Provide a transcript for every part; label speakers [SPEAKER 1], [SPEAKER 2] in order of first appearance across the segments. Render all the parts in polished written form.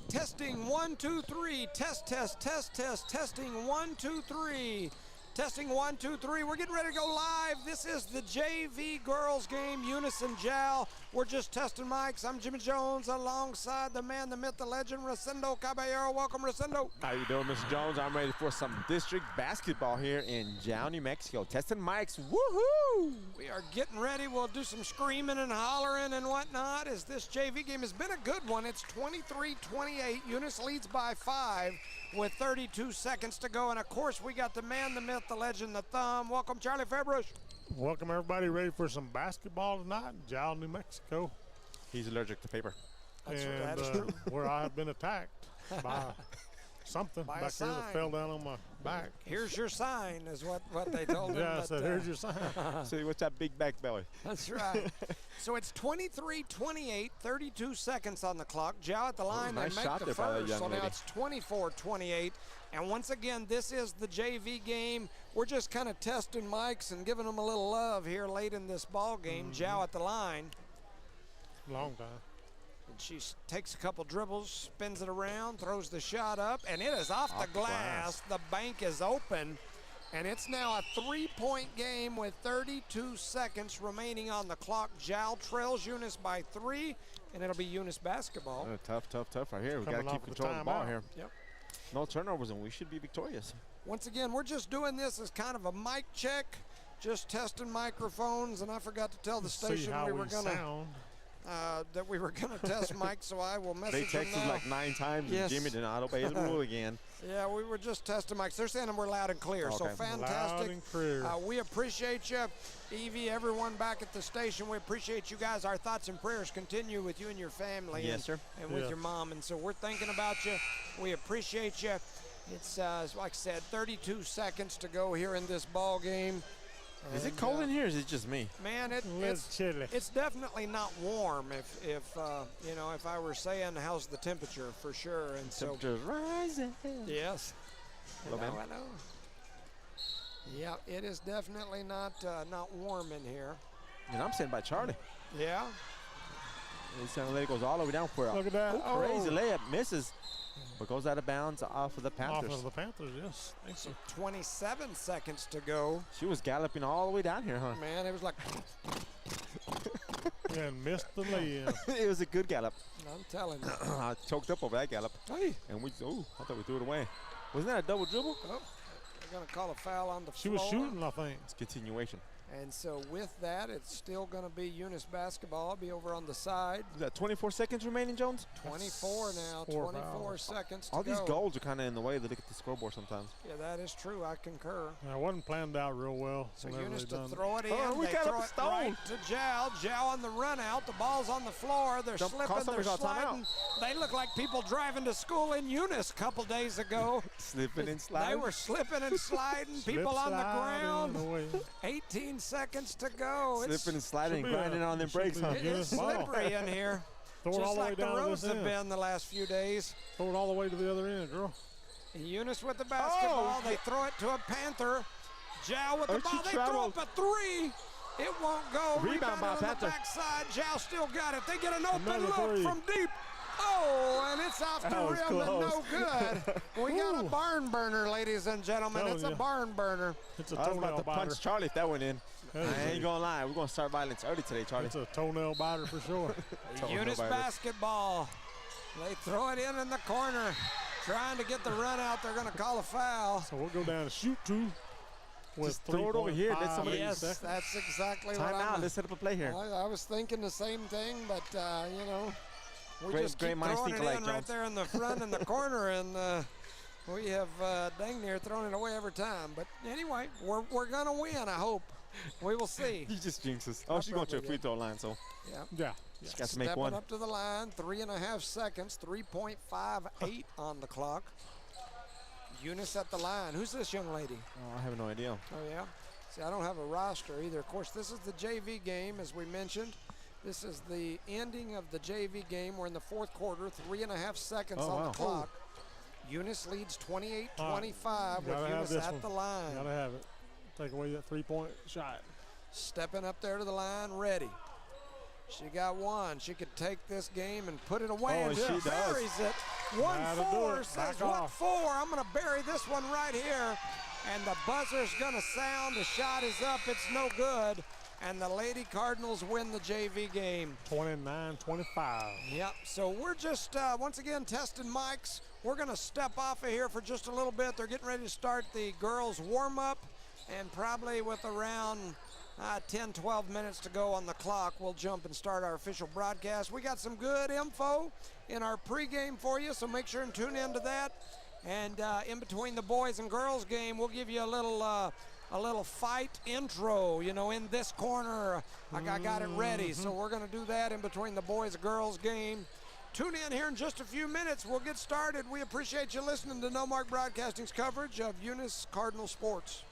[SPEAKER 1] right, testing 1, 2, 3. Testing 1, 2, 3. Testing 1, 2, 3. We're getting ready to go live. This is the JV girls game, Eunice and Jal. We're just testing mics. I'm Jimmy Jones alongside the man, the myth, the legend, Rosendo Caballero. Welcome, Rosendo.
[SPEAKER 2] How you doing, Mr. Jones? I'm ready for some district basketball here in Jal, New Mexico. Testing mics. Woohoo!
[SPEAKER 1] We are getting ready. We'll do some screaming and hollering and whatnot as this JV game has been a good one. It's 23-28. Eunice leads by 5 with 32 seconds to go. And, of course, we got the man, the myth, the legend, the thumb. Welcome, Charlie Febrush.
[SPEAKER 3] Welcome, everybody. Ready for some basketball tonight in Jal, New Mexico.
[SPEAKER 2] He's allergic to paper.
[SPEAKER 1] That's true.
[SPEAKER 3] Where I have been attacked by something
[SPEAKER 1] By
[SPEAKER 3] back here that fell down on my back.
[SPEAKER 1] Here's your sign is what they told him.
[SPEAKER 3] Yeah, I said, here's your sign.
[SPEAKER 2] See, what's that big back belly?
[SPEAKER 1] That's right. So it's 23-28, 32 seconds on the clock. Jal at the line,
[SPEAKER 2] nice
[SPEAKER 1] they
[SPEAKER 2] shot
[SPEAKER 1] make the
[SPEAKER 2] there by that
[SPEAKER 1] first,
[SPEAKER 2] young
[SPEAKER 1] so now
[SPEAKER 2] lady.
[SPEAKER 1] it's 24-28. And once again, this is the JV game. We're just kind of testing mics and giving them a little love here late in this ball game. Jal at the line.
[SPEAKER 3] Long time.
[SPEAKER 1] And she takes a couple dribbles, spins it around, throws the shot up, and it is off the glass. The bank is open, and it's now a three-point game with 32 seconds remaining on the clock. Jal trails Eunice by 3, and it'll be Eunice basketball.
[SPEAKER 2] Oh, tough right here. We got to
[SPEAKER 3] Coming
[SPEAKER 2] keep
[SPEAKER 3] off the
[SPEAKER 2] control of the ball here.
[SPEAKER 1] Yep.
[SPEAKER 2] No turnovers, and we should be victorious.
[SPEAKER 1] Once again, we're just doing this as kind of a mic check, just testing microphones, and I forgot to tell the
[SPEAKER 3] See
[SPEAKER 1] station
[SPEAKER 3] how
[SPEAKER 1] we were
[SPEAKER 3] we
[SPEAKER 1] going to
[SPEAKER 3] sound.
[SPEAKER 1] that we were going to test mics, so I will
[SPEAKER 2] They
[SPEAKER 1] message them
[SPEAKER 2] texted
[SPEAKER 1] now.
[SPEAKER 2] like 9 times,
[SPEAKER 1] Yes.
[SPEAKER 2] and Jimmy did not obey the rule again.
[SPEAKER 1] Yeah, we were just testing mics. They're saying we're loud and clear, so
[SPEAKER 2] Okay.
[SPEAKER 1] fantastic.
[SPEAKER 3] Loud and clear.
[SPEAKER 1] We appreciate you, Evie, everyone back at the station. We appreciate you guys. Our thoughts and prayers continue with you and your family.
[SPEAKER 2] Yes,
[SPEAKER 1] and,
[SPEAKER 2] sir.
[SPEAKER 1] And with
[SPEAKER 3] Yeah.
[SPEAKER 1] your mom. And so we're thinking about you. We appreciate you. It's, like I said, 32 seconds to go here in this ball game.
[SPEAKER 2] Is it cold in here, or is it just me?
[SPEAKER 1] Man,
[SPEAKER 3] It's chilly.
[SPEAKER 1] It's definitely not warm. If I were saying how's the temperature for sure, and so
[SPEAKER 2] Temperature's rising.
[SPEAKER 1] yes,
[SPEAKER 2] Hello,
[SPEAKER 1] I
[SPEAKER 2] ma'am.
[SPEAKER 1] know. Yeah, it is definitely not warm in here.
[SPEAKER 2] And I'm sitting by Charlie.
[SPEAKER 1] Yeah,
[SPEAKER 2] This young lady goes all the way down for a
[SPEAKER 3] Look at that.
[SPEAKER 2] crazy layup, misses, but goes out of bounds off of the
[SPEAKER 3] Off
[SPEAKER 2] Panthers.
[SPEAKER 3] of the Panthers, yes. Thanks.
[SPEAKER 1] so 27 seconds to go.
[SPEAKER 2] She was galloping all the way down here, huh?
[SPEAKER 1] Man, it was like
[SPEAKER 3] And missed the lay-in.
[SPEAKER 2] It was a good gallop.
[SPEAKER 1] I'm telling you.
[SPEAKER 2] I choked up over that gallop.
[SPEAKER 1] Hey,
[SPEAKER 2] And I thought we threw it away. Wasn't that a double dribble?
[SPEAKER 1] they're gonna call a foul on the
[SPEAKER 3] She
[SPEAKER 1] floor.
[SPEAKER 3] was shooting, I think.
[SPEAKER 2] It's continuation.
[SPEAKER 1] And so with that, it's still gonna be Eunice basketball. I'll be over on the side.
[SPEAKER 2] Is that 24 seconds remaining, Jones?
[SPEAKER 1] 24 now.
[SPEAKER 3] 4
[SPEAKER 1] 24
[SPEAKER 3] fouls.
[SPEAKER 1] seconds to
[SPEAKER 2] All these
[SPEAKER 1] go.
[SPEAKER 2] goals are kind of in the way. They look at the scoreboard sometimes.
[SPEAKER 1] Yeah, that is true. I concur.
[SPEAKER 3] It wasn't planned out real well.
[SPEAKER 1] So
[SPEAKER 3] whenever
[SPEAKER 1] Eunice
[SPEAKER 3] they
[SPEAKER 1] to
[SPEAKER 3] done it.
[SPEAKER 1] throw it in.
[SPEAKER 2] Oh, we
[SPEAKER 1] they
[SPEAKER 2] got
[SPEAKER 1] throw
[SPEAKER 2] up
[SPEAKER 1] it
[SPEAKER 2] stone.
[SPEAKER 1] right to Jal. Jal on the run out. The ball's on the floor. They're
[SPEAKER 2] Don't
[SPEAKER 1] slipping.
[SPEAKER 2] call
[SPEAKER 1] They're
[SPEAKER 2] somebody, call
[SPEAKER 1] sliding. They look like people driving to school in Eunice a couple days ago.
[SPEAKER 2] Slipping and
[SPEAKER 1] They
[SPEAKER 2] sliding.
[SPEAKER 1] were slipping and sliding.
[SPEAKER 3] Slip,
[SPEAKER 1] People on the
[SPEAKER 3] slide,
[SPEAKER 1] ground.
[SPEAKER 3] and away.
[SPEAKER 1] 18 seconds to go.
[SPEAKER 2] Slipping and sliding,
[SPEAKER 3] should be
[SPEAKER 2] grinding on them
[SPEAKER 3] should
[SPEAKER 2] brakes,
[SPEAKER 3] be
[SPEAKER 2] huh?
[SPEAKER 3] a
[SPEAKER 1] It is
[SPEAKER 3] Ball.
[SPEAKER 1] slippery in here.
[SPEAKER 3] Throw it
[SPEAKER 1] Just
[SPEAKER 3] all the way
[SPEAKER 1] like the
[SPEAKER 3] down to
[SPEAKER 1] roads
[SPEAKER 3] this
[SPEAKER 1] have
[SPEAKER 3] end.
[SPEAKER 1] been the last few days.
[SPEAKER 3] Throw it all the way to the other end, girl.
[SPEAKER 1] Eunice with the basketball.
[SPEAKER 2] Oh.
[SPEAKER 1] They throw it to a Panther. Jal with the
[SPEAKER 2] Oh, she
[SPEAKER 1] ball. They
[SPEAKER 2] traveled.
[SPEAKER 1] throw up a 3. It won't go.
[SPEAKER 2] Rebound by
[SPEAKER 1] on the
[SPEAKER 2] Panther.
[SPEAKER 1] backside. Jal still got it. They get an open
[SPEAKER 3] Another
[SPEAKER 1] look
[SPEAKER 3] 3.
[SPEAKER 1] from deep. Oh, and it's off the
[SPEAKER 2] That was
[SPEAKER 1] rim and no
[SPEAKER 2] close.
[SPEAKER 1] good. We got a
[SPEAKER 3] Ooh.
[SPEAKER 1] barn burner, ladies and gentlemen.
[SPEAKER 3] Telling
[SPEAKER 1] It's a
[SPEAKER 3] you.
[SPEAKER 1] barn burner.
[SPEAKER 3] It's a
[SPEAKER 2] I was about
[SPEAKER 3] toenail
[SPEAKER 2] to
[SPEAKER 3] biter.
[SPEAKER 2] punch Charlie if that went in.
[SPEAKER 3] That is
[SPEAKER 2] I ain't gonna lie. We're gonna start violence early today, Charlie.
[SPEAKER 3] It's a toenail biter for sure.
[SPEAKER 1] Eunice
[SPEAKER 2] nobody.
[SPEAKER 1] basketball. They throw it in the corner. Trying to get the run out. They're going to call a foul.
[SPEAKER 3] So we'll go down and shoot 2. With
[SPEAKER 2] Just throw it over here. Let
[SPEAKER 3] 3.5
[SPEAKER 2] somebody-
[SPEAKER 1] Yes,
[SPEAKER 3] seconds.
[SPEAKER 1] that's exactly
[SPEAKER 2] Time
[SPEAKER 1] what
[SPEAKER 2] out.
[SPEAKER 1] I'm.
[SPEAKER 2] Let's set up a play here.
[SPEAKER 1] I was thinking the same thing, but we
[SPEAKER 2] Great-
[SPEAKER 1] just
[SPEAKER 2] great
[SPEAKER 1] keep
[SPEAKER 2] minds
[SPEAKER 1] throwing
[SPEAKER 2] think
[SPEAKER 1] it
[SPEAKER 2] alike,
[SPEAKER 1] in right
[SPEAKER 2] Jones.
[SPEAKER 1] there in the front in the corner, and we have dang near thrown it away every time. But anyway, we're gonna win. I hope. We will see.
[SPEAKER 2] You just jinx us. Oh, she's going to a
[SPEAKER 1] probably
[SPEAKER 2] free
[SPEAKER 1] did.
[SPEAKER 2] throw line, so
[SPEAKER 1] Yeah.
[SPEAKER 3] Yeah.
[SPEAKER 2] she's got to make
[SPEAKER 1] Stepping
[SPEAKER 2] one.
[SPEAKER 1] up to the line, 3.5 seconds, 3.58 on the clock. Eunice at the line. Who's this young lady?
[SPEAKER 2] Oh, I have no idea.
[SPEAKER 1] Oh, yeah? See, I don't have a roster either. Of course, this is the JV game, as we mentioned. This is the ending of the JV game. We're in the fourth quarter, 3.5 seconds
[SPEAKER 2] Oh,
[SPEAKER 1] on
[SPEAKER 2] wow.
[SPEAKER 1] the clock. Eunice leads 28-25 with
[SPEAKER 3] Gotta have
[SPEAKER 1] Eunice
[SPEAKER 3] this
[SPEAKER 1] at
[SPEAKER 3] one.
[SPEAKER 1] the line.
[SPEAKER 3] Gotta have it. Take away that 3-point shot.
[SPEAKER 1] Stepping up there to the line, ready. She got one. She could take this game and put it away,
[SPEAKER 2] Oh,
[SPEAKER 1] and
[SPEAKER 2] she does.
[SPEAKER 1] buries it.
[SPEAKER 3] That'll do
[SPEAKER 1] 1-4
[SPEAKER 3] it.
[SPEAKER 1] says,
[SPEAKER 3] Back
[SPEAKER 1] what
[SPEAKER 3] off.
[SPEAKER 1] for? I'm going to bury this one right here. And the buzzer's going to sound. The shot is up. It's no good. And the Lady Cardinals win the JV game.
[SPEAKER 3] 29-25.
[SPEAKER 1] Yep, so we're just, once again, testing mics. We're going to step off of here for just a little bit. They're getting ready to start the girls' warm-up, and probably with around 10, 12 minutes to go on the clock, we'll jump and start our official broadcast. We got some good info in our pregame for you, so make sure and tune into that. And in between the boys and girls game, we'll give you a little fight intro, you know, in this corner. I got it ready, so we're going to do that in between the boys and girls game. Tune in here in just a few minutes. We'll get started. We appreciate you listening to No Mark Broadcasting's coverage of Eunice Cardinal Sports.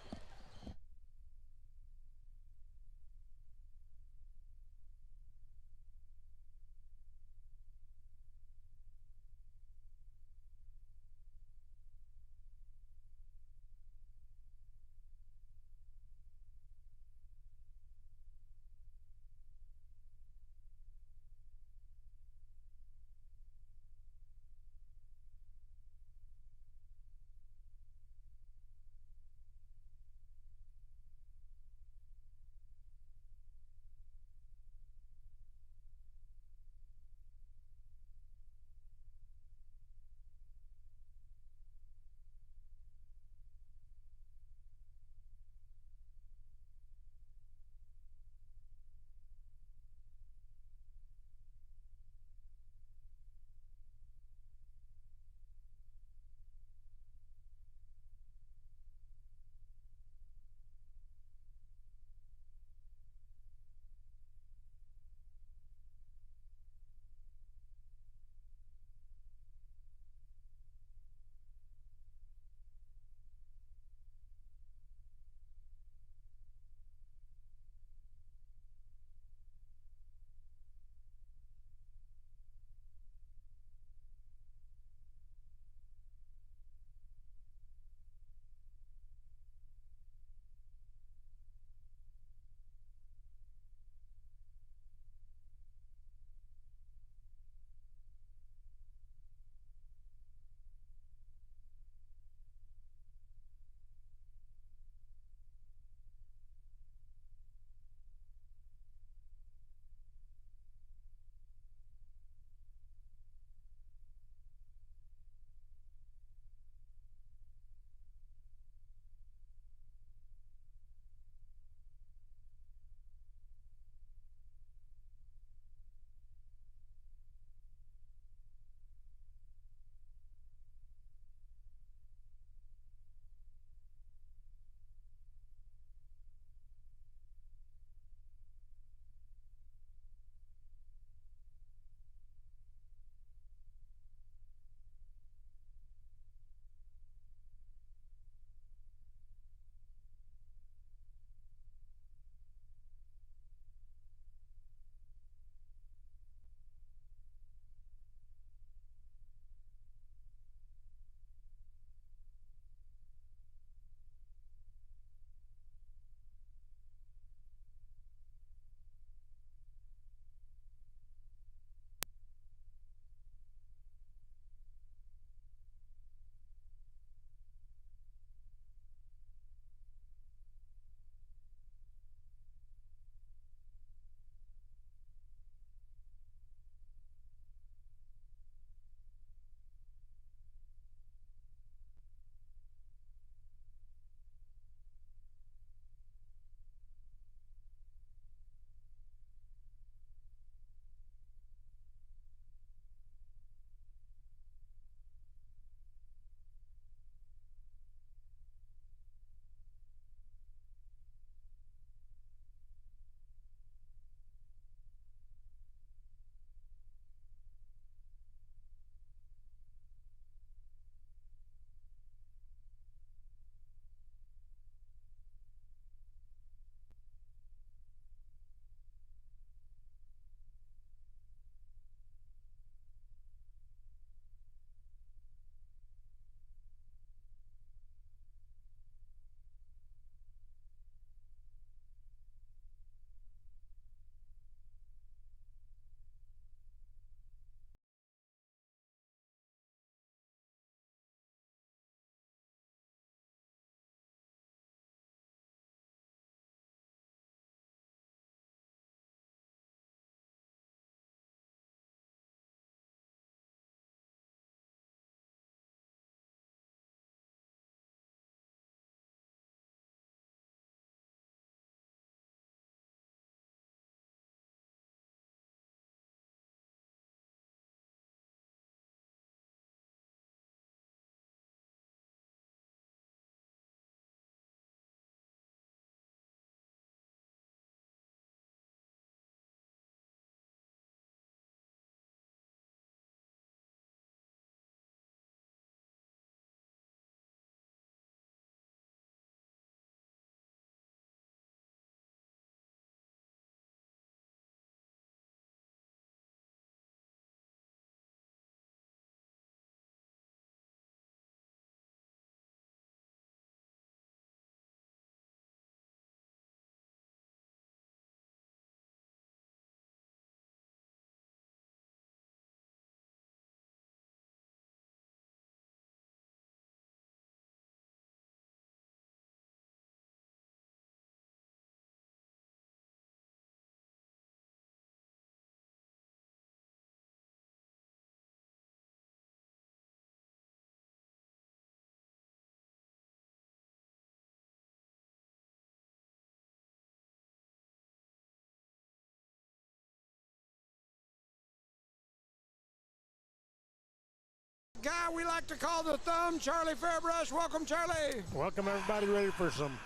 [SPEAKER 1] guy we like to call the Thumb, Charlie Fairbrush. Welcome, Charlie.
[SPEAKER 3] Welcome, everybody, ready for some,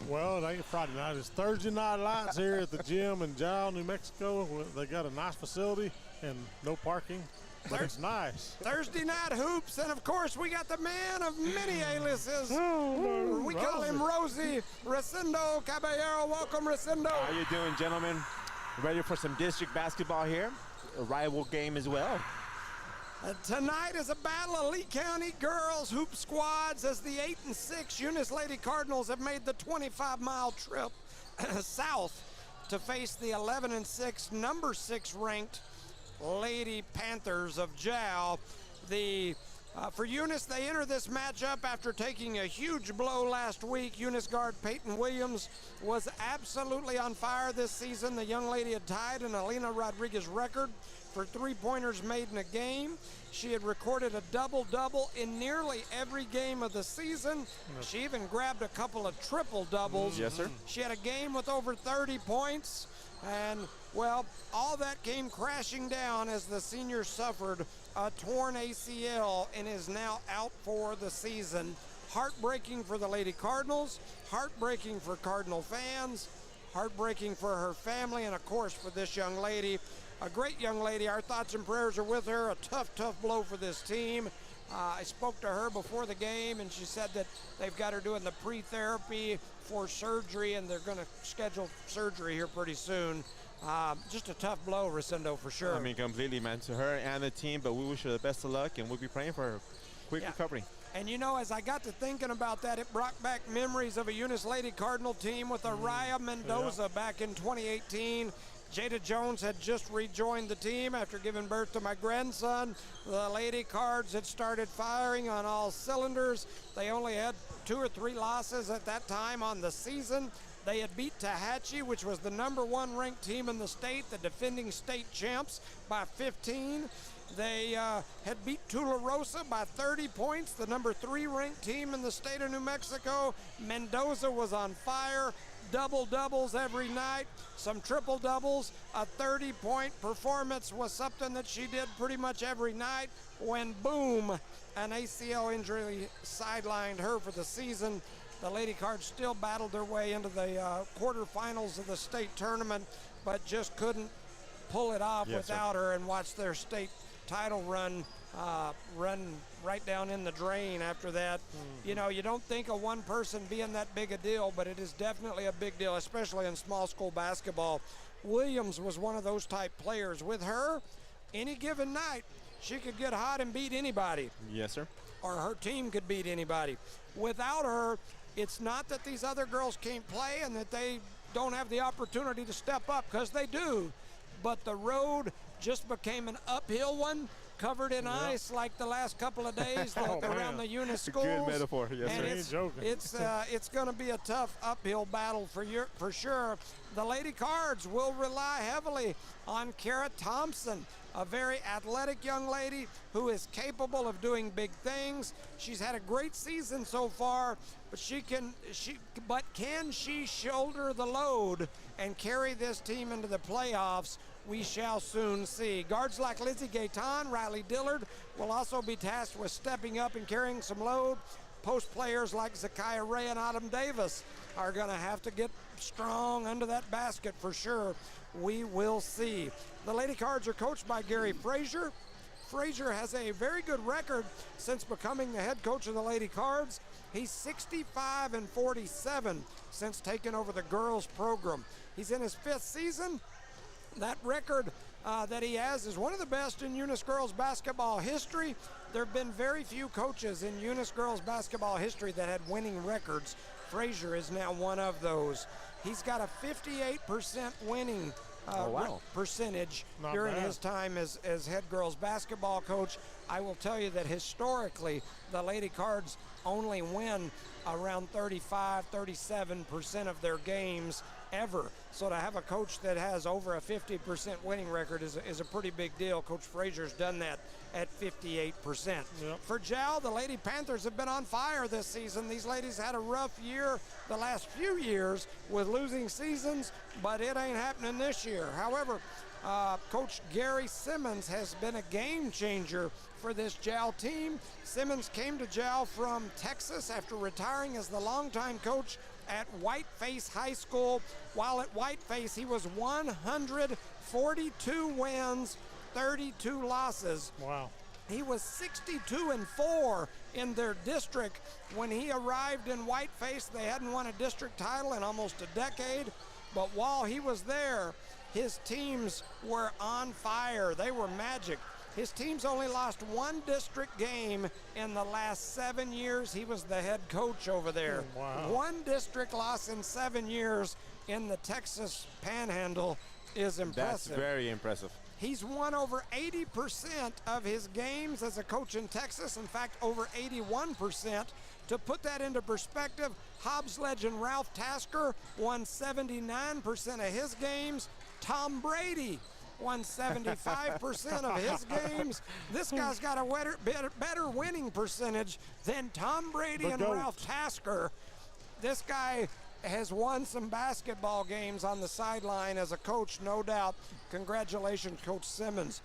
[SPEAKER 3] well, it ain't Friday night. It's Thursday night lights here at the gym in Jal, New Mexico. They got a nice facility and no parking, but it's nice.
[SPEAKER 1] Thursday night hoops, and of course, we got the man of many aliases.
[SPEAKER 3] Oh,
[SPEAKER 1] We call him Rosie Recindo Caballero. Welcome, Recindo.
[SPEAKER 2] How you doing, gentlemen? Ready for some district basketball here? A rival game as well.
[SPEAKER 1] Tonight is a battle of Lee County girls hoop squads as the 8 and 6 Eunice Lady Cardinals have made the 25-mile trip south to face the 11 and 6 number 6 ranked Lady Panthers of Jal. For Eunice, they enter this matchup after taking a huge blow last week. Eunice guard Peyton Williams was absolutely on fire this season. The young lady had tied an Alina Rodriguez record for three-pointers made in a game. She had recorded a double-double in nearly every game of the season. She even grabbed a couple of triple-doubles.
[SPEAKER 2] Yes, sir.
[SPEAKER 1] She had a game with over 30 points. And, well, all that came crashing down as the senior suffered a torn ACL and is now out for the season. Heartbreaking for the Lady Cardinals, heartbreaking for Cardinal fans, heartbreaking for her family, and, of course, for this young lady. A great young lady. Our thoughts and prayers are with her. A tough, tough blow for this team. I spoke to her before the game, and she said that they've got her doing the pre-therapy for surgery, and they're going to schedule surgery here pretty soon. Just a tough blow, Recindo, for sure.
[SPEAKER 2] I mean, completely, man, to her and the team, but we wish her the best of luck, and we'll be praying for her quick recovery.
[SPEAKER 1] And, you know, as I got to thinking about that, it brought back memories of a Eunice Lady Cardinal team with Araya Mendoza back in 2018. Jada Jones had just rejoined the team after giving birth to my grandson. The Lady Cards had started firing on all cylinders. They only had 2 or 3 losses at that time on the season. They had beat Tehachapi, which was the #1 ranked team in the state, the defending state champs, by 15. They had beat Tularosa by 30 points, the #3 ranked team in the state of New Mexico. Mendoza was on fire. Double-doubles every night, some triple-doubles. A 30-point performance was something that she did pretty much every night when, boom, an ACL injury sidelined her for the season. The Lady Cards still battled their way into the quarterfinals of the state tournament, but just couldn't pull it off without her, and watch their state title run right down in the drain after that. You know, you don't think of one person being that big a deal, but it is definitely a big deal, especially in small school basketball. Williams was one of those type players. With her, any given night, she could get hot and beat anybody.
[SPEAKER 2] Yes, sir.
[SPEAKER 1] Or her team could beat anybody. Without her, it's not that these other girls can't play and that they don't have the opportunity to step up, because they do. But the road just became an uphill one, covered in ice like the last couple of days around the Eunice schools.
[SPEAKER 2] Good metaphor, yes,
[SPEAKER 1] and
[SPEAKER 2] sir.
[SPEAKER 1] it's going to be a tough uphill battle for sure. The Lady Cards will rely heavily on Kara Thompson, a very athletic young lady who is capable of doing big things. She's had a great season so far, but can she shoulder the load and carry this team into the playoffs? We shall soon see. Guards like Lizzie Gayton, Riley Dillard will also be tasked with stepping up and carrying some load. Post players like Zakiah Ray and Autumn Davis are going to have to get strong under that basket for sure. We will see. The Lady Cards are coached by Gary Frazier. Frazier has a very good record since becoming the head coach of the Lady Cards. He's 65 and 47 since taking over the girls program. He's in his 5th season. That record that he has is one of the best in Eunice girls basketball history. There have been very few coaches in Eunice girls basketball history that had winning records. Frazier is now one of those. He's got a 58% winning percentage during his time as head girls basketball coach. I will tell you that historically, the Lady Cards only win around 35-37% of their games ever. So to have a coach that has over a 50% winning record is a pretty big deal. Coach Frazier's done that at 58%. For Jal, the Lady Panthers have been on fire this season. These ladies had a rough year the last few years with losing seasons, but it ain't happening this year. However, Coach Gary Simmons has been a game changer for this JAL team. Simmons came to JAL from Texas after retiring as the longtime coach at Whiteface High School. While at Whiteface, he was 142 wins, 32 losses.
[SPEAKER 3] Wow.
[SPEAKER 1] He was 62-4 in their district when he arrived in Whiteface. They hadn't won a district title in almost a decade, but while he was there, his teams were on fire. They were magic. His teams only lost one district game in the last 7 years. He was the head coach over there.
[SPEAKER 3] Oh, wow.
[SPEAKER 1] One district loss in 7 years in the Texas Panhandle is impressive.
[SPEAKER 2] That's very impressive.
[SPEAKER 1] He's won over 80% of his games as a coach in Texas. In fact, over 81%. To put that into perspective, Hobbs legend Ralph Tasker won 79% of his games. Tom Brady won 75% of his games. This guy's got a better winning percentage than Tom Brady and Ralph Tasker. This guy has won some basketball games on the sideline as a coach, no doubt. Congratulations, Coach Simmons.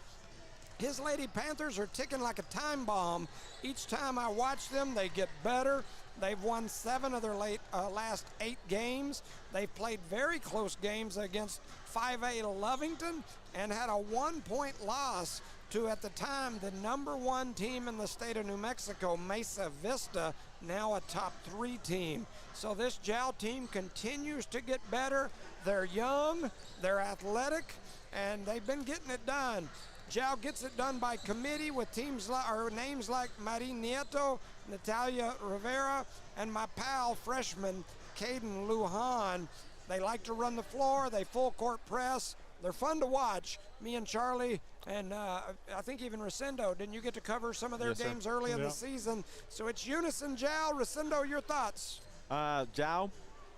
[SPEAKER 1] His Lady Panthers are ticking like a time bomb. Each time I watch them, they get better. They've won 7 of their last 8 games. They've played very close games against 5A Lovington and had a 1-point loss to, at the time, the #1 team in the state of New Mexico, Mesa Vista, now a top 3 team. So this JAL team continues to get better. They're young, they're athletic, and they've been getting it done. JAL gets it done by committee with teams or names like Marin Nieto, Natalia Rivera, and my pal, freshman Caden Lujan. They like to run the floor. They full court press. They're fun to watch. Me and Charlie and I think even Rosendo, didn't you get to cover some of their games early in the season? So it's Eunice and JAL. Rosendo, your thoughts?
[SPEAKER 2] JAL,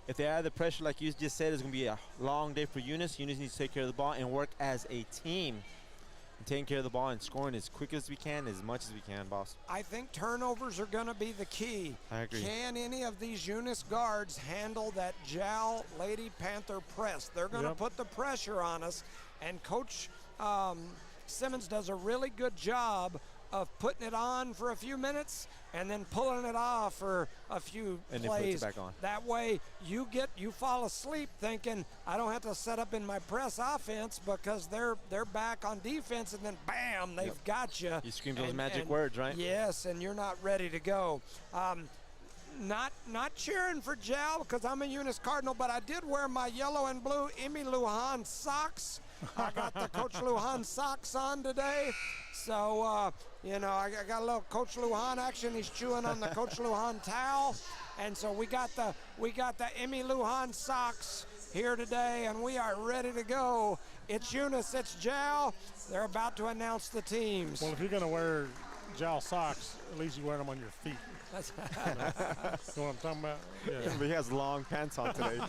[SPEAKER 2] if they add the pressure like you just said, it's going to be a long day for Eunice. Eunice needs to take care of the ball and work as a team. Taking care of the ball and scoring as quick as we can, as much as we can, boss.
[SPEAKER 1] I think turnovers are going to be the key.
[SPEAKER 2] I agree.
[SPEAKER 1] Can any of these Eunice guards handle that JAL Lady Panther press? They're going to put the pressure on us, and Coach Simmons does a really good job of putting it on for a few minutes and then pulling it off for a few
[SPEAKER 2] and
[SPEAKER 1] plays.
[SPEAKER 2] Then puts it back on.
[SPEAKER 1] That way you fall asleep thinking, I don't have to set up in my press offense because they're back on defense, and then bam, they've got you.
[SPEAKER 2] You scream those magic words, right?
[SPEAKER 1] Yes, and you're not ready to go. Not cheering for JAL because I'm a Eunice Cardinal, but I did wear my yellow and blue Emmy Lujan socks. I got the Coach Lujan socks on today. So, I got a little Coach Lujan action. He's chewing on the Coach Lujan towel. And so we got the Emmy Lujan socks here today, and we are ready to go. It's Eunice, it's JAL. They're about to announce the teams.
[SPEAKER 3] Well, if you're going to wear JAL socks, at least you wear them on your feet.
[SPEAKER 1] That's
[SPEAKER 3] You know what I'm talking about? Yeah.
[SPEAKER 2] But he has long pants on today.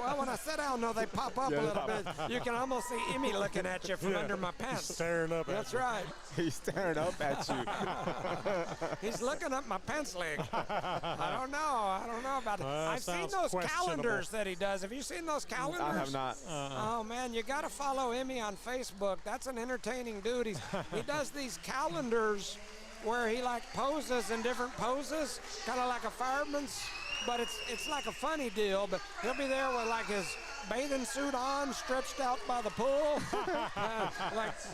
[SPEAKER 1] Well, when I sit down, though, they pop up a little bit. You can almost see Emmy looking at you from under my pants.
[SPEAKER 3] He's staring up at
[SPEAKER 1] That's
[SPEAKER 3] you.
[SPEAKER 1] right.
[SPEAKER 2] He's staring up at you.
[SPEAKER 1] He's looking up my pants leg. I don't know about it. I've seen those calendars that he does. Have you seen those calendars?
[SPEAKER 2] I have not.
[SPEAKER 1] Oh, man, you got to follow Emmy on Facebook. That's an entertaining dude. He does these calendars where he poses in different poses, kind of like a fireman's, but it's like a funny deal. But he'll be there with his bathing suit on, stretched out by the pool,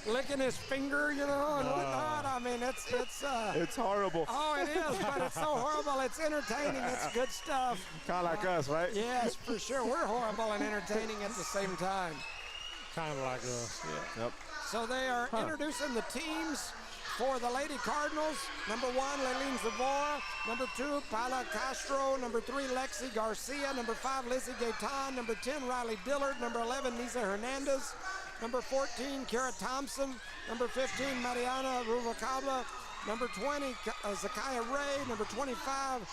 [SPEAKER 1] licking his finger, and whatnot. I mean,
[SPEAKER 2] It's horrible.
[SPEAKER 1] Oh, it is, but it's so horrible. It's entertaining. It's good stuff.
[SPEAKER 2] Kind of like us, right?
[SPEAKER 1] Yes, for sure. We're horrible and entertaining at the same time.
[SPEAKER 3] Kind of like us, yeah.
[SPEAKER 2] Yep.
[SPEAKER 1] So they are introducing the teams for the Lady Cardinals. Number 1, Leilene Zavora. Number 2, Paula Castro. Number 3, Lexi Garcia. Number 5, Lizzie Gaitan. Number 10, Riley Dillard. Number 11, Nisa Hernandez. Number 14, Kara Thompson. Number 15, Mariana Ruvalcaba. Number 20, Zakaya Ray. Number 25,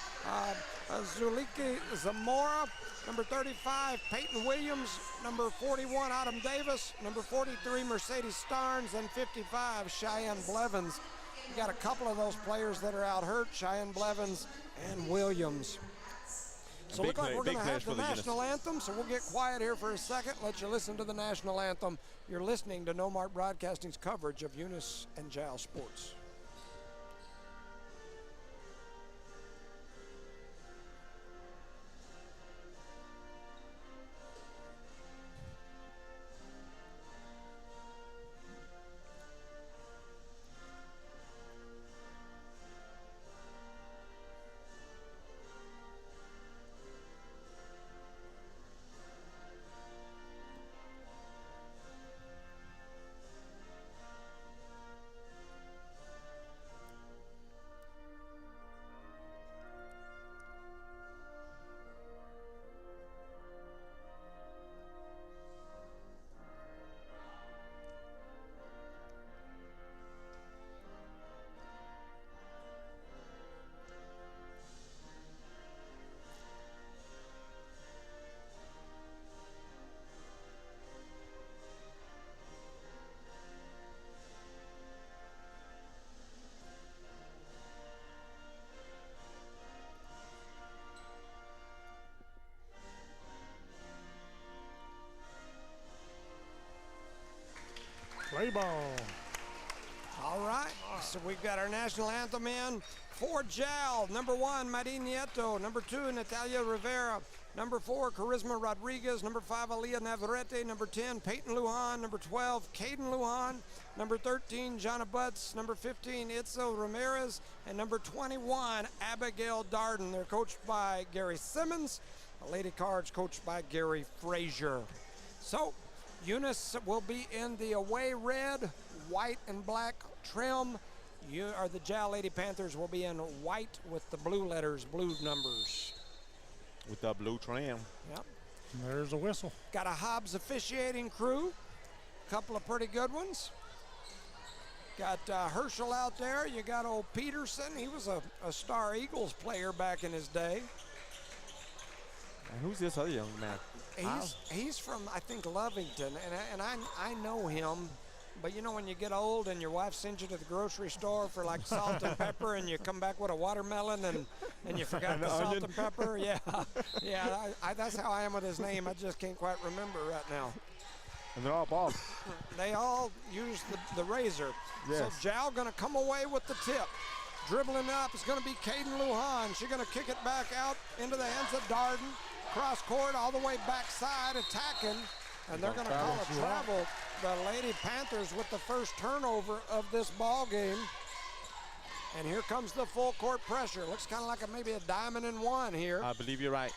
[SPEAKER 1] Zuliki Zamora. Number 35, Peyton Williams. Number 41, Autumn Davis. Number 43, Mercedes Starnes. And 55, Cheyenne Blevins. You got a couple of those players that are out hurt, Cheyenne Blevins and Williams. So
[SPEAKER 2] Big
[SPEAKER 1] look like
[SPEAKER 2] play-
[SPEAKER 1] we're
[SPEAKER 2] big
[SPEAKER 1] going to
[SPEAKER 2] players
[SPEAKER 1] have the
[SPEAKER 2] for the
[SPEAKER 1] national anthem, so we'll get quiet here for a second, let you listen to the national anthem. You're listening to No Mark Broadcasting's coverage of Eunice and Jal sports.
[SPEAKER 3] Play ball.
[SPEAKER 1] All right, so we've got our national anthem in. For Jal, number 1, Marin Nieto. Number 2, Natalia Rivera. Number 4, Charisma Rodriguez. Number 5, Aliyah Navarrete. Number 10, Peyton Lujan. Number 12, Caden Lujan. Number 13, Jana Butts. Number 15, Itzel Ramirez. And number 21, Abigail Darden. They're coached by Gary Simmons. The Lady Cards coached by Gary Frazier. So, Eunice will be in the away red, white and black trim. The Jal Lady Panthers will be in white with the blue letters, blue numbers.
[SPEAKER 2] With the blue trim.
[SPEAKER 1] Yep.
[SPEAKER 3] There's a whistle.
[SPEAKER 1] Got a Hobbs officiating crew. Couple of pretty good ones. Got Herschel out there. You got old Peterson. He was a Star Eagles player back in his day.
[SPEAKER 2] And who's this other young man?
[SPEAKER 1] He's from, I think, Lovington, and I know him. But you know when you get old and your wife sends you to the grocery store for like salt and pepper, and you come back with a watermelon and you forgot the salt and pepper? Yeah, yeah. That's how I am with his name. I just can't quite remember right now.
[SPEAKER 2] And they're all bald.
[SPEAKER 1] They all use the razor.
[SPEAKER 2] Yes.
[SPEAKER 1] So Jal going to come away with the tip. Dribbling up is going to be Caden Lujan. She's going to kick it back out into the hands of Darden. Cross court all the way backside, attacking. And they're going to call a travel. The Lady Panthers with the first turnover of this ball game. And here comes the full court pressure. Looks kind of like maybe a diamond in one here.
[SPEAKER 2] I believe you're right.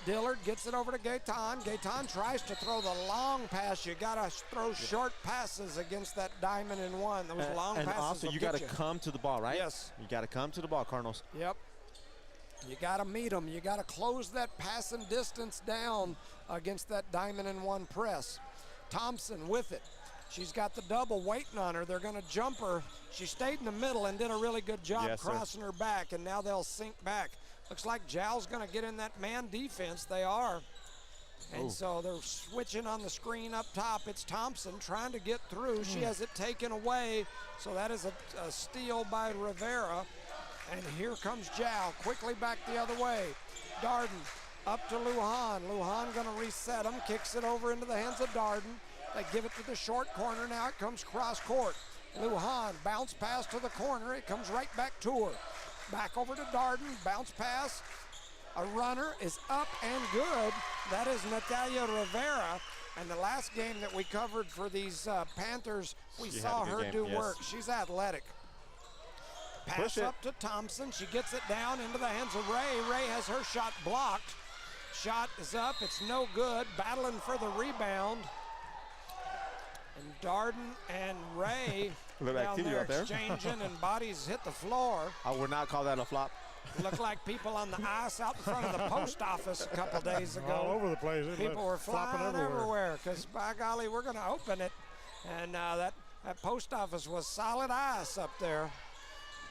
[SPEAKER 1] Dillard gets it over to Gaetan. Gaetan tries to throw the long pass. You got to throw short passes against that diamond in one. Those long passes.
[SPEAKER 2] And also, you got to come to the ball, right?
[SPEAKER 1] Yes.
[SPEAKER 2] You got to come to the ball, Cardinals.
[SPEAKER 1] Yep. You got to meet them. You got to close that passing distance down against that diamond in one press. Thompson with it. She's got the double waiting on her. They're going to jump her. She stayed in the middle and did a really good job crossing her back, and now they'll sink back. Looks like Jal's going to get in that man defense. They are. And so they're switching on the screen up top. It's Thompson trying to get through. She has it taken away. So that is a steal by Rivera. And here comes Jal, quickly back the other way. Darden up to Lujan. Lujan going to reset him, kicks it over into the hands of Darden. They give it to the short corner. Now it comes cross court. Lujan, bounce pass to the corner. It comes right back to her. Back over to Darden, bounce pass. A runner is up and good. That is Natalia Rivera. And the last game that we covered for these Panthers, we saw her do work. She's athletic. Pass up to Thompson. She gets it down into the hands of Ray. Ray has her shot blocked. Shot is up. It's no good. Battling for the rebound. And Darden and Ray down there exchanging, and bodies hit the floor.
[SPEAKER 2] I would not call that a flop.
[SPEAKER 1] Looked like people on the ice out in front of the post office a couple days ago.
[SPEAKER 3] All over the place.
[SPEAKER 1] People were flying everywhere because, by golly, we're going to open it. And that post office was solid ice up there.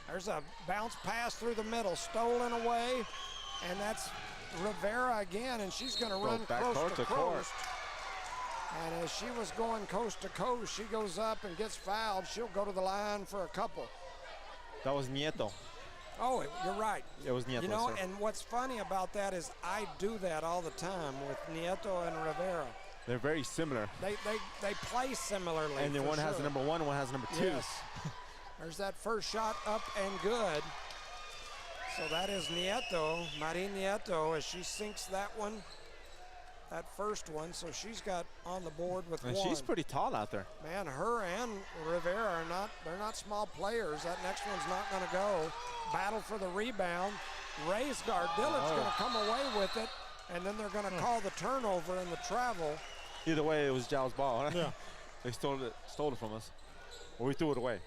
[SPEAKER 1] There's a bounce pass through the middle, stolen away. And that's Rivera again, and she's going to run coast to coast. And as she was going coast to coast, she goes up and gets fouled. She'll go to the line for a couple.
[SPEAKER 2] That was Nieto.
[SPEAKER 1] Oh, you're right.
[SPEAKER 2] It was Nieto,
[SPEAKER 1] You know,
[SPEAKER 2] sir.
[SPEAKER 1] and what's funny about that is I do that all the time with Nieto and Rivera.
[SPEAKER 2] They're very similar.
[SPEAKER 1] They play similarly.
[SPEAKER 2] And then
[SPEAKER 1] for
[SPEAKER 2] one has the
[SPEAKER 1] sure.
[SPEAKER 2] number 1 and one has number 2.
[SPEAKER 1] Yes. There's that first shot up and good. So that is Nieto, Marie Nieto, as she sinks that one, that first one. So she's got on the board with
[SPEAKER 2] And
[SPEAKER 1] one.
[SPEAKER 2] she's pretty tall out there.
[SPEAKER 1] Man, her and Rivera are not, they're not small players. That next one's not going to go. Battle for the rebound. Ray's guard, Dillard's going to come away with it, and then they're going to call the turnover and the travel.
[SPEAKER 2] Either way, it was Zhao's ball. Huh?
[SPEAKER 3] Yeah.
[SPEAKER 2] They stole it from us. Or we threw it away.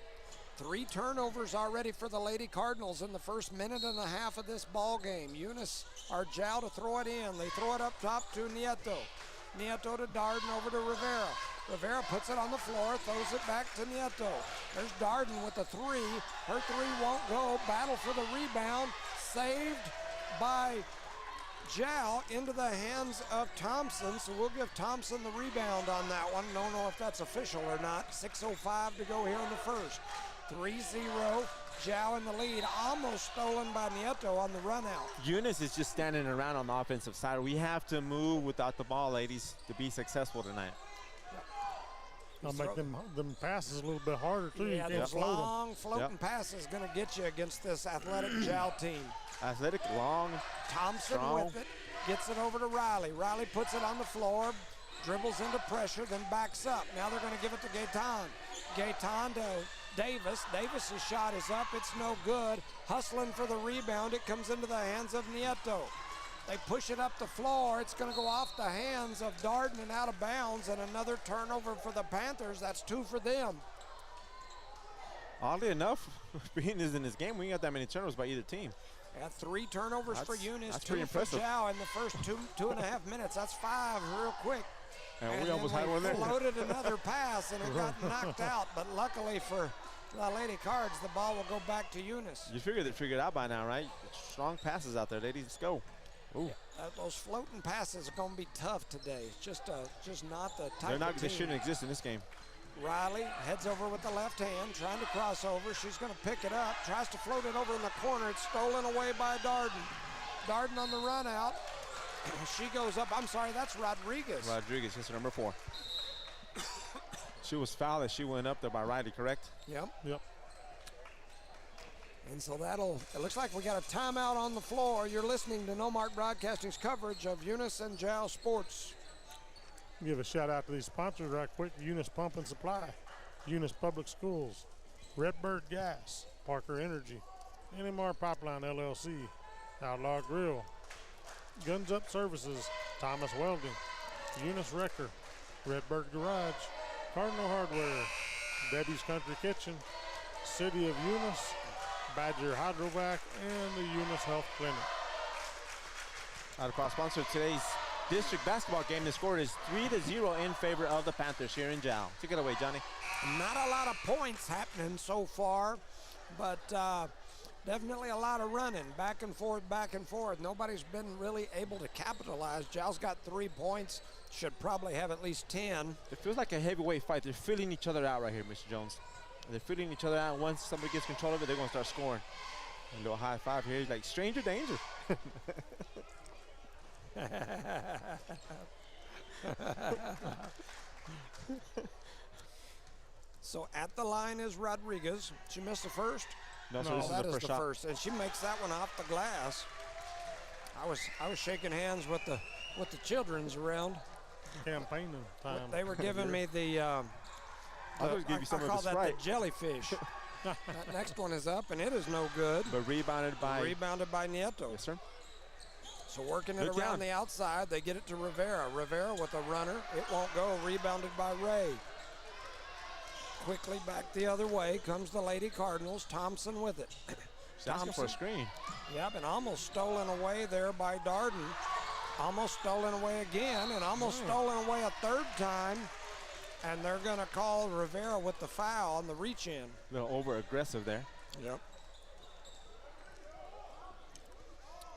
[SPEAKER 1] 3 turnovers already for the Lady Cardinals in the first minute and a half of this ball game. Eunice or Zhao to throw it in. They throw it up top to Nieto. Nieto to Darden, over to Rivera. Rivera puts it on the floor, throws it back to Nieto. There's Darden with the 3. Her 3 won't go. Battle for the rebound. Saved by Zhao into the hands of Thompson. So we'll give Thompson the rebound on that one. Don't know if that's official or not. 6:05 to go here in the first. 3-0. Zhao in the lead. Almost stolen by Nieto on the run out.
[SPEAKER 2] Eunice is just standing around on the offensive side. We have to move without the ball, ladies, to be successful tonight.
[SPEAKER 3] I'll make them passes a little bit harder, too.
[SPEAKER 1] Yeah,
[SPEAKER 3] You can't
[SPEAKER 1] those
[SPEAKER 3] float them.
[SPEAKER 1] long floating passes going to get you against this athletic Zhao team.
[SPEAKER 2] Athletic, long.
[SPEAKER 1] Thompson
[SPEAKER 2] Strong.
[SPEAKER 1] with it, gets it over to Riley. Riley puts it on the floor, dribbles into pressure, then backs up. Now they're going to give it to Gaetan. Gaetan to Davis. Davis's shot is up. It's no good. Hustling for the rebound. It comes into the hands of Nieto. They push it up the floor. It's going to go off the hands of Darden and out of bounds, and another turnover for the Panthers. That's 2 for them.
[SPEAKER 2] Oddly enough, being is in this game, we ain't got that many turnovers by either team.
[SPEAKER 1] Got 3 turnovers for Eunice,
[SPEAKER 2] that's
[SPEAKER 1] 2
[SPEAKER 2] pretty
[SPEAKER 1] for
[SPEAKER 2] impressive.
[SPEAKER 1] Zhao in the first 2.5 minutes. That's 5 real quick.
[SPEAKER 2] And we
[SPEAKER 1] then
[SPEAKER 2] almost had one there.
[SPEAKER 1] floated another pass, and it got knocked out. But luckily for the Lady Cards, the ball will go back to Eunice.
[SPEAKER 2] You figured it figured out by now, right? Strong passes out there, ladies. Let's go. Ooh.
[SPEAKER 1] Those floating passes are going to be tough today. It's just not the type of
[SPEAKER 2] They
[SPEAKER 1] team.
[SPEAKER 2] shouldn't exist in this game.
[SPEAKER 1] Riley heads over with the left hand, trying to cross over. She's going to pick it up, tries to float it over in the corner. It's stolen away by Darden. Darden on the run out. She goes up. I'm sorry, that's Rodriguez.
[SPEAKER 2] Rodriguez, yes, number 4. She was fouled as she went up there by Riley, correct?
[SPEAKER 1] Yep.
[SPEAKER 3] Yep.
[SPEAKER 1] And so it looks like we got a timeout on the floor. You're listening to No Mark Broadcasting's coverage of Eunice and Zhao Sports.
[SPEAKER 3] Give a shout out to these sponsors right quick. Eunice Pump and Supply, Eunice Public Schools, Redbird Gas, Parker Energy, NMR Pipeline LLC, Outlaw Grill, Guns Up Services, Thomas Welding, Eunice Wrecker, Redbird Garage, Cardinal Hardware, Debbie's Country Kitchen, City of Eunice, Badger Hydrovac, and the Eunice Health Clinic.
[SPEAKER 2] Out of cross sponsor today's district basketball game. The score is 3-0 in favor of the Panthers here in Zhao. Take it away, Johnny.
[SPEAKER 1] Not a lot of points happening so far, but definitely a lot of running back and forth, back and forth. Nobody's been really able to capitalize. Zhao's got 3 points, should probably have at least 10.
[SPEAKER 2] It feels like a heavyweight fight. They're filling each other out right here, Mr. Jones. They're filling each other out. Once somebody gets control of it, they're going to start scoring. A little high five here, like stranger danger.
[SPEAKER 1] So at the line is Rodriguez. She missed the first.
[SPEAKER 2] No, so this
[SPEAKER 1] that
[SPEAKER 2] is
[SPEAKER 1] is
[SPEAKER 2] the
[SPEAKER 1] the
[SPEAKER 2] first shot.
[SPEAKER 1] first, and she makes that one off the glass. I was shaking hands with the children's around.
[SPEAKER 3] Campaigning time.
[SPEAKER 1] They were giving me the
[SPEAKER 2] I was give you some
[SPEAKER 1] I
[SPEAKER 2] of
[SPEAKER 1] call
[SPEAKER 2] the
[SPEAKER 1] that
[SPEAKER 2] Sprite.
[SPEAKER 1] the jellyfish. That next one is up, and it is no good.
[SPEAKER 2] But rebounded by
[SPEAKER 1] Nieto.
[SPEAKER 2] Yes, sir.
[SPEAKER 1] So working it
[SPEAKER 2] Good
[SPEAKER 1] around
[SPEAKER 2] down.
[SPEAKER 1] the outside, they get it to Rivera. Rivera with a runner. It won't go. Rebounded by Ray. Quickly back the other way comes the Lady Cardinals. Thompson with it.
[SPEAKER 2] She's asking for a screen.
[SPEAKER 1] Yep, and almost stolen away there by Darden. Almost stolen away again, and almost stolen away a third time. And they're going to call Rivera with the foul on the reach-in.
[SPEAKER 2] A little over-aggressive there.
[SPEAKER 1] Yep.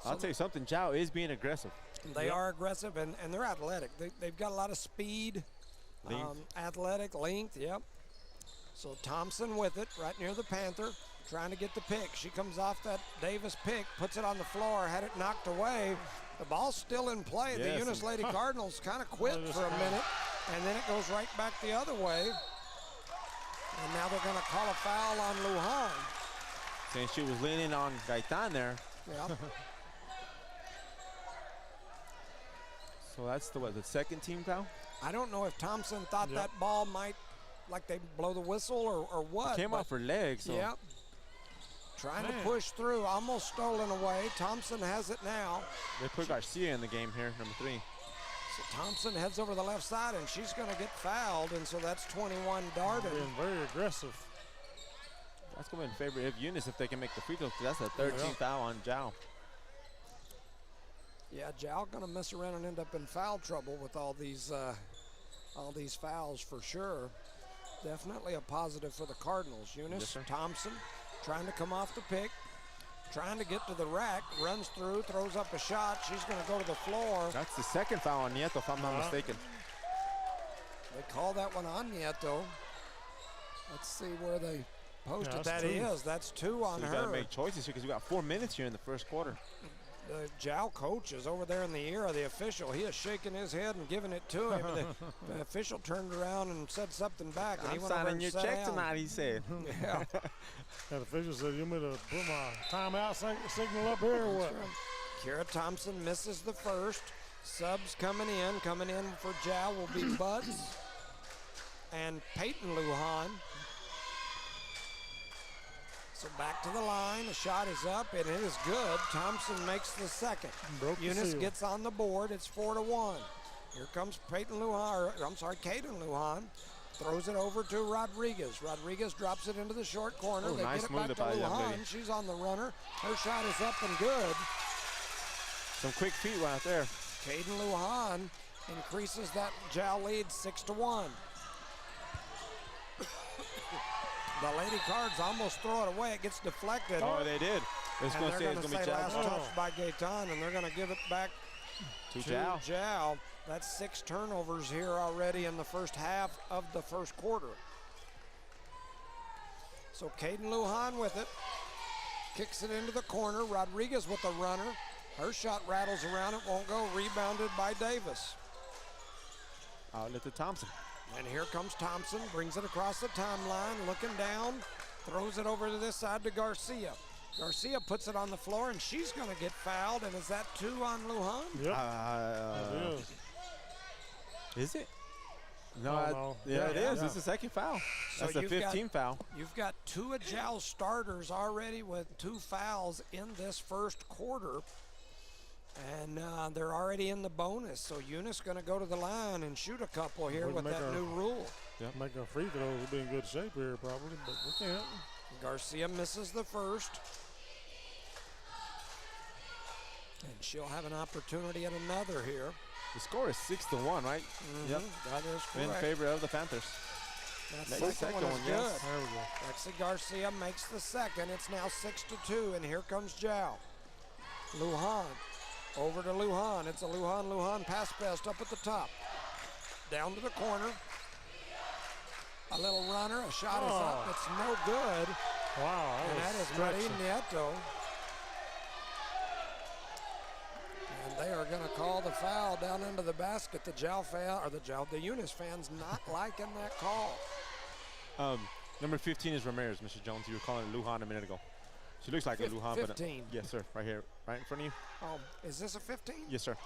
[SPEAKER 2] I'll tell you something, Zhao is being aggressive.
[SPEAKER 1] They are aggressive, and they're athletic. They've got a lot of speed,
[SPEAKER 2] Length.
[SPEAKER 1] athletic, length, yep. So Thompson with it right near the Panther. trying to get the pick. She comes off that Davis pick, puts it on the floor, had it knocked away. The ball's still in play.
[SPEAKER 2] Yes.
[SPEAKER 1] The Eunice Lady Cardinals kind of quit for a minute, and then it goes right back the other way. And now they're going to call a foul on Lujan.
[SPEAKER 2] Saying she was leaning on Gaitan there.
[SPEAKER 1] Yeah.
[SPEAKER 2] So that's the second team foul?
[SPEAKER 1] I don't know if Thompson thought that ball might, like they blow the whistle or what.
[SPEAKER 2] It came off her leg. So.
[SPEAKER 1] Yeah. Trying to push through, almost stolen away. Thompson has it now.
[SPEAKER 2] They put Garcia in the game here, number 3.
[SPEAKER 1] So Thompson heads over the left side, and she's going to get fouled, and so that's 21 Darden.
[SPEAKER 3] Being very aggressive.
[SPEAKER 2] That's going to be in favor of Eunice if they can make the free throw. That's a 13th foul on Zhao.
[SPEAKER 1] Yeah, Zhao going to mess around and end up in foul trouble with all these fouls for sure. Definitely a positive for the Cardinals. Eunice, Thompson trying to come off the pick, trying to get to the rack, runs through, throws up a shot. She's going to go to the floor.
[SPEAKER 2] That's the second foul on Nieto, if I'm not mistaken.
[SPEAKER 1] They call that one on Nieto. Let's see where they posted that
[SPEAKER 3] 2.
[SPEAKER 1] is. That's 2 on
[SPEAKER 2] So
[SPEAKER 1] her.
[SPEAKER 2] you got to make choices here because we got 4 minutes here in the first quarter.
[SPEAKER 1] The Zhao coach is over there in the ear of the official. He is shaking his head and giving it to him. The official turned around and said something back. And
[SPEAKER 2] I'm
[SPEAKER 1] he went over
[SPEAKER 2] signing
[SPEAKER 1] and
[SPEAKER 2] your
[SPEAKER 1] sat
[SPEAKER 2] check
[SPEAKER 1] down.
[SPEAKER 2] tonight, he said.
[SPEAKER 1] Yeah.
[SPEAKER 3] That official said, you want me to put my timeout signal up here or what?
[SPEAKER 1] Kira Thompson misses the first. Subs coming in for Zhao will be Buds and Peyton Lujan. So back to the line, the shot is up, and it is good. Thompson makes the second. Eunice gets on the board, it's 4-1. Here comes Peyton Lujan, Kaden Lujan. Throws it over to Rodriguez. Rodriguez drops it into the short corner. They
[SPEAKER 2] nice
[SPEAKER 1] get it
[SPEAKER 2] move
[SPEAKER 1] back to
[SPEAKER 2] by the young lady.
[SPEAKER 1] Lujan. She's on the runner. Her shot is up and good.
[SPEAKER 2] Some quick feet right there.
[SPEAKER 1] Kaden Lujan increases that Zhao lead 6-1. The Lady Cards almost throw it away. It gets deflected.
[SPEAKER 2] Oh, they did. It's
[SPEAKER 1] And
[SPEAKER 2] going to
[SPEAKER 1] they're
[SPEAKER 2] say it's going to be
[SPEAKER 1] last
[SPEAKER 2] Zhao.
[SPEAKER 1] touch by Gaetan, and they're going to give it back
[SPEAKER 2] To
[SPEAKER 1] to
[SPEAKER 2] Zhao.
[SPEAKER 1] Zhao. That's 6 turnovers here already in the first half of the first quarter. So Kaden Lujan with it. Kicks it into the corner. Rodriguez with the runner. Her shot rattles around. It won't go. Rebounded by Davis.
[SPEAKER 2] Outlet to Thompson.
[SPEAKER 1] And here comes Thompson. Brings it across the timeline. Looking down. Throws it over to this side to Garcia. Garcia puts it on the floor, and she's going to get fouled. And is that 2 on Lujan?
[SPEAKER 3] Yep.
[SPEAKER 2] Is it? No,
[SPEAKER 3] no.
[SPEAKER 2] Yeah, it is.
[SPEAKER 3] Yeah.
[SPEAKER 2] It's the second foul.
[SPEAKER 1] So
[SPEAKER 2] That's the 15th foul.
[SPEAKER 1] You've got 2 of Zhao's starters already with 2 fouls in this first quarter. And they're already in the bonus. So Eunice going to go to the line and shoot a couple here with that new rule.
[SPEAKER 3] Make our free throws. We'll be in good shape here probably, but we can't.
[SPEAKER 1] Garcia misses the first. And she'll have an opportunity at another here.
[SPEAKER 2] The score is 6-1, right? Yep.
[SPEAKER 1] That is
[SPEAKER 2] In
[SPEAKER 1] correct.
[SPEAKER 2] favor of the Panthers.
[SPEAKER 1] That
[SPEAKER 2] Next
[SPEAKER 1] second one is
[SPEAKER 2] yes.
[SPEAKER 1] good.
[SPEAKER 3] There we go.
[SPEAKER 1] Lexi Garcia makes the second. It's now 6-2, and here comes Zhao. Lujan. Over to Lujan. It's a Lujan pass best up at the top. Down to the corner. A little runner. A shot is up. It's no good.
[SPEAKER 3] Wow.
[SPEAKER 1] And that is Marie Nieto. And they are going to call the foul down into the basket. The Eunice fans not liking that call.
[SPEAKER 2] Number 15 is Ramirez, Mr. Jones. You were calling it Lujan a minute ago. She looks like a Lujan.
[SPEAKER 1] 15.
[SPEAKER 2] But, yes, sir. Right here. Right in front of you.
[SPEAKER 1] Oh, is this a 15?
[SPEAKER 2] Yes, sir.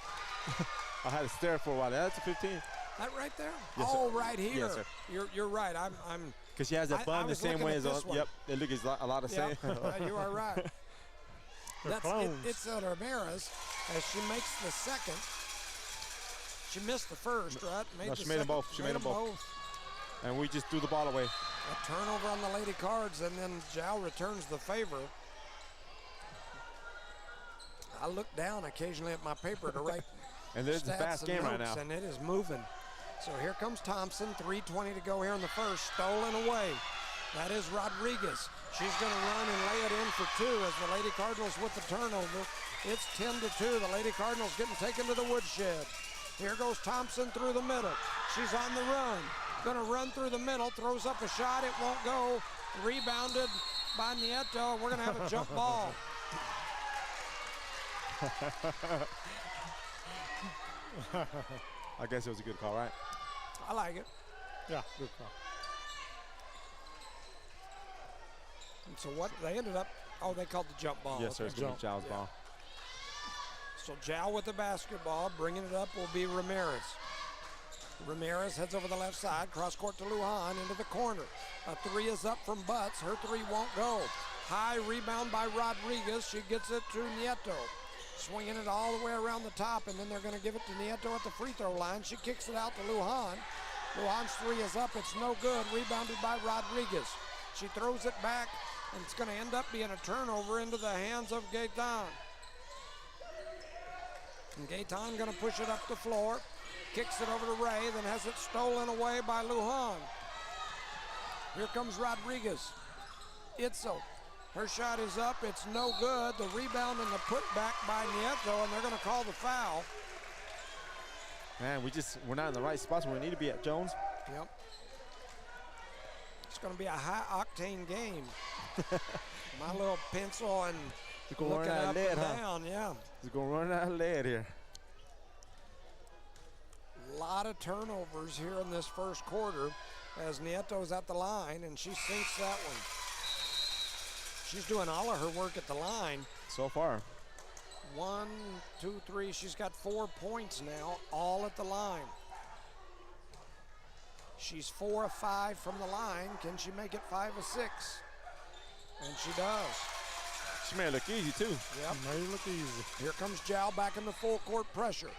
[SPEAKER 2] I had to stare for a while. That's a 15.
[SPEAKER 1] That right there?
[SPEAKER 2] Yes,
[SPEAKER 1] oh,
[SPEAKER 2] sir.
[SPEAKER 1] right here.
[SPEAKER 2] Yes, sir.
[SPEAKER 1] You're right. I'm
[SPEAKER 2] Because she has that
[SPEAKER 1] I
[SPEAKER 2] bun the
[SPEAKER 1] was
[SPEAKER 2] same
[SPEAKER 1] looking
[SPEAKER 2] way
[SPEAKER 1] at
[SPEAKER 2] as
[SPEAKER 1] this one.
[SPEAKER 2] Yep. It looks a lot the same.
[SPEAKER 1] you are right.
[SPEAKER 3] clones.
[SPEAKER 1] It's Ramirez as she makes the second. She missed the first, right?
[SPEAKER 2] No, she made them both. She made them both. And we just threw the ball away.
[SPEAKER 1] A turnover on the Lady Cards, and then Zhao returns the favor. I look down occasionally at my paper to write
[SPEAKER 2] And there's a
[SPEAKER 1] stats
[SPEAKER 2] fast
[SPEAKER 1] and
[SPEAKER 2] game right
[SPEAKER 1] notes,
[SPEAKER 2] now.
[SPEAKER 1] and it is moving. So here comes Thompson, 3:20 to go here in the first, stolen away. That is Rodriguez. She's going to run and lay it in for 2 as the Lady Cardinals with the turnover. It's 10-2. The Lady Cardinals getting taken to the woodshed. Here goes Thompson through the middle. She's on the run. Going to run through the middle, throws up a shot. It won't go. Rebounded by Nieto, and we're going to have a jump ball.
[SPEAKER 2] I guess it was a good call, right?
[SPEAKER 1] I like it.
[SPEAKER 3] Yeah, good call.
[SPEAKER 1] And so what they ended up, oh, they called the jump ball.
[SPEAKER 2] Yes, sir. It's going to be Zhao's ball.
[SPEAKER 1] So Zhao with the basketball, bringing it up will be Ramirez. Ramirez heads over the left side, cross court to Lujan, into the corner. A three is up from Butts. Her three won't go. High rebound by Rodriguez. She gets it to Nieto. Swinging it all the way around the top, and then they're going to give it to Nieto at the free throw line. She kicks it out to Lujan. Lujan's three is up. It's no good. Rebounded by Rodriguez. She throws it back, and it's going to end up being a turnover into the hands of Gaetan. And Gaetan going to push it up the floor. Kicks it over to Ray, then has it stolen away by Lujan. Here comes Rodriguez. Itzel. Her shot is up. It's no good. The rebound and the putback by Nieto, and they're going to call the foul.
[SPEAKER 2] Man, we're not in the right spots where we need to be at, Jones.
[SPEAKER 1] Yep. It's going to be a high-octane game. My little pencil and looking up and down, yeah.
[SPEAKER 2] He's going to run out of lead here.
[SPEAKER 1] A lot of turnovers here in this first quarter as Nieto's at the line, and she sinks that one. She's doing all of her work at the line.
[SPEAKER 2] So far.
[SPEAKER 1] 1, 2, 3. She's got 4 points now, all at the line. She's 4 of 5 from the line. Can she make it 5 of 6? And she does.
[SPEAKER 2] She made it look easy, too.
[SPEAKER 1] Yep.
[SPEAKER 3] Made it look easy.
[SPEAKER 1] Here comes Zhao back in the full court pressure.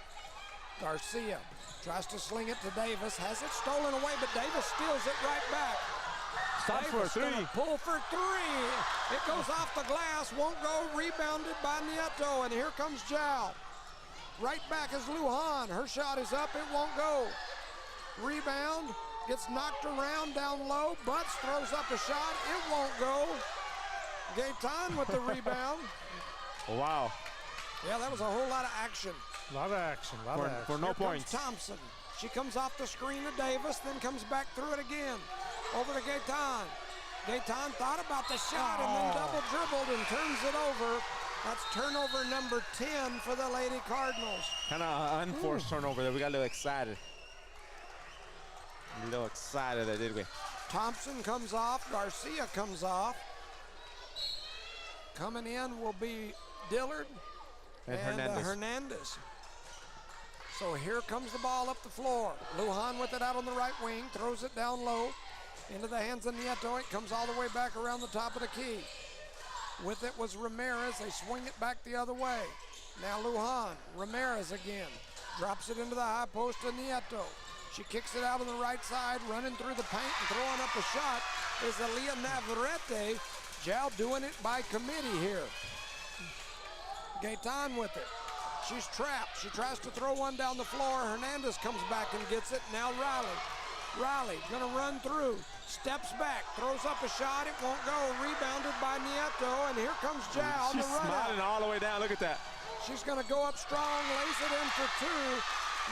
[SPEAKER 1] Garcia tries to sling it to Davis. Has it stolen away, but Davis steals it right back.
[SPEAKER 2] Stop for a three.
[SPEAKER 1] Pull for three. It goes off the glass. Won't go. Rebounded by Nieto. And here comes Zhao. Right back is Lujan. Her shot is up. It won't go. Rebound. Gets knocked around down low. Butts throws up a shot. It won't go. Gaetan with the rebound.
[SPEAKER 2] Oh, wow.
[SPEAKER 1] Yeah, that was a whole lot of action.
[SPEAKER 3] A lot of action.
[SPEAKER 2] For no points.
[SPEAKER 1] Thompson. She comes off the screen to Davis, then comes back through it again. Over to Gaetan. Gaetan thought about the shot and then double dribbled and turns it over. That's turnover number 10 for the Lady Cardinals.
[SPEAKER 2] Kind of unforced turnover there. We got a little excited. A little excited there, did we?
[SPEAKER 1] Thompson comes off. Garcia comes off. Coming in will be Dillard and Hernandez. So here comes the ball up the floor. Lujan with it out on the right wing, throws it down low into the hands of Nieto. It comes all the way back around the top of the key. With it was Ramirez. They swing it back the other way. Now Lujan, Ramirez again. Drops it into the high post to Nieto. She kicks it out on the right side, running through the paint and throwing up a shot is Aaliyah Navarrete. Zhao doing it by committee here. Gaetan with it. She's trapped. She tries to throw one down the floor. Hernandez comes back and gets it. Now Riley. Riley gonna run through. Steps back. Throws up a shot. It won't go. Rebounded by Nieto. And here comes Zhao.
[SPEAKER 2] She's smiling all the way down. Look at that.
[SPEAKER 1] She's gonna go up strong. Lays it in for 2.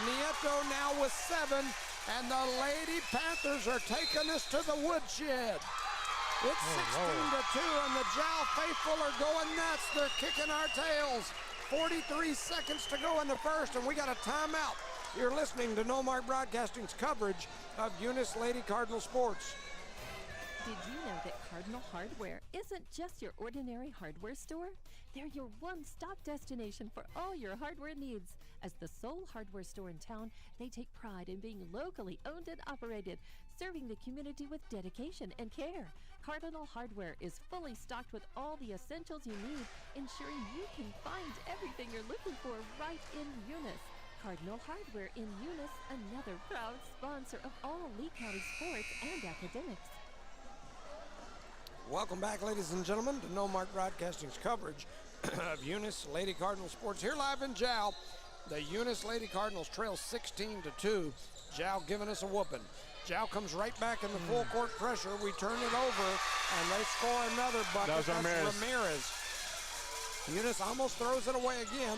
[SPEAKER 1] Nieto now with 7. And the Lady Panthers are taking us to the woodshed. It's 16-2, and the Zhao faithful are going nuts. They're kicking our tails. 43 seconds to go in the first, and we got a timeout. You're listening to No Mark Broadcasting's coverage of Eunice Lady Cardinal Sports.
[SPEAKER 4] Did you know that Cardinal Hardware isn't just your ordinary hardware store? They're your one-stop destination for all your hardware needs. As the sole hardware store in town, they take pride in being locally owned and operated, serving the community with dedication and care. Cardinal Hardware is fully stocked with all the essentials you need, ensuring you can find everything you're looking for right in Eunice. Cardinal Hardware in Eunice, another proud sponsor of all Lee County sports and academics.
[SPEAKER 1] Welcome back, ladies and gentlemen, to No Mark Broadcasting's coverage of Eunice Lady Cardinal Sports. Here live in Zhao, the Eunice Lady Cardinals trail 16-2. Zhao giving us a whooping. Zhao comes right back in the full court pressure. We turn it over, and they score another bucket.
[SPEAKER 2] That's Ramirez.
[SPEAKER 1] Eunice almost throws it away again.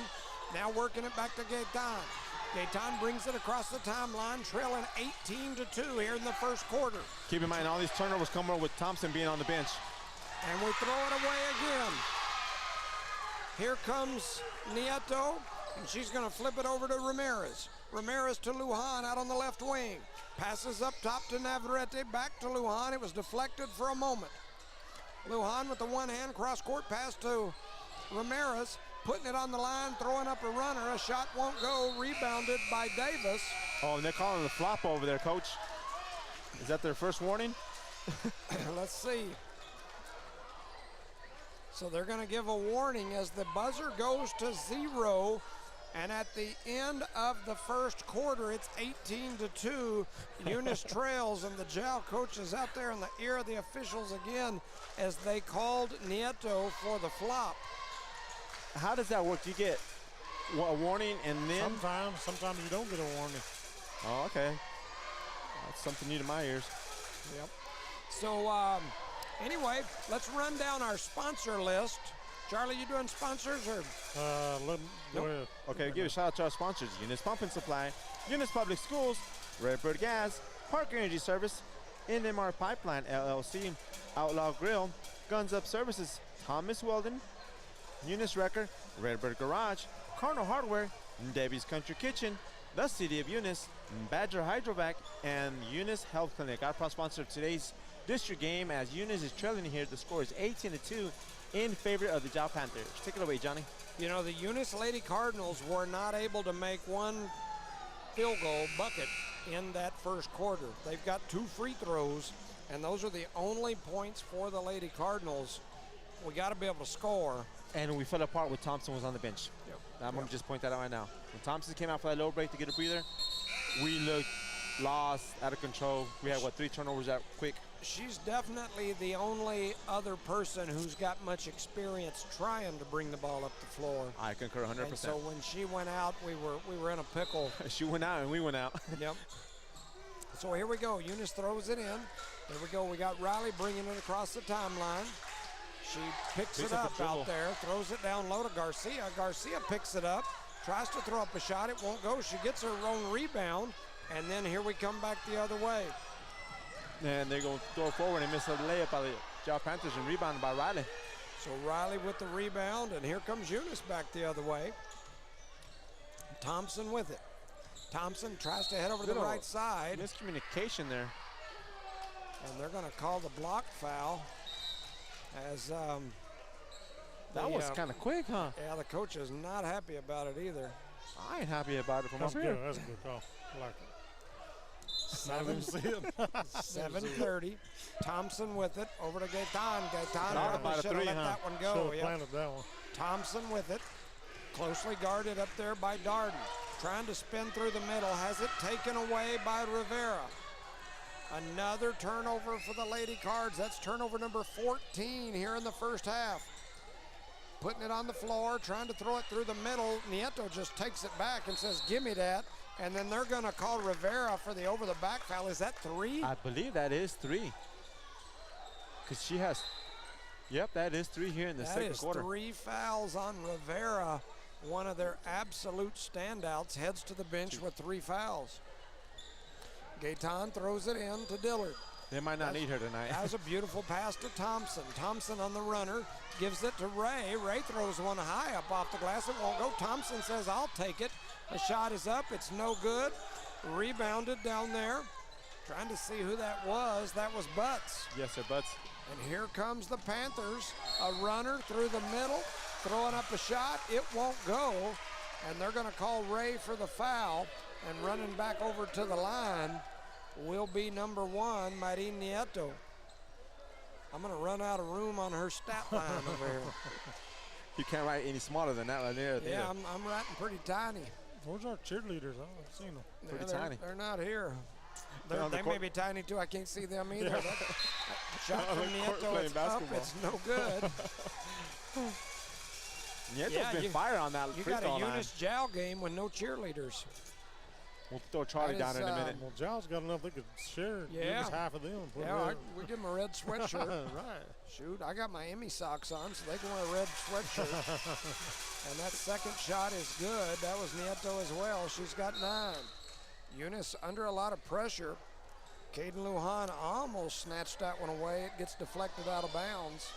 [SPEAKER 1] Now working it back to Gaetan. Gaetan brings it across the timeline, trailing 18-2 here in the first quarter.
[SPEAKER 2] Keep in mind, all these turnovers come up with Thompson being on the bench.
[SPEAKER 1] And we throw it away again. Here comes Nieto, and she's going to flip it over to Ramirez. Ramirez to Lujan out on the left wing. Passes up top to Navarrete, back to Lujan. It was deflected for a moment. Lujan with the one-hand cross-court pass to Ramirez, putting it on the line, throwing up a runner. A shot won't go, rebounded by Davis.
[SPEAKER 2] Oh, and they're calling the flop over there, Coach. Is that their first warning?
[SPEAKER 1] Let's see. So they're going to give a warning as the buzzer goes to 0. And at the end of the first quarter, it's 18-2. Eunice trails, and the JAL coach is out there in the ear of the officials again as they called Nieto for the flop.
[SPEAKER 2] How does that work? You get a warning and then?
[SPEAKER 3] Sometimes you don't get a warning.
[SPEAKER 2] Oh, okay. That's something new to my ears.
[SPEAKER 1] Yep. So anyway, let's run down our sponsor list. Charlie, you doing sponsors or?
[SPEAKER 3] Go ahead.
[SPEAKER 2] Okay, give a shout out to our sponsors: Eunice Pump and Supply, Eunice Public Schools, Redbird Gas, Park Energy Service, NMR Pipeline LLC, Outlaw Grill, Guns Up Services, Thomas Weldon, Eunice Wrecker, Redbird Garage, Cardinal Hardware, Debbie's Country Kitchen, the City of Eunice, Badger Hydrovac, and Eunice Health Clinic. Our proud sponsor of today's district game, as Eunice is trailing here. The score is 18-2 in favor of the JAL Panthers. Take it away, Johnny.
[SPEAKER 1] You know, the Eunice Lady Cardinals were not able to make one field goal bucket in that first quarter. They've got 2 free throws, and those are the only points for the Lady Cardinals. We got to be able to score.
[SPEAKER 2] And we fell apart when Thompson was on the bench.
[SPEAKER 1] Yep.
[SPEAKER 2] I'm going to just point that out right now. When Thompson came out for that low break to get a breather, we looked lost, out of control. We had, 3 turnovers that quick.
[SPEAKER 1] She's definitely the only other person who's got much experience trying to bring the ball up the floor.
[SPEAKER 2] I concur 100%.
[SPEAKER 1] And so when she went out, we were in a pickle.
[SPEAKER 2] She went out and we went out.
[SPEAKER 1] Yep. So here we go. Eunice throws it in. There we go. We got Riley bringing it across the timeline. She picks it up out there, throws it down low to Garcia. Garcia picks it up, tries to throw up a shot. It won't go. She gets her own rebound, and then here we come back the other way.
[SPEAKER 2] And they're going to throw forward and miss a layup by the JAL Panthers and rebounded by Riley.
[SPEAKER 1] So Riley with the rebound, and here comes Eunice back the other way. Thompson with it. Thompson tries to head over to the right side.
[SPEAKER 2] Miscommunication there.
[SPEAKER 1] And they're going to call the block foul. As
[SPEAKER 2] that was kind of quick, huh?
[SPEAKER 1] Yeah, the coach is not happy about it either.
[SPEAKER 2] I ain't happy about it from up here.
[SPEAKER 3] That's a good call. I like it.
[SPEAKER 1] 7:30. Thompson with it over to Gaetan.
[SPEAKER 2] About a
[SPEAKER 1] should have
[SPEAKER 2] 3,
[SPEAKER 1] let
[SPEAKER 2] huh?
[SPEAKER 1] that one go.
[SPEAKER 3] Should have planted that one.
[SPEAKER 1] Thompson with it, closely guarded up there by Darden. Trying to spin through the middle, has it taken away by Rivera. Another turnover for the Lady Cards. That's turnover number 14 here in the first half. Putting it on the floor, trying to throw it through the middle. Nieto just takes it back and says, give me that. And then they're going to call Rivera for the over-the-back foul. Is that 3?
[SPEAKER 2] I believe that is 3. Because she has, yep, that is 3 here in the second quarter.
[SPEAKER 1] That is 3 fouls on Rivera. One of their absolute standouts heads to the bench with 3 fouls. Gaetan throws it in to Dillard.
[SPEAKER 2] They might not need her tonight.
[SPEAKER 1] That was a beautiful pass to Thompson. Thompson on the runner, gives it to Ray. Ray throws one high up off the glass. It won't go. Thompson says, I'll take it. The shot is up. It's no good. Rebounded down there. Trying to see who that was. That was Butts.
[SPEAKER 2] Yes, sir, Butts.
[SPEAKER 1] And here comes the Panthers. A runner through the middle, throwing up a shot. It won't go. And they're going to call Ray for the foul. And running back over to the line will be number 1, Marin Nieto. I'm going to run out of room on her stat line over here.
[SPEAKER 2] You can't write any smaller than that right there.
[SPEAKER 1] Yeah, I'm writing pretty tiny.
[SPEAKER 3] Where's our cheerleaders? I haven't seen them.
[SPEAKER 2] Pretty
[SPEAKER 1] they're,
[SPEAKER 2] tiny.
[SPEAKER 1] They're not here.
[SPEAKER 2] On the
[SPEAKER 1] They
[SPEAKER 2] court.
[SPEAKER 1] may be tiny too. I can't see them either.
[SPEAKER 3] Yeah.
[SPEAKER 1] That shot
[SPEAKER 2] On
[SPEAKER 1] from
[SPEAKER 2] the court
[SPEAKER 1] Nieto,
[SPEAKER 2] playing
[SPEAKER 1] it's up.
[SPEAKER 2] basketball.
[SPEAKER 1] It's no good.
[SPEAKER 2] Nieto's been fire on that
[SPEAKER 1] You
[SPEAKER 2] free
[SPEAKER 1] got
[SPEAKER 2] throw
[SPEAKER 1] a
[SPEAKER 2] line.
[SPEAKER 1] Eunice Jow game with no cheerleaders.
[SPEAKER 2] We'll throw Charlie
[SPEAKER 1] That
[SPEAKER 2] down
[SPEAKER 1] is,
[SPEAKER 2] in a minute.
[SPEAKER 3] Well, Giles got enough they could share.
[SPEAKER 1] Yeah.
[SPEAKER 3] Give us half of them. Put
[SPEAKER 1] Yeah,
[SPEAKER 3] red.
[SPEAKER 1] we give them a red sweatshirt.
[SPEAKER 3] Right.
[SPEAKER 1] Shoot, I got my Emmy socks on, so they can wear a red sweatshirt. And that second shot is good. That was Nieto as well. She's got 9. Eunice under a lot of pressure. Caden Lujan almost snatched that one away. It gets deflected out of bounds.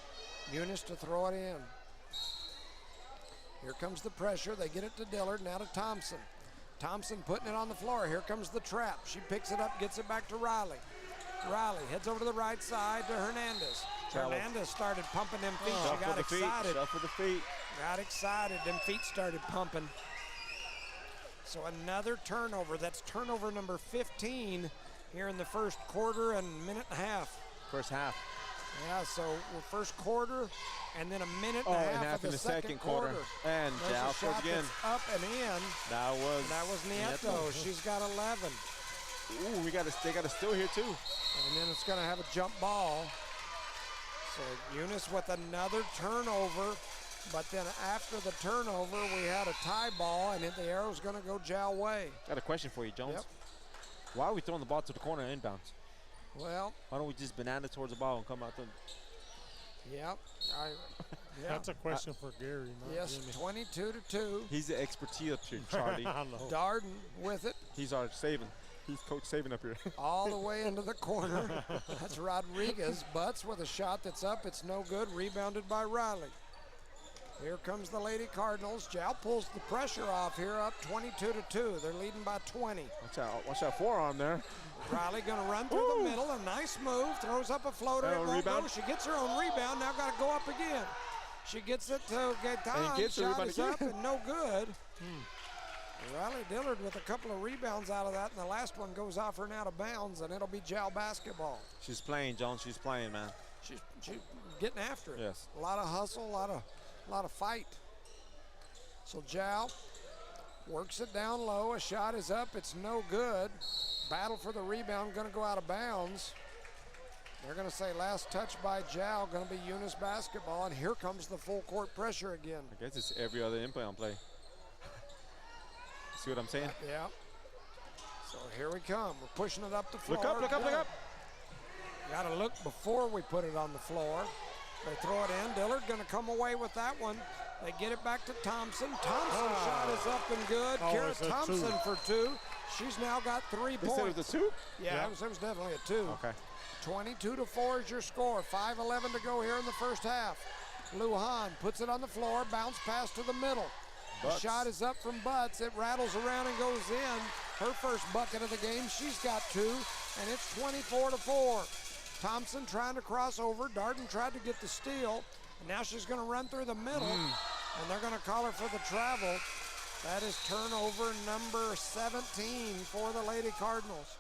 [SPEAKER 1] Eunice to throw it in. Here comes the pressure. They get it to Dillard, now to Thompson. Thompson putting it on the floor. Here comes the trap. She picks it up, gets it back to Riley. Riley heads over to the right side to Hernandez. Hernandez started pumping them feet. She got excited.
[SPEAKER 2] Shuffle the feet.
[SPEAKER 1] Got excited. Them feet started pumping. So another turnover. That's turnover number 15 here in the first quarter and minute and a half.
[SPEAKER 2] First half.
[SPEAKER 1] Yeah, so we're first quarter and then a minute and a half of the second quarter.
[SPEAKER 2] And Jal scores again.
[SPEAKER 1] Up and in.
[SPEAKER 2] That was
[SPEAKER 1] Nieto. She's got 11.
[SPEAKER 2] Ooh, they got a steal here too.
[SPEAKER 1] And then it's going to have a jump ball. So Eunice with another turnover. But then after the turnover, we had a tie ball, and the arrow's going to go Jal way.
[SPEAKER 2] Got a question for you, Jones.
[SPEAKER 1] Yep.
[SPEAKER 2] Why are we throwing the ball to the corner inbounds?
[SPEAKER 1] Well,
[SPEAKER 2] why don't we just banana towards the ball and come out there?
[SPEAKER 1] Yep.
[SPEAKER 3] That's a question for Gary.
[SPEAKER 1] Yes,
[SPEAKER 3] Jimmy.
[SPEAKER 1] 22-2.
[SPEAKER 2] He's the expertise up here, Charlie.
[SPEAKER 3] I know.
[SPEAKER 1] Darden with it.
[SPEAKER 2] He's our saving. He's Coach Saving up here.
[SPEAKER 1] All the way into the corner. That's Rodriguez. Butts with a shot that's up. It's no good. Rebounded by Riley. Here comes the Lady Cardinals. Jal pulls the pressure off here, up 22-2. They're leading by 20.
[SPEAKER 2] Watch that forearm there.
[SPEAKER 1] Riley going to run through the middle. A nice move. Throws up a floater. It won't go. She gets her own rebound. Now got to go up again. She gets it to Gaetan. Shot is up and no good. Riley Dillard with a couple of rebounds out of that, and the last one goes off her and out of bounds, and it'll be Jal basketball.
[SPEAKER 2] She's playing, Jones. She's playing, man.
[SPEAKER 1] She's getting after it.
[SPEAKER 2] Yes.
[SPEAKER 1] A lot of hustle, a lot of fight. So Jal works it down low. A shot is up. It's no good. Battle for the rebound, going to go out of bounds. They're going to say last touch by Jal, going to be Eunice basketball, and here comes the full court pressure again.
[SPEAKER 2] I guess it's every other inbound play. See what I'm saying?
[SPEAKER 1] Yeah. So here we come. We're pushing it up the floor.
[SPEAKER 2] Look up, look up, look up.
[SPEAKER 1] Got to look before we put it on the floor. They throw it in. Dillard going to come away with that one. They get it back to Thompson. Thompson's shot is up and good. Kara Thompson for two. She's now got 3 points.
[SPEAKER 2] Said it was a two?
[SPEAKER 1] Yeah, it was definitely a two.
[SPEAKER 2] Okay.
[SPEAKER 1] 22-4 is your score. 5:11 to go here in the first half. Lujan puts it on the floor. Bounce pass to the middle. The shot is up from Butts. It rattles around and goes in. Her first bucket of the game. She's got 2, and it's 24-4. Thompson trying to cross over. Darden tried to get the steal. And now she's going to run through the middle, and they're going to call her for the travel. That is turnover number 17 for the Lady Cardinals.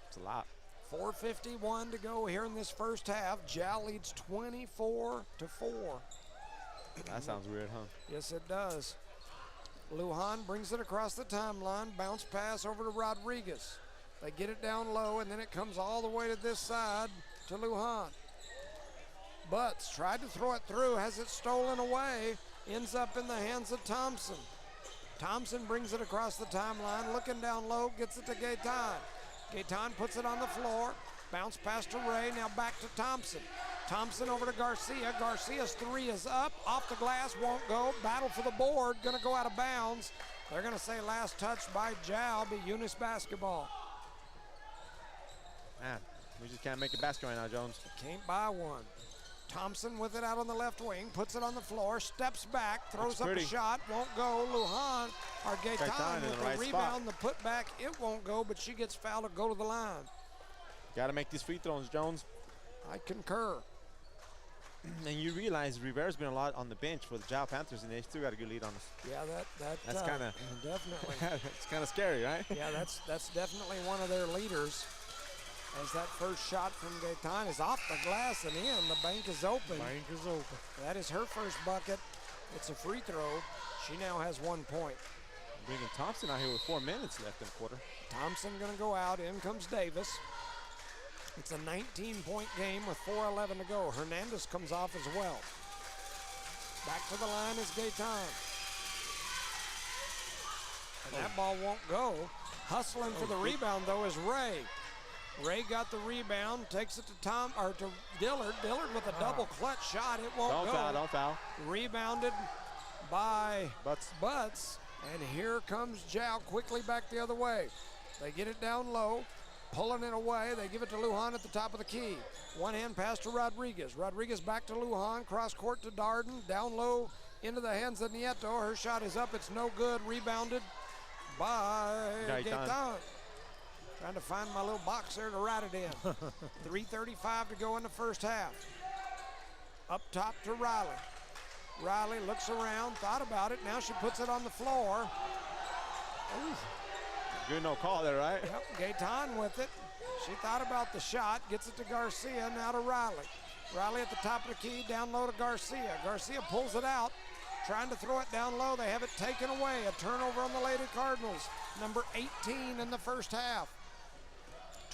[SPEAKER 2] It's a lot.
[SPEAKER 1] 4:51 to go here in this first half. Jal leads 24-4.
[SPEAKER 2] That sounds weird, huh?
[SPEAKER 1] Yes, it does. Lujan brings it across the timeline. Bounce pass over to Rodriguez. They get it down low, and then it comes all the way to this side to Lujan. Butts tried to throw it through, has it stolen away, ends up in the hands of Thompson. Thompson brings it across the timeline, looking down low, gets it to Gaetan. Gaetan puts it on the floor, bounce pass to Ray, now back to Thompson. Thompson over to Garcia. Garcia's 3 is up, off the glass, won't go. Battle for the board, gonna go out of bounds. They're gonna say last touch by Jal, be Eunice basketball.
[SPEAKER 2] Man, we just can't make a basket right now, Jones.
[SPEAKER 1] Can't buy one. Thompson with it out on the left wing, puts it on the floor, steps back, throws up a shot, won't go. Lujan, or Gaetan with the rebound, the putback, it won't go, but she gets fouled to go to the line.
[SPEAKER 2] Got to make these free throws, Jones.
[SPEAKER 1] I concur.
[SPEAKER 2] And you realize Rivera's been a lot on the bench for the Jal Panthers, and they still got a good lead on us.
[SPEAKER 1] Yeah,
[SPEAKER 2] that's kind of
[SPEAKER 1] definitely.
[SPEAKER 2] It's kind of scary, right?
[SPEAKER 1] Yeah, that's definitely one of their leaders. As that first shot from Gaetan is off the glass and in, the bank is open.
[SPEAKER 3] Bank is open.
[SPEAKER 1] That is her first bucket. It's a free throw. She now has 1 point.
[SPEAKER 2] Bringing Thompson out here with 4 minutes left in the quarter.
[SPEAKER 1] Thompson gonna go out, in comes Davis. It's a 19-point game with 4:11 to go. Hernandez comes off as well. Back to the line is Gaetan. And that ball won't go. Hustling for the rebound though is Ray. Ray got the rebound, takes it to Dillard. Dillard with a double clutch shot. It won't go.
[SPEAKER 2] Don't foul.
[SPEAKER 1] Rebounded by
[SPEAKER 2] Butts.
[SPEAKER 1] And here comes Jal quickly back the other way. They get it down low. pulling it away. They give it to Lujan at the top of the key. One-hand pass to Rodriguez. Rodriguez back to Lujan. Cross court to Darden. Down low into the hands of Nieto. Her shot is up. It's no good. Rebounded by Gaetan. Trying to find my little box there to write it in. 3:35 to go in the first half. Up top to Riley. Riley looks around, thought about it. Now she puts it on the floor. Ooh.
[SPEAKER 2] Good no call there, right?
[SPEAKER 1] Yep, Gaetan with it. She thought about the shot, gets it to Garcia, now to Riley. Riley at the top of the key, down low to Garcia. Garcia pulls it out, trying to throw it down low. They have it taken away. A turnover on the Lady Cardinals. Number 18 in the first half.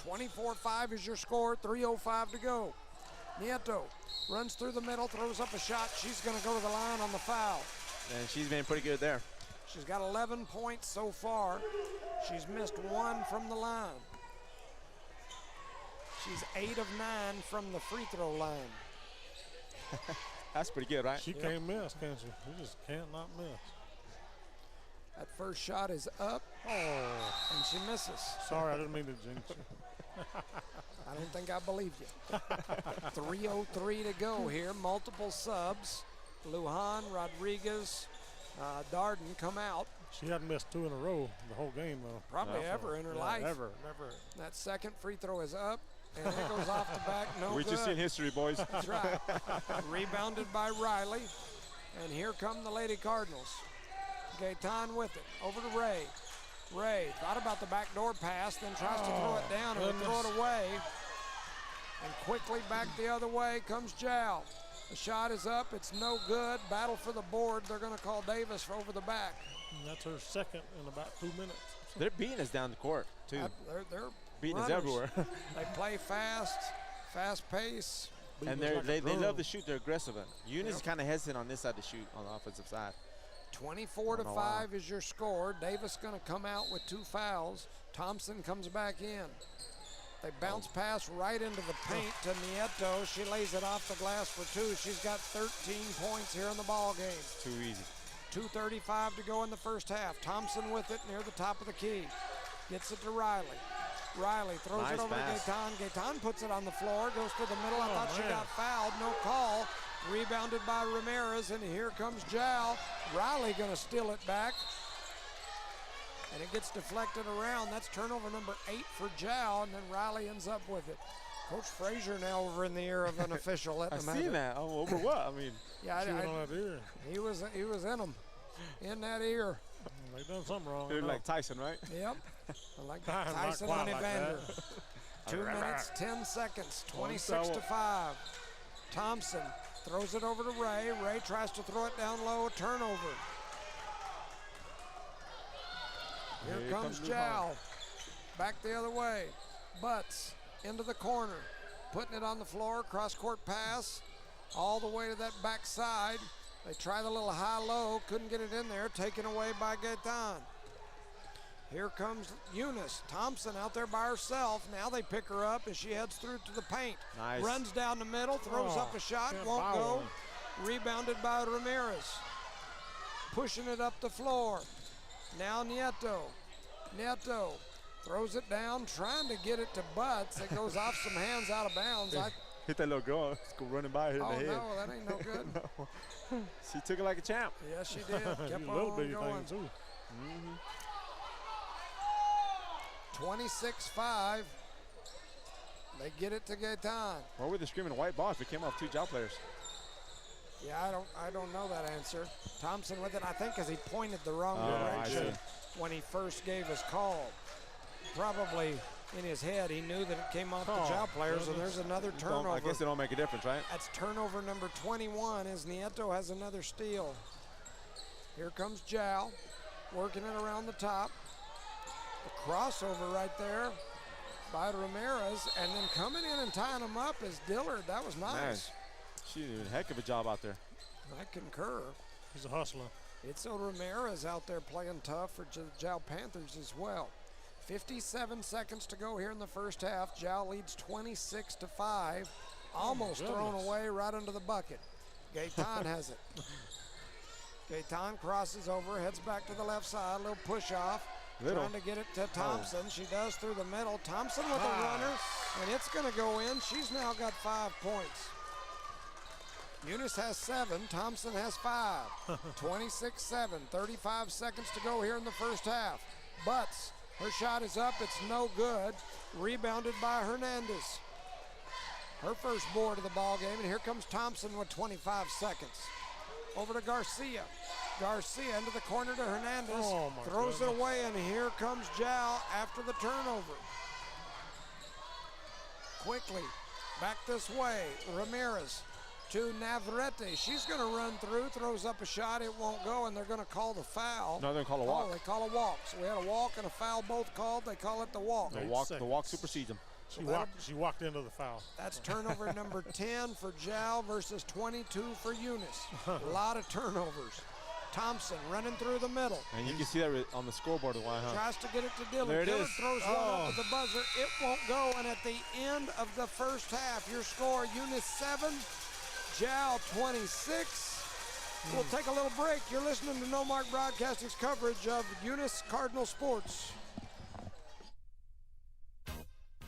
[SPEAKER 1] 24-5 is your score, 3:05 to go. Nieto runs through the middle, throws up a shot. She's going to go to the line on the foul.
[SPEAKER 2] And she's been pretty good there.
[SPEAKER 1] She's got 11 points so far. She's missed 1 from the line. She's 8 of 9 from the free throw line.
[SPEAKER 2] That's pretty good, right?
[SPEAKER 3] She can't miss, can she? She just can't not miss.
[SPEAKER 1] That first shot is up,
[SPEAKER 3] Oh,
[SPEAKER 1] and she misses.
[SPEAKER 3] sorry, I didn't mean to jinx you.
[SPEAKER 1] I don't think I believed you. 3:03 to go here. Multiple subs. Lujan, Rodriguez, Darden come out.
[SPEAKER 3] She hadn't missed 2 in a row the whole game, though.
[SPEAKER 1] Probably
[SPEAKER 3] So,
[SPEAKER 1] ever in her
[SPEAKER 3] yeah,
[SPEAKER 1] life.
[SPEAKER 3] Never, never.
[SPEAKER 1] That second free throw is up, and it goes off the back. No
[SPEAKER 2] We
[SPEAKER 1] good.
[SPEAKER 2] just seen history, boys.
[SPEAKER 1] That's right. Rebounded by Riley. And here come the Lady Cardinals. Gaetan with it. Over to Ray. Ray thought about the backdoor pass, then tries to throw it down and would throw it away. And quickly back the other way comes Jal. The shot is up. It's no good. Battle for the board. They're going to call Davis for over the back.
[SPEAKER 3] And that's her second in about 2 minutes.
[SPEAKER 2] They're beating us down the court, too.
[SPEAKER 1] They're
[SPEAKER 2] Beating us
[SPEAKER 1] runners.
[SPEAKER 2] everywhere.
[SPEAKER 1] They play fast pace.
[SPEAKER 2] And
[SPEAKER 3] Beating us like
[SPEAKER 2] they
[SPEAKER 3] a drum.
[SPEAKER 2] love to shoot. They're aggressive. Eunice is kind of hesitant on this side to shoot on the offensive side.
[SPEAKER 1] 24-5 is your score. Davis going to come out with 2 fouls. Thompson comes back in. They bounce pass right into the paint to Nieto. She lays it off the glass for 2. She's got 13 points here in the ball game.
[SPEAKER 2] Too easy.
[SPEAKER 1] 2:35 to go in the first half. Thompson with it near the top of the key. Gets it to Riley. Riley throws
[SPEAKER 2] Nice
[SPEAKER 1] it over
[SPEAKER 2] pass.
[SPEAKER 1] to Gaetan. Gaetan puts it on the floor, goes to the middle. I thought she
[SPEAKER 3] man.
[SPEAKER 1] got fouled. No call. Rebounded by Ramirez, and here comes Jal. Riley going to steal it back. And it gets deflected around. That's turnover number 8 for Jal, and then Riley ends up with it. Coach Frazier now over in the ear of an official. Let
[SPEAKER 2] I
[SPEAKER 1] them have
[SPEAKER 2] seen
[SPEAKER 1] it.
[SPEAKER 2] that. Oh, over what? I mean,
[SPEAKER 1] Yeah,
[SPEAKER 3] She went on that ear.
[SPEAKER 1] he was in them, in that ear.
[SPEAKER 3] They done something wrong. I
[SPEAKER 2] they're
[SPEAKER 3] know.
[SPEAKER 2] like Tyson, right?
[SPEAKER 1] Yep. Like
[SPEAKER 3] Not
[SPEAKER 1] Tyson
[SPEAKER 3] quite
[SPEAKER 1] on
[SPEAKER 3] like
[SPEAKER 1] Evander.
[SPEAKER 3] that.
[SPEAKER 1] 2 minutes, 10 seconds,
[SPEAKER 3] One
[SPEAKER 1] 26-5.
[SPEAKER 3] foul.
[SPEAKER 1] Thompson throws it over to Ray. Ray tries to throw it down low, turnover. Here comes Jal. Back the other way. Butts into the corner. Putting it on the floor, cross-court pass. All the way to that backside. They try the little high-low, couldn't get it in there, taken away by Gaetan. Here comes Eunice. Thompson out there by herself. Now they pick her up as she heads through to the paint.
[SPEAKER 2] Nice.
[SPEAKER 1] Runs down the middle, throws
[SPEAKER 3] Oh,
[SPEAKER 1] up a shot,
[SPEAKER 3] can't
[SPEAKER 1] won't
[SPEAKER 3] foul
[SPEAKER 1] go.
[SPEAKER 3] one.
[SPEAKER 1] Rebounded by Ramirez. Pushing it up the floor. Now Nieto. Nieto throws it down, trying to get it to Butts. It goes off some hands out of bounds.
[SPEAKER 2] Hit that little girl. Go running by her
[SPEAKER 1] Oh,
[SPEAKER 2] in the head.
[SPEAKER 1] no, that ain't no good.
[SPEAKER 2] She took it like a champ.
[SPEAKER 1] Yes, she did.
[SPEAKER 3] She's
[SPEAKER 1] Kept
[SPEAKER 3] a little
[SPEAKER 1] on
[SPEAKER 3] bitty
[SPEAKER 1] going.
[SPEAKER 3] thing, too.
[SPEAKER 1] 26-5. They get it to Gaetan.
[SPEAKER 2] Why were they screaming white ball if it came off 2 Jal players?
[SPEAKER 1] Yeah, I don't know that answer. Thompson with it, I think, because he pointed the wrong
[SPEAKER 2] Oh, I
[SPEAKER 1] direction
[SPEAKER 2] see.
[SPEAKER 1] when he first gave his call. Probably in his head, he knew that it came off the
[SPEAKER 3] Oh,
[SPEAKER 1] Jal players, and
[SPEAKER 3] goodness.
[SPEAKER 1] there's another
[SPEAKER 2] Don't-
[SPEAKER 1] turnover.
[SPEAKER 2] I guess it don't make a difference, right?
[SPEAKER 1] That's turnover number 21 as Nieto has another steal. Here comes Jal, working it around the top. A crossover right there by Ramirez, and then coming in and tying him up is Dillard. That was nice.
[SPEAKER 2] Nice. She did a heck of a job out there.
[SPEAKER 1] I concur.
[SPEAKER 3] He's a hustler.
[SPEAKER 1] Itzel Ramirez out there playing tough for the Jal Panthers as well. 57 seconds to go here in the first half. Jal leads 26-5. Almost thrown
[SPEAKER 3] goodness.
[SPEAKER 1] away right under the bucket. Gaetan has it. Gaetan crosses over, heads back to the left side, a little push off.
[SPEAKER 2] Little.
[SPEAKER 1] Trying to get it to Thompson. She does through the middle. Thompson with a runner, and it's going to go in. She's now got 5 points. Eunice has 7. Thompson has 5. 26-7. 35 seconds to go here in the first half. Butts. Her shot is up. It's no good. Rebounded by Hernandez. Her first board of the ball game, and here comes Thompson with 25 seconds. Over to Garcia. Garcia into the corner to Hernandez. Throws it away, and here comes Jal after the turnover. Quickly, back this way. Ramirez to Navarrete. She's going to run through, throws up a shot. It won't go, and they're going to call the foul.
[SPEAKER 2] No, they're going to call a walk.
[SPEAKER 1] Oh, they call a walk. So we had a walk and a foul both called. They call it the walk.
[SPEAKER 2] The walk supersedes them.
[SPEAKER 3] She walked into the foul.
[SPEAKER 1] That's turnover number 10 for Jal versus 22 for Eunice. A lot of turnovers. Thompson running through the middle.
[SPEAKER 2] And you can see that on the scoreboard a while, huh?
[SPEAKER 1] Tries to get it to Dillard.
[SPEAKER 2] There it
[SPEAKER 1] Dillard
[SPEAKER 2] is.
[SPEAKER 1] throws one up at the buzzer. It won't go. And at the end of the first half, your score, Eunice 7, Jal 26. We'll take a little break. You're listening to No Mark Broadcasting's coverage of Eunice Cardinal Sports.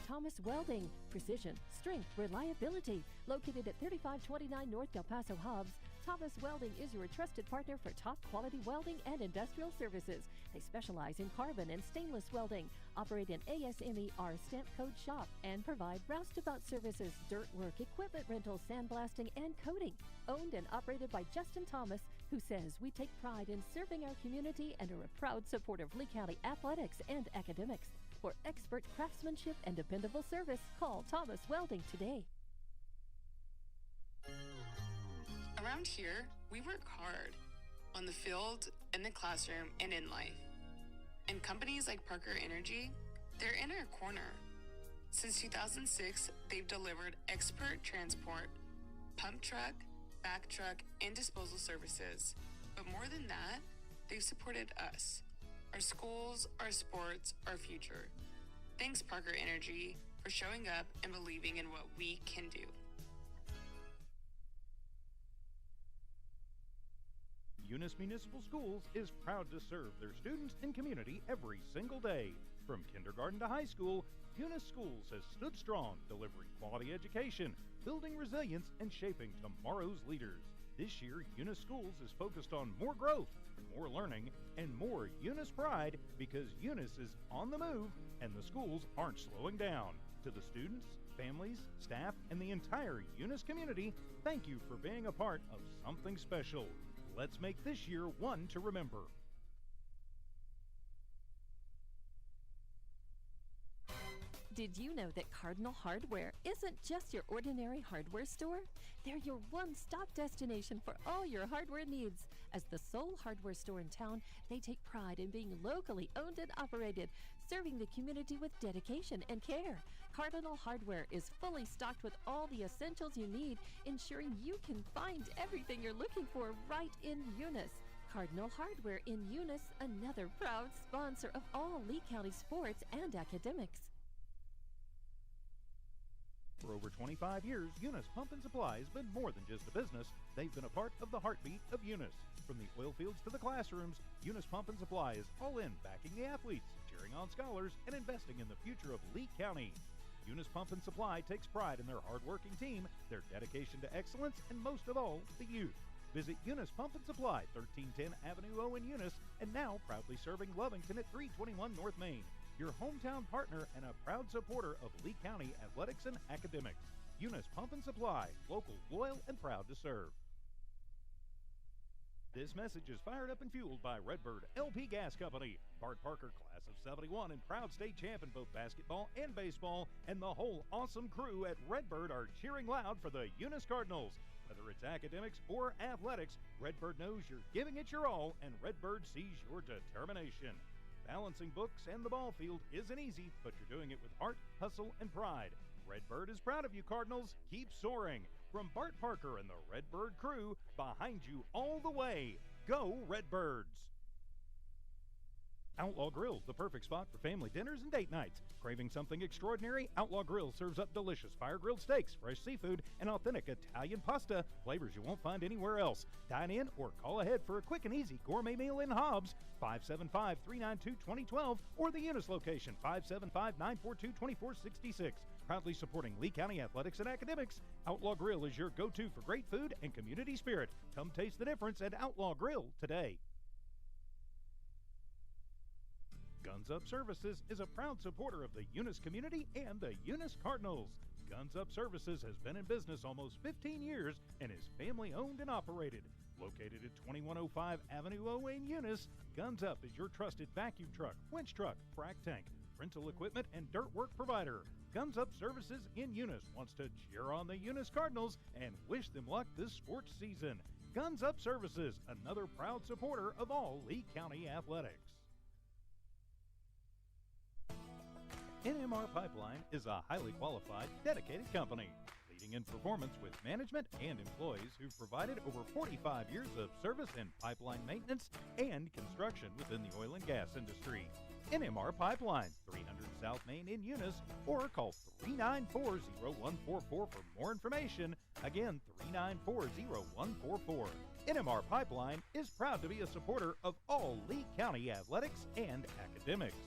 [SPEAKER 4] Thomas Welding, precision, strength, reliability. Located at 3529 North Del Paso Hobbs, Thomas Welding is your trusted partner for top quality welding and industrial services. They specialize in carbon and stainless welding, operate an ASME R stamp code shop, and provide roustabout services, dirt work, equipment rental, sandblasting, and coating. Owned and operated by Justin Thomas, who says we take pride in serving our community and are a proud supporter of Lee County athletics and academics. For expert craftsmanship and dependable service, call Thomas Welding today.
[SPEAKER 5] Around here, we work hard on the field, in the classroom, and in life. And companies like Parker Energy, they're in our corner. Since 2006, they've delivered expert transport, pump truck, back truck, and disposal services. But more than that, they've supported us, our schools, our sports, our future. Thanks, Parker Energy, for showing up and believing in what we can do.
[SPEAKER 6] Eunice Municipal Schools is proud to serve their students and community every single day. From kindergarten to high school, Eunice Schools has stood strong, delivering quality education, building resilience, and shaping tomorrow's leaders. This year, Eunice Schools is focused on more growth, more learning, and more Eunice pride because Eunice is on the move and the schools aren't slowing down. To the students, families, staff, and the entire Eunice community, thank you for being a part of something special. Let's make this year one to remember.
[SPEAKER 4] Did you know that Cardinal Hardware isn't just your ordinary hardware store? They're your one-stop destination for all your hardware needs. As the sole hardware store in town, they take pride in being locally owned and operated, serving the community with dedication and care. Cardinal Hardware is fully stocked with all the essentials you need, ensuring you can find everything you're looking for right in Eunice. Cardinal Hardware in Eunice, another proud sponsor of all Lee County sports and academics.
[SPEAKER 6] For over 25 years, Eunice Pump & Supply has been more than just a business. They've been a part of the heartbeat of Eunice. From the oil fields to the classrooms, Eunice Pump & Supply is all in, backing the athletes, cheering on scholars, and investing in the future of Lee County. Eunice Pump & Supply takes pride in their hardworking team, their dedication to excellence, and most of all, the youth. Visit Eunice Pump & Supply, 1310 Avenue O in Eunice, and now proudly serving Lovington at 321 North Main. Your hometown partner and a proud supporter of Lee County athletics and academics. Eunice Pump & Supply, local, loyal, and proud to serve. This message is fired up and fueled by Redbird LP Gas Company. Bart Parker, class of 71 and proud state champ in both basketball and baseball, and the whole awesome crew at Redbird are cheering loud for the Eunice Cardinals. Whether it's academics or athletics, Redbird knows you're giving it your all, and Redbird sees your determination. Balancing books and the ball field isn't easy, but you're doing it with heart, hustle, and pride. Redbird is proud of you, Cardinals. Keep soaring. From Bart Parker and the Redbird crew, behind you all the way. Go Redbirds! Outlaw Grill, the perfect spot for family dinners and date nights. Craving something extraordinary? Outlaw Grill serves up delicious fire-grilled steaks, fresh seafood, and authentic Italian pasta, flavors you won't find anywhere else. Dine in or call ahead for a quick and easy gourmet meal in Hobbs, 575-392-2012, or the Eunice location, 575-942-2466. Proudly supporting Lee County athletics and academics, Outlaw Grill is your go-to for great food and community spirit. Come taste the difference at Outlaw Grill today. Guns Up Services is a proud supporter of the Eunice community and the Eunice Cardinals. Guns Up Services has been in business almost 15 years and is family owned and operated. Located at 2105 Avenue O in Eunice, Guns Up is your trusted vacuum truck, winch truck, frac tank, rental equipment, and dirt work provider. Guns Up Services in Eunice wants to cheer on the Eunice Cardinals and wish them luck this sports season. Guns Up Services, another proud supporter of all Lee County athletics. NMR Pipeline is a highly qualified, dedicated company, leading in performance with management and employees who've provided over 45 years of service in pipeline maintenance and construction within the oil and gas industry. NMR Pipeline, 300 South Main in Eunice, or call 394-0144 for more information. Again, 394-0144. NMR Pipeline is proud to be a supporter of all Lee County athletics and academics.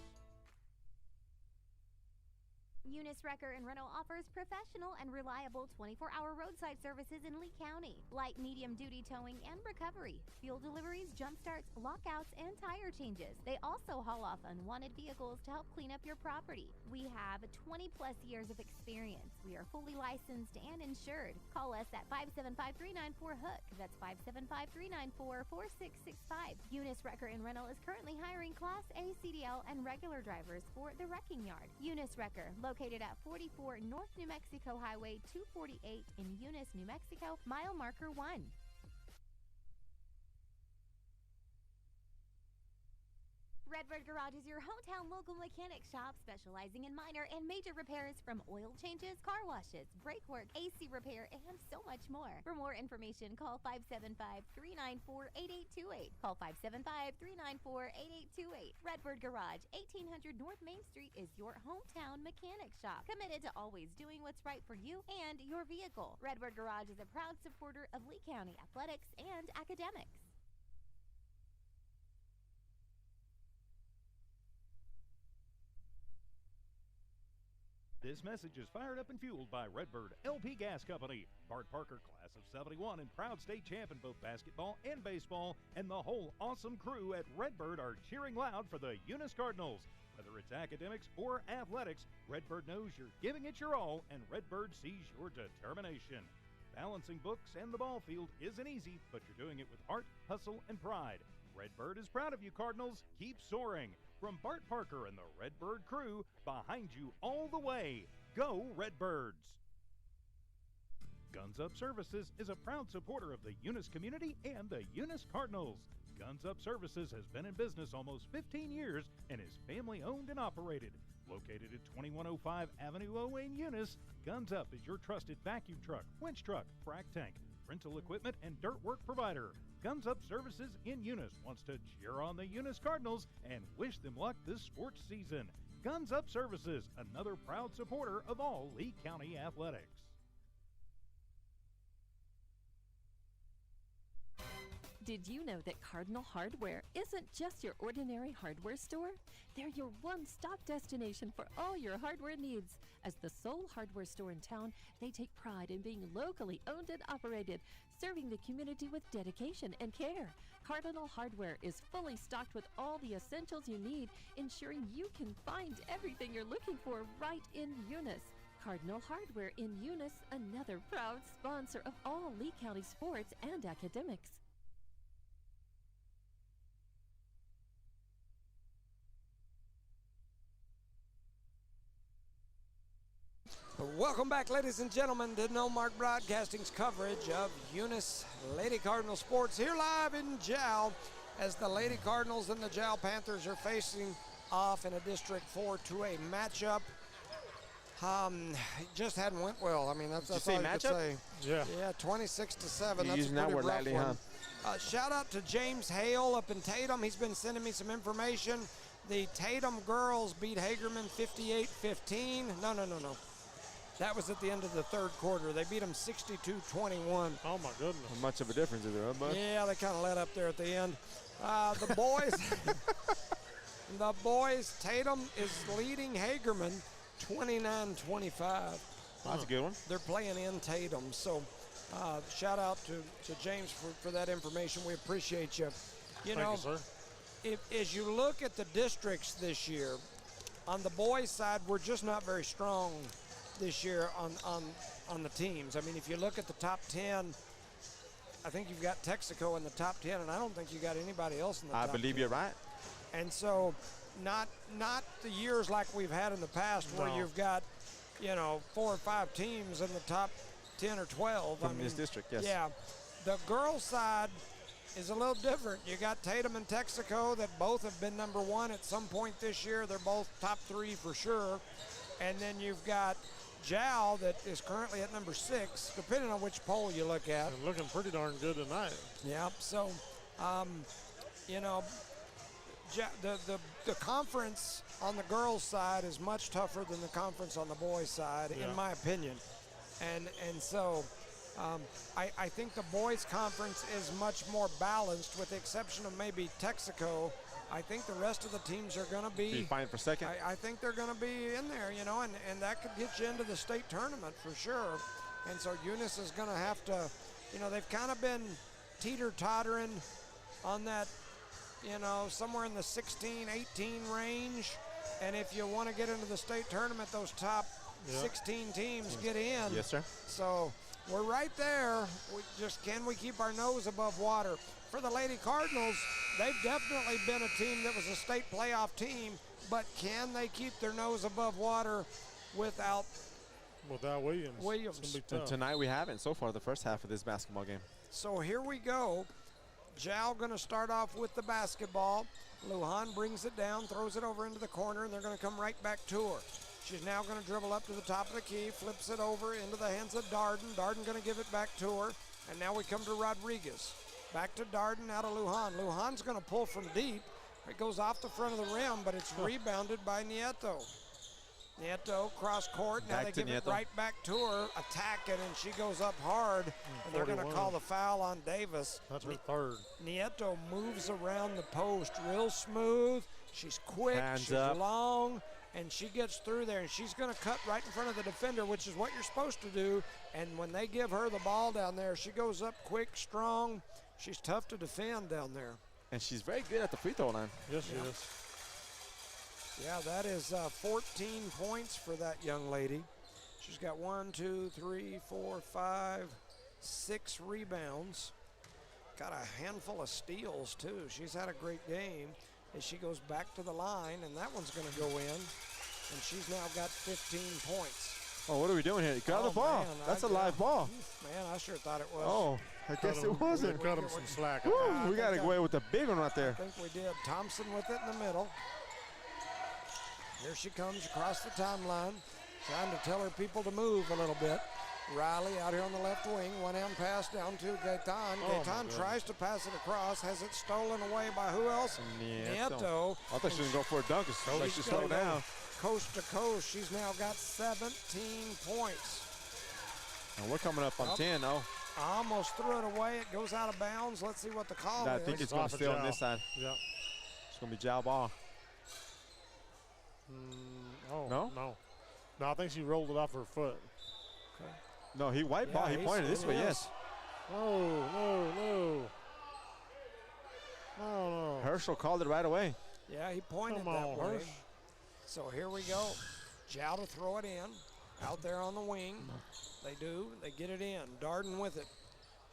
[SPEAKER 7] Eunice Wrecker and Rental offers professional and reliable 24-hour roadside services in Lee County. Light, medium-duty towing and recovery, fuel deliveries, jump starts, lockouts, and tire changes. They also haul off unwanted vehicles to help clean up your property. We have 20-plus years of experience. We are fully licensed and insured. Call us at 575-394-HOOK. That's 575-394-4665. Eunice Wrecker and Rental is currently hiring Class A CDL and regular drivers for the wrecking yard. Eunice Wrecker, located at 44 North New Mexico Highway 248 in Eunice, New Mexico, mile marker 1. Redbird Garage is your hometown local mechanic shop specializing in minor and major repairs from oil changes, car washes, brake work, AC repair, and so much more. For more information, call 575-394-8828. Call 575-394-8828. Redbird Garage, 1800 North Main Street is your hometown mechanic shop, committed to always doing what's right for you and your vehicle. Redbird Garage is a proud supporter of Lee County athletics and academics.
[SPEAKER 6] This message is fired up and fueled by Redbird LP Gas Company. Bart Parker, class of 71 and proud state champ in both basketball and baseball, and the whole awesome crew at Redbird are cheering loud for the Eunice Cardinals. Whether it's academics or athletics, Redbird knows you're giving it your all, and Redbird sees your determination. Balancing books and the ball field isn't easy, but you're doing it with heart, hustle, and pride. Redbird is proud of you, Cardinals. Keep soaring. From Bart Parker and the Redbird crew, behind you all the way. Go Redbirds! Guns Up Services is a proud supporter of the Eunice community and the Eunice Cardinals. Guns Up Services has been in business almost 15 years and is family owned and operated. Located at 2105 Avenue O in Eunice, Guns Up is your trusted vacuum truck, winch truck, frac tank, rental equipment, and dirt work provider. Guns Up Services in Eunice wants to cheer on the Eunice Cardinals and wish them luck this sports season. Guns Up Services, another proud supporter of all Lee County athletics.
[SPEAKER 4] Did you know that Cardinal Hardware isn't just your ordinary hardware store? They're your one-stop destination for all your hardware needs. As the sole hardware store in town, they take pride in being locally owned and operated, serving the community with dedication and care. Cardinal Hardware is fully stocked with all the essentials you need, ensuring you can find everything you're looking for right in Eunice. Cardinal Hardware in Eunice, another proud sponsor of all Lee County sports and academics.
[SPEAKER 1] Welcome back, ladies and gentlemen, to No Mark Broadcasting's coverage of Eunice Lady Cardinal sports here live in Jowl as the Lady Cardinals and the Jowl Panthers are facing off in a District 4-2A matchup. It just hadn't went well. I mean, that's all you could say.
[SPEAKER 3] Yeah.
[SPEAKER 1] Yeah, 26-7.
[SPEAKER 2] You're
[SPEAKER 1] That's
[SPEAKER 2] using
[SPEAKER 1] a
[SPEAKER 2] that
[SPEAKER 1] pretty
[SPEAKER 2] word
[SPEAKER 1] rough
[SPEAKER 2] lightly,
[SPEAKER 1] one.
[SPEAKER 2] huh?
[SPEAKER 1] Shout out to James Hale up in Tatum. He's been sending me some information. The Tatum girls beat Hagerman 58-15. No. That was at the end of the third quarter. They beat them 62-21.
[SPEAKER 3] Oh, my goodness.
[SPEAKER 2] Not much of a difference is there, huh, bud?
[SPEAKER 1] Yeah, they kind of let up there at the end. The boys, Tatum is leading Hagerman 29-25.
[SPEAKER 2] That's a good one.
[SPEAKER 1] They're playing in Tatum. So shout out to James for that information. We appreciate you.
[SPEAKER 3] Thank you, sir.
[SPEAKER 1] As you look at the districts this year, on the boys' side, we're just not very strong this year on the teams. I mean, if you look at the top 10, I think you've got Texaco in the top 10, and I don't think you got anybody else in the top 10.
[SPEAKER 2] I believe you're right.
[SPEAKER 1] And so not the years like we've had in the past where you've got, 4 or 5 teams in the top 10 or 12.
[SPEAKER 2] From this district, yes.
[SPEAKER 1] Yeah. The girls' side is a little different. You got Tatum and Texaco that both have been number 1 at some point this year. They're both top 3 for sure. And then you've got Jal that is currently at number 6, depending on which poll you look at.
[SPEAKER 3] And looking pretty darn good tonight.
[SPEAKER 1] Yeah, so, the conference on the girls' side is much tougher than the conference on the boys' side, in my opinion. And so I think the boys' conference is much more balanced, with the exception of maybe Texaco. I think the rest of the teams are going to be
[SPEAKER 2] fine for second.
[SPEAKER 1] I think they're going to be in there, and that could get you into the state tournament for sure. And so Eunice is going to have to, they've kind of been teeter-tottering on that, somewhere in the 16, 18 range. And if you want to get into the state tournament, those top 16 teams get in.
[SPEAKER 2] Yes, sir.
[SPEAKER 1] So we're right there. Can we keep our nose above water? For the Lady Cardinals, they've definitely been a team that was a state playoff team, but can they keep their nose above water without
[SPEAKER 3] Williams?
[SPEAKER 1] Williams.
[SPEAKER 3] It's gonna be tough.
[SPEAKER 2] Tonight we haven't so far the first half of this basketball game.
[SPEAKER 1] So here we go. Jal going to start off with the basketball. Lujan brings it down, throws it over into the corner, and they're going to come right back to her. She's now going to dribble up to the top of the key, flips it over into the hands of Darden. Darden going to give it back to her, and now we come to Rodriguez. Back to Darden, out of Lujan. Lujan's going to pull from deep. It goes off the front of the rim, but it's rebounded by Nieto. Nieto, cross court. Now they give it right back to her, attacking, and she goes up hard. And they're going to call the foul on Davis.
[SPEAKER 3] That's her third.
[SPEAKER 1] Nieto moves around the post real smooth. She's quick, she's long, and she gets through there, and she's going to cut right in front of the defender, which is what you're supposed to do. And when they give her the ball down there, she goes up quick, strong. She's tough to defend down there.
[SPEAKER 2] And she's very good at the free throw line.
[SPEAKER 3] Yes, she is.
[SPEAKER 1] Yeah, that is 14 points for that young lady. She's got 6 rebounds. Got a handful of steals, too. She's had a great game as she goes back to the line, and that one's going to go in. And she's now got 15 points.
[SPEAKER 2] Oh, what are we doing here? Got the ball.
[SPEAKER 1] Man,
[SPEAKER 2] That's a live ball.
[SPEAKER 1] Man, I sure thought it was.
[SPEAKER 2] Oh, I guess it wasn't.
[SPEAKER 3] Cut him some slack.
[SPEAKER 2] Woo, we got to go away with the big one right there.
[SPEAKER 1] I think we did. Thompson with it in the middle. Here she comes across the timeline, trying to tell her people to move a little bit. Riley out here on the left wing. One-hand pass down to Gaetan. Gaetan tries to pass it across. Has it stolen away by who else? Nieto.
[SPEAKER 2] I thought she was going to go for a dunk. She slowed down.
[SPEAKER 1] Coast to coast. She's now got 17 points.
[SPEAKER 2] And we're coming up on 10, though.
[SPEAKER 1] I almost threw it away. It goes out of bounds. Let's see what the call is.
[SPEAKER 2] I think it's going to stay on this side.
[SPEAKER 3] Yeah.
[SPEAKER 2] It's going to be Jal ball.
[SPEAKER 3] No? No, I think she rolled it off her foot.
[SPEAKER 1] Okay.
[SPEAKER 2] No, he white ball. He pointed this way, yes.
[SPEAKER 3] No.
[SPEAKER 2] Herschel called it right away.
[SPEAKER 1] Yeah, he pointed that way. So here we go. Jal to throw it in. Out there on the wing. They do. They get it in. Darden with it.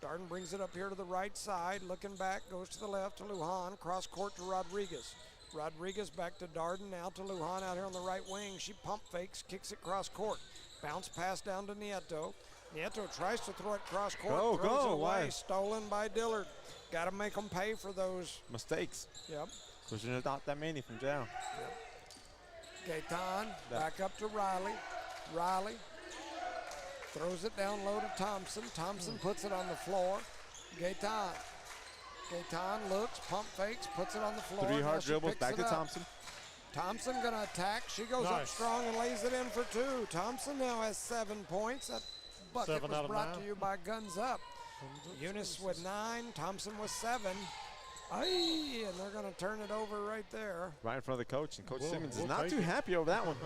[SPEAKER 1] Darden brings it up here to the right side. Looking back, goes to the left to Lujan. Cross court to Rodriguez. Rodriguez back to Darden, now to Lujan out here on the right wing. She pump fakes, kicks it cross court. Bounce pass down to Nieto. Nieto tries to throw it cross court, throws it away. Stolen by Dillard. Got to make them pay for those
[SPEAKER 2] mistakes.
[SPEAKER 1] Yep.
[SPEAKER 2] Because there's not that many from Jal.
[SPEAKER 1] Yep. Gaetan back up to Riley. Riley throws it down low to Thompson. Thompson puts it on the floor. Gaetan Gaetan looks, pump fakes, puts it on the floor.
[SPEAKER 2] 3
[SPEAKER 1] Now
[SPEAKER 2] hard
[SPEAKER 1] she
[SPEAKER 2] dribbles,
[SPEAKER 1] picks
[SPEAKER 2] back
[SPEAKER 1] it
[SPEAKER 2] to
[SPEAKER 1] up.
[SPEAKER 2] Thompson.
[SPEAKER 1] Thompson gonna attack. She goes up
[SPEAKER 3] Nice.
[SPEAKER 1] strong and lays it in for 2. Thompson now has 7 points. That bucket
[SPEAKER 3] 7
[SPEAKER 1] was
[SPEAKER 3] out of
[SPEAKER 1] brought
[SPEAKER 3] 9.
[SPEAKER 1] to you by Guns Up. Eunice with 9, Thompson with 7. Aye, and they're gonna turn it over right there.
[SPEAKER 2] Right in front of the coach, and Coach
[SPEAKER 3] We'll-
[SPEAKER 2] Simmons
[SPEAKER 3] we'll
[SPEAKER 2] is not
[SPEAKER 3] take
[SPEAKER 2] too
[SPEAKER 3] it.
[SPEAKER 2] happy over that one.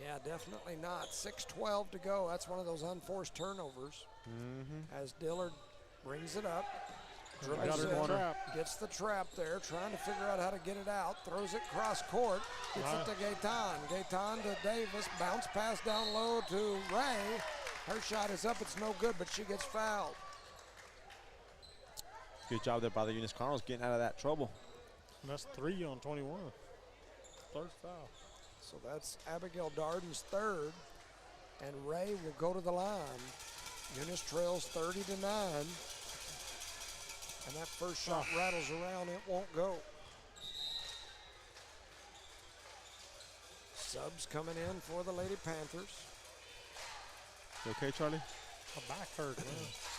[SPEAKER 1] Yeah, definitely not. 6:12 to go. That's one of those unforced turnovers. As Dillard brings it up,
[SPEAKER 3] Got
[SPEAKER 1] dribbles
[SPEAKER 3] her
[SPEAKER 1] in,
[SPEAKER 3] trap.
[SPEAKER 1] gets the trap there, trying to figure out how to get it out, throws it cross court, gets it to Gaetan. Gaetan to Davis, bounce pass down low to Ray. Her shot is up, it's no good, but she gets fouled.
[SPEAKER 2] Good job there by the Eunice Cardinals getting out of that trouble.
[SPEAKER 3] And that's 3 on 21. Third foul.
[SPEAKER 1] So that's Abigail Darden's 3rd, and Ray will go to the line. Eunice trails 30-9, and that first shot rattles around, it won't go. Subs coming in for the Lady Panthers.
[SPEAKER 2] You okay, Charlie?
[SPEAKER 3] My back hurt, man.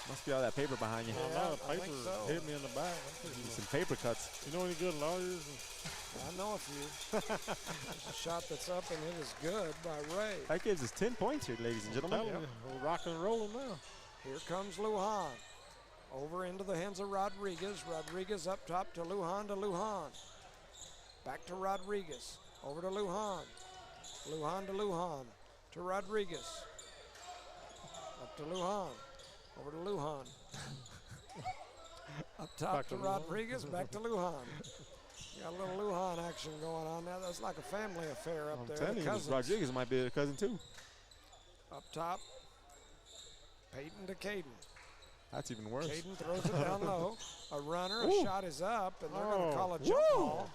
[SPEAKER 2] Must be all that paper behind you.
[SPEAKER 3] I
[SPEAKER 1] Yeah,
[SPEAKER 3] know,
[SPEAKER 1] I
[SPEAKER 3] paper
[SPEAKER 1] think so.
[SPEAKER 3] hit me in the back.
[SPEAKER 2] Need some paper cuts.
[SPEAKER 3] You know any good lawyers?
[SPEAKER 1] I know a few. There's a shot that's up, and it is good by Ray.
[SPEAKER 2] That gives us 10 points here, ladies and gentlemen.
[SPEAKER 3] Telling you, we're rocking and rolling now.
[SPEAKER 1] Here comes Lujan. Over into the hands of Rodriguez. Rodriguez up top to Lujan to Lujan. Back to Rodriguez. Over to Lujan. Lujan to Lujan. To Rodriguez. Up to Lujan. Over to Lujan. Up top
[SPEAKER 3] Back
[SPEAKER 1] to
[SPEAKER 3] to Lujan.
[SPEAKER 1] Rodriguez. Back to Lujan. Got a little Lujan action going on now. That's like a family affair up
[SPEAKER 2] I'm
[SPEAKER 1] there.
[SPEAKER 2] telling
[SPEAKER 1] The
[SPEAKER 2] you, this
[SPEAKER 1] cousins.
[SPEAKER 2] Rodriguez might be a cousin too.
[SPEAKER 1] Up top. Peyton to Caden.
[SPEAKER 2] That's even worse.
[SPEAKER 1] Caden throws it down low. A runner, a
[SPEAKER 2] Ooh.
[SPEAKER 1] shot is up, and they're going to call a jump ball.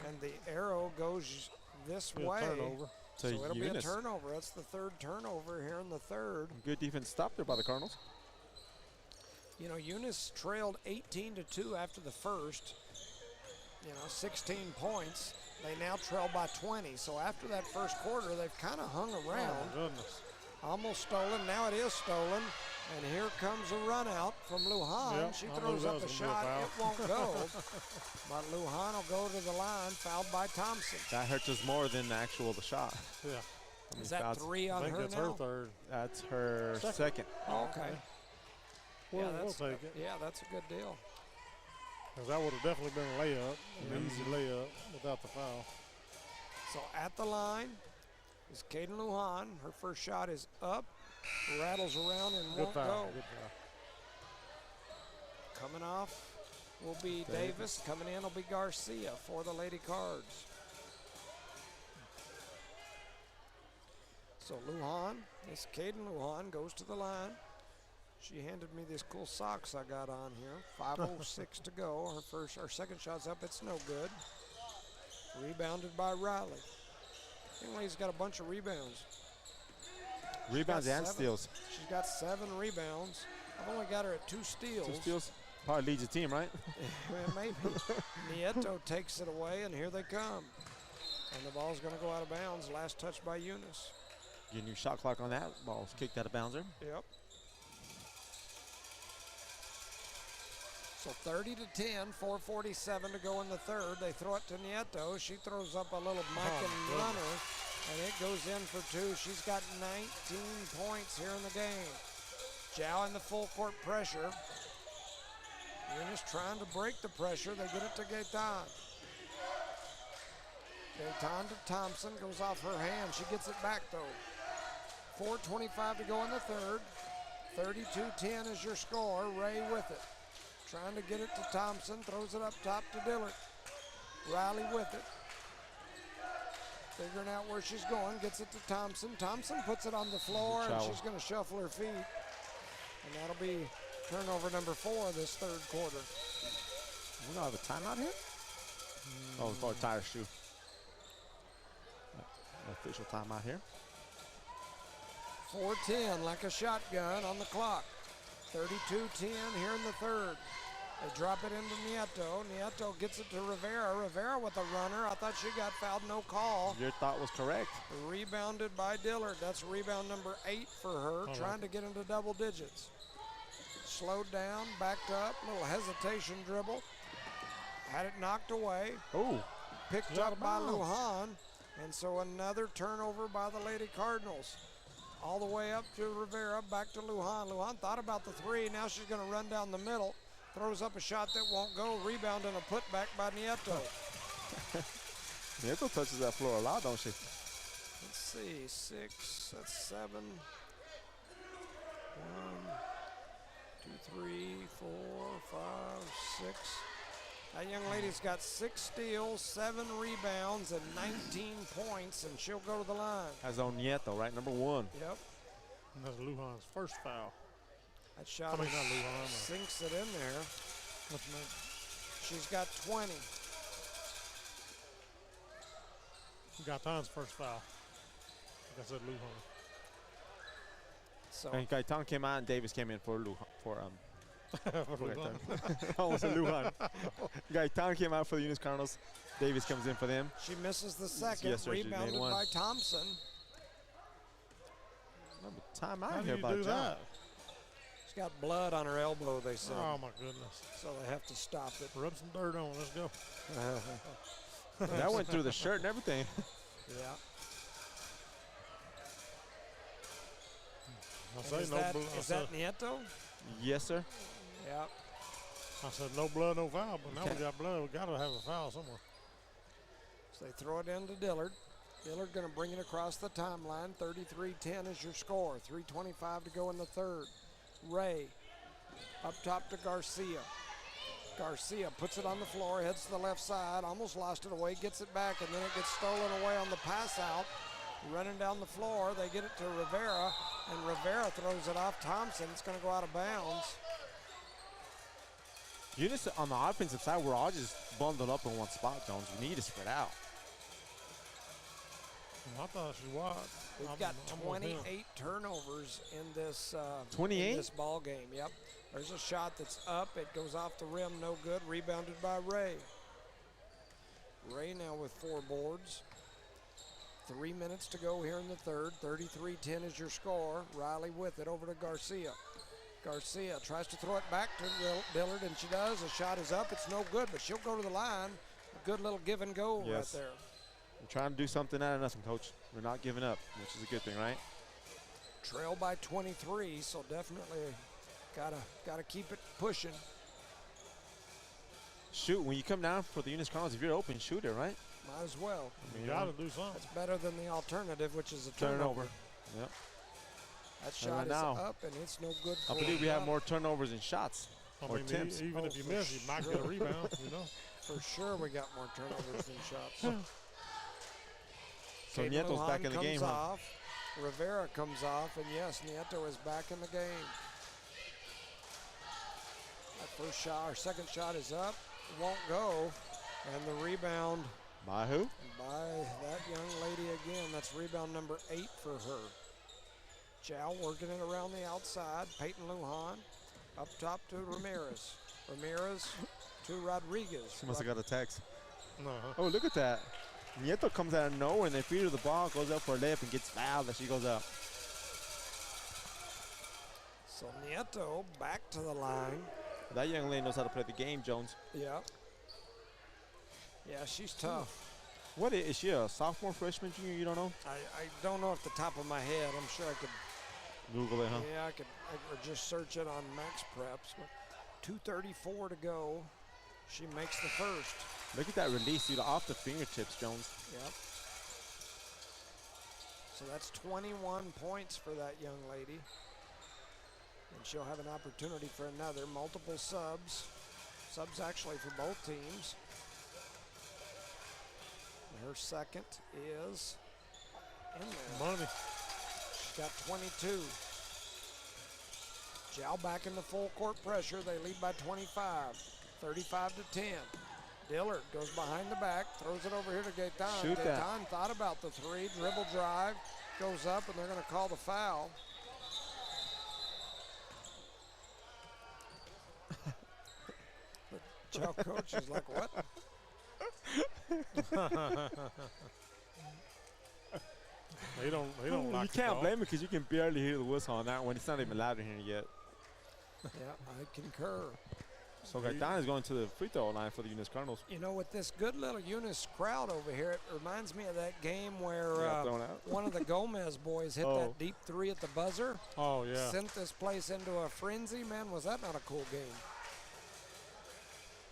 [SPEAKER 1] And the arrow goes this
[SPEAKER 3] Be a
[SPEAKER 1] way.
[SPEAKER 3] turnover.
[SPEAKER 1] So it'll be a
[SPEAKER 2] Eunice.
[SPEAKER 1] turnover. That's the 3rd turnover here in the 3rd.
[SPEAKER 2] Good defense stop there by the Cardinals.
[SPEAKER 1] You know, Eunice trailed 18-2 after the first. 16 points. They now trail by 20. So after that first quarter, they've kind of hung
[SPEAKER 3] Oh,
[SPEAKER 1] around.
[SPEAKER 3] my goodness.
[SPEAKER 1] Almost stolen. Now it is stolen. And here comes a run out from Lujan.
[SPEAKER 3] Yep,
[SPEAKER 1] She
[SPEAKER 3] I knew
[SPEAKER 1] throws
[SPEAKER 3] that
[SPEAKER 1] up
[SPEAKER 3] was
[SPEAKER 1] a
[SPEAKER 3] gonna be a
[SPEAKER 1] shot.
[SPEAKER 3] foul.
[SPEAKER 1] It won't go. But Lujan will go to the line, fouled by Thompson.
[SPEAKER 2] That hurts us more than the shot.
[SPEAKER 3] Yeah.
[SPEAKER 2] I mean,
[SPEAKER 1] Is that
[SPEAKER 2] fouls-
[SPEAKER 1] 3
[SPEAKER 3] I
[SPEAKER 1] on
[SPEAKER 3] think
[SPEAKER 1] her
[SPEAKER 3] that's
[SPEAKER 1] now?
[SPEAKER 3] her third.
[SPEAKER 2] That's her
[SPEAKER 3] Second.
[SPEAKER 2] second.
[SPEAKER 1] Okay.
[SPEAKER 3] We'll,
[SPEAKER 1] Yeah,
[SPEAKER 3] we'll
[SPEAKER 1] that's,
[SPEAKER 3] take it.
[SPEAKER 1] yeah, that's a good deal.
[SPEAKER 3] 'Cause that would have definitely been a layup, an easy layup without the foul.
[SPEAKER 1] So at the line is Caden Lujan. Her first shot is up, rattles around and
[SPEAKER 3] Good
[SPEAKER 1] won't
[SPEAKER 3] foul.
[SPEAKER 1] go.
[SPEAKER 3] Good foul.
[SPEAKER 1] Coming off will be Davis. Coming in will be Garcia for the Lady Cards. So Lujan, this Caden Lujan goes to the line. She handed me these cool socks I got on here. 5:06 to go. Her second shot's up. It's no good. Rebounded by Riley. Anyway's got a bunch of rebounds.
[SPEAKER 2] Rebounds
[SPEAKER 1] got
[SPEAKER 2] and
[SPEAKER 1] 7.
[SPEAKER 2] steals.
[SPEAKER 1] She's got 7 rebounds. I've only got her at 2 steals.
[SPEAKER 2] 2 steals. Probably leads the team, right?
[SPEAKER 1] Well, maybe. Nieto takes it away, and here they come. And the ball's going to go out of bounds. Last touch by Eunice.
[SPEAKER 2] Get a new shot clock on that. Ball's kicked out of bounds there.
[SPEAKER 1] Yep. So 30-10, 4:47 to go in the 3rd. They throw it to Nieto. She throws up a little Mike runner, and it goes in for 2. She's got 19 points here in the game. Zhao in the full court pressure. Eunice trying to break the pressure. They get it to Gaetan. Gaetan to Thompson, goes off her hand. She gets it back though. 4:25 to go in the 3rd. 32-10 is your score. Ray with it. Trying to get it to Thompson, throws it up top to Dillard. Riley with it. Figuring out where she's going, gets it to Thompson. Thompson puts it on the floor, and she's going to shuffle her feet. And that'll be turnover number 4 of this 3rd quarter.
[SPEAKER 2] We don't have a timeout here? Oh, it's called a tire shoe. Official timeout here.
[SPEAKER 1] 4:10 like a shotgun on the clock. 32-10 here in the 3rd. They drop it into Nieto. Nieto gets it to Rivera. Rivera with a runner. I thought she got fouled, no call.
[SPEAKER 2] Your thought was correct.
[SPEAKER 1] Rebounded by Dillard. That's rebound number 8 for her, trying to get into double digits. slowed down, backed up, little hesitation dribble. Had it knocked away.
[SPEAKER 2] Oh,
[SPEAKER 1] Picked up by Lujan. And so another turnover by the Lady Cardinals. All the way up to Rivera, back to Lujan. Lujan thought about the three. Now she's going to run down the middle. Throws up a shot that won't go. Rebound and a putback by Nieto.
[SPEAKER 2] Nieto touches that floor a lot, don't she?
[SPEAKER 1] Let's see, 6, that's 7. 1, 2, 3, 4, 5, 6. That young lady's got 6 steals, 7 rebounds, and 19 points, and she'll go to the line.
[SPEAKER 2] Has on Nieto, right? Number 1.
[SPEAKER 1] Yep.
[SPEAKER 3] And that's Lujan's first foul.
[SPEAKER 1] That shot
[SPEAKER 3] I mean, not Lujan.
[SPEAKER 1] sinks it in there.
[SPEAKER 3] What's her name?
[SPEAKER 1] She's got 20.
[SPEAKER 3] Gaetan's first foul. Like I said, Lujan.
[SPEAKER 1] So
[SPEAKER 2] And Gaetan came out and Davis came in for Lujan.
[SPEAKER 3] For Lujan.
[SPEAKER 2] Almost a Lujan. Gaetan came out for the Eunice Cardinals. Davis comes in for them.
[SPEAKER 1] she misses the second,
[SPEAKER 2] Yes, sir, she made
[SPEAKER 1] rebounded
[SPEAKER 2] one.
[SPEAKER 1] by Thompson.
[SPEAKER 2] Remember, time out
[SPEAKER 3] How do
[SPEAKER 2] here
[SPEAKER 3] you
[SPEAKER 2] by
[SPEAKER 3] do
[SPEAKER 2] John.
[SPEAKER 3] that?
[SPEAKER 1] She's got blood on her elbow, they said.
[SPEAKER 3] Oh, my goodness.
[SPEAKER 1] So they have to stop it.
[SPEAKER 3] Rub some dirt on. Let's go.
[SPEAKER 2] That went through the shirt and everything.
[SPEAKER 1] Yeah.
[SPEAKER 3] I
[SPEAKER 1] And
[SPEAKER 3] say
[SPEAKER 1] is
[SPEAKER 3] no
[SPEAKER 1] that,
[SPEAKER 3] blood.
[SPEAKER 1] is that Nieto?
[SPEAKER 2] Yes, sir.
[SPEAKER 1] Yeah.
[SPEAKER 3] I said no blood, no foul. But now
[SPEAKER 2] Okay.
[SPEAKER 3] we got blood. We got to have a foul somewhere.
[SPEAKER 1] So they throw it into Dillard. Dillard going to bring it across the timeline. 33-10 is your score. 3:25 to go in the third. Ray up top to Garcia. Garcia puts it on the floor, heads to the left side, almost lost it away, gets it back, and then it gets stolen away on the pass out. Running down the floor, they get it to Rivera, and Rivera throws it off Thompson. It's going to go out of bounds.
[SPEAKER 2] Eunice on the offensive side, we're all just bundled up in one spot, Jones. We need to spread out.
[SPEAKER 3] I thought she was.
[SPEAKER 1] We've got 28 turnovers in this
[SPEAKER 2] 28?
[SPEAKER 1] in this ball game. Yep. There's a shot that's up. It goes off the rim, no good. Rebounded by Ray. Ray now with 4 boards. 3 minutes to go here in the third. 33-10 is your score. Riley with it over to Garcia. Garcia tries to throw it back to Dillard, and she does. The shot is up. It's no good, but she'll go to the line. A good little give and go
[SPEAKER 2] Yes.
[SPEAKER 1] right there.
[SPEAKER 2] We're trying to do something out of nothing, Coach. We're not giving up, which is a good thing, right?
[SPEAKER 1] Trail by 23, so definitely gotta keep it pushing.
[SPEAKER 2] Shoot, when you come down for the Eunice Cardinals, if you're open, shoot it, right?
[SPEAKER 1] Might as well.
[SPEAKER 3] You got to do something.
[SPEAKER 1] It's better than the alternative, which is a
[SPEAKER 2] Turnover.
[SPEAKER 1] turnover.
[SPEAKER 2] Yep.
[SPEAKER 1] That shot
[SPEAKER 2] right
[SPEAKER 1] is
[SPEAKER 2] now,
[SPEAKER 1] up, and it's no good for
[SPEAKER 2] I believe we have
[SPEAKER 1] them.
[SPEAKER 2] more turnovers than shots.
[SPEAKER 3] I
[SPEAKER 2] or
[SPEAKER 3] mean,
[SPEAKER 2] attempts.
[SPEAKER 3] even if you miss, you might get a rebound, you know.
[SPEAKER 1] For sure we got more turnovers than shots.
[SPEAKER 2] So
[SPEAKER 1] Caden
[SPEAKER 2] Nieto's
[SPEAKER 1] Lujan
[SPEAKER 2] back in the
[SPEAKER 1] comes
[SPEAKER 2] game, huh?
[SPEAKER 1] off. Rivera comes off, and yes, Nieto is back in the game. That first shot, our second shot is up. It won't go. And the rebound
[SPEAKER 2] By who?
[SPEAKER 1] by that young lady again. That's rebound number 8 for her. Chow working it around the outside. Peyton Lujan up top to Ramirez. Ramirez to Rodriguez.
[SPEAKER 2] She must have got a text.
[SPEAKER 3] No.
[SPEAKER 2] Oh, look at that. Nieto comes out of nowhere, and they feed her the ball, goes up for a layup, and gets fouled as she goes up.
[SPEAKER 1] So Nieto back to the line.
[SPEAKER 2] That young lady knows how to play the game, Jones.
[SPEAKER 1] Yeah. Yeah, she's tough.
[SPEAKER 2] What is she, a sophomore, freshman, junior? You don't know?
[SPEAKER 1] I don't know off the top of my head. I'm sure I could.
[SPEAKER 2] Google it, huh?
[SPEAKER 1] Yeah, I could just search it on Max Preps. But 2:34 to go. She makes the first.
[SPEAKER 2] Look at that release, dude, off the fingertips, Jones.
[SPEAKER 1] Yep. So that's 21 points for that young lady. And she'll have an opportunity for another. Multiple subs. Subs actually for both teams. And her second is in there.
[SPEAKER 3] Money.
[SPEAKER 1] She's got 22. Jow back in the full court pressure. They lead by 25. 35-10. Dillard goes behind the back, throws it over here to Gaetan.
[SPEAKER 2] Shoot that.
[SPEAKER 1] Gaetan thought about the three, dribble drive, goes up, and they're going to call the foul. The Jow coach is like, what?
[SPEAKER 3] They don't like
[SPEAKER 2] You can't blame it because you can barely hear the whistle on that one. It's not even loud in here yet.
[SPEAKER 1] Yeah, I concur.
[SPEAKER 2] So Gaetan is going to the free throw line for the Eunice Cardinals.
[SPEAKER 1] You know, with this good little Eunice crowd over here, it reminds me of that game where
[SPEAKER 2] Thrown out.
[SPEAKER 1] one of the Gomez boys hit that deep three at the buzzer.
[SPEAKER 3] Oh, yeah.
[SPEAKER 1] Sent this place into a frenzy. Man, was that not a cool game?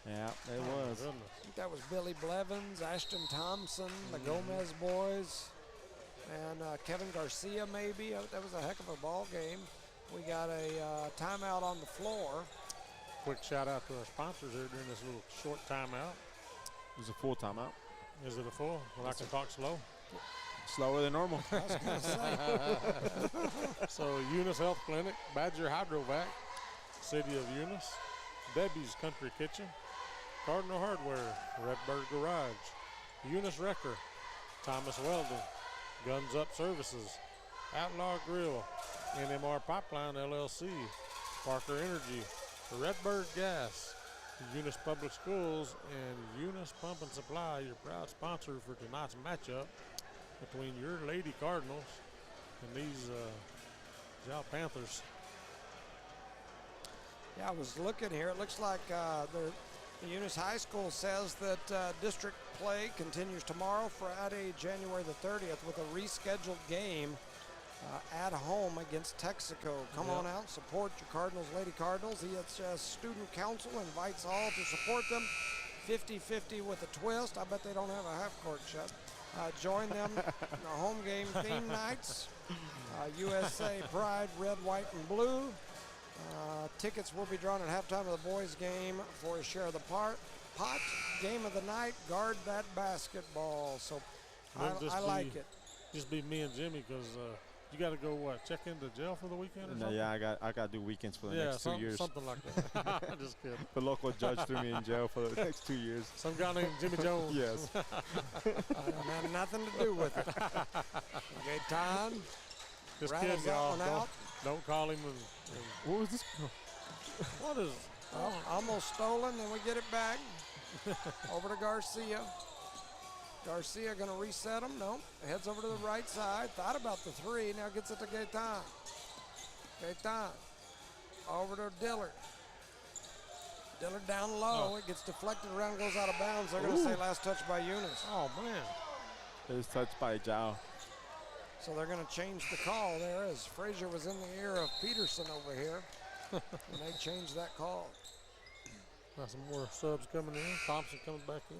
[SPEAKER 2] Yeah, it
[SPEAKER 3] Oh, my
[SPEAKER 2] was.
[SPEAKER 3] goodness.
[SPEAKER 1] I think that was Billy Blevins, Ashton Thompson, the Gomez boys, and Kevin Garcia maybe. That was a heck of a ball game. We got a timeout on the floor.
[SPEAKER 3] Quick shout out to our sponsors here during this little short timeout.
[SPEAKER 2] It was a full timeout.
[SPEAKER 3] Is it a full? Well, I can talk slow.
[SPEAKER 2] Slower than normal.
[SPEAKER 1] I was going to say.
[SPEAKER 3] So Eunice Health Clinic, Badger Hydrovac, City of Eunice, Debbie's Country Kitchen, Cardinal Hardware, Redbird Garage, Eunice Wrecker, Thomas Welding, Guns Up Services, Outlaw Grill, NMR Pipeline LLC, Parker Energy, Redbird Gas, Eunice Public Schools, and Eunice Pump and Supply, your proud sponsor for tonight's matchup between your Lady Cardinals and these Jal Panthers.
[SPEAKER 1] Yeah, I was looking here. It looks like the Eunice High School says that district play continues tomorrow, Friday, January the 30th, with a rescheduled game at home against Texaco. Come on out, support your Cardinals, Lady Cardinals. The student council invites all to support them. 50-50 with a twist. I bet they don't have a half-court shut. Join them in the home game theme nights. USA Pride, red, white, and blue. Tickets will be drawn at halftime of the boys' game for a share of the pot. Game of the night, guard that basketball. So I like it.
[SPEAKER 3] Just be me and Jimmy because you got to go, check into jail for the weekend or something?
[SPEAKER 2] Yeah, I got to do weekends for the next 2 years.
[SPEAKER 3] Something like that. Just kidding.
[SPEAKER 2] The local judge threw me in jail for the next 2 years.
[SPEAKER 3] Some guy named Jimmy Jones.
[SPEAKER 2] Yes.
[SPEAKER 1] I don't have nothing to do with it. Okay, Tom.
[SPEAKER 3] Just
[SPEAKER 1] rattles
[SPEAKER 3] kidding,
[SPEAKER 1] that
[SPEAKER 3] y'all.
[SPEAKER 1] one out.
[SPEAKER 3] Don't call him. And
[SPEAKER 2] What was this?
[SPEAKER 3] what is?
[SPEAKER 1] Oh, almost stolen, then we get it back. Over to Garcia. Garcia going to reset him. No. Heads over to the right side. Thought about the three. Now gets it to Gaetan. Gaetan. Over to Dillard. Dillard down low. It gets deflected around, goes out of bounds. They're going to say last touch by Eunice.
[SPEAKER 3] Oh, man.
[SPEAKER 2] It was touched by Jao.
[SPEAKER 1] So they're going to change the call there as Frazier was in the ear of Peterson over here. And they changed that call.
[SPEAKER 3] Got some more subs coming in. Thompson coming back in.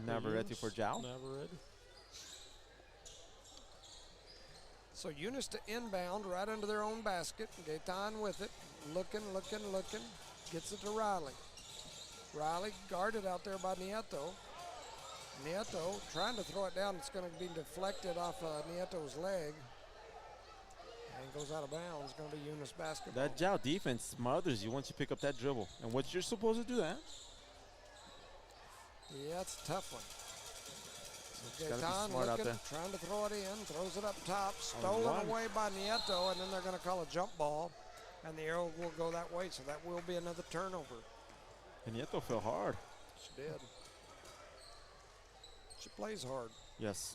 [SPEAKER 2] Navarrete for Jao.
[SPEAKER 3] Navarrete.
[SPEAKER 1] So Eunice to inbound right under their own basket. Gaetan with it. Looking. Gets it to Riley. Riley guarded out there by Nieto. Nieto trying to throw it down. It's going to be deflected off Nieto's leg. And goes out of bounds. It's going to be Eunice Basketball.
[SPEAKER 2] That Jao defense smothers you once you pick up that dribble. And what you're supposed to do that.
[SPEAKER 1] Yeah, it's a tough one. So
[SPEAKER 2] Gotta be
[SPEAKER 1] Gaetan
[SPEAKER 2] smart out
[SPEAKER 1] looking,
[SPEAKER 2] there.
[SPEAKER 1] trying to throw it in, throws it up top, stolen
[SPEAKER 2] one.
[SPEAKER 1] away by Nieto, and then they're going to call a jump ball, and the arrow will go that way, so that will be another turnover.
[SPEAKER 2] And Nieto fell hard.
[SPEAKER 1] She did. She plays hard.
[SPEAKER 2] Yes.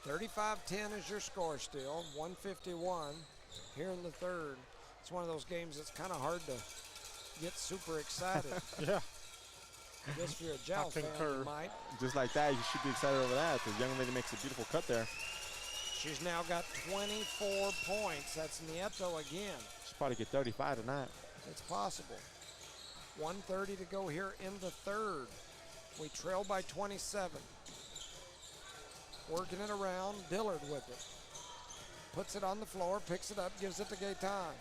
[SPEAKER 1] 35-10 is your score still, 151 here in the third. It's one of those games that's kind of hard to get super excited.
[SPEAKER 3] Yeah.
[SPEAKER 1] I guess if you're a Jal fan,
[SPEAKER 3] concur.
[SPEAKER 1] you might.
[SPEAKER 2] Just like that, you should be excited over that. The young lady makes a beautiful cut there.
[SPEAKER 1] She's now got 24 points. That's Nieto again.
[SPEAKER 2] She'll probably get 35 tonight.
[SPEAKER 1] It's possible. 1:30 to go here in the third. We trail by 27. Working it around, Dillard with it. Puts it on the floor, picks it up, gives it to Gaetan.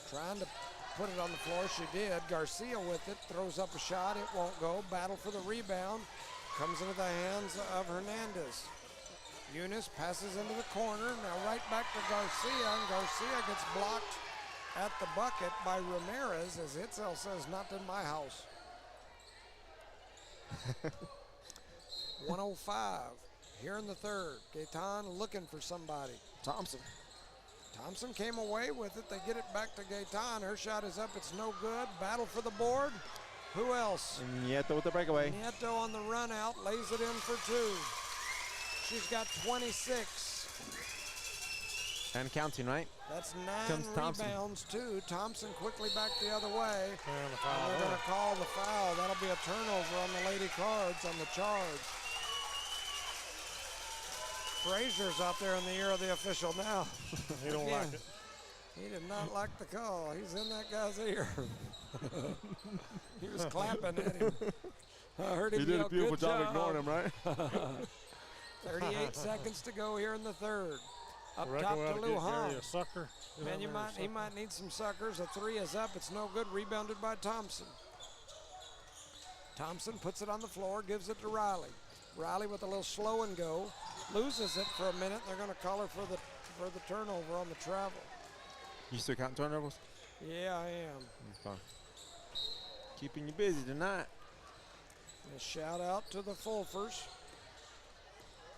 [SPEAKER 1] Trying to put it on the floor, she did. Garcia with it, throws up a shot, it won't go. Battle for the rebound, comes into the hands of Hernandez. Eunice passes into the corner, now right back to Garcia, and Garcia gets blocked at the bucket by Ramirez, as Hitzel says, not in my house. 105 here in the third. Gaetan looking for somebody.
[SPEAKER 2] Thompson.
[SPEAKER 1] Thompson came away with it. They get it back to Gaetan. Her shot is up. It's no good. Battle for the board. Who else?
[SPEAKER 2] And Nieto with the breakaway.
[SPEAKER 1] Nieto on the run out. Lays it in for two. She's got 26.
[SPEAKER 2] And counting, right?
[SPEAKER 1] That's
[SPEAKER 2] Comes
[SPEAKER 1] 9
[SPEAKER 2] Thompson.
[SPEAKER 1] rebounds, too. Thompson quickly back the other way.
[SPEAKER 3] And the
[SPEAKER 1] And
[SPEAKER 3] foul.
[SPEAKER 1] they're going to call the foul. That'll be a turnover on the Lady Cards on the charge. Frazier's out there in the ear of the official now.
[SPEAKER 3] He don't
[SPEAKER 1] Again,
[SPEAKER 3] like it.
[SPEAKER 1] He did not like the call. He's in that guy's ear. He was clapping at him. I heard him
[SPEAKER 2] He did
[SPEAKER 1] yell,
[SPEAKER 2] a beautiful
[SPEAKER 1] "Good
[SPEAKER 2] job ignoring him, right?
[SPEAKER 1] 38 seconds to go here in the third. Up
[SPEAKER 3] Reckon
[SPEAKER 1] top
[SPEAKER 3] we
[SPEAKER 1] to
[SPEAKER 3] ought to get
[SPEAKER 1] Lujan.
[SPEAKER 3] Gary a sucker. Get
[SPEAKER 1] Man,
[SPEAKER 3] in there a
[SPEAKER 1] he
[SPEAKER 3] sucker.
[SPEAKER 1] might need some suckers. A 3 is up. It's no good. Rebounded by Thompson. Thompson puts it on the floor, gives it to Riley. Riley with a little slow and go. Loses it for a minute. They're going to call her for the turnover on the travel.
[SPEAKER 2] You still counting turnovers?
[SPEAKER 1] Yeah, I am.
[SPEAKER 2] That's fine. Keeping you busy tonight.
[SPEAKER 1] A shout out to the Fulfers.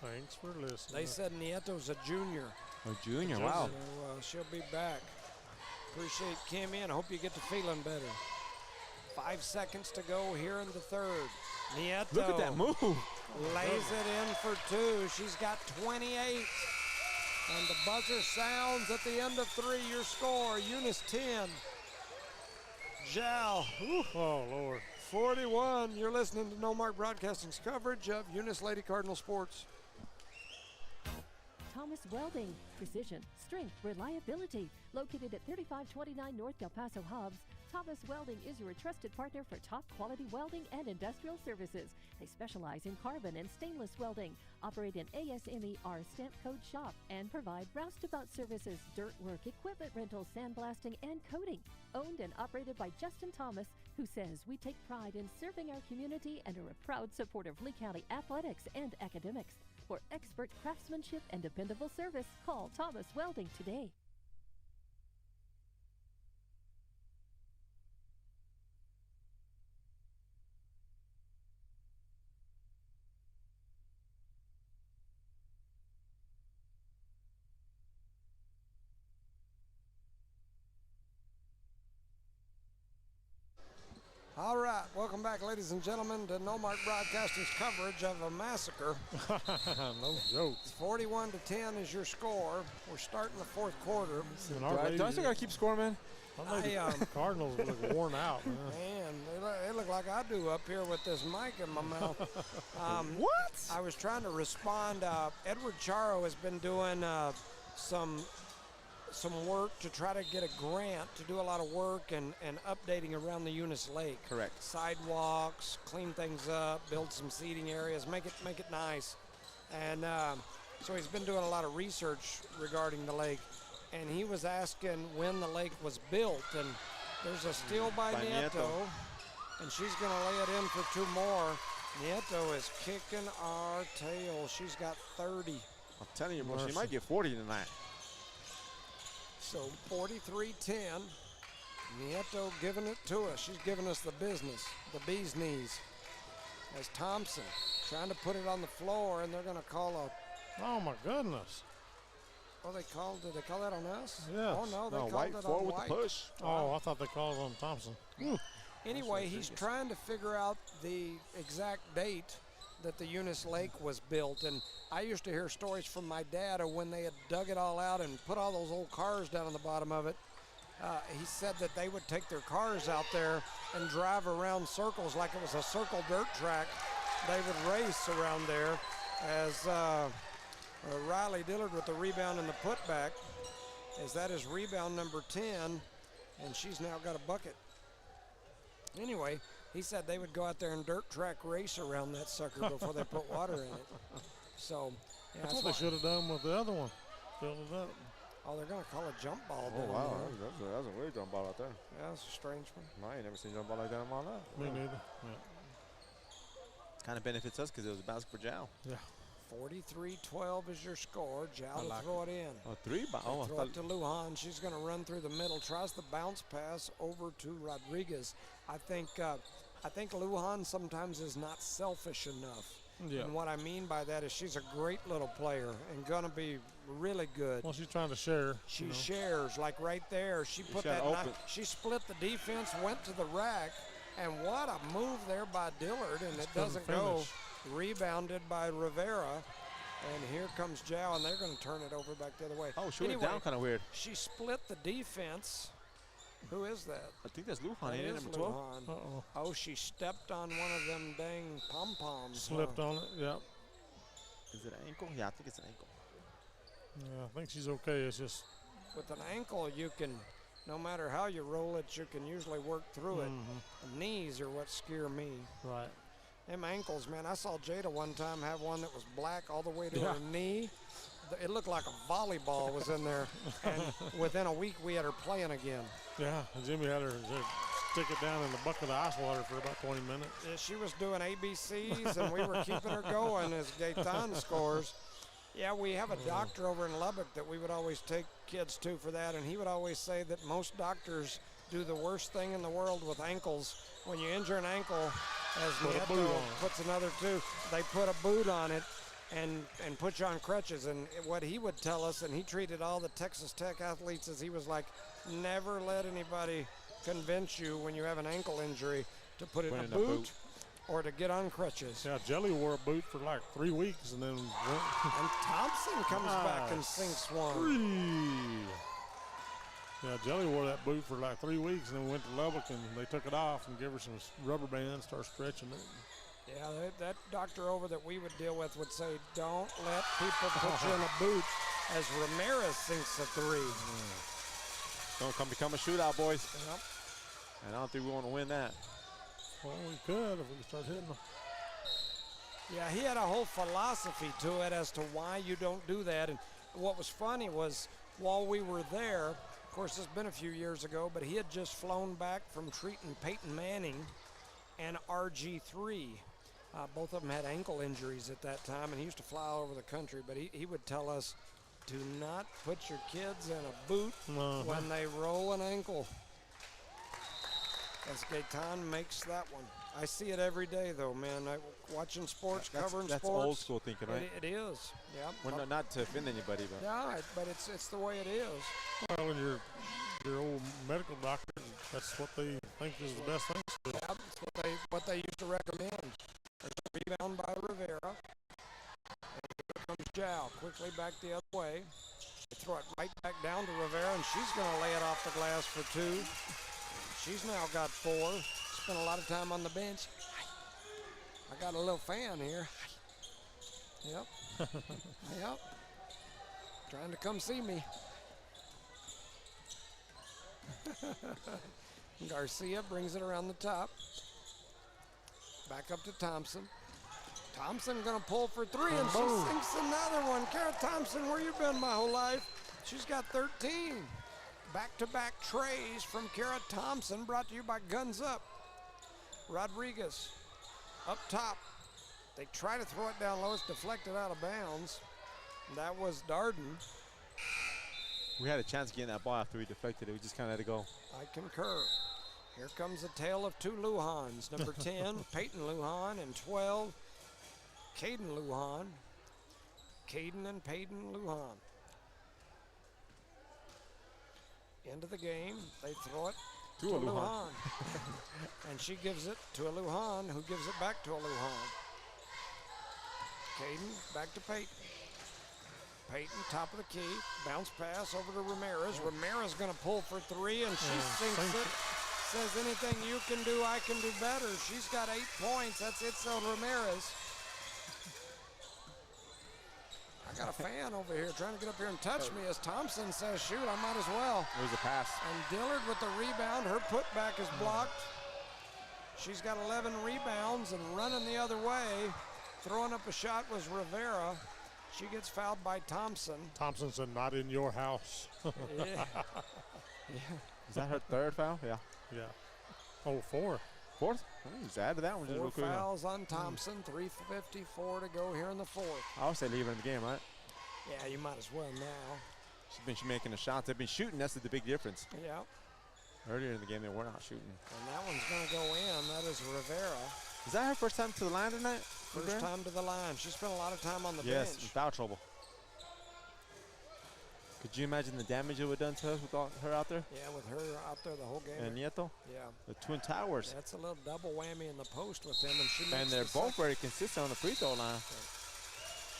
[SPEAKER 3] Thanks for listening.
[SPEAKER 1] They said Nieto's a junior.
[SPEAKER 2] Oh, junior, wow.
[SPEAKER 1] So she'll be back. Appreciate Kimmy and I hope you get to feeling better. 5 seconds to go here in the third. Nieto
[SPEAKER 2] Look at that move.
[SPEAKER 1] lays it in for 2. She's got 28. And the buzzer sounds at the end of 3. Your score, Eunice 10. Zhao,
[SPEAKER 3] Oh, Lord.
[SPEAKER 1] 41. You're listening to No Mark Broadcasting's coverage of Eunice Lady Cardinal Sports.
[SPEAKER 4] Thomas Welding. Precision, strength, reliability. Located at 3529 North Del Paso Hobbs, Thomas Welding is your trusted partner for top quality welding and industrial services. They specialize in carbon and stainless welding, operate an ASME R stamp code shop, and provide roustabout services, dirt work, equipment rental, sandblasting, and coating. Owned and operated by Justin Thomas, who says we take pride in serving our community and are a proud supporter of Lee County athletics and academics. For expert craftsmanship and dependable service, call Thomas Welding today.
[SPEAKER 1] All right, welcome back, ladies and gentlemen, to No Mark Broadcasting's coverage of a massacre.
[SPEAKER 3] No joke.
[SPEAKER 1] 41-10 is your score. We're starting the fourth quarter.
[SPEAKER 3] And our
[SPEAKER 2] Do I
[SPEAKER 3] ladies,
[SPEAKER 2] still got to keep scoring, man?
[SPEAKER 3] our lady Cardinals look worn out, man.
[SPEAKER 1] Man, they look like I do up here with this mic in my mouth.
[SPEAKER 2] What?
[SPEAKER 1] I was trying to respond. Edward Charo has been doing some work to try to get a grant to do a lot of work and updating around the Eunice Lake.
[SPEAKER 2] Correct.
[SPEAKER 1] Sidewalks, clean things up, build some seating areas, make it nice. And so he's been doing a lot of research regarding the lake. And he was asking when the lake was built. And there's a steal by Nieto.
[SPEAKER 2] Nieto.
[SPEAKER 1] And she's going to lay it in for 2 more. Nieto is kicking our tail. She's got 30.
[SPEAKER 2] I'm telling you, bro, she
[SPEAKER 3] Mercy.
[SPEAKER 2] might get 40 tonight.
[SPEAKER 1] So 43-10. Nieto giving it to us. She's giving us the business, the bee's knees. As Thompson trying to put it on the floor, and they're going to call a.
[SPEAKER 3] Oh, my goodness.
[SPEAKER 1] Oh, did they call that on us?
[SPEAKER 3] Yeah.
[SPEAKER 1] Oh, no, they
[SPEAKER 2] No,
[SPEAKER 1] called
[SPEAKER 2] White
[SPEAKER 1] it
[SPEAKER 2] forward
[SPEAKER 1] on
[SPEAKER 2] with
[SPEAKER 1] White.
[SPEAKER 2] the push.
[SPEAKER 3] Oh, I thought they called on Thompson.
[SPEAKER 1] Anyway, he's trying to figure out the exact date that the Eunice Lake was built. And I used to hear stories from my dad of when they had dug it all out and put all those old cars down on the bottom of it. He said that they would take their cars out there and drive around circles like it was a circle dirt track. They would race around there as Riley Dillard with the rebound and the putback, as that is rebound number 10, and she's now got a bucket. Anyway, he said they would go out there and dirt track race around that sucker before they put water in it. So, yeah,
[SPEAKER 3] That's what they should have done with the other one. Filled it up.
[SPEAKER 1] Oh, they're going to call a jump ball
[SPEAKER 2] Oh,
[SPEAKER 1] down
[SPEAKER 2] wow.
[SPEAKER 1] there.
[SPEAKER 2] That's a weird jump ball out there.
[SPEAKER 1] Yeah, that's a strange one.
[SPEAKER 2] I ain't never seen a jump ball like that in my life.
[SPEAKER 3] Me neither. Yeah.
[SPEAKER 2] Kind of benefits us because it was a basket for Jal.
[SPEAKER 3] Yeah.
[SPEAKER 1] 43-12 is your score. Jow to
[SPEAKER 3] like
[SPEAKER 1] throw it in.
[SPEAKER 2] Oh, 3 ball. Oh, I
[SPEAKER 1] Throw
[SPEAKER 2] thought,
[SPEAKER 1] it to Lujan. She's going to run through the middle. Tries the bounce pass over to Rodriguez. I think Lujan sometimes is not selfish enough.
[SPEAKER 3] Yeah.
[SPEAKER 1] And what I mean by that is she's a great little player and going to be really good.
[SPEAKER 3] Well, she's trying to share.
[SPEAKER 1] She
[SPEAKER 3] you know.
[SPEAKER 1] shares, like right there. She put
[SPEAKER 2] shot
[SPEAKER 1] that
[SPEAKER 2] open.
[SPEAKER 1] she split the defense, went to the rack, and what a move there by Dillard, and it
[SPEAKER 3] couldn't
[SPEAKER 1] doesn't go.
[SPEAKER 3] finish.
[SPEAKER 1] Rebounded by Rivera, And here comes Zhao, and they're going to turn it over back the other way.
[SPEAKER 2] Oh, she went
[SPEAKER 1] Anyway,
[SPEAKER 2] down kind of weird.
[SPEAKER 1] She split the defense. Who is that?
[SPEAKER 2] I think that's Luhan,
[SPEAKER 1] That
[SPEAKER 2] ain't it,
[SPEAKER 1] is
[SPEAKER 2] number 12?
[SPEAKER 1] Luhan.
[SPEAKER 3] Uh-oh.
[SPEAKER 1] Oh, she stepped on one of them dang pom-poms.
[SPEAKER 3] Slipped on it, yep.
[SPEAKER 2] Is it an ankle? Yeah, I think it's an ankle.
[SPEAKER 3] Yeah, I think she's okay. It's just
[SPEAKER 1] With an ankle, you can, no matter how you roll it, you can usually work through it. The knees are what scare me.
[SPEAKER 3] right.
[SPEAKER 1] Them ankles, man. I saw Jada one time have one that was black all the way to
[SPEAKER 3] Yeah.
[SPEAKER 1] her knee. It looked like a volleyball was in there. And within a week, we had her playing again.
[SPEAKER 3] Yeah, and Jimmy had her stick it down in the bucket of ice water for about 20 minutes.
[SPEAKER 1] Yeah, she was doing ABCs, and we were keeping her going as Gaetan scores. Yeah, we have a doctor over in Lubbock that we would always take kids to for that, and he would always say that most doctors do the worst thing in the world with ankles. When you injure an ankle, as
[SPEAKER 3] Put a boot
[SPEAKER 1] Nieto
[SPEAKER 3] on it.
[SPEAKER 1] puts another two, they put a boot on it and put you on crutches. And what he would tell us, and he treated all the Texas Tech athletes as he was like, never let anybody convince you when you have an ankle injury to put it in a boot or to get on crutches.
[SPEAKER 3] Yeah, Jelly wore a boot for like 3 weeks and then went
[SPEAKER 1] And Thompson comes back and sinks one.
[SPEAKER 3] 3. Yeah, Jelly wore that boot for like 3 weeks and then went to Lubbock and they took it off and gave her some rubber bands, start stretching it.
[SPEAKER 1] Yeah, that doctor over that we would deal with would say, don't let people put you in a boot as Ramirez sinks a 3.
[SPEAKER 2] Don't come become a shootout, boys.
[SPEAKER 1] Yep.
[SPEAKER 2] And I don't think we want to win that.
[SPEAKER 3] Well, we could if we could start hitting them.
[SPEAKER 1] Yeah, he had a whole philosophy to it as to why you don't do that. And what was funny was while we were there, of course, it's been a few years ago, but he had just flown back from treating Peyton Manning and RG3. Both of them had ankle injuries at that time, and he used to fly all over the country. But he would tell us, do not put your kids in a boot when they roll an ankle. As Gaetan makes that one. I see it every day, though, man. Watching sports, covering
[SPEAKER 2] that's
[SPEAKER 1] sports.
[SPEAKER 2] old school thinking, right?
[SPEAKER 1] It is. Yeah.
[SPEAKER 2] Well, not to offend anybody, but
[SPEAKER 1] Yeah, but it's the way it is.
[SPEAKER 3] Well, when your old medical doctor, that's what they think is the best thing to do.
[SPEAKER 1] Yeah, that's what they used to recommend. There's a rebound by Rivera. And here comes Zhao, quickly back the other way. They throw it right back down to Rivera, and she's going to lay it off the glass for 2. She's now got 4. Spent a lot of time on the bench. I got a little fan here. Yep. Yep. Trying to come see me. Garcia brings it around the top. Back up to Thompson. Thompson gonna pull for 3, and she sinks another one. Kara Thompson, where you been my whole life? She's got 13. Back-to-back trays from Kara Thompson, brought to you by Guns Up. Rodriguez up top. They try to throw it down low. It's deflected out of bounds. That was Darden.
[SPEAKER 2] we had a chance of getting that ball after we deflected it. We just kind of let it go.
[SPEAKER 1] I concur. Here comes a tale of 2 Luhans. Number 10, Peyton Luhan, and 12, Caden Luhan. Caden and Peyton Luhan. Into the game. They throw it to a Luhan. And she gives it to a Luhan, who gives it back to a Luhan. Caden back to Peyton. Peyton, top of the key. Bounce pass over to Ramirez. Ramirez going to pull for 3, and she sinks it. Says anything you can do, I can do better. She's got 8 points. That's Itzel Ramirez. I got a fan over here trying to get up here and touch me as Thompson says, shoot, I might as well.
[SPEAKER 2] It was a pass.
[SPEAKER 1] And Dillard with the rebound. Her putback is blocked. She's got 11 rebounds and running the other way. Throwing up a shot was Rivera. She gets fouled by Thompson.
[SPEAKER 3] Thompson said, not in your house.
[SPEAKER 1] Yeah.
[SPEAKER 2] Is that her 3rd foul? Yeah.
[SPEAKER 3] Yeah. Oh, 4.
[SPEAKER 2] 4th? Just add to that one just
[SPEAKER 1] 4
[SPEAKER 2] real quick.
[SPEAKER 1] fouls on Thompson. 3:54 to go here in the 4th.
[SPEAKER 2] I would say leave her in the game, right?
[SPEAKER 1] Yeah, you might as well now.
[SPEAKER 2] She's been making the shots. They've been shooting. That's the big difference.
[SPEAKER 1] Yeah.
[SPEAKER 2] Earlier in the game, they were not shooting.
[SPEAKER 1] And that one's going to go in. That is Rivera.
[SPEAKER 2] Is that her first time to the line tonight?
[SPEAKER 1] First time to the line. She spent a lot of time on the
[SPEAKER 2] Yes, in
[SPEAKER 1] bench.
[SPEAKER 2] foul trouble. Could you imagine the damage it would have done to us without her out there?
[SPEAKER 1] Yeah, with her out there the whole game.
[SPEAKER 2] And Nieto?
[SPEAKER 1] Yeah.
[SPEAKER 2] The Twin Towers.
[SPEAKER 1] That's a little double whammy in the post with them, and she makes
[SPEAKER 2] And they're
[SPEAKER 1] the
[SPEAKER 2] both
[SPEAKER 1] second.
[SPEAKER 2] very consistent on the free throw line.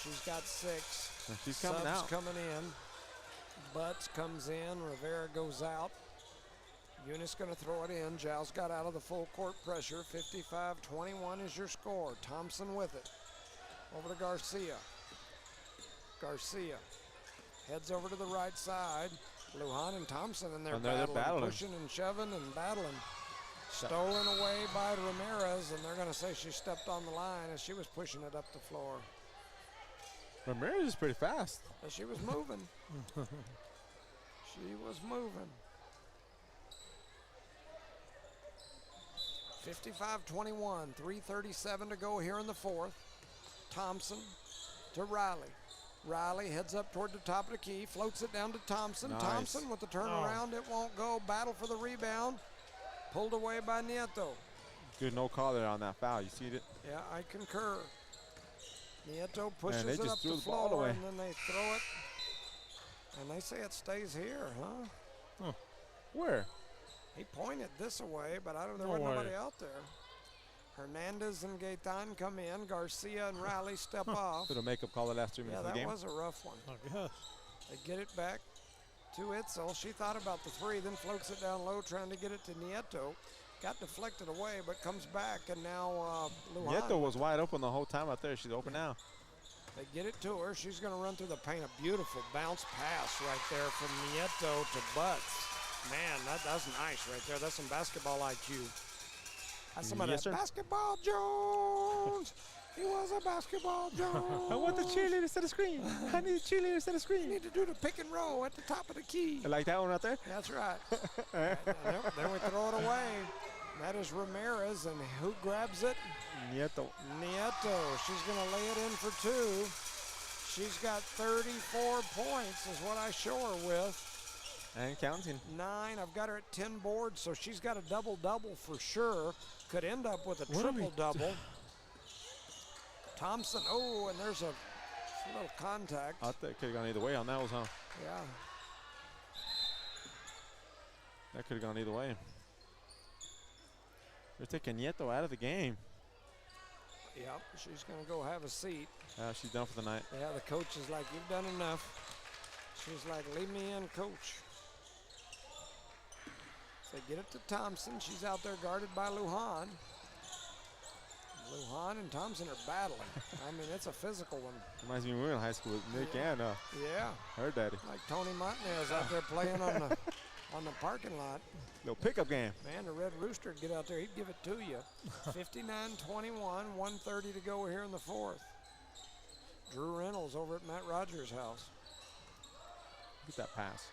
[SPEAKER 1] She's got 6.
[SPEAKER 2] She's coming
[SPEAKER 1] Subs
[SPEAKER 2] out.
[SPEAKER 1] coming in. Butts comes in. Rivera goes out. Eunice going to throw it in. Giles got out of the full court pressure. 55-21 is your score. Thompson with it. Over to Garcia. Garcia heads over to the right side. Lujan and Thompson in there
[SPEAKER 2] they're battling.
[SPEAKER 1] pushing and shoving and battling. Stolen away by Ramirez, and they're going to say she stepped on the line as she was pushing it up the floor.
[SPEAKER 2] Ramirez is pretty fast.
[SPEAKER 1] But she was moving. She was moving. 55-21, 3:37 to go here in the fourth. Thompson to Riley. Riley heads up toward the top of the key, floats it down to Thompson.
[SPEAKER 2] Nice.
[SPEAKER 1] Thompson with the turnaround, it won't go. Battle for the rebound. Pulled away by Nieto.
[SPEAKER 2] Good no call there on that foul. You see it?
[SPEAKER 1] Yeah, I concur. Nieto pushes
[SPEAKER 2] they
[SPEAKER 1] it
[SPEAKER 2] just
[SPEAKER 1] up
[SPEAKER 2] threw
[SPEAKER 1] the
[SPEAKER 2] the ball
[SPEAKER 1] floor,
[SPEAKER 2] away.
[SPEAKER 1] and then they throw it. And they say it stays here, huh?
[SPEAKER 2] Where?
[SPEAKER 1] He pointed this away, but there
[SPEAKER 3] No
[SPEAKER 1] wasn't
[SPEAKER 3] way.
[SPEAKER 1] nobody out there. Hernandez and Gaetan come in. Garcia and Riley step off.
[SPEAKER 2] Little makeup call the last 3
[SPEAKER 1] Yeah,
[SPEAKER 2] minutes of the
[SPEAKER 1] that
[SPEAKER 2] game.
[SPEAKER 1] was a rough one.
[SPEAKER 3] I guess.
[SPEAKER 1] They get it back to Itzel. She thought about the 3, then floats it down low, trying to get it to Nieto. Got deflected away, but comes back, and now Lujan.
[SPEAKER 2] Nieto was wide open the whole time out there. She's open now.
[SPEAKER 1] They get it to her. She's going to run through the paint. A beautiful bounce pass right there from Nieto to Butts. Man, that's nice right there. That's some basketball IQ. That's some of
[SPEAKER 2] Yes,
[SPEAKER 1] that
[SPEAKER 2] sir.
[SPEAKER 1] basketball Jones. He was a basketball Jones.
[SPEAKER 2] I want the cheerleaders to the screen. I need cheerleaders to the
[SPEAKER 1] You
[SPEAKER 2] screen.
[SPEAKER 1] need to do the pick and roll at the top of the key.
[SPEAKER 2] You like that one right there?
[SPEAKER 1] That's right. And then we throw it away. That is Ramirez, and who grabs it?
[SPEAKER 2] Nieto.
[SPEAKER 1] Nieto. She's going to lay it in for 2. She's got 34 points is what I show her with.
[SPEAKER 2] And counting.
[SPEAKER 1] 9. I've got her at 10 boards, so she's got a double-double for sure. Could end up with a
[SPEAKER 3] What are we
[SPEAKER 1] triple-double. Thompson, oh, and there's a little contact.
[SPEAKER 2] I thought it could have gone either way on that one, huh?
[SPEAKER 1] Yeah.
[SPEAKER 2] That could have gone either way. They're taking Nieto out of the game.
[SPEAKER 1] Yep, she's going to go have a seat.
[SPEAKER 2] She's done for the night.
[SPEAKER 1] Yeah, the coach is like, you've done enough. She's like, leave me in, coach. They get it to Thompson. She's out there guarded by Lujan. Lujan and Thompson are battling. I mean, it's a physical one.
[SPEAKER 2] Reminds me when we were in high school with Nick and
[SPEAKER 1] Yeah,
[SPEAKER 2] her daddy.
[SPEAKER 1] like Tony Montanez out there playing on the parking lot.
[SPEAKER 2] Little pickup game.
[SPEAKER 1] Man, the Red Rooster would get out there, he'd give it to you. 59-21, 1:30 to go here in the fourth. Drew Reynolds over at Matt Rogers' house.
[SPEAKER 2] Get that pass.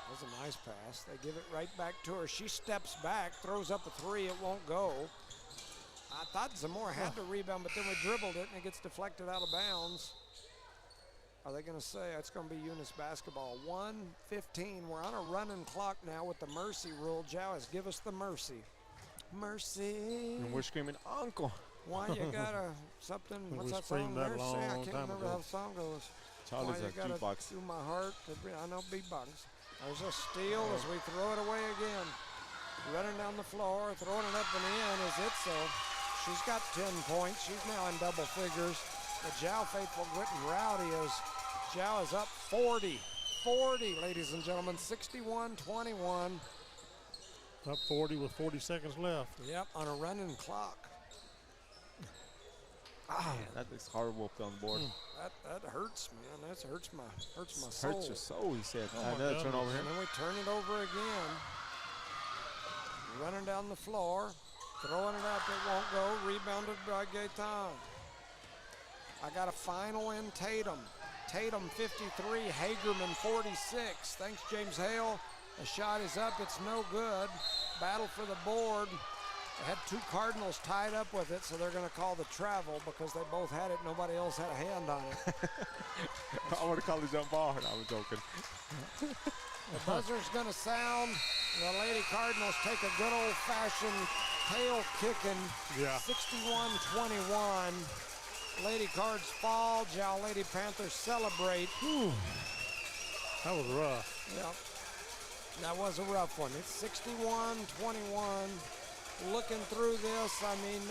[SPEAKER 1] That was a nice pass. They give it right back to her. She steps back, throws up a 3. It won't go. I thought Zamora had the rebound, but then we dribbled it, and it gets deflected out of bounds. Are they going to say it's going to be Eunice Basketball? 1:15. We're on a running clock now with the mercy rule. Jowis, give us the mercy. Mercy.
[SPEAKER 2] And we're screaming, Uncle.
[SPEAKER 1] Why you gotta something?
[SPEAKER 3] We
[SPEAKER 1] What's that
[SPEAKER 3] screamed
[SPEAKER 1] song?
[SPEAKER 3] that
[SPEAKER 1] Mercy.
[SPEAKER 3] long
[SPEAKER 1] I can't
[SPEAKER 3] time
[SPEAKER 1] remember
[SPEAKER 3] ago.
[SPEAKER 1] how the song goes.
[SPEAKER 2] Charlie's
[SPEAKER 1] Why you
[SPEAKER 2] a
[SPEAKER 1] gotta
[SPEAKER 2] jukebox.
[SPEAKER 1] do my heart? I know beatbox. There's a steal as we throw it away again. Running down the floor, throwing it up and in is Itzel. She's got 10 points. She's now in double figures. The Jow faithful getting rowdy as Jow is up 40. 40, ladies and gentlemen, 61-21.
[SPEAKER 3] Up 40 with 40 seconds left.
[SPEAKER 1] Yep, on a running clock.
[SPEAKER 2] That looks horrible up on the board.
[SPEAKER 1] That hurts, man. That hurts my soul.
[SPEAKER 2] Hurts your soul, he said.
[SPEAKER 3] Oh, my
[SPEAKER 2] Another
[SPEAKER 3] goodness.
[SPEAKER 2] turnover here.
[SPEAKER 1] And then we turn it over again. Running down the floor. Throwing it out that won't go. Rebounded by Gaetan. I got a final in Tatum. Tatum 53, Hagerman 46. Thanks, James Hale. The shot is up. It's no good. Battle for the board. They had 2 Cardinals tied up with it, so they're going to call the travel because they both had it. Nobody else had a hand on it.
[SPEAKER 2] I want to call the jump ball. No, I'm joking.
[SPEAKER 1] The buzzer's going to sound. The Lady Cardinals take a good old-fashioned tail kicking.
[SPEAKER 3] Yeah.
[SPEAKER 1] 61-21. Lady Cards fall. Jow Lady Panthers celebrate.
[SPEAKER 3] That was rough.
[SPEAKER 1] Yep. That was a rough one. It's 61-21. Looking through this, I mean,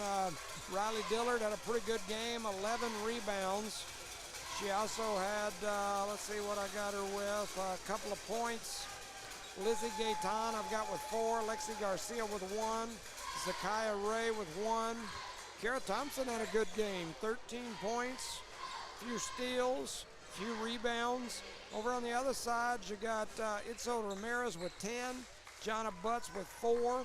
[SPEAKER 1] Riley Dillard had a pretty good game, 11 rebounds. She also had, let's see what I got her with, a couple of points. Lizzie Gaetan I've got with 4, Lexi Garcia with 1, Zakiah Ray with 1. Kara Thompson had a good game, 13 points, few steals, few rebounds. Over on the other side, you got Itzel Ramirez with 10, Jonna Butts with 4,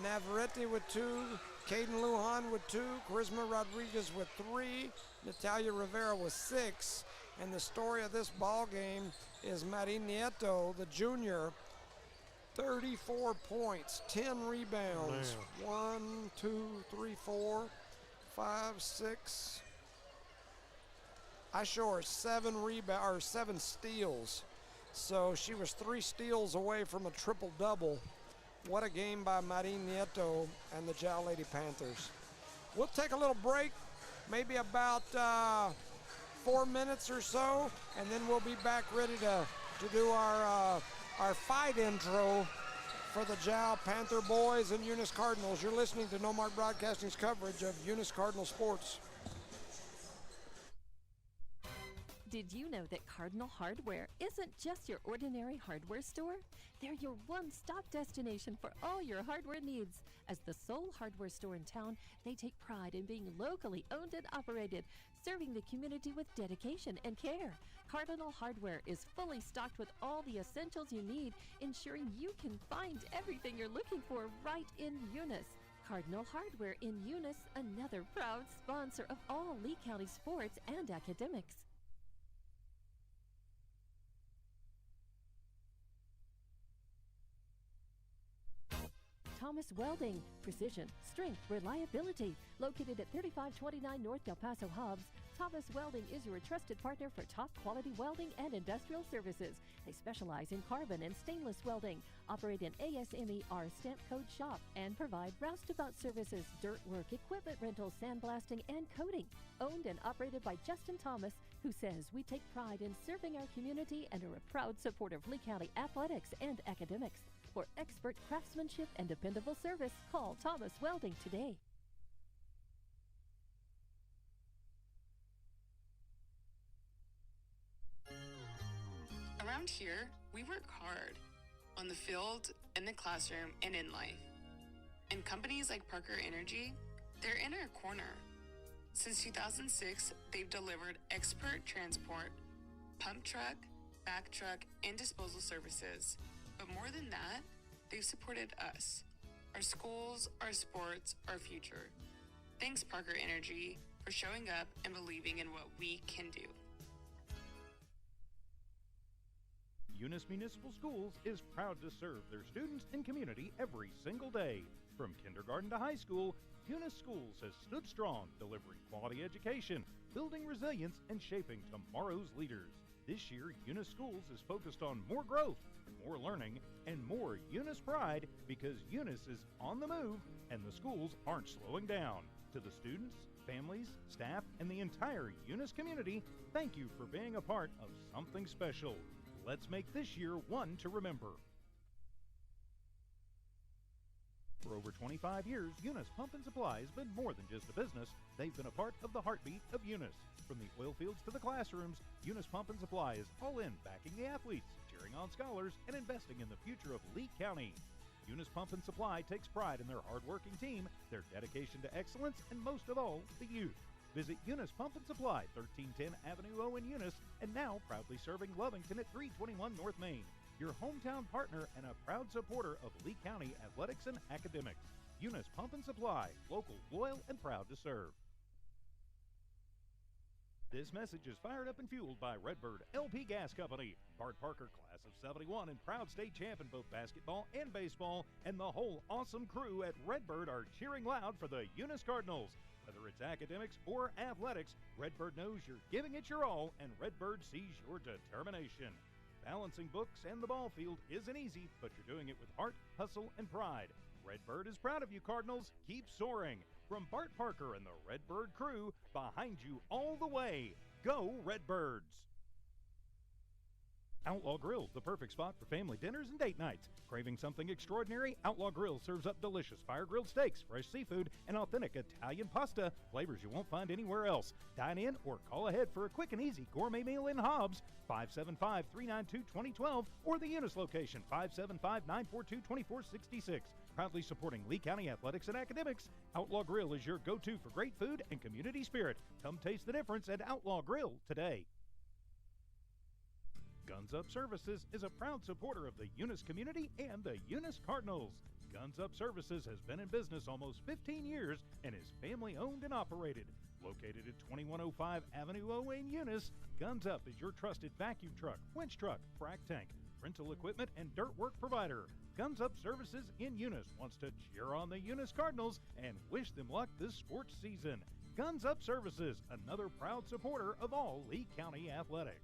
[SPEAKER 1] Navarrete with 2, Caden Lujan with 2, Charisma Rodriguez with 3, Natalia Rivera with 6. And the story of this ball game is Marin Nieto, the junior, 34 points, 10 rebounds.
[SPEAKER 3] Man.
[SPEAKER 1] 1, 2, 3, 4, 5, 6. I show her 7 steals. So she was 3 steals away from a triple-double. What a game by Marin Nieto and the Jow Lady Panthers. We'll take a little break, maybe about 4 minutes or so, and then we'll be back ready to do our fight intro for the Jow Panther boys and Eunice Cardinals. You're listening to No Mark Broadcasting's coverage of Eunice Cardinal sports.
[SPEAKER 4] Did you know that Cardinal Hardware isn't just your ordinary hardware store? They're your one-stop destination for all your hardware needs. As the sole hardware store in town, they take pride in being locally owned and operated, serving the community with dedication and care. Cardinal Hardware is fully stocked with all the essentials you need, ensuring you can find everything you're looking for right in Eunice. Cardinal Hardware in Eunice, another proud sponsor of all Lee County sports and academics. Thomas Welding, precision, strength, reliability. Located at 3529 North Del Paso Hobbs, Thomas Welding is your trusted partner for top quality welding and industrial services. They specialize in carbon and stainless welding, operate an ASMER stamp code shop, and provide roustabout services, dirt work, equipment rental, sandblasting, and coating. Owned and operated by Justin Thomas, who says we take pride in serving our community and are a proud supporter of Lee County athletics and academics. For expert craftsmanship and dependable service, call Thomas Welding today.
[SPEAKER 5] Around here, we work hard on the field, in the classroom, and in life. And companies like Parker Energy, they're in our corner. Since 2006, they've delivered expert transport, pump truck, back truck, and disposal services. But more than that, they've supported us, our schools, our sports, our future. Thanks, Parker Energy, for showing up and believing in what we can do.
[SPEAKER 6] Eunice Municipal Schools is proud to serve their students and community every single day. From kindergarten to high school, Eunice Schools has stood strong, delivering quality education, building resilience, and shaping tomorrow's leaders. This year, Eunice Schools is focused on more growth, more learning, and more Eunice pride, because Eunice is on the move and the schools aren't slowing down. To the students, families, staff, and the entire Eunice community, thank you for being a part of something special. Let's make this year one to remember. For over 25 years, Eunice Pump and Supply has been more than just a business. They've been a part of the heartbeat of Eunice. From the oil fields to the classrooms, Eunice Pump and Supply is all in backing the athletes, cheering on scholars, and investing in the future of Lee County. Eunice Pump and Supply takes pride in their hardworking team, their dedication to excellence, and most of all, the youth. Visit Eunice Pump and Supply, 1310 Avenue O in Eunice, and now proudly serving Lovington at 321 North Main. Your hometown partner and a proud supporter of Lee County athletics and academics. Eunice Pump and Supply, local, loyal, and proud to serve. This message is fired up and fueled by Redbird LP Gas Company. Bart Parker, class of 71 and proud state champ in both basketball and baseball, and the whole awesome crew at Redbird are cheering loud for the Eunice Cardinals. Whether it's academics or athletics, Redbird knows you're giving it your all, and Redbird sees your determination. Balancing books and the ball field isn't easy, but you're doing it with heart, hustle, and pride. Redbird is proud of you, Cardinals. Keep soaring. From Bart Parker and the Redbird crew, behind you all the way. Go Redbirds! Outlaw Grill, the perfect spot for family dinners and date nights. Craving something extraordinary? Outlaw Grill serves up delicious fire-grilled steaks, fresh seafood, and authentic Italian pasta, flavors you won't find anywhere else. Dine in or call ahead for a quick and easy gourmet meal in Hobbs, 575-392-2012, or the Eunice location, 575-942-2466. Proudly supporting Lee County athletics and academics, Outlaw Grill is your go-to for great food and community spirit. Come taste the difference at Outlaw Grill today. Guns Up Services is a proud supporter of the Eunice community and the Eunice Cardinals. Guns Up Services has been in business almost 15 years and is family owned and operated. Located at 2105 Avenue O in Eunice, Guns Up is your trusted vacuum truck, winch truck, frac tank, rental equipment, and dirt work provider. Guns Up Services in Eunice wants to cheer on the Eunice Cardinals and wish them luck this sports season. Guns Up Services, another proud supporter of all Lee County athletics.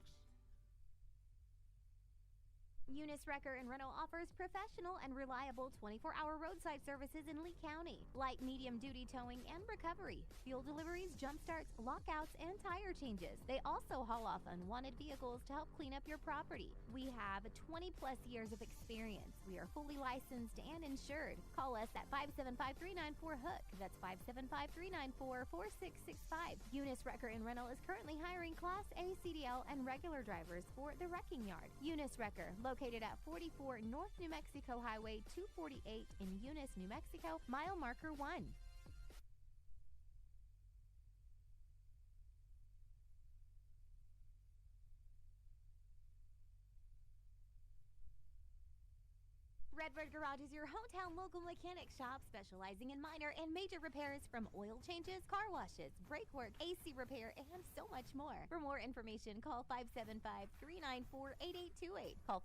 [SPEAKER 7] Eunice Wrecker and Rental offers professional and reliable 24-hour roadside services in Lee County. Light, medium duty towing and recovery, fuel deliveries, jump starts, lockouts, and tire changes. They also haul off unwanted vehicles to help clean up your property. We have 20-plus years of experience. We are fully licensed and insured. Call us at 575-394-HOOK. That's 575-394-4665. Eunice Wrecker and Rental is currently hiring Class A CDL and regular drivers for the wrecking yard. Eunice Wrecker, located at 44 North New Mexico Highway 248 in Eunice, New Mexico, mile marker 1. Redbird Garage is your hometown local mechanic shop specializing in minor and major repairs from oil changes, car washes, brake work, AC repair, and so much more. For more information, call 575-394-8828. Call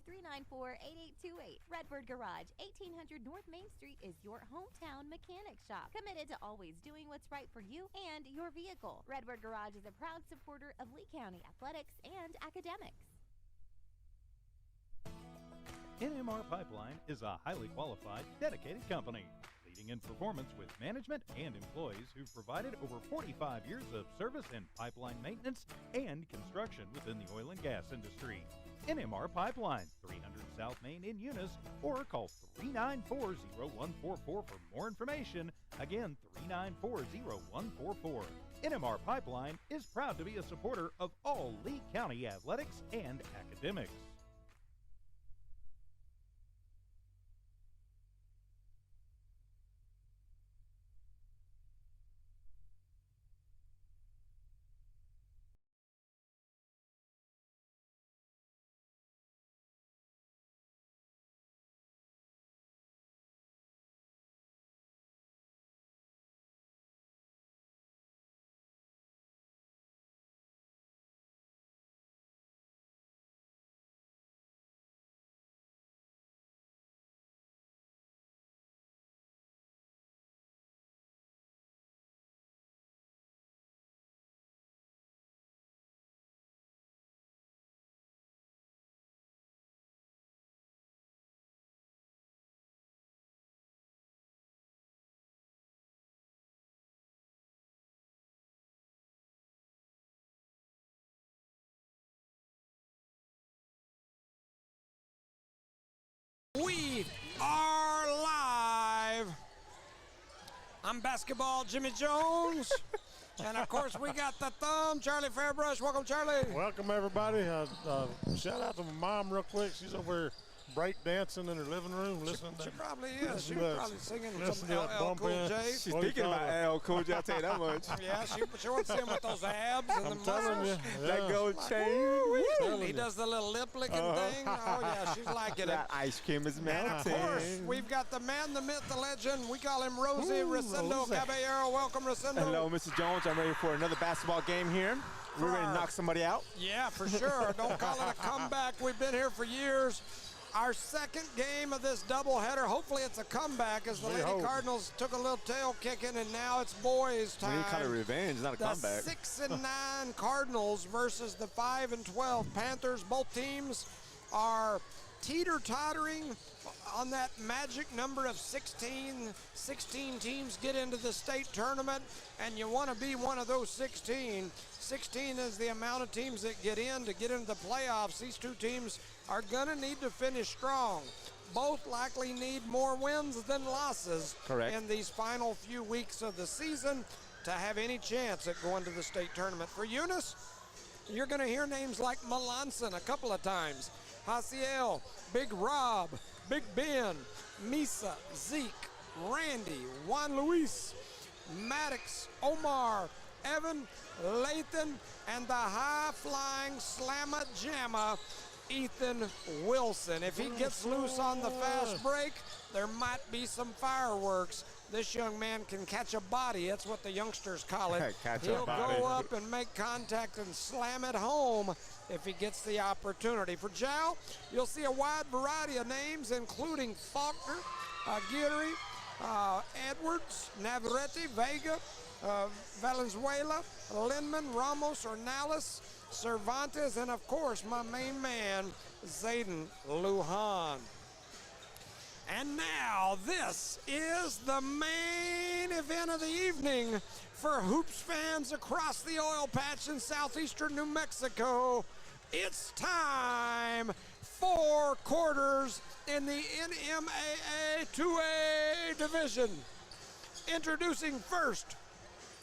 [SPEAKER 7] 575-394-8828. Redbird Garage, 1800 North Main Street is your hometown mechanic shop, committed to always doing what's right for you and your vehicle. Redbird Garage is a proud supporter of Lee County athletics and academics.
[SPEAKER 6] NMR Pipeline is a highly qualified, dedicated company, leading in performance with management and employees who've provided over 45 years of service in pipeline maintenance and construction within the oil and gas industry. NMR Pipeline, 300 South Main in Eunice, or call 394-0144 for more information. Again, 394-0144. NMR Pipeline is proud to be a supporter of all Lee County athletics and academics.
[SPEAKER 1] We are live. I'm Basketball Jimmy Jones. And of course, we got the thumb, Charlie Fairbrush. Welcome, Charlie.
[SPEAKER 3] Welcome, everybody. Shout out to my mom real quick. She's over here break dancing in her living room listening
[SPEAKER 1] She
[SPEAKER 3] to
[SPEAKER 1] probably is. She's probably singing
[SPEAKER 3] listen
[SPEAKER 1] some
[SPEAKER 3] to that
[SPEAKER 1] LL
[SPEAKER 3] bump
[SPEAKER 1] Cool
[SPEAKER 3] in.
[SPEAKER 1] J.
[SPEAKER 2] She's
[SPEAKER 3] What do you
[SPEAKER 2] thinking
[SPEAKER 3] call
[SPEAKER 2] about
[SPEAKER 3] it?
[SPEAKER 2] L. Cool J, I'll tell you that much.
[SPEAKER 1] Yeah, she wants to see him with those abs and the
[SPEAKER 3] I'm telling
[SPEAKER 1] muscles.
[SPEAKER 3] you.
[SPEAKER 2] That
[SPEAKER 3] yeah.
[SPEAKER 2] gold chain.
[SPEAKER 1] He does the little lip licking thing. Oh, yeah, she's liking it.
[SPEAKER 2] That ice cream is
[SPEAKER 1] And
[SPEAKER 2] melting.
[SPEAKER 1] of course, we've got the man, the myth, the legend. We call him Rosie Rosendo
[SPEAKER 3] Rosie.
[SPEAKER 1] Caballero. Welcome, Rosendo.
[SPEAKER 2] Hello, Mr. Jones. I'm ready for another basketball game here. We're ready to knock somebody out.
[SPEAKER 1] Yeah, for sure. Don't call it a comeback. We've been here for years. Our second game of this doubleheader. Hopefully it's a comeback as the
[SPEAKER 3] We
[SPEAKER 1] Lady
[SPEAKER 3] hope.
[SPEAKER 1] Cardinals took a little tail kicking, and now it's boys'
[SPEAKER 2] We
[SPEAKER 1] time.
[SPEAKER 2] need to call it revenge, not a
[SPEAKER 1] The
[SPEAKER 2] comeback.
[SPEAKER 1] 6-9 Cardinals versus the 5-12 Panthers. Both teams are teeter-tottering on that magic number of 16 teams get into the state tournament, and you want to be one of those 16. 16 is the amount of teams that get into the playoffs. These two teams are going to need to finish strong. Both likely need more wins than losses in these final few weeks of the season to have any chance at going to the state tournament. For Eunice, you're going to hear names like Melanson a couple of times. Hasiel, Big Rob, Big Ben, Misa, Zeke, Randy, Juan Luis, Maddox, Omar, Evan, Lathan, and the high-flying slamma-jamma, Ethan Wilson. If he gets loose on the fast break, there might be some fireworks. This young man can catch a body. That's what the youngsters call it. He'll go up and make contact and slam it home if he gets the opportunity. For Jal, you'll see a wide variety of names, including Faulkner, Aguirre, Edwards, Navarrete, Vega, Valenzuela, Lindman, Ramos, Ornelas, Cervantes, and of course my main man, Zayden Lujan. And now this is the main event of the evening for hoops fans across the oil patch in southeastern New Mexico. It's time for quarters in the NMAA 2A division. Introducing first,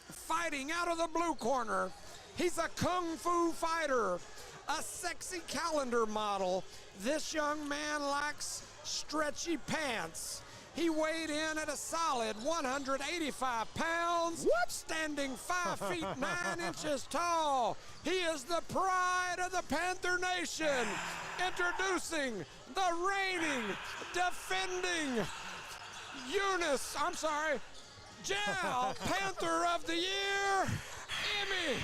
[SPEAKER 1] fighting out of the blue corner. He's a kung fu fighter, a sexy calendar model. This young man likes stretchy pants. He weighed in at a solid 185 pounds, standing 5 feet 9 inches tall. He is the pride of the Panther Nation. Introducing the reigning, defending Jal Panther of the Year, Emmy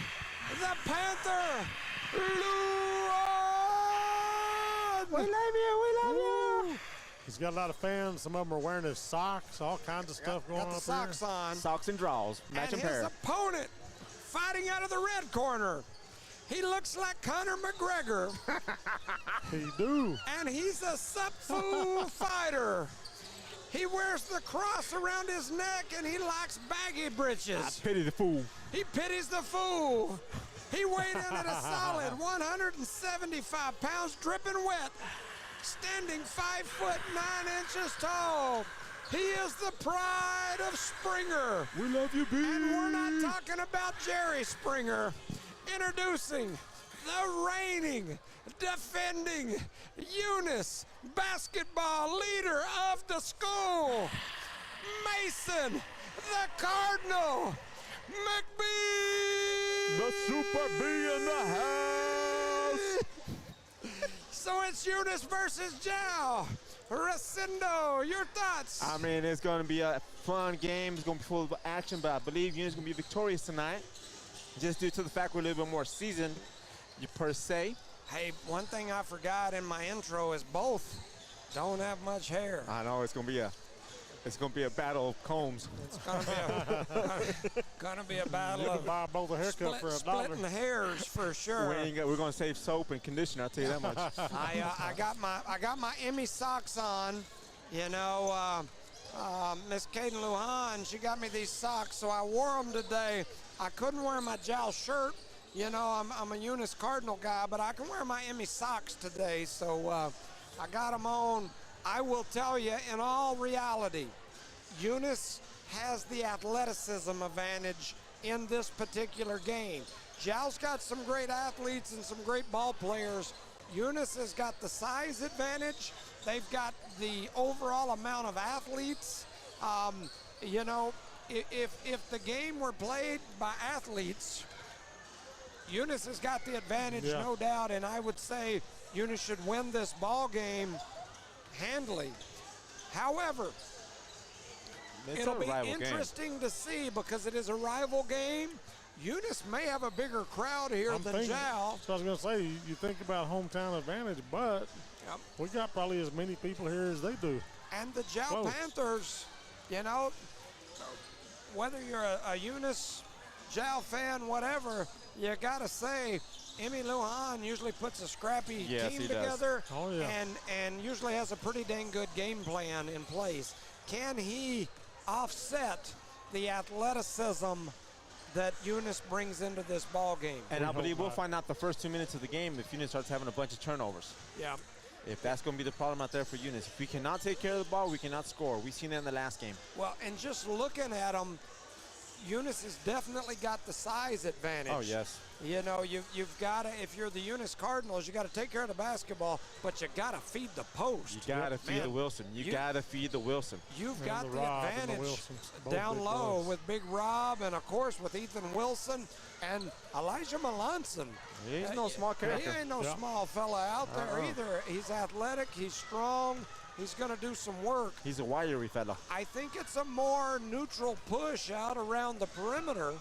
[SPEAKER 1] the Panther Lujan.
[SPEAKER 3] We love you. He's got a lot of fans. Some of them are wearing his socks, all kinds of stuff going on.
[SPEAKER 1] Got the socks on.
[SPEAKER 2] Socks and draws. Matching pair.
[SPEAKER 1] His opponent, fighting out of the red corner. He looks like Conor McGregor.
[SPEAKER 3] He do.
[SPEAKER 1] And he's a Sup-Fu fighter. He wears the cross around his neck, and he likes baggy breeches.
[SPEAKER 2] I pity the fool.
[SPEAKER 1] He pities the fool. He weighed in at a solid 175 pounds, dripping wet, standing 5 foot 9 inches tall. He is the pride of Springer.
[SPEAKER 2] We love you, B.
[SPEAKER 1] And we're not talking about Jerry Springer. Introducing the reigning, defending Eunice Basketball leader of the school, Mason, the Cardinal, McBee.
[SPEAKER 2] The Super B in the house.
[SPEAKER 1] So it's Eunice versus Jal. Recindo, your thoughts?
[SPEAKER 2] I mean, it's going to be a fun game. It's going to be full of action, but I believe Eunice is going to be victorious tonight, just due to the fact we're a little bit more seasoned, per se.
[SPEAKER 1] Hey, one thing I forgot in my intro is both don't have much hair.
[SPEAKER 2] I know it's going to be a battle of combs.
[SPEAKER 1] It's gonna be a battle
[SPEAKER 3] You
[SPEAKER 1] of
[SPEAKER 3] can buy both a haircut for $1.
[SPEAKER 1] splitting hairs for sure.
[SPEAKER 2] We're going to save soap and conditioner. I'll tell you that much.
[SPEAKER 1] I got my Emmy socks on. You know, Miss Caden Lujan, she got me these socks, so I wore them today. I couldn't wear my Jal shirt. You know, I'm a Eunice Cardinal guy, but I can wear my Emmy socks today, so I got them on. I will tell you, in all reality, Eunice has the athleticism advantage in this particular game. Jal's got some great athletes and some great ball players. Eunice has got the size advantage. They've got the overall amount of athletes. You know, if the game were played by athletes, Eunice has got the advantage, no doubt, and I would say Eunice should win this ball game handily. However, it'll be interesting to see because it is a rival game. Eunice may have a bigger crowd here than Jal.
[SPEAKER 3] So I was going to say, you think about hometown advantage, but we got probably as many people here as they do.
[SPEAKER 1] And the Jal Panthers, you know, whether you're a Eunice, Jal fan, whatever, you got to say Emmy Lujan usually puts a scrappy
[SPEAKER 2] Yes,
[SPEAKER 1] team
[SPEAKER 2] he does.
[SPEAKER 1] together
[SPEAKER 3] Oh, yeah.
[SPEAKER 1] and usually has a pretty dang good game plan in place. Can he offset the athleticism that Eunice brings into this ball game?
[SPEAKER 2] And I
[SPEAKER 3] hope
[SPEAKER 2] believe we'll
[SPEAKER 3] not.
[SPEAKER 2] find out the first 2 minutes of the game if Eunice starts having a bunch of turnovers.
[SPEAKER 1] Yeah.
[SPEAKER 2] If that's going to be the problem out there for Eunice. If we cannot take care of the ball, we cannot score. We've seen that in the last game.
[SPEAKER 1] Well, and just looking at them, Eunice has definitely got the size advantage.
[SPEAKER 2] Oh, yes.
[SPEAKER 1] You know, you've got to, if you're the Eunice Cardinals, you got to take care of the basketball, but you got to feed the post.
[SPEAKER 2] You got to feed
[SPEAKER 1] Man,
[SPEAKER 2] the Wilson. You got to feed the Wilson.
[SPEAKER 1] You've
[SPEAKER 3] And
[SPEAKER 1] got
[SPEAKER 3] the
[SPEAKER 1] the
[SPEAKER 3] Rob and the
[SPEAKER 1] advantage
[SPEAKER 3] Wilsons, both
[SPEAKER 1] down
[SPEAKER 3] big
[SPEAKER 1] low
[SPEAKER 3] boys.
[SPEAKER 1] with Big Rob and, of course, with Ethan Wilson and Elijah Melanson.
[SPEAKER 2] He's no small character.
[SPEAKER 1] He ain't no
[SPEAKER 3] Yeah.
[SPEAKER 1] small fella out there either. He's athletic. He's strong. He's going to do some work.
[SPEAKER 2] He's a wiry fella.
[SPEAKER 1] I think it's a more neutral push out around the perimeter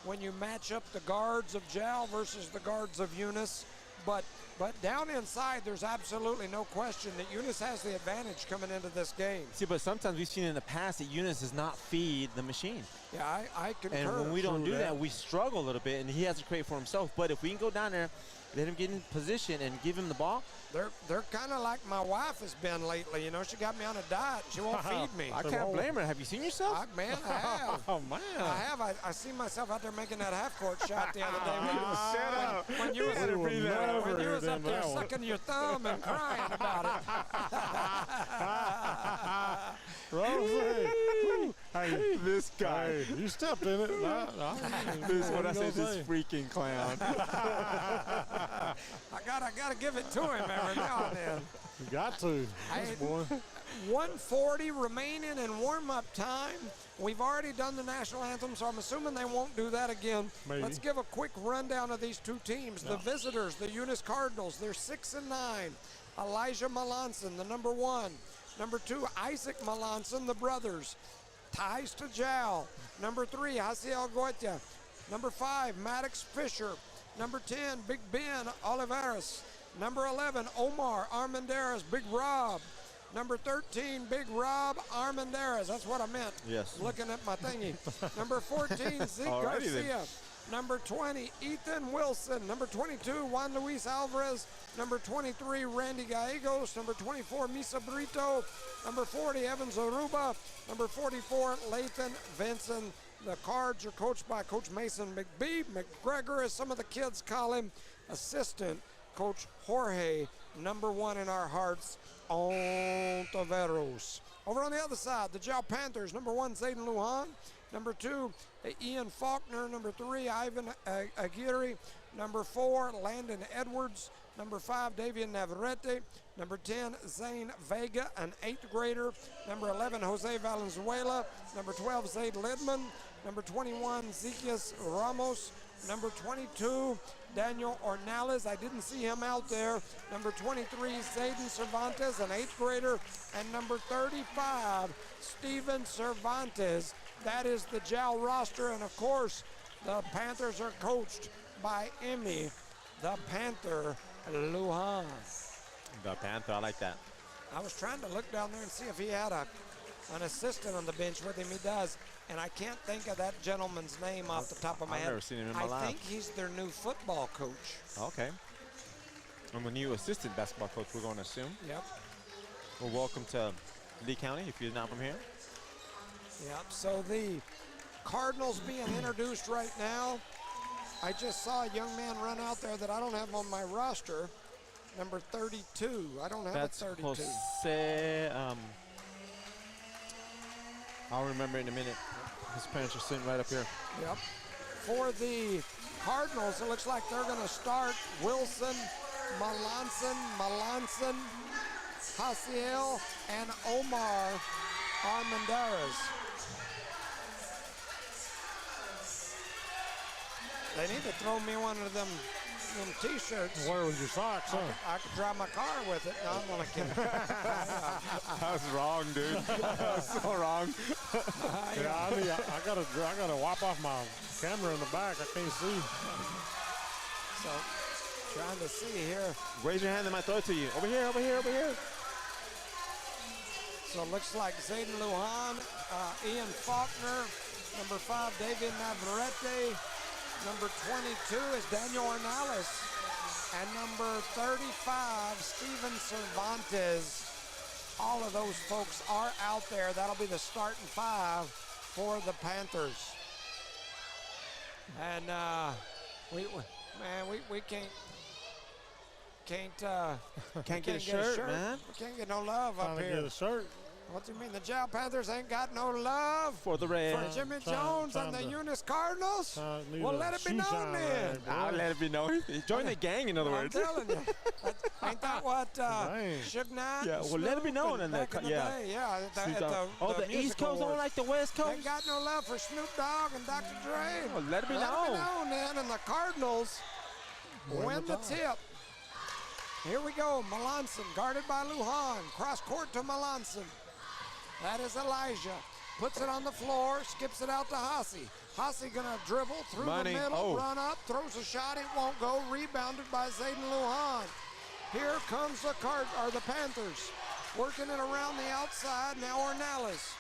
[SPEAKER 1] when you match up the guards of Jal versus the guards of Eunice. But down inside, there's absolutely no question that Eunice has the advantage coming into this game.
[SPEAKER 2] See, but sometimes we've seen in the past that Eunice does not feed the machine.
[SPEAKER 1] Yeah, I concur.
[SPEAKER 2] And when we don't
[SPEAKER 3] True
[SPEAKER 2] do
[SPEAKER 3] that.
[SPEAKER 2] that, we struggle a little bit, and he has to create for himself. But if we can go down there, let him get in position and give him the ball,
[SPEAKER 1] They're kind of like my wife has been lately. You know, she got me on a diet. She won't feed me.
[SPEAKER 2] I can't blame her. Have you seen yourself?
[SPEAKER 1] I have.
[SPEAKER 3] Oh, man.
[SPEAKER 1] I have. I see myself out there making that half-court shot the other day.
[SPEAKER 2] Shut up.
[SPEAKER 1] When you was,
[SPEAKER 3] We will never
[SPEAKER 1] when you was
[SPEAKER 3] hear
[SPEAKER 1] up there
[SPEAKER 3] that one.
[SPEAKER 1] sucking your thumb and crying about it.
[SPEAKER 3] Rosie. Hey,
[SPEAKER 2] This guy.
[SPEAKER 3] hey, you stepped in it.
[SPEAKER 2] This is what I say,
[SPEAKER 3] was
[SPEAKER 2] this freaking clown.
[SPEAKER 1] I gotta give it to him every now and then.
[SPEAKER 3] You got to. This boy.
[SPEAKER 1] 1:40 remaining in warm-up time. We've already done the national anthem, so I'm assuming they won't do that again.
[SPEAKER 3] Maybe.
[SPEAKER 1] Let's give a quick rundown of these two teams. The visitors, the Eunice Cardinals, they're 6-9. Elijah Melanson, the number 1. Number 2, Isaac Melanson, the brothers. Ties to Jal. Number 3, Hasiel Goitia. Number 5, Maddox Fisher. Number 10, Big Ben Olivares. Number 11, Omar Armendariz, Big Rob. Number 13, Big Rob Armendariz. That's what I meant.
[SPEAKER 2] Yes.
[SPEAKER 1] Looking at my thingy. Number 14, Zeke
[SPEAKER 2] Alrighty then.
[SPEAKER 1] Garcia. Number 20, Ethan Wilson. Number 22, Juan Luis Alvarez. Number 23, Randy Gallegos. Number 24, Misa Brito. Number 40, Evans Aruba. Number 44, Lathan Vinson. The Cards are coached by Coach Mason McBee. McGregor, as some of the kids call him. Assistant Coach Jorge, number 1 in our hearts, Ontiveros. Over on the other side, the Jal Panthers, number 1, Zayden Lujan. Number 2, Ian Faulkner. Number 3, Ivan Aguirre. Number 4, Landon Edwards. Number 5, Davian Navarrete. Number 10, Zane Vega, an 8th grader. Number 11, Jose Valenzuela. Number 12, Zaid Lidman. Number 21, Zekias Ramos. Number 22, Daniel Ornales. I didn't see him out there. Number 23, Zayden Cervantes, an 8th grader. And number 35, Steven Cervantes. That is the Jal roster. And of course, the Panthers are coached by Emmy, the Panther Lujan.
[SPEAKER 2] The Panther, I like that.
[SPEAKER 1] I was trying to look down there and see if he had an assistant on the bench with him. He does. And I can't think of that gentleman's name off the top of my
[SPEAKER 2] I've
[SPEAKER 1] head.
[SPEAKER 2] never seen him in my
[SPEAKER 1] I
[SPEAKER 2] life.
[SPEAKER 1] think he's their new football coach.
[SPEAKER 2] Okay. I'm a new assistant basketball coach, we're going to assume.
[SPEAKER 1] Yep.
[SPEAKER 2] Well, welcome to Lee County if you're not from here.
[SPEAKER 1] Yep. So the Cardinals being introduced right now. I just saw a young man run out there that I don't have on my roster. Number 32. I don't have
[SPEAKER 2] That's
[SPEAKER 1] a 32.
[SPEAKER 2] Jose. I'll remember in a minute. His parents are sitting right up here.
[SPEAKER 1] Yep. For the Cardinals, it looks like they're going to start Wilson, Melanson, Hasiel, and Omar Armendariz. They need to throw me one of them T-shirts.
[SPEAKER 3] Where was your socks, huh?
[SPEAKER 1] I could drive my car with it. No, I'm only kidding.
[SPEAKER 2] That was wrong, dude. That was so wrong.
[SPEAKER 3] Yeah, I gotta wipe off my camera in the back. I can't see.
[SPEAKER 1] So, trying to see here.
[SPEAKER 2] Raise your hand, they might throw it to you. Over here, over here, over here.
[SPEAKER 1] So it looks like Zayden Lujan, Ian Faulkner, number 5, David Navarrete, number 22 is Daniel Ornales. and number 35, Steven Cervantes. All of those folks are out there. That'll be the starting 5 for the Panthers. And we can't
[SPEAKER 2] get a shirt, man.
[SPEAKER 1] We can't get no love up
[SPEAKER 3] Trying to
[SPEAKER 1] here.
[SPEAKER 3] get a shirt.
[SPEAKER 1] What do you mean? The Jow Panthers ain't got no love
[SPEAKER 2] For the Reds.
[SPEAKER 1] for Jimmy Jones and the Eunice Cardinals?
[SPEAKER 3] Need
[SPEAKER 1] Well,
[SPEAKER 3] a
[SPEAKER 1] let it be
[SPEAKER 3] shoe
[SPEAKER 1] known
[SPEAKER 3] shine
[SPEAKER 1] then.
[SPEAKER 3] rag, boy.
[SPEAKER 2] I'll let it be known. Join the gang, in other
[SPEAKER 1] I'm
[SPEAKER 2] words.
[SPEAKER 1] telling you. Ain't that what
[SPEAKER 3] Dang.
[SPEAKER 1] Suge Knight?
[SPEAKER 2] Yeah,
[SPEAKER 1] and
[SPEAKER 2] well, let it be
[SPEAKER 1] Snoop
[SPEAKER 2] known
[SPEAKER 1] and
[SPEAKER 2] in the
[SPEAKER 1] back in the
[SPEAKER 2] yeah.
[SPEAKER 1] day, yeah.
[SPEAKER 2] Oh, the East
[SPEAKER 1] music
[SPEAKER 2] Coast don't
[SPEAKER 1] awards.
[SPEAKER 2] like the West Coast?
[SPEAKER 1] Ain't got no love for Snoop Dogg and Dr. Dre.
[SPEAKER 2] Oh, let it be known.
[SPEAKER 1] Then, and the Cardinals win the tip. Here we go. Melanson guarded by Lujan. Cross court to Melanson. That is Elijah. Puts it on the floor, skips it out to Hossie. Hossie gonna dribble through
[SPEAKER 2] Money.
[SPEAKER 1] the middle,
[SPEAKER 2] Oh.
[SPEAKER 1] run up, throws a shot, it won't go. Rebounded by Zayden Lujan. Here comes the Panthers. Working it around the outside. Now Ornelas.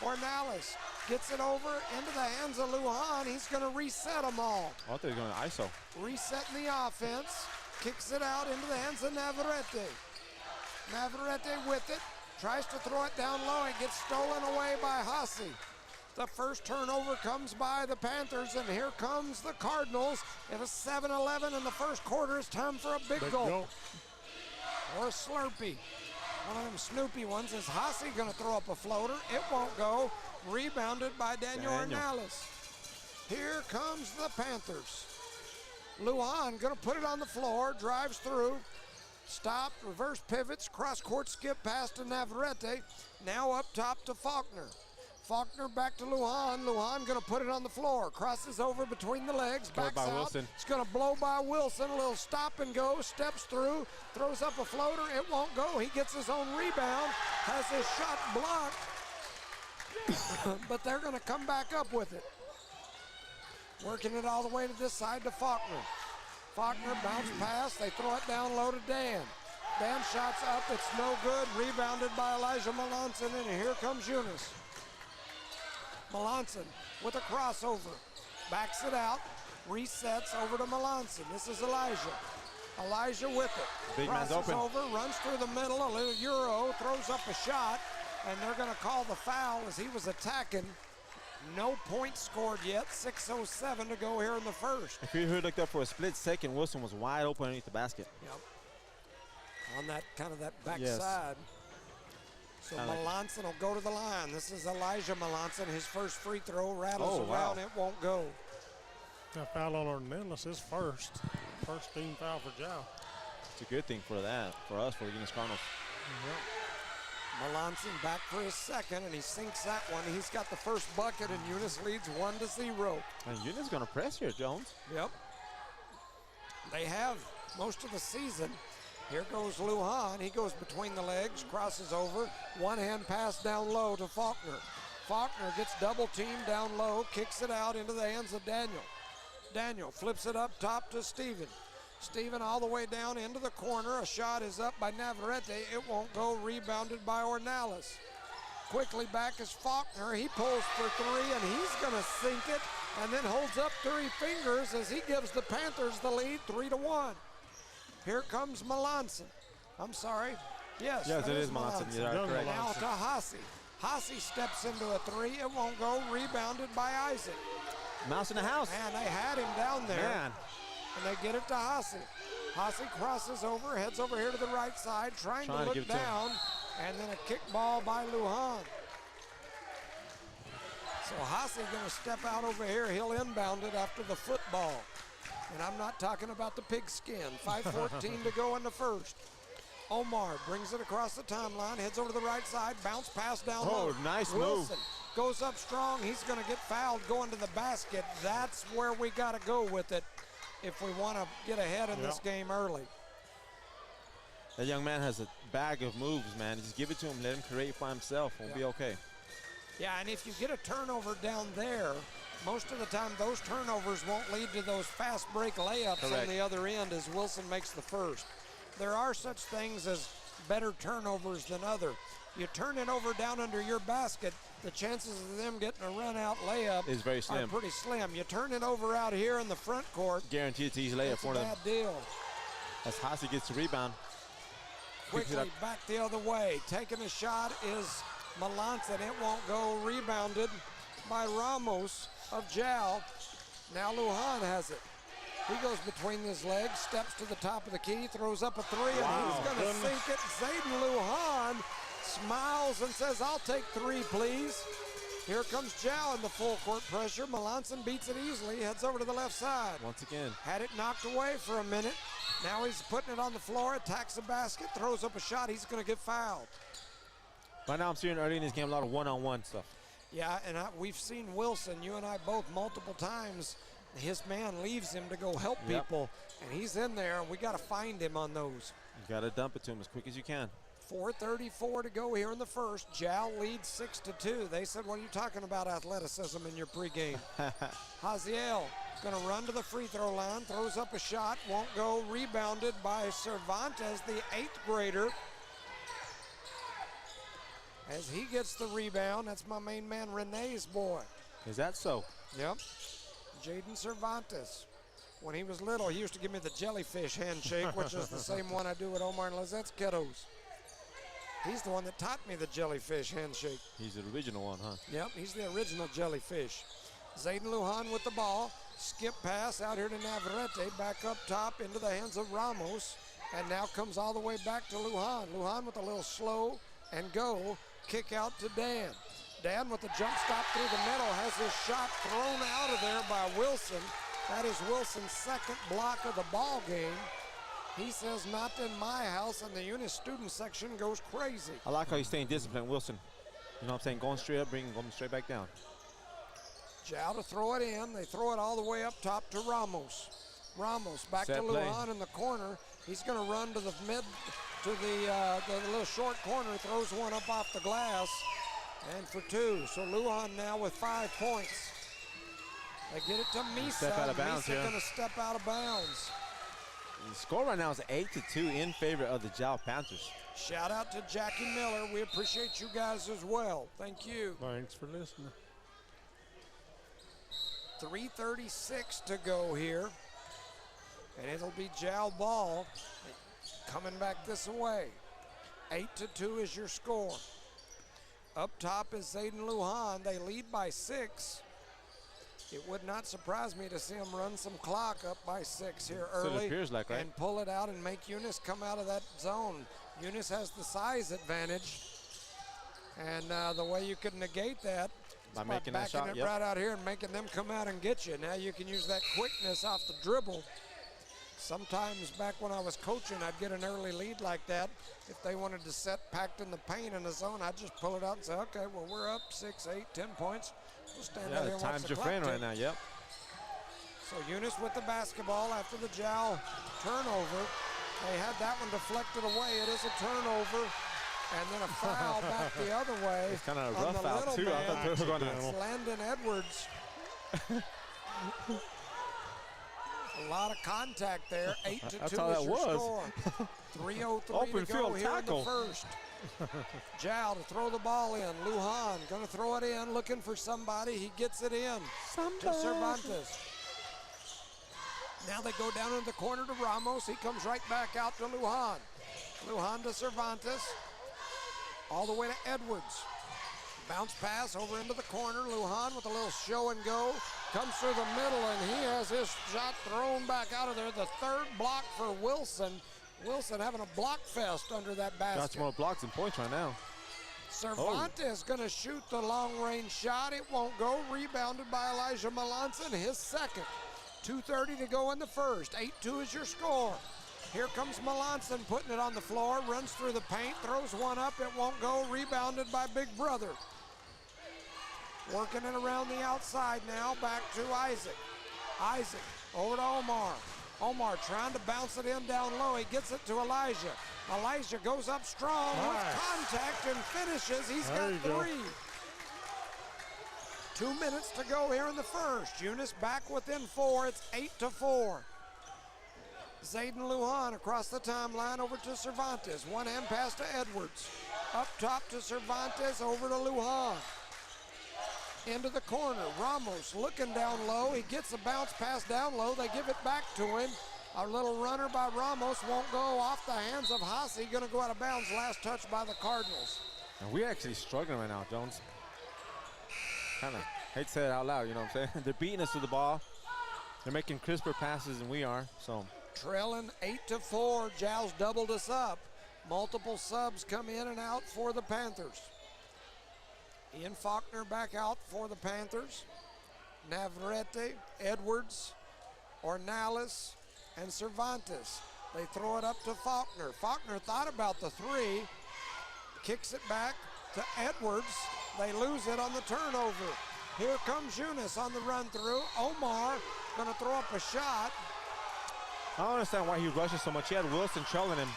[SPEAKER 1] Ornelas gets it over into the hands of Lujan. He's gonna reset them all.
[SPEAKER 2] I thought he was going to ISO.
[SPEAKER 1] Resetting the offense. Kicks it out into the hands of Navarrete. Navarrete with it. Tries to throw it down low. It gets stolen away by Hossie. The first turnover comes by the Panthers, and here comes the Cardinals. It was 7-11 in the first quarter. It's time for a big gulp. Or a Slurpee. One of them Snoopy ones. Is Hossie going to throw up a floater? It won't go. Rebounded by Daniel Ornelas. Here comes the Panthers. Lujan going to put it on the floor. Drives through. Stop, reverse pivots, cross-court skip pass to Navarrete. Now up top to Faulkner. Faulkner back to Lujan. Lujan going to put it on the floor. Crosses over between the legs, backs
[SPEAKER 2] by
[SPEAKER 1] out.
[SPEAKER 2] Wilson.
[SPEAKER 1] It's going to blow by Wilson. A little stop and go, steps through, throws up a floater. It won't go. He gets his own rebound, has his shot blocked. But they're going to come back up with it. Working it all the way to this side to Faulkner. Faulkner bounce pass. They throw it down low to Dan. Dan shots up. It's no good. Rebounded by Elijah Melanson, and here comes Eunice. Melanson with a crossover. Backs it out. Resets over to Melanson. This is Elijah. Elijah with it.
[SPEAKER 2] Big man's
[SPEAKER 1] Crosses
[SPEAKER 2] open.
[SPEAKER 1] over, runs through the middle, a little Euro, throws up a shot, and they're going to call the foul as he was attacking. No points scored yet. 6:07 to go here in the first.
[SPEAKER 2] If you looked up for a split second, Wilson was wide open underneath the basket.
[SPEAKER 1] Yep. On that kind of that back
[SPEAKER 2] Yes.
[SPEAKER 1] side. So Melanson will go to the line. This is Elijah Melanson. His first free throw rattles around. It won't go.
[SPEAKER 3] That foul on Ornelas is first. First team foul for Jow.
[SPEAKER 2] It's a good thing for that, for us, for the Eunice Cardinals.
[SPEAKER 1] Melanson back for his second, and he sinks that one. He's got the first bucket, and Eunice leads 1-0.
[SPEAKER 2] And Eunice going to press here, Jones.
[SPEAKER 1] Yep. They have most of the season. Here goes Lujan. He goes between the legs, crosses over. One-hand pass down low to Faulkner. Faulkner gets double teamed down low, kicks it out into the hands of Daniel. Daniel flips it up top to Steven. Steven all the way down into the corner. A shot is up by Navarrete. It won't go. Rebounded by Ornelas. Quickly back is Faulkner. He pulls for three, and he's going to sink it and then holds up 3 fingers as he gives the Panthers the lead 3-1. Here comes Melanson. I'm sorry. Yes,
[SPEAKER 2] Yes,
[SPEAKER 1] that
[SPEAKER 2] it is Melanson. You're correct.
[SPEAKER 1] Now to Hossie. Hossie steps into a 3. It won't go. Rebounded by Isaac.
[SPEAKER 2] Mouse in the house.
[SPEAKER 1] Man, they had him down there.
[SPEAKER 2] Man.
[SPEAKER 1] And they get it to Hossie. Hossie crosses over, heads over here to the right side, trying to
[SPEAKER 2] give
[SPEAKER 1] look
[SPEAKER 2] it to him.
[SPEAKER 1] down, and then a kick ball by Lujan. So Hossie gonna step out over here. He'll inbound it after the football. And I'm not talking about the pigskin. 5:14 to go in the first. Omar brings it across the timeline, heads over to the right side, bounce pass down low.
[SPEAKER 2] Oh, nice
[SPEAKER 1] Wilson
[SPEAKER 2] move.
[SPEAKER 1] goes up strong. He's going to get fouled going to the basket. That's where we got to go with it if we want to get ahead in this game early.
[SPEAKER 2] That young man has a bag of moves, man. Just give it to him. Let him create by himself. We'll be okay.
[SPEAKER 1] Yeah, and if you get a turnover down there, most of the time those turnovers won't lead to those fast break layups on the other end as Wilson makes the first. There are such things as better turnovers than other. You turn it over down under your basket, the chances of them getting a run-out layup
[SPEAKER 2] is very
[SPEAKER 1] are
[SPEAKER 2] slim.
[SPEAKER 1] pretty slim. You turn it over out here in the front court,
[SPEAKER 2] Guaranteed it's easy layup
[SPEAKER 1] it's a
[SPEAKER 2] for them.
[SPEAKER 1] bad deal.
[SPEAKER 2] As Hasi gets the rebound. Picks it
[SPEAKER 1] Quickly
[SPEAKER 2] up.
[SPEAKER 1] back the other way. Taking a shot is Melanson. It won't go. Rebounded by Ramos of Jal. Now Lujan has it. He goes between his legs, steps to the top of the key, throws up a three, and he's going to sink it. Zayden Lujan smiles and says, "I'll take three, please." Here comes Jal in the full court pressure. Melanson beats it easily, heads over to the left side.
[SPEAKER 2] Once again.
[SPEAKER 1] Had it knocked away for a minute. Now he's putting it on the floor, attacks the basket, throws up a shot. He's going to get fouled.
[SPEAKER 2] Right now I'm seeing early in this game a lot of one-on-one stuff.
[SPEAKER 1] Yeah, and we've seen Wilson, you and I both, multiple times. His man leaves him to go help people, and he's in there, and we got to find him on those.
[SPEAKER 2] You got to dump it to him as quick as you can.
[SPEAKER 1] 4:34 to go here in the first. Jal leads 6-2. They said, "What are you talking about athleticism in your pregame?" Haziel going to run to the free throw line, throws up a shot, won't go. Rebounded by Cervantes, the 8th grader. As he gets the rebound, that's my main man, Renee's boy.
[SPEAKER 2] Is that so?
[SPEAKER 1] Yep. Jaden Cervantes. When he was little, he used to give me the jellyfish handshake, which is the same one I do with Omar and Lizette's kiddos. He's the one that taught me the jellyfish handshake.
[SPEAKER 2] He's the original one, huh?
[SPEAKER 1] Yep, he's the original jellyfish. Zayden Lujan with the ball. Skip pass out here to Navarrete. Back up top into the hands of Ramos. And now comes all the way back to Lujan. Lujan with a little slow and go. Kick out to Dan. Dan with the jump stop through the middle has his shot thrown out of there by Wilson. That is Wilson's second block of the ball game. He says, "Not in my house," and the Eunice student section goes crazy.
[SPEAKER 2] I like how he's staying disciplined, Wilson. You know what I'm saying? Going straight up, bringing them straight back down.
[SPEAKER 1] Jal to throw it in. They throw it all the way up top to Ramos. Ramos back
[SPEAKER 2] Set
[SPEAKER 1] to
[SPEAKER 2] play.
[SPEAKER 1] Lujan in the corner. He's going to run to the mid, to the little short corner. Throws one up off the glass, and for two. So Lujan now with 5 points. They get it to Misa.
[SPEAKER 2] Step out of bounds
[SPEAKER 1] Misa
[SPEAKER 2] here.
[SPEAKER 1] going to step out of bounds.
[SPEAKER 2] The score right now is 8-2 in favor of the Jal Panthers.
[SPEAKER 1] Shout out to Jackie Miller. We appreciate you guys as well. Thank you.
[SPEAKER 3] Thanks for listening.
[SPEAKER 1] 3:36 to go here. And it'll be Jal ball coming back this way. 8-2 is your score. Up top is Zayden Lujan. They lead by 6. It would not surprise me to see them run some clock up by 6 here
[SPEAKER 2] So it
[SPEAKER 1] early
[SPEAKER 2] appears like, right?
[SPEAKER 1] and pull it out and make Eunice come out of that zone. Eunice has the size advantage. And the way you could negate that
[SPEAKER 2] By
[SPEAKER 1] is
[SPEAKER 2] making that
[SPEAKER 1] backing
[SPEAKER 2] shot,
[SPEAKER 1] it
[SPEAKER 2] yep.
[SPEAKER 1] right out here and making them come out and get you. Now you can use that quickness off the dribble. Sometimes back when I was coaching, I'd get an early lead like that. If they wanted to set packed in the paint in the zone, I'd just pull it out and say, "Okay, well, we're up 6, 8, 10 points. We'll stand out here and watch
[SPEAKER 2] time's
[SPEAKER 1] the
[SPEAKER 2] your
[SPEAKER 1] clock
[SPEAKER 2] friend
[SPEAKER 1] tick."
[SPEAKER 2] right now, yep.
[SPEAKER 1] So Eunice with the basketball after the Jal turnover. They had that one deflected away. It is a turnover. And then a foul back the other way.
[SPEAKER 2] It's kind of a
[SPEAKER 1] on
[SPEAKER 2] rough
[SPEAKER 1] the
[SPEAKER 2] foul,
[SPEAKER 1] little
[SPEAKER 2] too. I thought they were going
[SPEAKER 1] It's
[SPEAKER 2] to.
[SPEAKER 1] Landon Edwards. A lot of contact there. 8-2
[SPEAKER 2] That's how
[SPEAKER 1] is
[SPEAKER 2] that
[SPEAKER 1] your
[SPEAKER 2] was.
[SPEAKER 1] score. 3:03
[SPEAKER 2] Open
[SPEAKER 1] to go
[SPEAKER 2] field
[SPEAKER 1] here in
[SPEAKER 2] tackle.
[SPEAKER 1] the first. Jal to throw the ball in. Lujan going to throw it in, looking for somebody. He gets it in to Cervantes. Now they go down in the corner to Ramos. He comes right back out to Lujan. Lujan to Cervantes. All the way to Edwards. Bounce pass over into the corner. Lujan with a little show and go. Comes through the middle, and he has his shot thrown back out of there. The third block for Wilson. Wilson having a block fest under that basket.
[SPEAKER 2] Got some more blocks and points right now.
[SPEAKER 1] Cervantes going to shoot the long-range shot. It won't go. Rebounded by Elijah Melanson, his second. 2:30 to go in the first. 8-2 is your score. Here comes Melanson putting it on the floor. Runs through the paint. Throws one up. It won't go. Rebounded by Big Brother. Working it around the outside now. Back to Isaac. Isaac over to Omar. Omar trying to bounce it in down low. He gets it to Elijah. Elijah goes up strong with contact and finishes. He's
[SPEAKER 3] There
[SPEAKER 1] got
[SPEAKER 3] you go.
[SPEAKER 1] 3. 2 minutes to go here in the first. Eunice back within 4. It's 8-4. Zayden Lujan across the timeline over to Cervantes. One-hand pass to Edwards. Up top to Cervantes, over to Lujan. Into the corner. Ramos looking down low. He gets a bounce pass down low. They give it back to him. A little runner by Ramos won't go off the hands of Hasse. Going to go out of bounds. Last touch by the Cardinals.
[SPEAKER 2] And we're actually struggling right now, Jones. Kind of hate to say it out loud, you know what I'm saying? They're beating us to the ball. They're making crisper passes than we are, so.
[SPEAKER 1] Trailing 8-4. Jowls doubled us up. Multiple subs come in and out for the Panthers. Ian Faulkner back out for the Panthers. Navarrete, Edwards, Ornelas, and Cervantes. They throw it up to Faulkner. Faulkner thought about the three, kicks it back to Edwards. They lose it on the turnover. Here comes Eunice on the run through. Omar gonna throw up a shot.
[SPEAKER 2] I don't understand why he rushes so much. He had Wilson trailing him.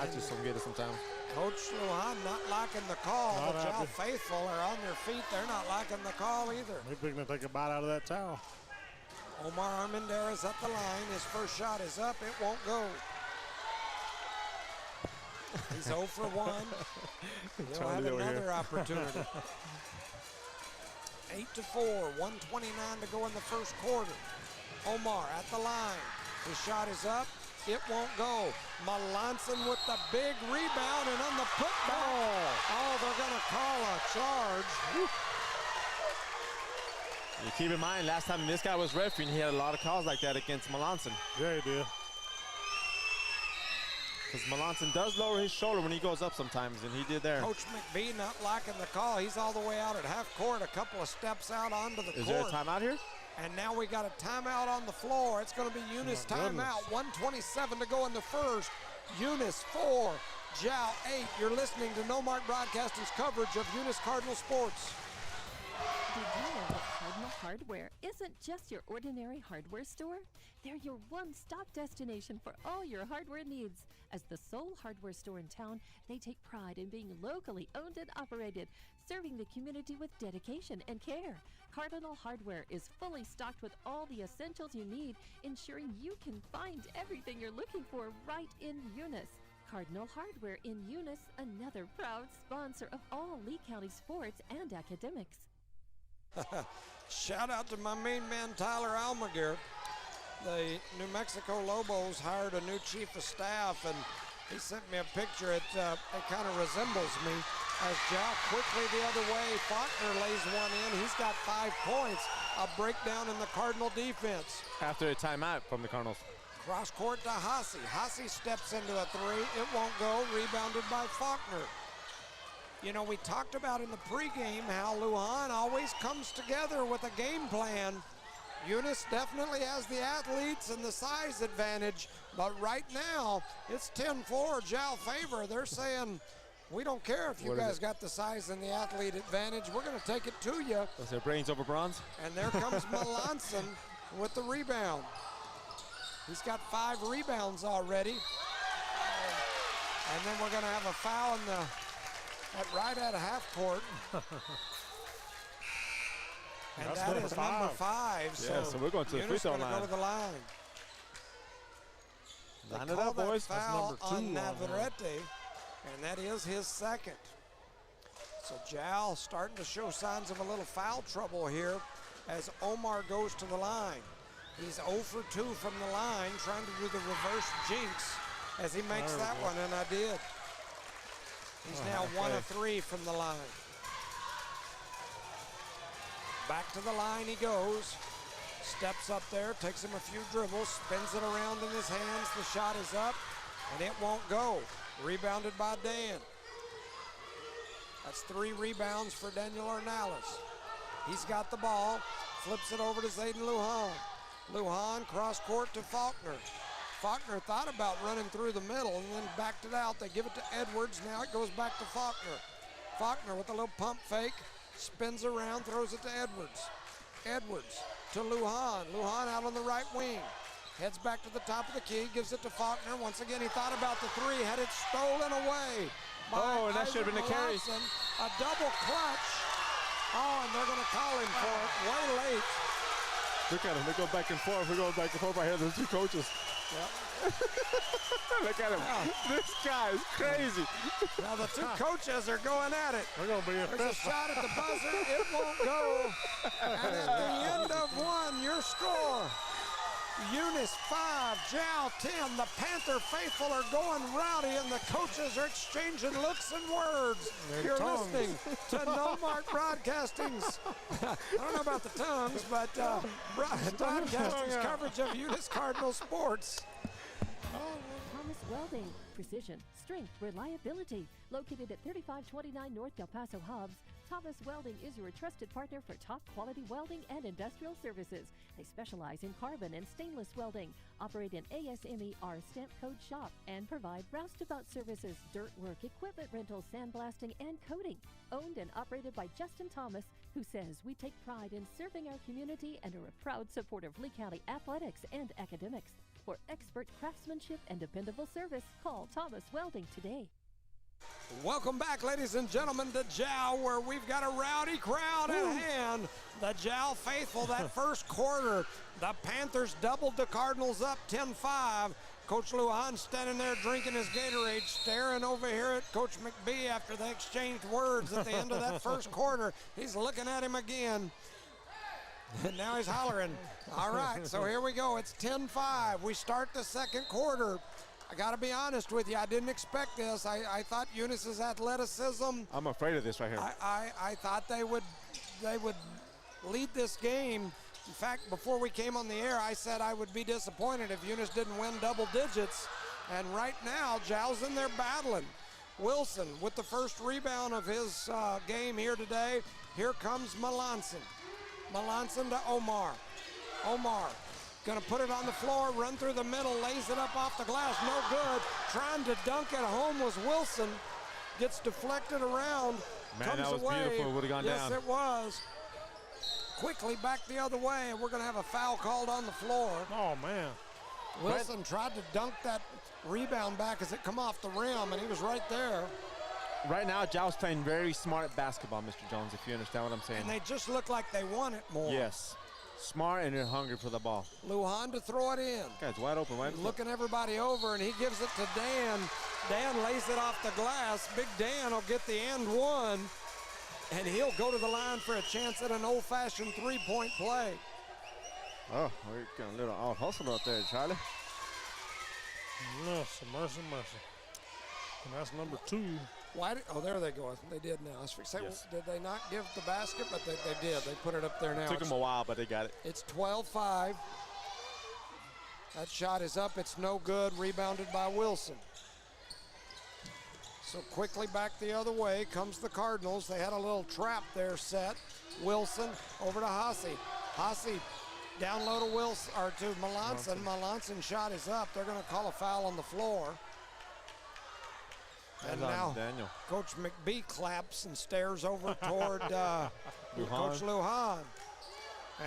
[SPEAKER 2] I just don't get it sometimes.
[SPEAKER 1] Coach Lujan not liking the call.
[SPEAKER 3] Not
[SPEAKER 1] The Jow
[SPEAKER 3] happy.
[SPEAKER 1] faithful are on their feet. They're not liking the call either.
[SPEAKER 3] They're going to take a bite out of that towel.
[SPEAKER 1] Omar Armendariz at the line. His first shot is up. It won't go. He's 0 for 1. He'll have another opportunity. 8-4, 1:29 to go in the first quarter. Omar at the line. His shot is up. It won't go. Melanson with the big rebound and on the putback. Oh, they're going to call a charge. Woo.
[SPEAKER 2] You keep in mind, last time this guy was refereeing, he had a lot of calls like that against Melanson.
[SPEAKER 3] Yeah, he did.
[SPEAKER 2] Because Melanson does lower his shoulder when he goes up sometimes, and he did there.
[SPEAKER 1] Coach McBee not liking the call. He's all the way out at half court, a couple of steps out onto the court.
[SPEAKER 2] Is there a timeout here?
[SPEAKER 1] And now we got a timeout on the floor. It's going to be Eunice
[SPEAKER 3] My goodness.
[SPEAKER 1] timeout. 1:27 to go in the first. Eunice 4, Jow 8. You're listening to No Mark Broadcasting's coverage of Eunice Cardinal Sports.
[SPEAKER 4] Did you know that Cardinal Hardware isn't just your ordinary hardware store? They're your one-stop destination for all your hardware needs. As the sole hardware store in town, they take pride in being locally owned and operated, serving the community with dedication and care. Cardinal Hardware is fully stocked with all the essentials you need, ensuring you can find everything you're looking for right in Eunice. Cardinal Hardware in Eunice, another proud sponsor of all Lee County sports and academics.
[SPEAKER 1] Shout out to my main man, Tyler Almaguer. The New Mexico Lobos hired a new chief of staff, and he sent me a picture. It kind of resembles me. As Jow quickly the other way, Faulkner lays one in. He's got 5 points. A breakdown in the Cardinal defense.
[SPEAKER 2] After a timeout from the Cardinals.
[SPEAKER 1] Cross court to Hasse. Hasse steps into a three. It won't go. Rebounded by Faulkner. You know, we talked about in the pregame how Lujan always comes together with a game plan. Eunice definitely has the athletes and the size advantage, but right now it's 10-4 Jow favor. They're saying, we don't care if you guys got the size and the athlete advantage. We're going to take it to you.
[SPEAKER 2] Was their brains over bronze?
[SPEAKER 1] And there comes Melanson with the rebound. He's got 5 rebounds already. And then we're going to have a foul in the right at half court. And
[SPEAKER 3] That's
[SPEAKER 1] that
[SPEAKER 3] number
[SPEAKER 1] is number 5.
[SPEAKER 2] Yeah, so we're going to the free throw line.
[SPEAKER 1] Go to the line.
[SPEAKER 2] Line
[SPEAKER 1] They
[SPEAKER 2] it
[SPEAKER 1] call
[SPEAKER 2] up,
[SPEAKER 1] that
[SPEAKER 2] boys.
[SPEAKER 1] foul
[SPEAKER 3] That's number 2
[SPEAKER 1] on
[SPEAKER 3] on there.
[SPEAKER 1] Navarrete, and that is his second. So Jow starting to show signs of a little foul trouble here as Omar goes to the line. He's 0 for 2 from the line, trying to do the reverse jinx as he makes that one, and I did. He's now 1 of 3 from the line. Back to the line he goes. Steps up there, takes him a few dribbles, spins it around in his hands. The shot is up, and it won't go. Rebounded by Dan. That's 3 rebounds for Daniel Ornelas. He's got the ball, flips it over to Zayden Lujan. Lujan cross court to Faulkner. Faulkner thought about running through the middle and then backed it out. They give it to Edwards. Now it goes back to Faulkner. Faulkner with a little pump fake, spins around, throws it to Edwards. Edwards to Lujan. Lujan out on the right wing. Heads back to the top of the key, gives it to Faulkner. Once again, he thought about the 3, had it stolen away by
[SPEAKER 2] and that should have been a carry.
[SPEAKER 1] Melanson. A double clutch. Oh, and they're going to call him for it way late.
[SPEAKER 2] Look at them. They go back and forth. We go back and forth right here. There's 2 coaches.
[SPEAKER 1] Yep.
[SPEAKER 2] Look at him. This guy is crazy.
[SPEAKER 1] Now the two coaches are going at it.
[SPEAKER 3] They're going to be a
[SPEAKER 1] There's a
[SPEAKER 3] fist.
[SPEAKER 1] shot at the buzzer. It won't go. And at the end of one, your score. Eunice 5, Jal 10. The Panther faithful are going rowdy, and the coaches are exchanging looks and words.
[SPEAKER 3] And
[SPEAKER 1] You're
[SPEAKER 3] tongues.
[SPEAKER 1] listening to No Mark Broadcasting's, I don't know about the tongues, but Broadcasting's coverage of Eunice Cardinal sports.
[SPEAKER 4] Thomas Welding. Precision, strength, reliability. Located at 3529 North Del Paso Hobbs, Thomas Welding is your trusted partner for top quality welding and industrial services. They specialize in carbon and stainless welding, operate an ASMER stamp code shop, and provide roustabout services, dirt work, equipment rental, sandblasting, and coating. Owned and operated by Justin Thomas, who says we take pride in serving our community and are a proud supporter of Lee County athletics and academics. For expert craftsmanship and dependable service, call Thomas Welding today.
[SPEAKER 1] Welcome back, ladies and gentlemen, to Jow, where we've got a rowdy crowd at hand. The Jow faithful, that first quarter, the Panthers doubled the Cardinals up 10-5. Coach Lujan standing there drinking his Gatorade, staring over here at Coach McBee after they exchanged words at the end of that first quarter. He's looking at him again. And now he's hollering. All right, so here we go. It's 10-5. We start the second quarter. I got to be honest with you. I didn't expect this. I thought Eunice's athleticism.
[SPEAKER 2] I'm afraid of this right here.
[SPEAKER 1] I thought they would lead this game. In fact, before we came on the air, I said I would be disappointed if Eunice didn't win double digits. And right now, Jow's in there battling. Wilson with the first rebound of his game here today. Here comes Melanson. Melanson to Omar. Omar gonna put it on the floor, run through the middle, lays it up off the glass, no good. Trying to dunk at home was Wilson. Gets deflected around,
[SPEAKER 2] Man,
[SPEAKER 1] comes
[SPEAKER 2] that was
[SPEAKER 1] away.
[SPEAKER 2] beautiful. It would've gone
[SPEAKER 1] yes,
[SPEAKER 2] down.
[SPEAKER 1] It was. Quickly back the other way, and we're gonna have a foul called on the floor.
[SPEAKER 3] Oh, man.
[SPEAKER 1] Wilson tried to dunk that rebound back as it come off the rim, and he was right there.
[SPEAKER 2] Right now, Jow's playing very smart basketball, Mr. Jones, if you understand what I'm saying.
[SPEAKER 1] And they just look like they want it more.
[SPEAKER 2] Yes. Smart and they're hungry for the ball.
[SPEAKER 1] Lujan to throw it in.
[SPEAKER 2] Guy's wide open, right?
[SPEAKER 1] Looking everybody over, and he gives it to Dan. Dan lays it off the glass. Big Dan will get the and one, and he'll go to the line for a chance at an old-fashioned three-point play.
[SPEAKER 2] Oh, we're getting a little out hustle out there, Charlie.
[SPEAKER 3] Mercy, mercy, mercy. And that's number 2.
[SPEAKER 1] Why did, oh, there they go. They did now. I was fixing to say,
[SPEAKER 2] Yes.
[SPEAKER 1] did they not give the basket? But they did. They put it up there now.
[SPEAKER 2] Took them a while, but they got it.
[SPEAKER 1] It's 12-5. That shot is up. It's no good. Rebounded by Wilson. So quickly back the other way comes the Cardinals. They had a little trap there set. Wilson over to Hasse. Hasse down low to Wilson, or to Melanson. Melanson shot is up. They're going to call a foul on the floor. And
[SPEAKER 2] That's on
[SPEAKER 1] now
[SPEAKER 2] Daniel.
[SPEAKER 1] Coach McBee claps and stares over toward
[SPEAKER 2] Lujan.
[SPEAKER 1] Coach Lujan.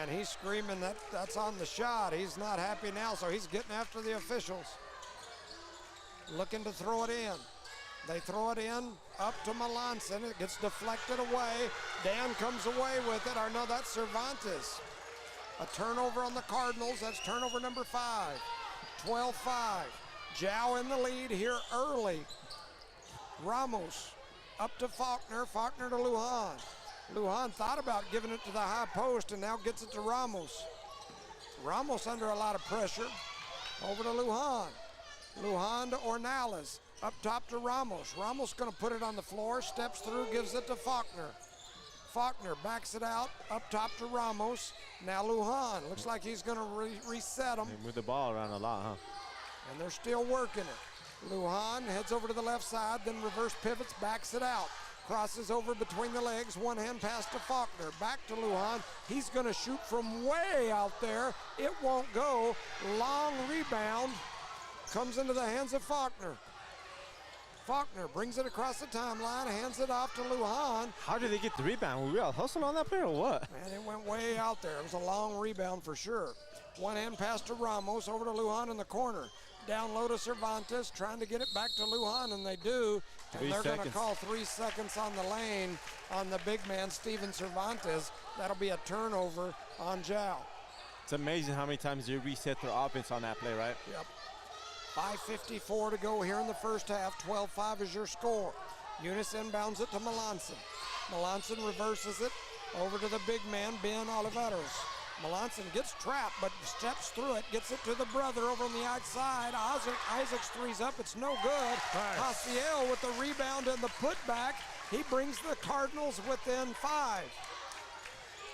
[SPEAKER 1] And he's screaming that's on the shot. He's not happy now, so he's getting after the officials. Looking to throw it in. They throw it in, up to Melanson. It gets deflected away. Dan comes away with it. Or no, that's Cervantes. A turnover on the Cardinals. That's turnover number 5. 12-5. Jow in the lead here early. Ramos up to Faulkner. Faulkner to Lujan. Lujan thought about giving it to the high post and now gets it to Ramos. Ramos under a lot of pressure. Over to Lujan. Lujan to Ornales. Up top to Ramos. Ramos going to put it on the floor. Steps through, gives it to Faulkner. Faulkner backs it out. Up top to Ramos. Now Lujan. Looks like he's going to reset them.
[SPEAKER 2] They moved the ball around a lot, huh?
[SPEAKER 1] And they're still working it. Lujan heads over to the left side, then reverse pivots, backs it out. Crosses over between the legs, one-hand pass to Faulkner. Back to Lujan. He's going to shoot from way out there. It won't go. Long rebound. Comes into the hands of Faulkner. Faulkner brings it across the timeline, hands it off to Lujan.
[SPEAKER 2] How did they get the rebound? Were we all hustling on that play or what?
[SPEAKER 1] And it went way out there. It was a long rebound for sure. One-hand pass to Ramos, over to Lujan in the corner. Down low to Cervantes, trying to get it back to Lujan, and they do. And they're going to call 3 seconds on the lane on the big man, Steven Cervantes. That'll be a turnover on Jow.
[SPEAKER 2] It's amazing how many times they reset their offense on that play, right?
[SPEAKER 1] Yep. 5:54 to go here in the first half. 12-5 is your score. Eunice inbounds it to Melanson. Melanson reverses it over to the big man, Ben Oliveros. Melanson gets trapped, but steps through it, gets it to the brother over on the outside. Isaac's three's up, it's no good.
[SPEAKER 3] Nice.
[SPEAKER 1] Haciel with the rebound and the putback. He brings the Cardinals within 5.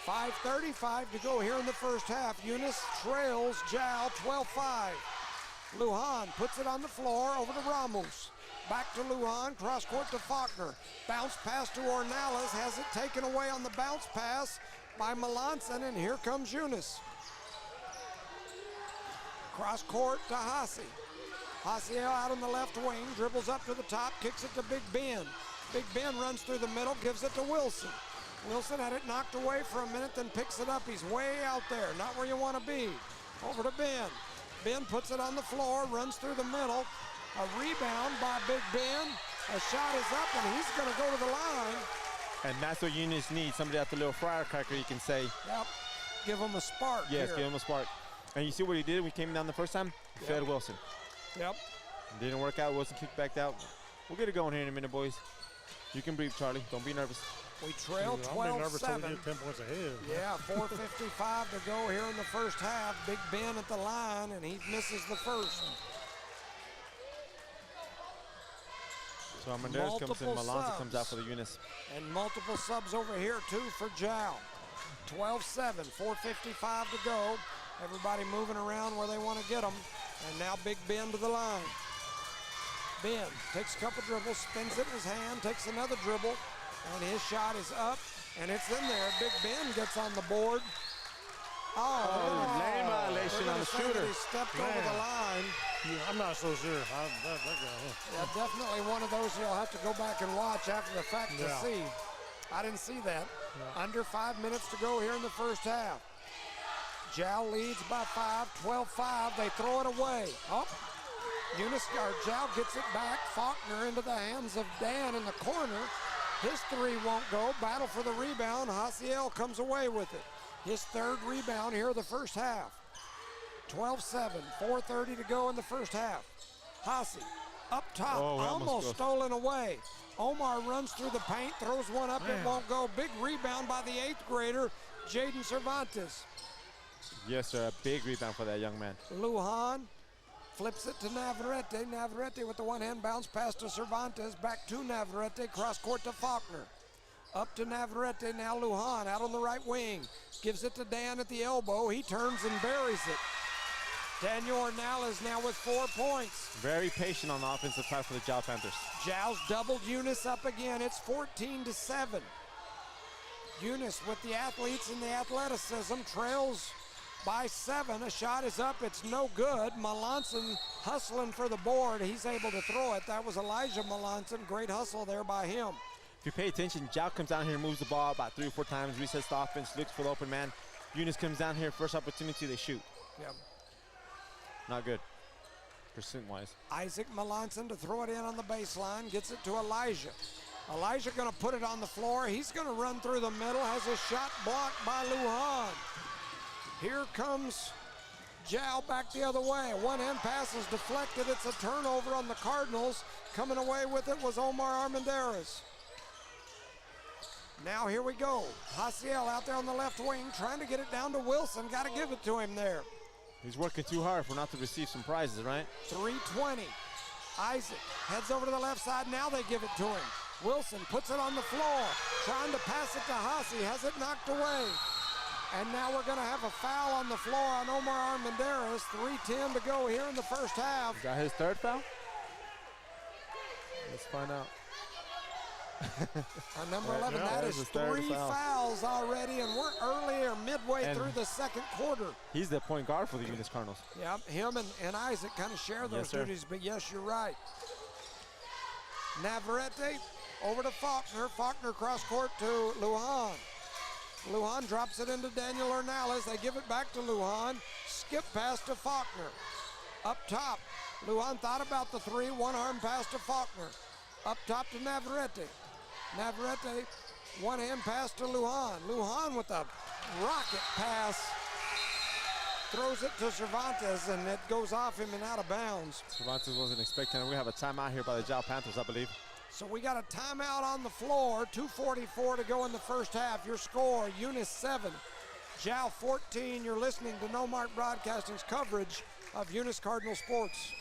[SPEAKER 1] 5:35 to go here in the first half. Eunice trails Jal 12-5. Lujan puts it on the floor over to Ramos. Back to Lujan, cross court to Faulkner. Bounce pass to Ornelas, has it taken away on the bounce pass by Melanson, and here comes Eunice. Cross court to Hassi. Haciel out on the left wing, dribbles up to the top, kicks it to Big Ben. Big Ben runs through the middle, gives it to Wilson. Wilson had it knocked away for a minute, then picks it up. He's way out there, not where you want to be. Over to Ben. Ben puts it on the floor, runs through the middle. A rebound by Big Ben. A shot is up, and he's going to go to the line.
[SPEAKER 2] And that's what Eunice needs, somebody at the little firecracker you can say.
[SPEAKER 1] Yep, give him a spark.
[SPEAKER 2] Yes,
[SPEAKER 1] here.
[SPEAKER 2] give him a spark. And you see what he did when he came down the first time? He fed Wilson.
[SPEAKER 1] Yep.
[SPEAKER 2] Didn't work out, Wilson kicked back out. We'll get it going here in a minute, boys. You can breathe, Charlie. Don't be nervous.
[SPEAKER 1] We trail 12-7.
[SPEAKER 3] I'll be nervous till we get 10 points ahead.
[SPEAKER 1] Yeah, 4:55 to go here in the first half. Big Ben at the line, and he misses the first.
[SPEAKER 2] So Armendariz comes in,
[SPEAKER 1] Multiple
[SPEAKER 2] Melanson comes out
[SPEAKER 1] subs.
[SPEAKER 2] for the Eunice.
[SPEAKER 1] And multiple subs over here, too, for Jal. 12-7, 4:55 to go. Everybody moving around where they want to get them. And now Big Ben to the line. Ben takes a couple dribbles, spins it in his hand, takes another dribble, and his shot is up, and it's in there. Big Ben gets on the board.
[SPEAKER 2] lane violation on the shooter.
[SPEAKER 1] He stepped over the line.
[SPEAKER 3] I'm not so sure. That guy,
[SPEAKER 1] Yeah, definitely one of those you'll have to go back and watch after the fact to see. I didn't see that. Under 5 minutes to go here in the first half. Jal leads by 5, 12-5. They throw it away. Oh, Jal gets it back. Faulkner into the hands of Dan in the corner. His three won't go. Battle for the rebound. Haciel comes away with it. His third rebound here in the first half. 12-7, 4:30 to go in the first half. Hassi up top, almost stolen away. Omar runs through the paint, throws one up, it won't go. Big rebound by the 8th grader, Jaden Cervantes.
[SPEAKER 2] Yes, sir, a big rebound for that young man.
[SPEAKER 1] Lujan flips it to Navarrete. Navarrete with the one-hand bounce pass to Cervantes. Back to Navarrete, cross court to Faulkner. Up to Navarrete, now Lujan out on the right wing. Gives it to Dan at the elbow. He turns and buries it. Daniel Ornelas now with 4 points.
[SPEAKER 2] Very patient on the offensive side for the Jal Panthers.
[SPEAKER 1] Jal's doubled Eunice up again. It's 14-7. Eunice with the athletes and the athleticism trails by 7. A shot is up. It's no good. Melanson hustling for the board. He's able to throw it. That was Elijah Melanson. Great hustle there by him.
[SPEAKER 2] If you pay attention, Jal comes down here and moves the ball about 3 or 4 times, resets the offense, looks for the open man. Eunice comes down here, first opportunity, they shoot.
[SPEAKER 1] Yep.
[SPEAKER 2] Not good, percent-wise.
[SPEAKER 1] Isaac Melanson to throw it in on the baseline, gets it to Elijah. Elijah gonna put it on the floor. He's gonna run through the middle, has a shot blocked by Lujan. Here comes Jal back the other way. A one-hand pass is deflected. It's a turnover on the Cardinals. Coming away with it was Omar Armendariz. Now here we go. Haciel out there on the left wing, trying to get it down to Wilson. Got to give it to him there.
[SPEAKER 2] He's working too hard for not to receive some prizes, right?
[SPEAKER 1] 3:20. Isaac heads over to the left side. Now they give it to him. Wilson puts it on the floor, trying to pass it to Hassi. Has it knocked away. And now we're going to have a foul on the floor on Omar Armendariz. 3:10 to go here in the first half.
[SPEAKER 2] Is that his third foul? Let's find out.
[SPEAKER 1] On number 11, that is 3 fouls already, and we're early or midway through the second quarter.
[SPEAKER 2] He's the point guard for the Eunice Cardinals.
[SPEAKER 1] Yeah, him and Isaac kind of share those duties, but yes, you're right. Navarrete over to Faulkner. Faulkner cross court to Lujan. Lujan drops it into Daniel Ornelas. They give it back to Lujan. Skip pass to Faulkner. Up top, Lujan thought about the 3, one-arm pass to Faulkner. Up top to Navarrete. Navarrete, one-hand pass to Lujan. Lujan with a rocket pass throws it to Cervantes, and it goes off him and out of bounds.
[SPEAKER 2] Cervantes wasn't expecting it. We have a timeout here by the Jal Panthers, I believe.
[SPEAKER 1] So we got a timeout on the floor. 2:44 to go in the first half. Your score, Eunice 7, Jal 14. You're listening to No Mark Broadcasting's coverage of Eunice Cardinal Sports.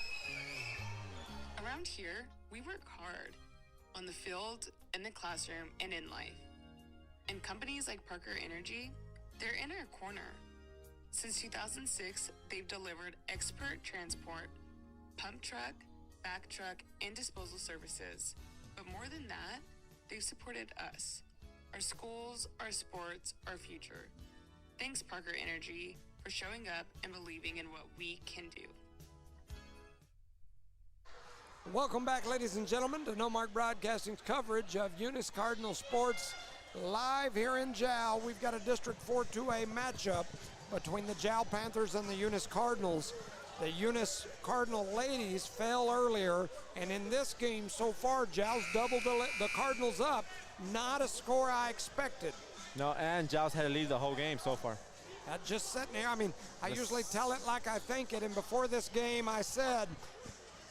[SPEAKER 5] Around here, we work hard on the field, in the classroom, and in life. And companies like Parker Energy, they're in our corner. Since 2006, they've delivered expert transport, pump truck, back truck, and disposal services. But more than that, they've supported us, our schools, our sports, our future. Thanks, Parker Energy, for showing up and believing in what we can do.
[SPEAKER 1] Welcome back, ladies and gentlemen, to No Mark Broadcasting's coverage of Eunice Cardinal Sports live here in Jal. We've got a District 4 2A matchup between the Jal Panthers and the Eunice Cardinals. The Eunice Cardinal ladies fell earlier, and in this game so far, Jal's doubled the Cardinals up. Not a score I expected.
[SPEAKER 2] No, and Jal's had to lead the whole game so far.
[SPEAKER 1] Just sitting here, I mean, I usually tell it like I think it, and before this game I said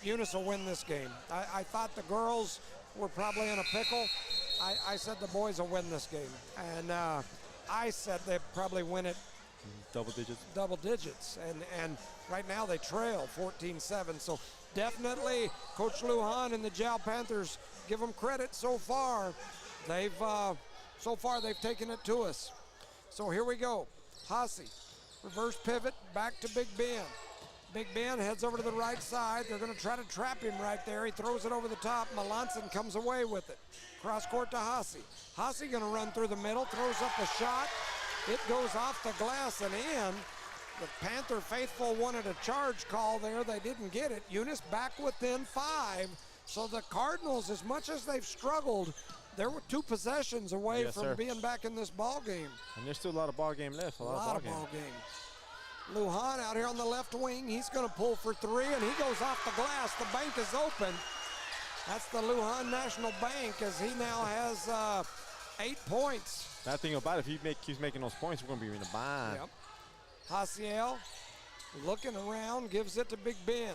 [SPEAKER 1] Eunice will win this game. I thought the girls were probably in a pickle. I said the boys will win this game, and I said they'd probably win it
[SPEAKER 2] Double digits.
[SPEAKER 1] Double digits, and right now they trail 14-7. So definitely Coach Lujan and the Jal Panthers, give them credit so far. They've taken it to us. So here we go. Hasse, reverse pivot, back to Big Ben. Big Ben heads over to the right side. They're going to try to trap him right there. He throws it over the top. Melanson comes away with it. Cross court to Hasse. Hasse going to run through the middle, throws up a shot. It goes off the glass and in. The Panther faithful wanted a charge call there. They didn't get it. Eunice back within 5. So the Cardinals, as much as they've struggled, there were 2 possessions away from being back in this ball game.
[SPEAKER 2] And there's still a lot of ball game left. A lot of ball game.
[SPEAKER 1] Lujan out here on the left wing. He's going to pull for 3, and he goes off the glass. The bank is open. That's the Lujan National Bank, as he now has 8 points.
[SPEAKER 2] That thing about it, if he keeps making those points, we're going to be in a bind.
[SPEAKER 1] Yep. Haciel looking around, gives it to Big Ben.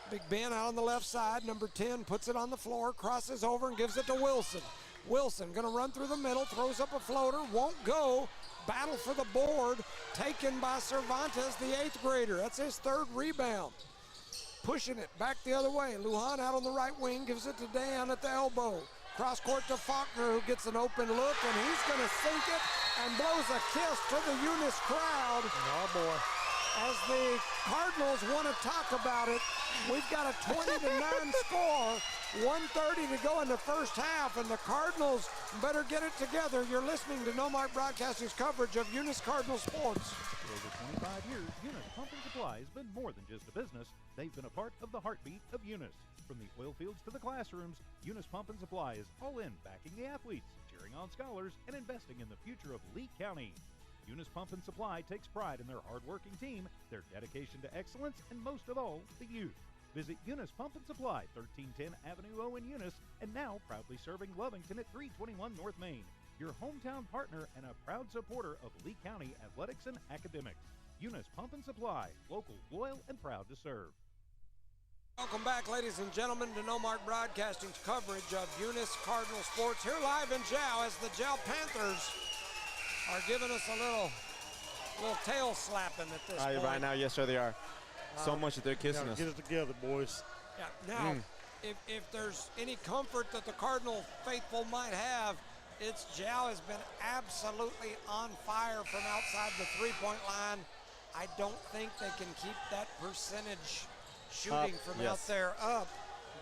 [SPEAKER 1] Big Ben out on the left side, number 10, puts it on the floor, crosses over and gives it to Wilson. Wilson gonna run through the middle, throws up a floater, won't go. Battle for the board, taken by Cervantes, the 8th grader. That's his 3rd rebound. Pushing it back the other way. Lujan out on the right wing, gives it to Dan at the elbow. Cross court to Faulkner, who gets an open look, and he's going to sink it and blows a kiss to the Eunice crowd.
[SPEAKER 3] Oh, boy.
[SPEAKER 1] As the Cardinals want to talk about it, we've got a 20-9 score, 1:30 to go in the first half, and the Cardinals better get it together. You're listening to No Mark Broadcasting's coverage of Eunice Cardinal Sports.
[SPEAKER 6] For over 25 years, Eunice Pump and Supply has been more than just a business. They've been a part of the heartbeat of Eunice. From the oil fields to the classrooms, Eunice Pump and Supply is all in backing the athletes, cheering on scholars, and investing in the future of Lee County. Eunice Pump and Supply takes pride in their hard-working team, their dedication to excellence, and most of all, the youth. Visit Eunice Pump and Supply, 1310 Avenue O in Eunice, and now proudly serving Lovington at 321 North Main. Your hometown partner and a proud supporter of Lee County athletics and academics. Eunice Pump and Supply, local, loyal, and proud to serve.
[SPEAKER 1] Welcome back, ladies and gentlemen, to No Mark Broadcasting's coverage of Eunice Cardinal Sports here live in Jal, as the Jal Panthers are giving us a little tail slapping at this point.
[SPEAKER 2] Right now, yes, sir, they are. So much that they're kissing us.
[SPEAKER 3] Get it together, boys.
[SPEAKER 1] Yeah. Now, if there's any comfort that the Cardinal faithful might have, it's Jal has been absolutely on fire from outside the three-point line. I don't think they can keep that percentage shooting from out there up.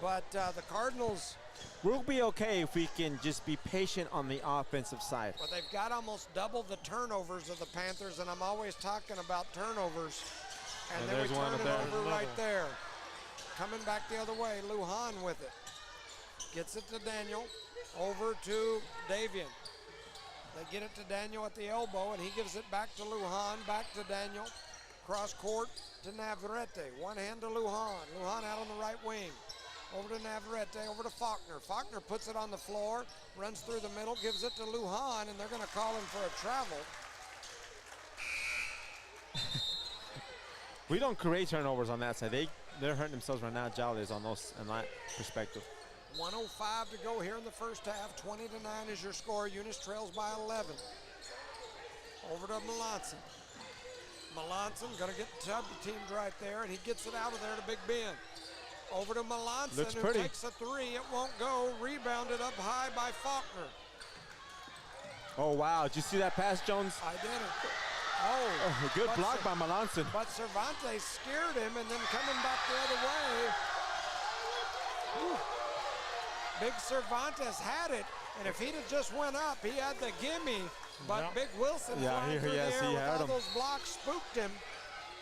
[SPEAKER 1] But the Cardinals,
[SPEAKER 2] we'll be okay if we can just be patient on the offensive side.
[SPEAKER 1] well, they've got almost double the turnovers of the Panthers, and I'm always talking about turnovers. And then we turn it over right there. Coming back the other way, Lujan with it. Gets it to Daniel, over to Davian. They get it to Daniel at the elbow, and he gives it back to Lujan, back to Daniel. Cross court to Navarrete. One hand to Lujan. Lujan out on the right wing. Over to Navarrete, over to Faulkner. Faulkner puts it on the floor, runs through the middle, gives it to Lujan, and they're going to call him for a travel.
[SPEAKER 2] We don't create turnovers on that side. They're hurting themselves right now. Jal is on that perspective.
[SPEAKER 1] 1:05 to go here in the first half. 20-9 is your score. Eunice trails by 11. Over to Melanson. Melanson going to get double teamed right there, and he gets it out of there to Big Ben. Over to Melanson,
[SPEAKER 2] Looks
[SPEAKER 1] who
[SPEAKER 2] pretty.
[SPEAKER 1] takes a three. It won't go. Rebounded up high by Faulkner.
[SPEAKER 2] Oh, wow. Did you see that pass, Jones?
[SPEAKER 1] I did it. Oh,
[SPEAKER 2] Good block by Melanson.
[SPEAKER 1] But Cervantes scared him, and then coming back the other way. Whew. Big Cervantes had it, and if he'd have just went up, he had the gimme. But
[SPEAKER 3] Yep.
[SPEAKER 1] Big Wilson flying through the air
[SPEAKER 2] he
[SPEAKER 1] with
[SPEAKER 2] had
[SPEAKER 1] all
[SPEAKER 2] him.
[SPEAKER 1] those blocks spooked him.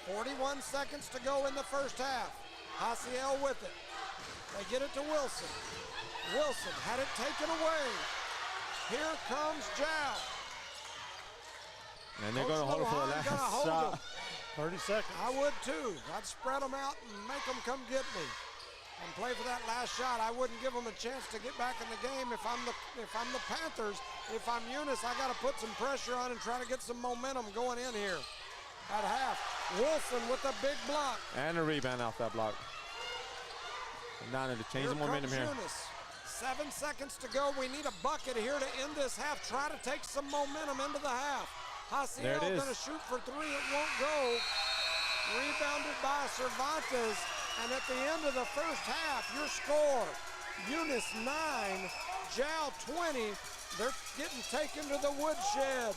[SPEAKER 1] 41 seconds to go in the first half. Haciel with it. They get it to Wilson. Wilson had it taken away. Here comes Jal.
[SPEAKER 2] And they're going to hold it for the
[SPEAKER 1] Coach Lohan gonna
[SPEAKER 2] last
[SPEAKER 1] hold
[SPEAKER 2] shot.
[SPEAKER 1] him.
[SPEAKER 3] 30 seconds.
[SPEAKER 1] I would too. I'd spread them out and make them come get me and play for that last shot. I wouldn't give them a chance to get back in the game if I'm the Panthers. If I'm Eunice, I got to put some pressure on and try to get some momentum going in here at half. Wilson with a big block.
[SPEAKER 2] And a rebound off that block. Now to change the momentum
[SPEAKER 1] comes
[SPEAKER 2] here.
[SPEAKER 1] Eunice. 7 seconds to go. We need a bucket here to end this half. Try to take some momentum into the half.
[SPEAKER 2] There
[SPEAKER 1] Haciel
[SPEAKER 2] it is.
[SPEAKER 1] going to shoot for three. It won't go. Rebounded by Cervantes. And at the end of the first half, your score, Eunice 9, Jal 20. They're getting taken to the woodshed.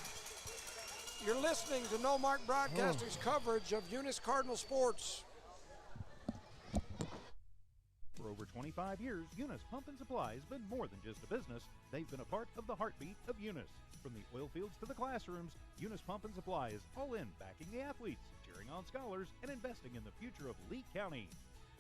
[SPEAKER 1] You're listening to No Mark Broadcasting's coverage of Eunice Cardinal Sports.
[SPEAKER 6] For over 25 years, Eunice Pump and Supply has been more than just a business. They've been a part of the heartbeat of Eunice. From the oil fields to the classrooms, Eunice Pump and Supply is all in backing the athletes, cheering on scholars, and investing in the future of Lee County.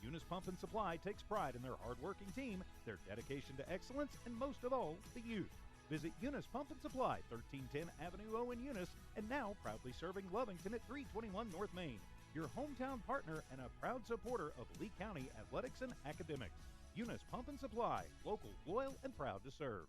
[SPEAKER 6] Eunice Pump and Supply takes pride in their hard-working team, their dedication to excellence, and most of all, the youth. Visit Eunice Pump and Supply, 1310 Avenue O in Eunice, and now proudly serving Lovington at 321 North Main. Your hometown partner and a proud supporter of Lee County athletics and academics. Eunice Pump and Supply, local, loyal, and proud to serve.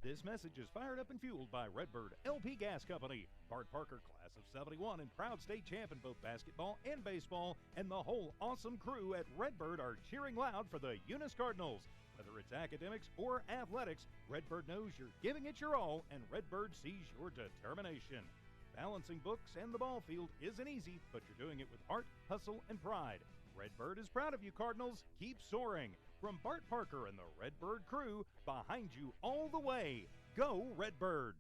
[SPEAKER 6] This message is fired up and fueled by Redbird LP Gas Company. Bart Parker, class of 71 and proud state champ in both basketball and baseball, and the whole awesome crew at Redbird are cheering loud for the Eunice Cardinals. Whether it's academics or athletics, Redbird knows you're giving it your all, and Redbird sees your determination. Balancing books and the ball field isn't easy, but you're doing it with heart, hustle, and pride. Redbird is proud of you, Cardinals. Keep soaring. From Bart Parker and the Redbird crew, behind you all the way. Go Redbirds!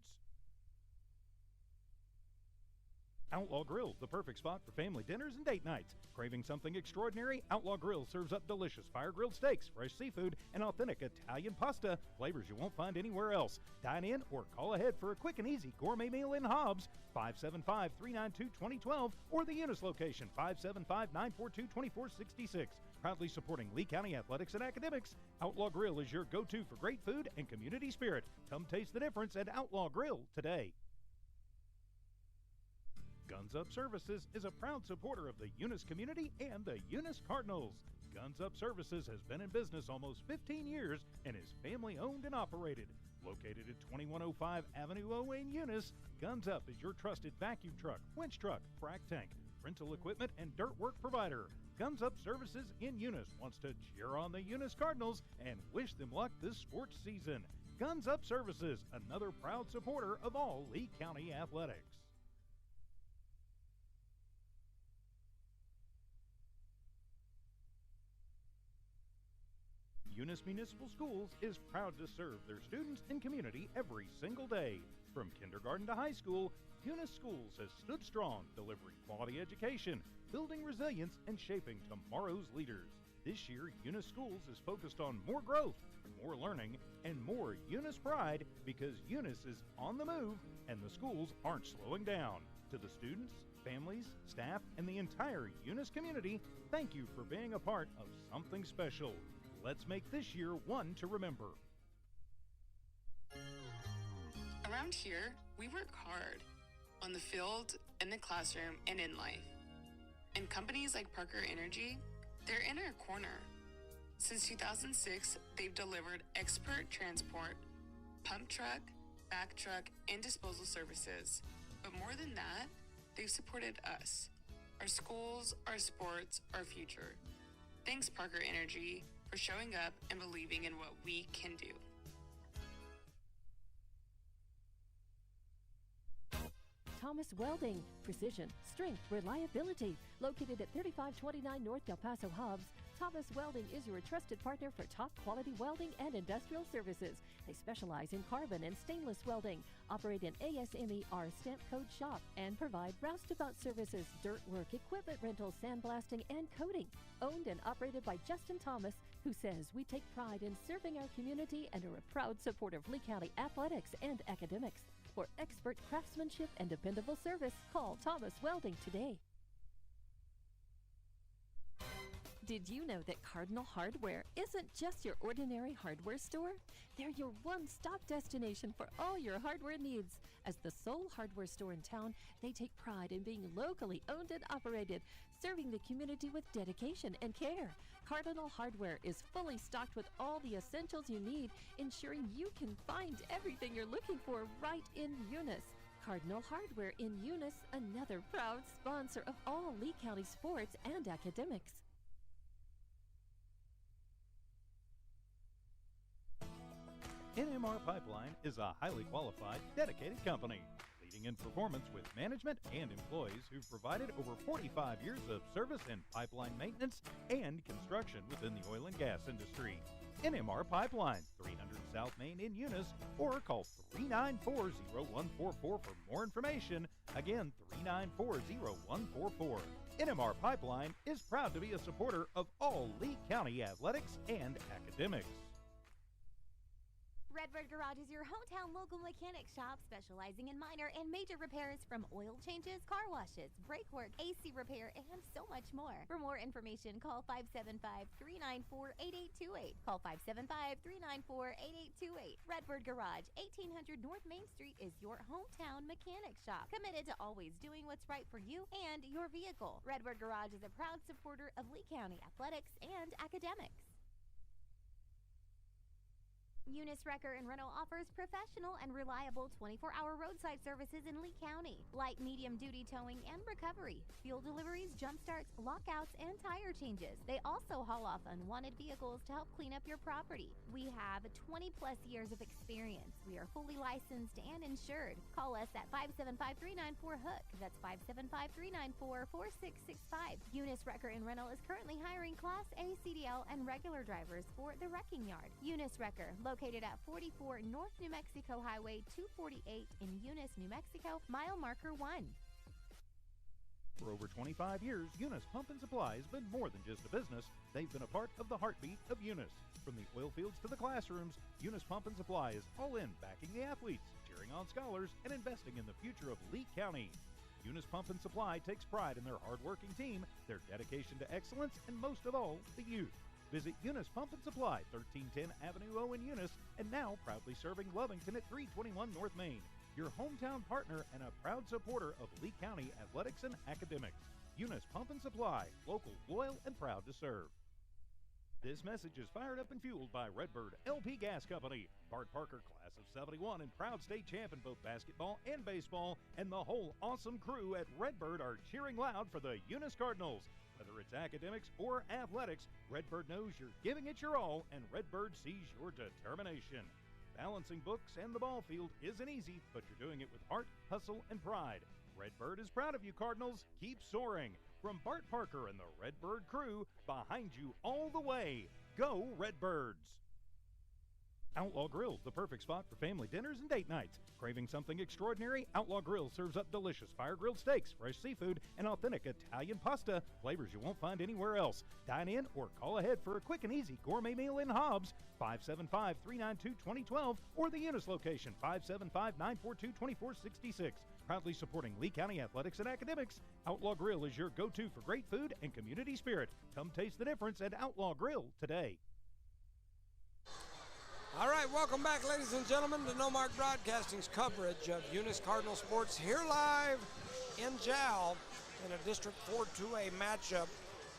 [SPEAKER 6] Outlaw Grill, the perfect spot for family dinners and date nights. Craving something extraordinary? Outlaw Grill serves up delicious fire-grilled steaks, fresh seafood, and authentic Italian pasta, flavors you won't find anywhere else. Dine in or call ahead for a quick and easy gourmet meal in Hobbs, 575-392-2012, or the Eunice location, 575-942-2466. Proudly supporting Lee County athletics and academics, Outlaw Grill is your go-to for great food and community spirit. Come taste the difference at Outlaw Grill today. Guns Up Services is a proud supporter of the Eunice community and the Eunice Cardinals. Guns Up Services has been in business almost 15 years and is family owned and operated. Located at 2105 Avenue O in Eunice, Guns Up is your trusted vacuum truck, winch truck, frac tank, rental equipment, and dirt work provider. Guns Up Services in Eunice wants to cheer on the Eunice Cardinals and wish them luck this sports season. Guns Up Services, another proud supporter of all Lee County athletics. Eunice Municipal Schools is proud to serve their students and community every single day. From kindergarten to high school, Eunice Schools has stood strong, delivering quality education, building resilience, and shaping tomorrow's leaders. This year, Eunice Schools is focused on more growth, more learning, and more Eunice pride, because Eunice is on the move and the schools aren't slowing down. To the students, families, staff, and the entire Eunice community, thank you for being a part of something special. Let's make this year one to remember.
[SPEAKER 5] Around here, we work hard on the field, in the classroom, and in life. And companies like Parker Energy, they're in our corner. Since 2006, they've delivered expert transport, pump truck, back truck, and disposal services, But more than that, they've supported us, our schools, our sports, our future. Thanks, Parker Energy, for showing up and believing in what we can do.
[SPEAKER 4] Thomas Welding. Precision, strength, reliability. Located at 3529 North Del Paso Hobbs, Thomas Welding is your trusted partner for top quality welding and industrial services. They specialize in carbon and stainless welding, operate an ASMER stamp code shop, and provide roustabout services, dirt work, equipment rental, sandblasting, and coating. Owned and operated by Justin Thomas, who says we take pride in serving our community and are a proud supporter of Lee County athletics and academics. For expert craftsmanship and dependable service, call Thomas Welding today. Did you know that Cardinal Hardware isn't just your ordinary hardware store? They're your one-stop destination for all your hardware needs. As the sole hardware store in town, they take pride in being locally owned and operated, serving the community with dedication and care. Cardinal Hardware is fully stocked with all the essentials you need, ensuring you can find everything you're looking for right in Eunice. Cardinal Hardware in Eunice, another proud sponsor of all Lee County sports and academics.
[SPEAKER 6] NMR Pipeline is a highly qualified, dedicated company, leading in performance with management and employees who've provided over 45 years of service in pipeline maintenance and construction within the oil and gas industry. NMR Pipeline, 300 South Main in Eunice, or call 394-0144 for more information. Again, 394-0144. NMR Pipeline is proud to be a supporter of all Lee County athletics and academics.
[SPEAKER 7] Redbird Garage is your hometown local mechanic shop specializing in minor and major repairs from oil changes, car washes, brake work, AC repair, and so much more. For more information, call 575-394-8828. Call 575-394-8828. Redbird Garage, 1800 North Main Street is your hometown mechanic shop, committed to always doing what's right for you and your vehicle. Redbird Garage is a proud supporter of Lee County athletics and academics. Eunice Wrecker and Rental offers professional and reliable 24-hour roadside services in Lee County. Light, medium duty towing and recovery, fuel deliveries, jump starts, lockouts, and tire changes. They also haul off unwanted vehicles to help clean up your property. We have 20 plus years of experience. We are fully licensed and insured. Call us at 575-394-HOOK. That's 575-394-4665. Eunice Wrecker and Rental is currently hiring Class A CDL and regular drivers for the wrecking yard. Eunice Wrecker, located at 44 North New Mexico Highway 248 in Eunice, New Mexico, mile marker 1.
[SPEAKER 6] For over 25 years, Eunice Pump and Supply has been more than just a business. They've been a part of the heartbeat of Eunice. From the oil fields to the classrooms, Eunice Pump and Supply is all in, backing the athletes, cheering on scholars, and investing in the future of Lee County. Eunice Pump and Supply takes pride in their hardworking team, their dedication to excellence, and most of all, the youth. Visit Eunice Pump and Supply, 1310 Avenue O in Eunice, and now proudly serving Lovington at 321 North Main. Your hometown partner and a proud supporter of Lee County athletics and academics. Eunice Pump and Supply, local, loyal, and proud to serve. This message is fired up and fueled by Redbird LP Gas Company. Bart Parker, class of 71 and proud state champ in both basketball and baseball, and the whole awesome crew at Redbird are cheering loud for the Eunice Cardinals. Whether it's academics or athletics, Redbird knows you're giving it your all, and Redbird sees your determination. Balancing books and the ball field isn't easy, but you're doing it with heart, hustle, and pride. Redbird is proud of you, Cardinals. Keep soaring. From Bart Parker and the Redbird crew, behind you all the way. Go Redbirds! Outlaw Grill, the perfect spot for family dinners and date nights. Craving something extraordinary? Outlaw Grill serves up delicious fire-grilled steaks, fresh seafood, and authentic Italian pasta, flavors you won't find anywhere else. Dine in or call ahead for a quick and easy gourmet meal in Hobbs, 575-392-2012, or the Eunice location, 575-942-2466. Proudly supporting Lee County athletics and academics, Outlaw Grill is your go-to for great food and community spirit. Come taste the difference at Outlaw Grill today.
[SPEAKER 1] All right, welcome back, ladies and gentlemen, to No Mark Broadcasting's coverage of Eunice Cardinal sports here live in Jal in a District 4-2A matchup.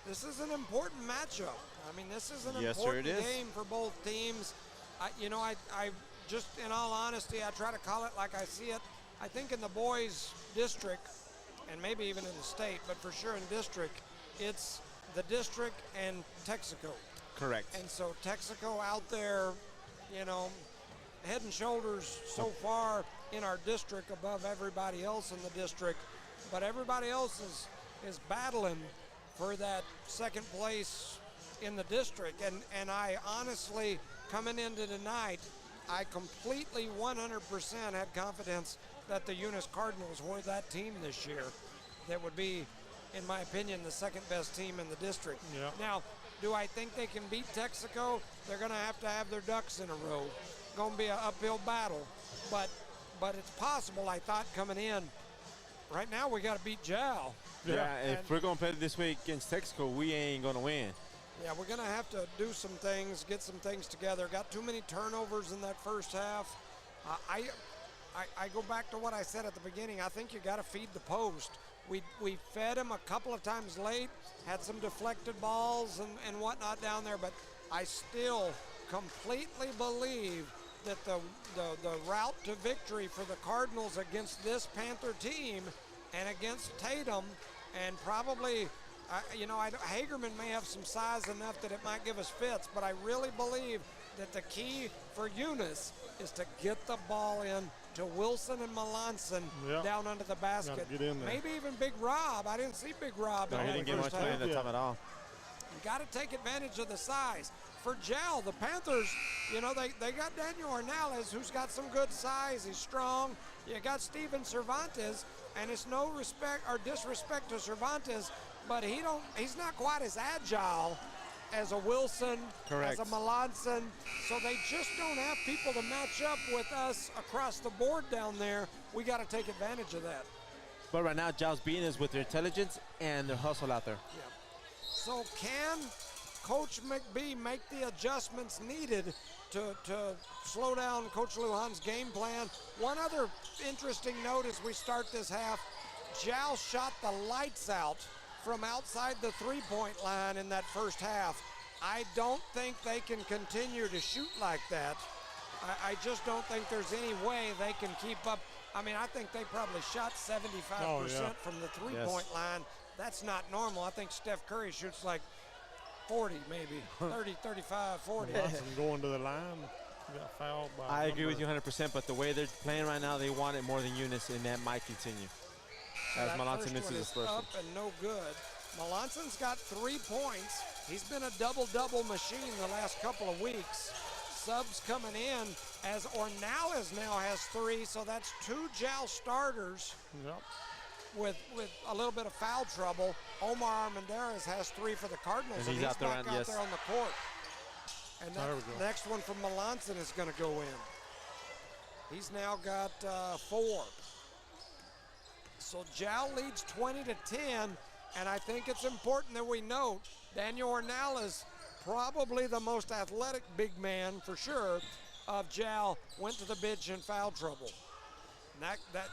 [SPEAKER 1] This is an important matchup. I mean, this is an important game for both teams. I just, in all honesty, I try to call it like I see it. I think in the boys district, and maybe even in the state, but for sure in district, it's the district and Texaco.
[SPEAKER 2] Correct.
[SPEAKER 1] And so Texaco out there, you know, head and shoulders so far in our district above everybody else in the district, but everybody else is battling for that second place in the district. And I honestly, coming into tonight, I completely 100% had confidence that the Eunice Cardinals were that team this year that would be, in my opinion, the second best team in the district.
[SPEAKER 3] Yeah.
[SPEAKER 1] Now, do I think they can beat Texaco? They're going to have their ducks in a row. Going to be an uphill battle, but it's possible. I thought coming in. Right now, we got to beat Jal.
[SPEAKER 2] Yeah, if we're going to play this week against Texaco, we ain't going to win.
[SPEAKER 1] Yeah, we're going to have to do some things, get some things together. Got too many turnovers in that first half. I go back to what I said at the beginning. I think you got to feed the post. We fed him a couple of times late, had some deflected balls and whatnot down there, but I still completely believe that the route to victory for the Cardinals against this Panther team and against Tatum, and probably, Hagerman may have some size enough that it might give us fits, but I really believe that the key for Eunice is to get the ball in to Wilson and Melanson down under the basket.
[SPEAKER 3] Get in there.
[SPEAKER 1] Maybe even Big Rob. I didn't see Big Rob.
[SPEAKER 2] No, he didn't get much play in that time at all.
[SPEAKER 1] You got to take advantage of the size. For Jal, the Panthers, they got Daniel Ornales, who's got some good size. He's strong. You got Steven Cervantes, and it's no respect or disrespect to Cervantes, but he's not quite as agile as a Wilson,
[SPEAKER 2] correct,
[SPEAKER 1] as a Melanson. So they just don't have people to match up with us across the board down there. We got to take advantage of that.
[SPEAKER 2] But right now, Jal's beating us with their intelligence and their hustle out there.
[SPEAKER 1] Yeah. So can Coach McBee make the adjustments needed to slow down Coach Lujan's game plan? One other interesting note as we start this half, Jal shot the lights out from outside the three-point line in that first half. I don't think they can continue to shoot like that. I just don't think there's any way they can keep up. I mean, I think they probably shot 75% from the three-point line. That's not normal. I think Steph Curry shoots like 40 maybe, 30, 35, 40.
[SPEAKER 3] Watson going to the line, got fouled by
[SPEAKER 2] I agree with you 100%, but the way they're playing right now, they want it more than Eunice, and that might continue. As Melanson misses his first
[SPEAKER 1] up and no good. Melanson's got 3 points. He's been a double-double machine the last couple of weeks. Subs coming in as Ornales now has 3, so that's 2 Jal starters.
[SPEAKER 3] Yep.
[SPEAKER 1] With a little bit of foul trouble. Omar Armendariz has 3 for the Cardinals, and he's
[SPEAKER 2] out there,
[SPEAKER 1] back out there on the court. And
[SPEAKER 3] There we
[SPEAKER 1] the
[SPEAKER 3] go.
[SPEAKER 1] next one from Melanson is going to go in. He's now got 4. So Jal leads 20-10, and I think it's important that we note Daniel Ornales, probably the most athletic big man for sure of Jal, went to the bench in foul trouble. And that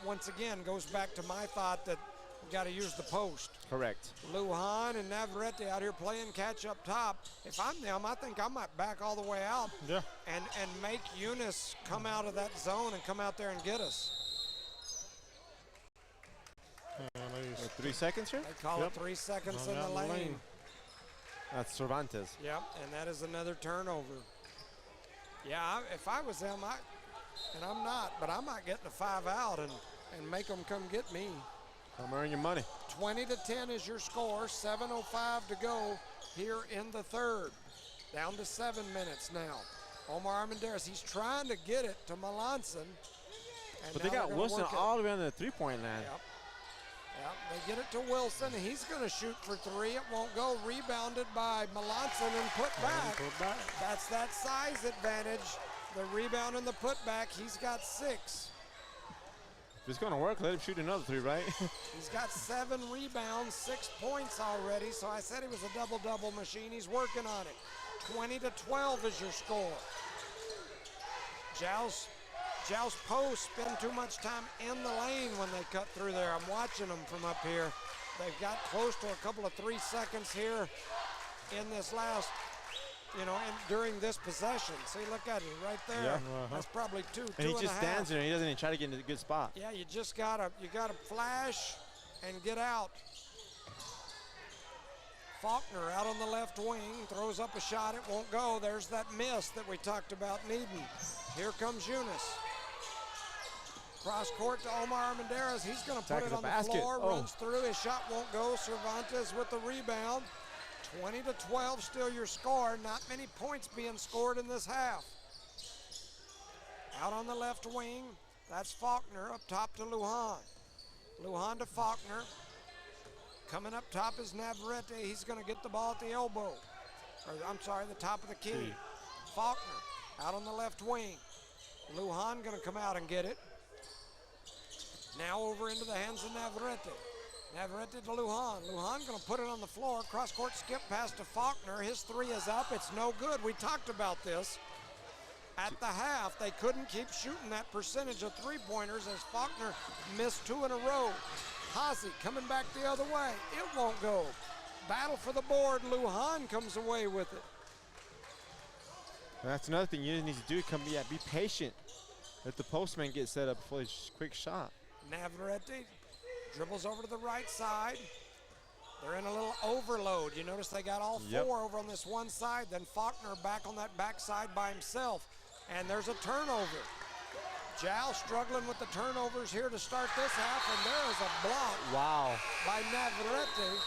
[SPEAKER 1] once again goes back to my thought that we got to use the post.
[SPEAKER 2] Correct.
[SPEAKER 1] Lujan and Navarrete out here playing catch up top. If I'm them, I think I might back all the way out and make Eunice come out of that zone and come out there and get us.
[SPEAKER 2] 3 seconds here?
[SPEAKER 1] They call it 3 seconds in the lane.
[SPEAKER 2] That's Cervantes.
[SPEAKER 1] Yep, and that is another turnover. Yeah, if I was them, and I'm not, but I might get in a 5 out and make them come get me.
[SPEAKER 2] Come earn your money.
[SPEAKER 1] 20-10 is your score. 7:05 to go here in the third. Down to 7 minutes now. Omar Armendariz, he's trying to get it to Melanson.
[SPEAKER 2] But they got Wilson all the way on the three-point line.
[SPEAKER 1] Yep. Yep, they get it to Wilson. He's going to shoot for 3. It won't go. Rebounded by Melanson and put back. That's that size advantage. The rebound and the putback. He's got 6.
[SPEAKER 2] If it's going to work, let him shoot another 3, right?
[SPEAKER 1] He's got 7 rebounds, 6 points already. So I said he was a double-double machine. He's working on it. 20-12 is your score. Jal's posts spend too much time in the lane when they cut through there. I'm watching them from up here. They've got close to a couple of 3 seconds here in this last you know, and during this possession. See, look at it right there.
[SPEAKER 2] Yeah.
[SPEAKER 1] That's probably two
[SPEAKER 2] And he
[SPEAKER 1] and a
[SPEAKER 2] just
[SPEAKER 1] half.
[SPEAKER 2] stands there and he doesn't even try to get into a good spot.
[SPEAKER 1] Yeah, you gotta flash and get out. Faulkner out on the left wing, throws up a shot, it won't go. There's that miss that we talked about needing. Here comes Eunice. Cross court to Omar Armendariz. He's going to put it on the floor, runs through. His shot won't go. Cervantes with the rebound. 20-12 still your score. Not many points being scored in this half. Out on the left wing, that's Faulkner. Up top to Lujan. Lujan to Faulkner. Coming up top is Navarrete. He's going to get the ball at the elbow. Or, I'm sorry, the top of the key. Faulkner out on the left wing. Lujan going to come out and get it. Now over into the hands of Navarrete. Navarrete to Lujan. Lujan going to put it on the floor. Cross-court skip pass to Faulkner. His three is up. It's no good. We talked about this. At the half, they couldn't keep shooting that percentage of three-pointers as Faulkner missed two in a row. Hazy coming back the other way. It won't go. Battle for the board. Lujan comes away with it.
[SPEAKER 2] That's another thing you need to do. Be patient. Let the postman get set up before his quick shot.
[SPEAKER 1] Navarrete dribbles over to the right side. They're in a little overload. You notice they got all four over on this one side. Then Faulkner back on that backside by himself. And there's a turnover. Jal struggling with the turnovers here to start this half, and there is a block by Navarrete.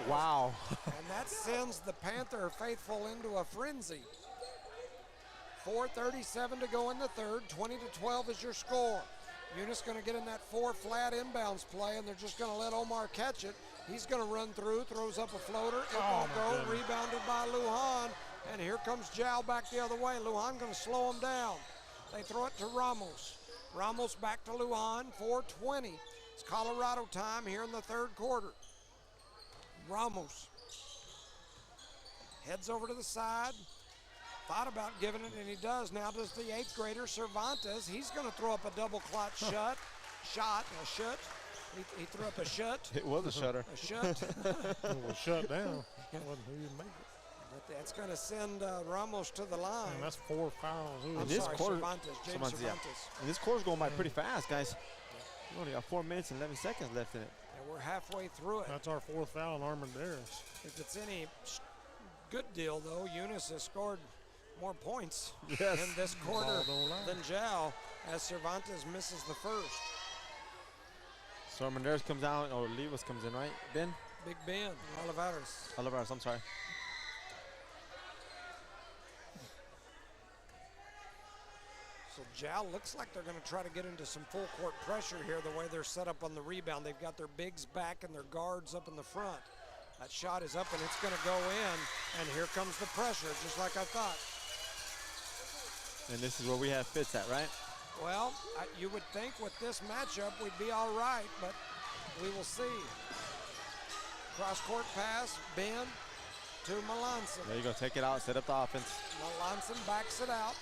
[SPEAKER 2] Wow.
[SPEAKER 1] And that sends the Panther faithful into a frenzy. 4:37 to go in the third. 20-12 is your score. Eunice going to get in that four flat inbounds play, and they're just going to let Omar catch it. He's going to run through, throws up a floater. It won't go. Rebounded by Lujan. And here comes Jal back the other way. Lujan going to slow him down. They throw it to Ramos. Ramos back to Lujan. 4:20. It's Colorado time here in the third quarter. Ramos heads over to the side. Thought about giving it, and he does. Now does the eighth grader, Cervantes. He's going to throw up a double clutch shot. He threw up a shut.
[SPEAKER 2] It was a shutter.
[SPEAKER 1] A shut.
[SPEAKER 3] It was shut down. Wasn't who you make it.
[SPEAKER 1] But that's going to send Ramos to the line.
[SPEAKER 3] And that's 4 fouls. Ooh.
[SPEAKER 1] I'm
[SPEAKER 2] this
[SPEAKER 1] sorry,
[SPEAKER 2] quarter,
[SPEAKER 1] Cervantes, James Cervantes.
[SPEAKER 2] And this quarter's going by pretty fast, guys. We only got 4 minutes and 11 seconds left in it.
[SPEAKER 1] And we're halfway through it.
[SPEAKER 3] That's our 4th foul on Armendariz.
[SPEAKER 1] If it's any good deal, though, Eunice has scored more points in this quarter than Jal, as Cervantes misses the first.
[SPEAKER 2] So Armendariz comes out, or Olivas comes in, right, Ben?
[SPEAKER 1] Big Ben,
[SPEAKER 2] Olivares, I'm sorry.
[SPEAKER 1] So Jal looks like they're going to try to get into some full court pressure here the way they're set up on the rebound. They've got their bigs back and their guards up in the front. That shot is up and it's going to go in, and here comes the pressure, just like I thought.
[SPEAKER 2] And this is where we have Fitz at, right?
[SPEAKER 1] Well, you would think with this matchup we'd be all right, but we will see. Cross-court pass, Ben to Melanson.
[SPEAKER 2] There you go, take it out, set up the offense.
[SPEAKER 1] Melanson backs it out.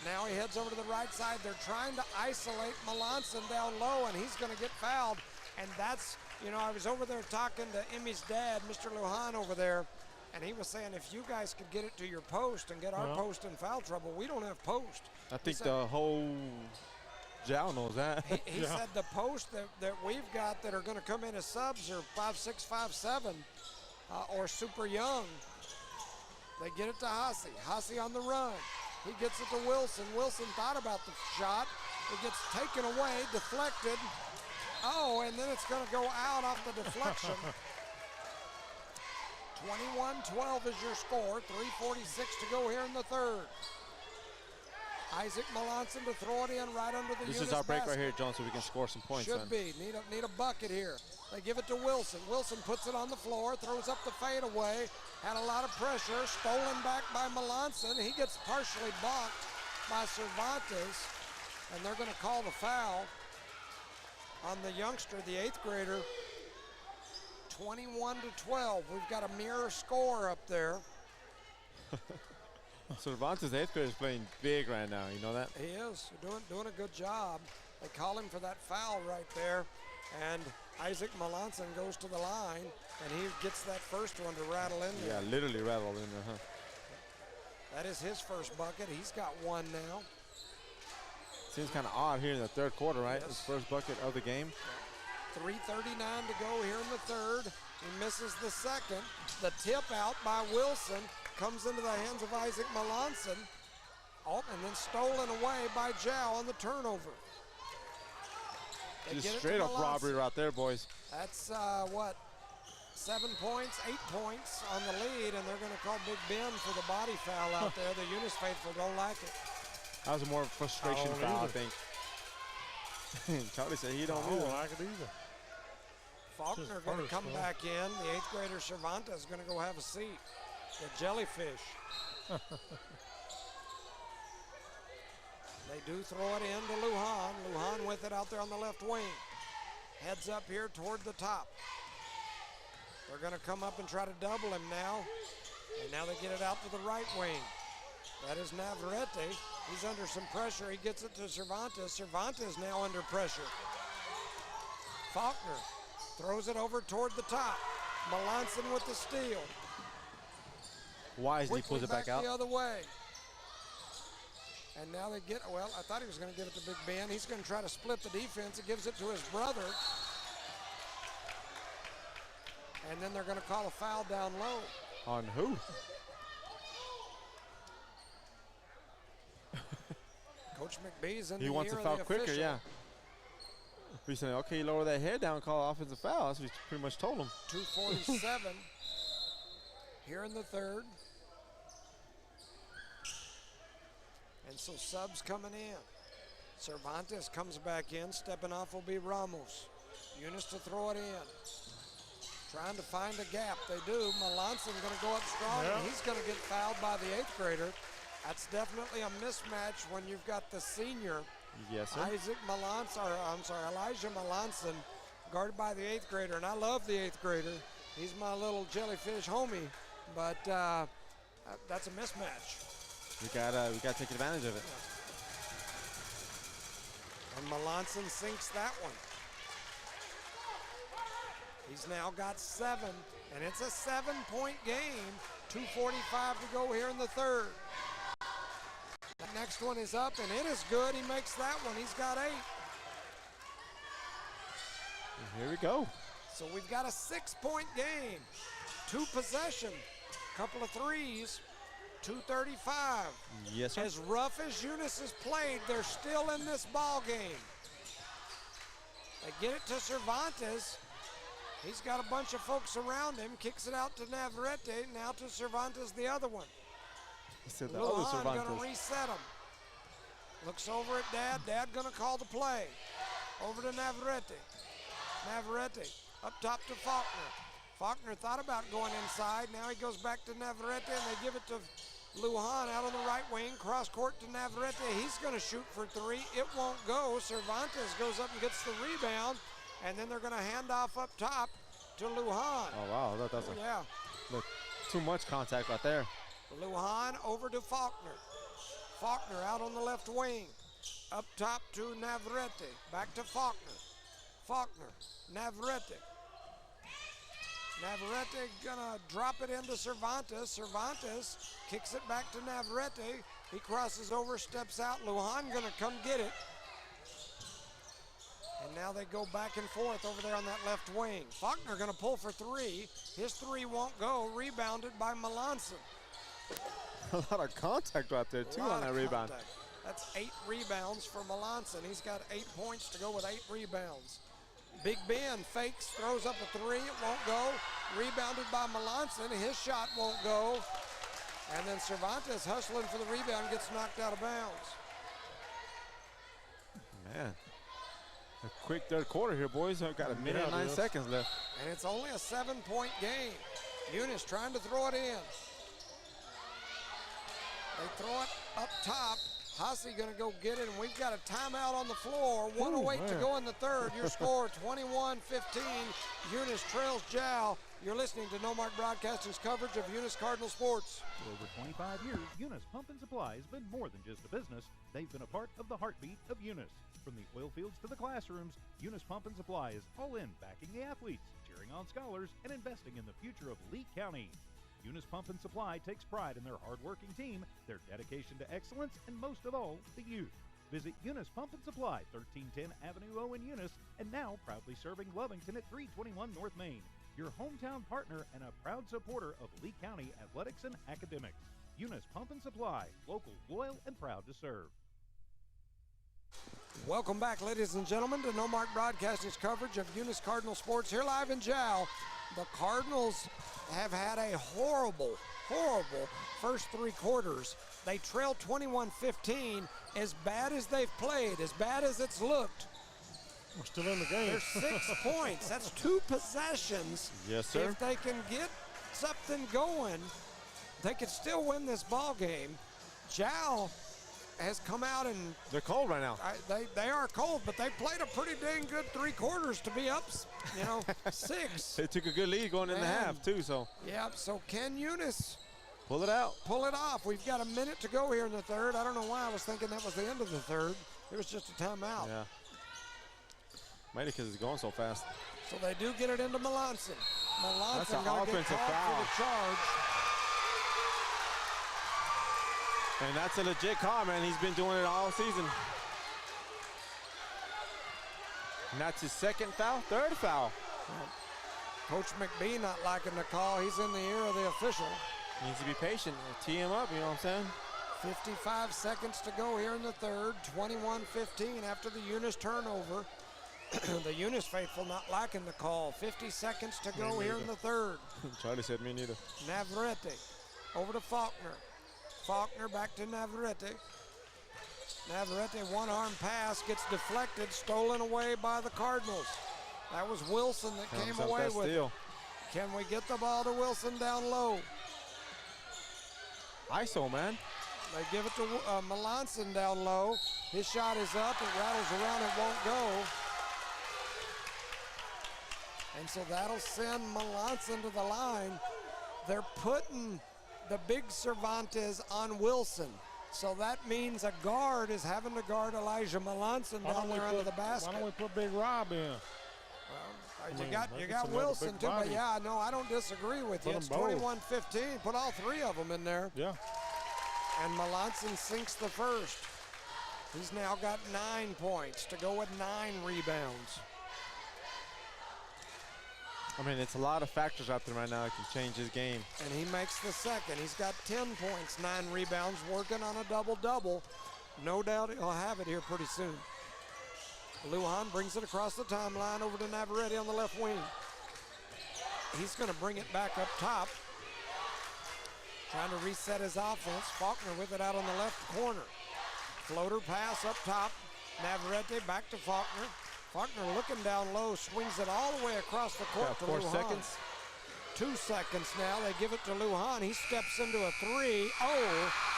[SPEAKER 1] Now he heads over to the right side. They're trying to isolate Melanson down low, and he's going to get fouled. And that's, you know, I was over there talking to Emmy's dad, Mr. Lujan over there, and he was saying if you guys could get it to your post and get our post in foul trouble, we don't have post.
[SPEAKER 2] I think the whole Jal knows that.
[SPEAKER 1] He said the post that we've got that are going to come in as subs are 5'6", 5'7", or super young. They get it to Hazy. Hazy on the run. He gets it to Wilson. Wilson thought about the shot. It gets taken away, deflected. Oh, and then it's going to go out off the deflection. 21-12 is your score. 3:46 to go here in the third. Isaac Melanson to throw it in right under the
[SPEAKER 2] This
[SPEAKER 1] Eunice
[SPEAKER 2] is our break
[SPEAKER 1] basket.
[SPEAKER 2] right here, John, so we can score some points.
[SPEAKER 1] Should be. Need a bucket here. They give it to Wilson. Wilson puts it on the floor, throws up the fadeaway. Had a lot of pressure. Stolen back by Melanson. He gets partially blocked by Cervantes, and they're going to call the foul on the youngster, the eighth grader. 21-12. We've got a mirror score up there.
[SPEAKER 2] Cervantes, eighth grader, is playing big right now. You know that?
[SPEAKER 1] He is doing a good job. They call him for that foul right there, and Isaac Melanson goes to the line, and he gets that first one to rattle in there.
[SPEAKER 2] Yeah, literally rattled in there, huh?
[SPEAKER 1] That is his first bucket. He's got one now.
[SPEAKER 2] Seems kind of odd here in the third quarter, right?
[SPEAKER 1] Yes.
[SPEAKER 2] His first bucket of the game.
[SPEAKER 1] 3:39 to go here in the third. He misses the second. The tip out by Wilson comes into the hands of Isaac Melanson. Oh, and then stolen away by Jow on the turnover. They get
[SPEAKER 2] Just
[SPEAKER 1] it
[SPEAKER 2] straight
[SPEAKER 1] to
[SPEAKER 2] up
[SPEAKER 1] Melanson.
[SPEAKER 2] robbery right there, boys.
[SPEAKER 1] That's what, 7 points, 8 points on the lead, and they're going to call Big Ben for the body foul out there. The Eunice faithful don't like it.
[SPEAKER 2] That was a more frustration
[SPEAKER 3] don't
[SPEAKER 2] foul, I
[SPEAKER 3] either.
[SPEAKER 2] think. Charlie said he don't
[SPEAKER 3] I don't
[SPEAKER 2] either.
[SPEAKER 3] like it either.
[SPEAKER 1] Faulkner going to
[SPEAKER 3] first,
[SPEAKER 1] come
[SPEAKER 3] huh?
[SPEAKER 1] back in. The 8th grader Cervantes is going to go have a seat. The jellyfish. They do throw it in to Lujan. Lujan with it out there on the left wing. Heads up here toward the top. They're going to come up and try to double him now. And now they get it out to the right wing. That is Navarrete. He's under some pressure. He gets it to Cervantes. Cervantes now under pressure. Faulkner throws it over toward the top. Melanson with the steal.
[SPEAKER 2] Wisely
[SPEAKER 1] Quickly
[SPEAKER 2] pulls it back
[SPEAKER 1] the
[SPEAKER 2] out.
[SPEAKER 1] other way. And now they get, well, I thought he was going to give it to Big Ben. He's going to try to split the defense. He gives it to his brother. And then they're going to call a foul down low.
[SPEAKER 2] On who?
[SPEAKER 1] Coach McBee's in
[SPEAKER 2] He
[SPEAKER 1] the
[SPEAKER 2] wants
[SPEAKER 1] ear
[SPEAKER 2] a
[SPEAKER 1] of
[SPEAKER 2] foul
[SPEAKER 1] the
[SPEAKER 2] quicker,
[SPEAKER 1] official.
[SPEAKER 2] yeah. He's saying, okay, lower that head down, call offensive foul. That's what he pretty much told him.
[SPEAKER 1] 2:47 here in the third. And so subs coming in. Cervantes comes back in. Stepping off will be Ramos. Eunice to throw it in. Trying to find a gap. They do. Melanson going to go up strong, and he's going to get fouled by the 8th grader. That's definitely a mismatch when you've got the senior,
[SPEAKER 2] Yes, sir.
[SPEAKER 1] Elijah Melanson, guarded by the 8th grader. And I love the 8th grader. He's my little jellyfish homie, but that's a mismatch.
[SPEAKER 2] We gotta take advantage of it.
[SPEAKER 1] And Melanson sinks that one. He's now got 7, and it's a 7-point game. 2:45 to go here in the third. The next one is up, and it is good. He makes that one. He's got 8.
[SPEAKER 2] And here we go.
[SPEAKER 1] So we've got a 6-point game. 2 possession, couple of threes, 2:35.
[SPEAKER 2] Yes, sir.
[SPEAKER 1] As rough as Eunice has played, they're still in this ball game. They get it to Cervantes. He's got a bunch of folks around him. Kicks it out to Navarrete. Now to Cervantes, the other one.
[SPEAKER 2] He said the other
[SPEAKER 1] Lujan going to
[SPEAKER 2] Cervantes.
[SPEAKER 1] reset him. Looks over at Dad. Dad going to call the play. Over to Navarrete. Navarrete up top to Faulkner. Faulkner thought about going inside. Now he goes back to Navarrete, and they give it to Lujan out on the right wing. Cross court to Navarrete. He's going to shoot for 3. It won't go. Cervantes goes up and gets the rebound, and then they're going to hand off up top to Lujan.
[SPEAKER 2] Oh, wow. That was
[SPEAKER 1] Yeah.
[SPEAKER 2] look, too much contact right there.
[SPEAKER 1] Lujan over to Faulkner. Faulkner out on the left wing. Up top to Navarrete. Back to Faulkner. Faulkner. Navarrete. Navarrete gonna drop it into Cervantes. Cervantes kicks it back to Navarrete. He crosses over, steps out. Lujan gonna come get it. And now they go back and forth over there on that left wing. Faulkner gonna pull for 3. His 3 won't go. Rebounded by Melanson.
[SPEAKER 2] A lot of contact right there, too, on that rebound.
[SPEAKER 1] Contact. That's 8 rebounds for Melanson. He's got 8 points to go with 8 rebounds. Big Ben fakes, throws up a 3. It won't go. Rebounded by Melanson. His shot won't go. And then Cervantes hustling for the rebound gets knocked out of bounds.
[SPEAKER 2] Man. A quick third quarter here, boys. I've got a minute and 9 seconds left.
[SPEAKER 1] And it's only a 7-point game. Eunice trying to throw it in. They throw it up top. Hussey going to go get it, and we've got a timeout on the floor. 1:08 to go in the third. Your score 21-15. Eunice trails Jow You're listening to No Mark Broadcasting's coverage of Eunice Cardinal sports.
[SPEAKER 6] For over 25 years, Eunice Pump and Supply has been more than just a business. They've been a part of the heartbeat of Eunice. From the oil fields to the classrooms, Eunice Pump and Supply is all in backing the athletes, cheering on scholars, and investing in the future of Lee County. Eunice Pump and Supply takes pride in their hard-working team, their dedication to excellence, and most of all, the youth. Visit Eunice Pump and Supply, 1310 Avenue O in Eunice, and now proudly serving Lovington at 321 North Main. Your hometown partner and a proud supporter of Lee County athletics and academics. Eunice Pump and Supply, local, loyal, and proud to serve.
[SPEAKER 1] Welcome back, ladies and gentlemen, to No Mark Broadcasting's coverage of Eunice Cardinal sports here live in Jowl. The Cardinals have had a horrible first three quarters. They trailed 21-15. As bad as they've played, as bad as it's looked,
[SPEAKER 3] We're still in the game.
[SPEAKER 1] there's 6 points. That's 2 possessions.
[SPEAKER 2] Yes, sir.
[SPEAKER 1] If they can get something going, they could still win this ball game. Jowl has come out and
[SPEAKER 2] They're cold right now.
[SPEAKER 1] they are cold, but they played a pretty dang good 3 quarters to be up, 6.
[SPEAKER 2] They took a good lead going in the half, too, so
[SPEAKER 1] Yeah, so can Eunice
[SPEAKER 2] pull it out.
[SPEAKER 1] pull it off? We've got a minute to go here in the third. I don't know why I was thinking that was the end of the third. It was just a timeout.
[SPEAKER 2] Yeah. Maybe because it's going so fast.
[SPEAKER 1] So they do get it into Melanson.
[SPEAKER 2] That's
[SPEAKER 1] Melanson
[SPEAKER 2] an
[SPEAKER 1] gonna get
[SPEAKER 2] offensive
[SPEAKER 1] called
[SPEAKER 2] foul.
[SPEAKER 1] for the charge.
[SPEAKER 2] And that's a legit call, man. He's been doing it all season. And that's his second foul, third foul.
[SPEAKER 1] Coach McBee not liking the call. He's in the ear of the official.
[SPEAKER 2] Needs to be patient. Tee him up, you know what I'm saying?
[SPEAKER 1] 55 seconds to go here in the third. 21-15 after the Eunice turnover. The Eunice faithful not liking the call. 50 seconds to go here in the third.
[SPEAKER 2] Charlie said me neither.
[SPEAKER 1] Navarrete over to Faulkner. Faulkner back to Navarrete. Navarrete, one-arm pass, gets deflected, stolen away by the Cardinals. That was Wilson that came
[SPEAKER 2] Comes up
[SPEAKER 1] away
[SPEAKER 2] that
[SPEAKER 1] with it.
[SPEAKER 2] steal.
[SPEAKER 1] Can we get the ball to Wilson down low?
[SPEAKER 2] ISO, man.
[SPEAKER 1] They give it to Melanson down low. His shot is up. It rattles around. It won't go. And so that'll send Melanson to the line. They're putting the big Cervantes on Wilson. So that means a guard is having to guard Elijah Melanson down there under the basket.
[SPEAKER 3] Why don't we put Big Rob in?
[SPEAKER 1] You got Wilson too, but yeah, no, I don't disagree with you.
[SPEAKER 3] Put
[SPEAKER 1] It's
[SPEAKER 3] 'em both.
[SPEAKER 1] 21-15. Put all 3 of them in there.
[SPEAKER 3] Yeah.
[SPEAKER 1] And Melanson sinks the first. He's now got 9 points to go with 9 rebounds.
[SPEAKER 2] I mean, it's a lot of factors out there right now that can change his game.
[SPEAKER 1] And he makes the second. He's got 10 points, 9 rebounds, working on a double-double. No doubt he'll have it here pretty soon. Lujan brings it across the timeline over to Navarrete on the left wing. He's going to bring it back up top. Trying to reset his offense. Faulkner with it out on the left corner. Floater pass up top. Navarrete back to Faulkner. Faulkner looking down low, swings it all the way across the court
[SPEAKER 2] Got
[SPEAKER 1] to
[SPEAKER 2] 4
[SPEAKER 1] Lujan.
[SPEAKER 2] seconds.
[SPEAKER 1] 2 seconds now. They give it to Lujan. He steps into a 3.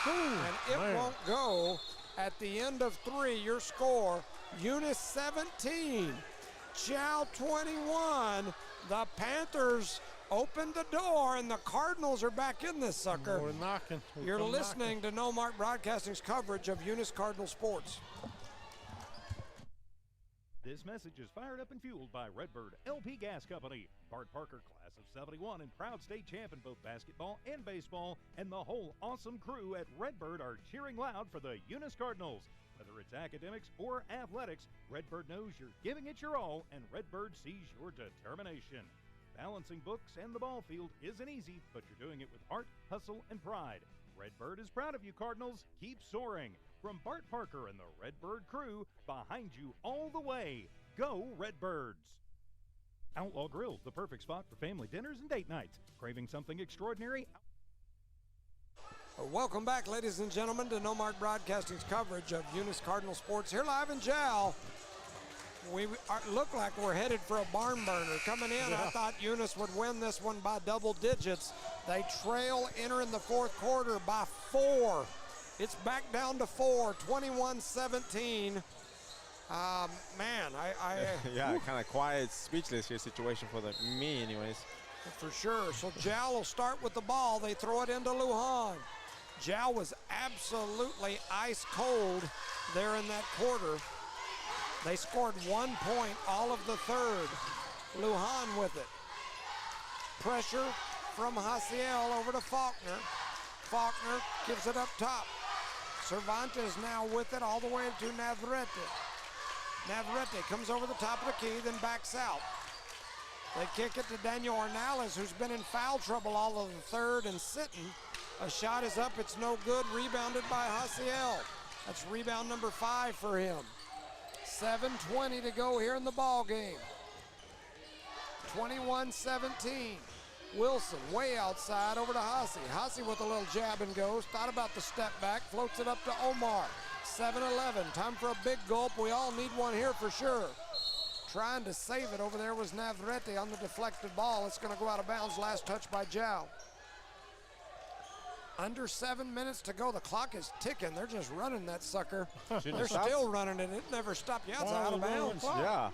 [SPEAKER 1] And it
[SPEAKER 3] man.
[SPEAKER 1] won't go. At the end of 3, your score, Eunice 17, Jowl 21. The Panthers opened the door, and the Cardinals are back in this sucker.
[SPEAKER 3] We're knocking. We're
[SPEAKER 1] You're
[SPEAKER 3] come
[SPEAKER 1] listening to No Mark Broadcasting's coverage of Eunice Cardinal sports.
[SPEAKER 6] This message is fired up and fueled by Redbird LP Gas Company. Bart Parker, class of 71 and proud state champ in both basketball and baseball, and the whole awesome crew at Redbird are cheering loud for the Eunice Cardinals. Whether it's academics or athletics, Redbird knows you're giving it your all, and Redbird sees your determination. Balancing books and the ball field isn't easy, but you're doing it with heart, hustle, and pride. Redbird is proud of you, Cardinals. Keep soaring. From Bart Parker and the Redbird crew, behind you all the way. Go Redbirds! Outlaw Grill, the perfect spot for family dinners and date nights. Craving something extraordinary?
[SPEAKER 1] Welcome back, ladies and gentlemen, to No Mark Broadcasting's coverage of Eunice Cardinal sports here live in Jowl. We look like we're headed for a barn burner. Coming in, I thought Eunice would win this one by double digits. They trail entering the fourth quarter by 4. It's back down to 4, 21-17. Man,
[SPEAKER 2] Yeah, kind of quiet, speechless here situation for me anyways.
[SPEAKER 1] For sure. So Jal will start with the ball. They throw it into Lujan. Jal was absolutely ice cold there in that quarter. They scored 1 point all of the third. Lujan with it. Pressure from Hasiel over to Faulkner. Faulkner gives it up top. Cervantes now with it all the way to Navarrete. Navarrete comes over the top of the key, then backs out. They kick it to Daniel Ornales, who's been in foul trouble all of the third and sitting. A shot is up, it's no good, rebounded by Hasiel. That's rebound number 5 for him. 7:20 to go here in the ball game. 21-17. Wilson way outside over to Hasi. Hasi with a little jab and goes. Thought about the step back, floats it up to Omar. 7-11, time for a big gulp. We all need one here for sure. Trying to save it over there was Navarrete on the deflected ball. It's going to go out of bounds. Last touch by Jal. Under 7 minutes to go. The clock is ticking. They're just running that sucker. They're still running it. It never stopped. Yeah, it's out of bounds.
[SPEAKER 2] Yeah.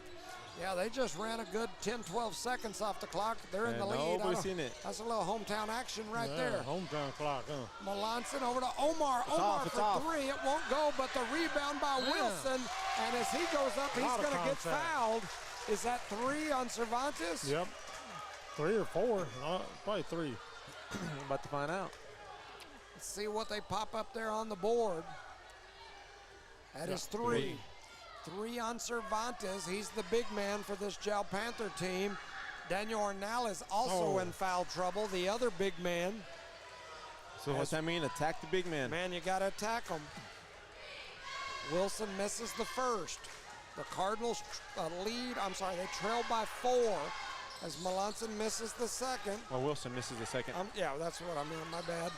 [SPEAKER 1] Yeah, they just ran a good 10, 12 seconds off the clock. They're in the lead.
[SPEAKER 2] Nobody's seen it.
[SPEAKER 1] That's a little hometown action right there.
[SPEAKER 3] Hometown clock, huh?
[SPEAKER 1] Melanson over to Omar. Omar for 3. It won't go, but the rebound by Wilson. And as he goes up, he's going to get fouled. Is that 3 on Cervantes?
[SPEAKER 3] Yep. 3 or 4. Probably 3.
[SPEAKER 2] About to find out.
[SPEAKER 1] Let's see what they pop up there on the board. That is 3. 3 on Cervantes. He's the big man for this Jal Panther team. Daniel Ornales also in foul trouble, the other big man.
[SPEAKER 2] So what's that mean? Attack the big man.
[SPEAKER 1] Man, you got to attack him. Wilson misses the first. The Cardinals they trail by 4 as Melanson misses the second.
[SPEAKER 2] Well, Wilson misses the second.
[SPEAKER 1] Yeah, that's what I mean, my bad.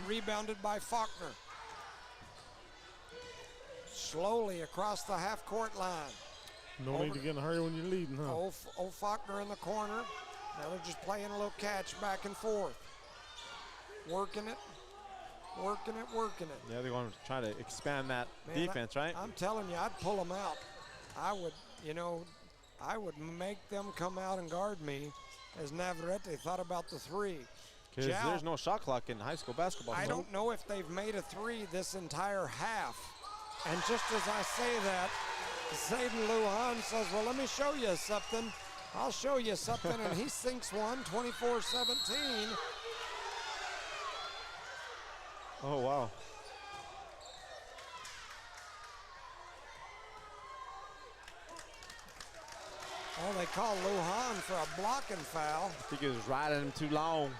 [SPEAKER 1] Rebounded by Faulkner. Slowly across the half-court line.
[SPEAKER 3] No need to get in a hurry when you're leading, huh?
[SPEAKER 1] Old Faulkner in the corner. Now they're just playing a little catch back and forth. Working it.
[SPEAKER 2] Yeah, they're going to try to expand that defense, right?
[SPEAKER 1] I'm telling you, I'd pull them out. I would make them come out and guard me as Navarrete thought about the 3.
[SPEAKER 2] Because there's no shot clock in high school basketball.
[SPEAKER 1] I don't know if they've made a 3 this entire half. And just as I say that, Zayden Lujan says, well, let me show you something. I'll show you something. And he sinks one, 24-17.
[SPEAKER 2] Oh, wow.
[SPEAKER 1] Oh, they call Lujan for a blocking foul.
[SPEAKER 2] I think he was riding him too long.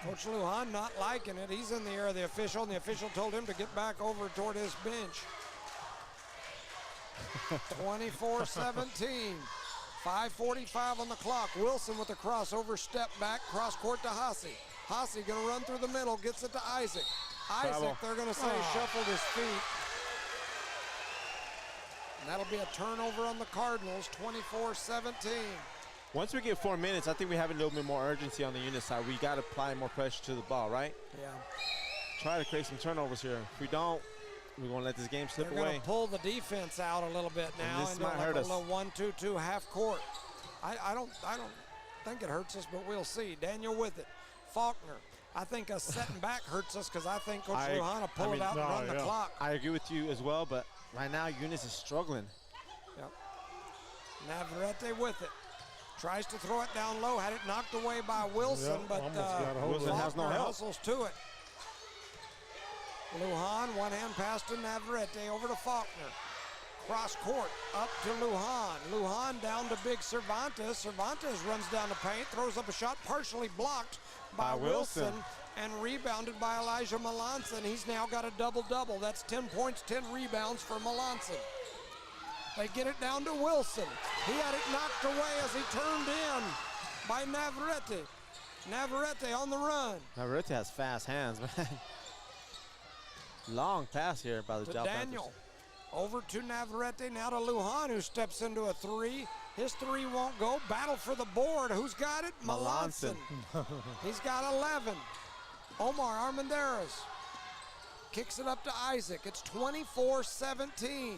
[SPEAKER 1] Coach Lujan not liking it. He's in the ear of the official, and the official told him to get back over toward his bench. 24-17. 5:45 on the clock. Wilson with the crossover, step back, cross court to Hasi. Hasi going to run through the middle, gets it to Isaac. Isaac, they're going to say, shuffled his feet. And that'll be a turnover on the Cardinals, 24-17.
[SPEAKER 2] Once we get 4 minutes, I think we have a little bit more urgency on the unit side. We got to apply more pressure to the ball, right?
[SPEAKER 1] Yeah.
[SPEAKER 2] Try to create some turnovers here. If we don't, we're going to let this game slip away.
[SPEAKER 1] They're going to pull the defense out a little bit now.
[SPEAKER 2] And this might hurt us.
[SPEAKER 1] A little 1-2-2 half court. I don't think it hurts us, but we'll see. Daniel with it. Faulkner. I think us setting back hurts us because I think Coach Lujan will pull it out and run the clock.
[SPEAKER 2] I agree with you as well, but right now Eunice is struggling.
[SPEAKER 1] Yep. Navarrete with it. Tries to throw it down low. Had it knocked away by Wilson, but
[SPEAKER 2] Wilson has no help.
[SPEAKER 1] Hustles to it. Lujan, one-hand pass to Navarrete over to Faulkner. Cross court, up to Lujan. Lujan down to big Cervantes. Cervantes runs down the paint, throws up a shot, partially blocked by Wilson, and rebounded by Elijah Melanson. He's now got a double-double. That's 10 points, 10 rebounds for Melanson. They get it down to Wilson. He had it knocked away as he turned in by Navarrete. Navarrete on the run.
[SPEAKER 2] Navarrete has fast hands, man. Long pass here by the
[SPEAKER 1] to
[SPEAKER 2] Jal
[SPEAKER 1] Daniel.
[SPEAKER 2] Panthers.
[SPEAKER 1] Over to Navarrete, now to Lujan, who steps into a 3. His 3 won't go. Battle for the board. Who's got it? Melanson. He's got 11. Omar Armendariz kicks it up to Isaac. It's 24-17.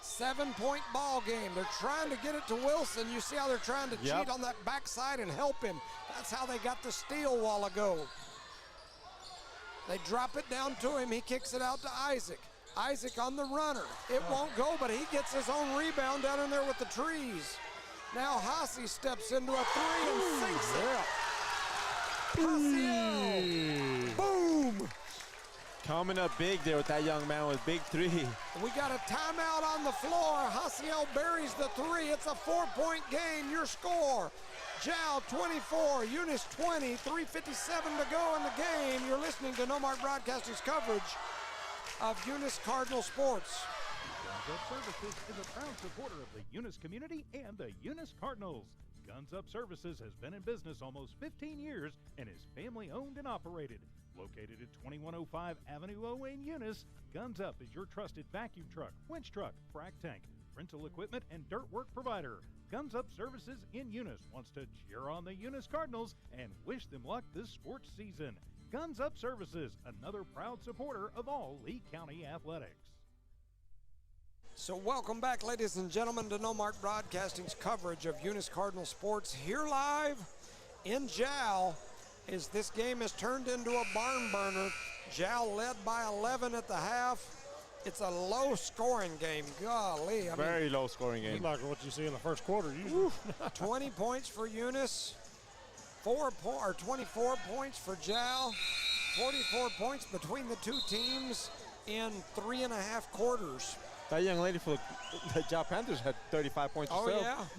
[SPEAKER 1] 7-point ball game. They're trying to get it to Wilson. You see how they're trying to cheat on that backside and help him. That's how they got the steal a while ago. They drop it down to him. He kicks it out to Isaac. Isaac on the runner. It won't go, but he gets his own rebound down in there with the trees. Now Hasse steps into a three and sinks it. Hasse, boom!
[SPEAKER 2] Coming up big there with that young man with big three.
[SPEAKER 1] We got a timeout on the floor. Hassiel buries the three. It's a 4-point game. Your score, Jal 24, Eunice 20, 3:57 to go in the game. You're listening to No Mark Broadcasting's coverage of Eunice Cardinal Sports.
[SPEAKER 6] Guns Up Services is a proud supporter of the Eunice community and the Eunice Cardinals. Guns Up Services has been in business almost 15 years and is family owned and operated. Located at 2105 Avenue O in Eunice, Guns Up is your trusted vacuum truck, winch truck, frac tank, rental equipment, and dirt work provider. Guns Up Services in Eunice wants to cheer on the Eunice Cardinals and wish them luck this sports season. Guns Up Services, another proud supporter of all Lee County athletics.
[SPEAKER 1] So welcome back, ladies and gentlemen, to No Mark Broadcasting's coverage of Eunice Cardinal Sports here live in Jal. As this game has turned into a barn burner. Jal led by 11 at the half. It's a low-scoring game. Golly, I
[SPEAKER 2] Very low-scoring game.
[SPEAKER 3] Like what you see in the first quarter usually.
[SPEAKER 1] 20 points for Eunice, 24 points for Jal, 44 points between the two teams in 3.5 quarters.
[SPEAKER 2] That young lady for the Jal Panthers had 35 points herself.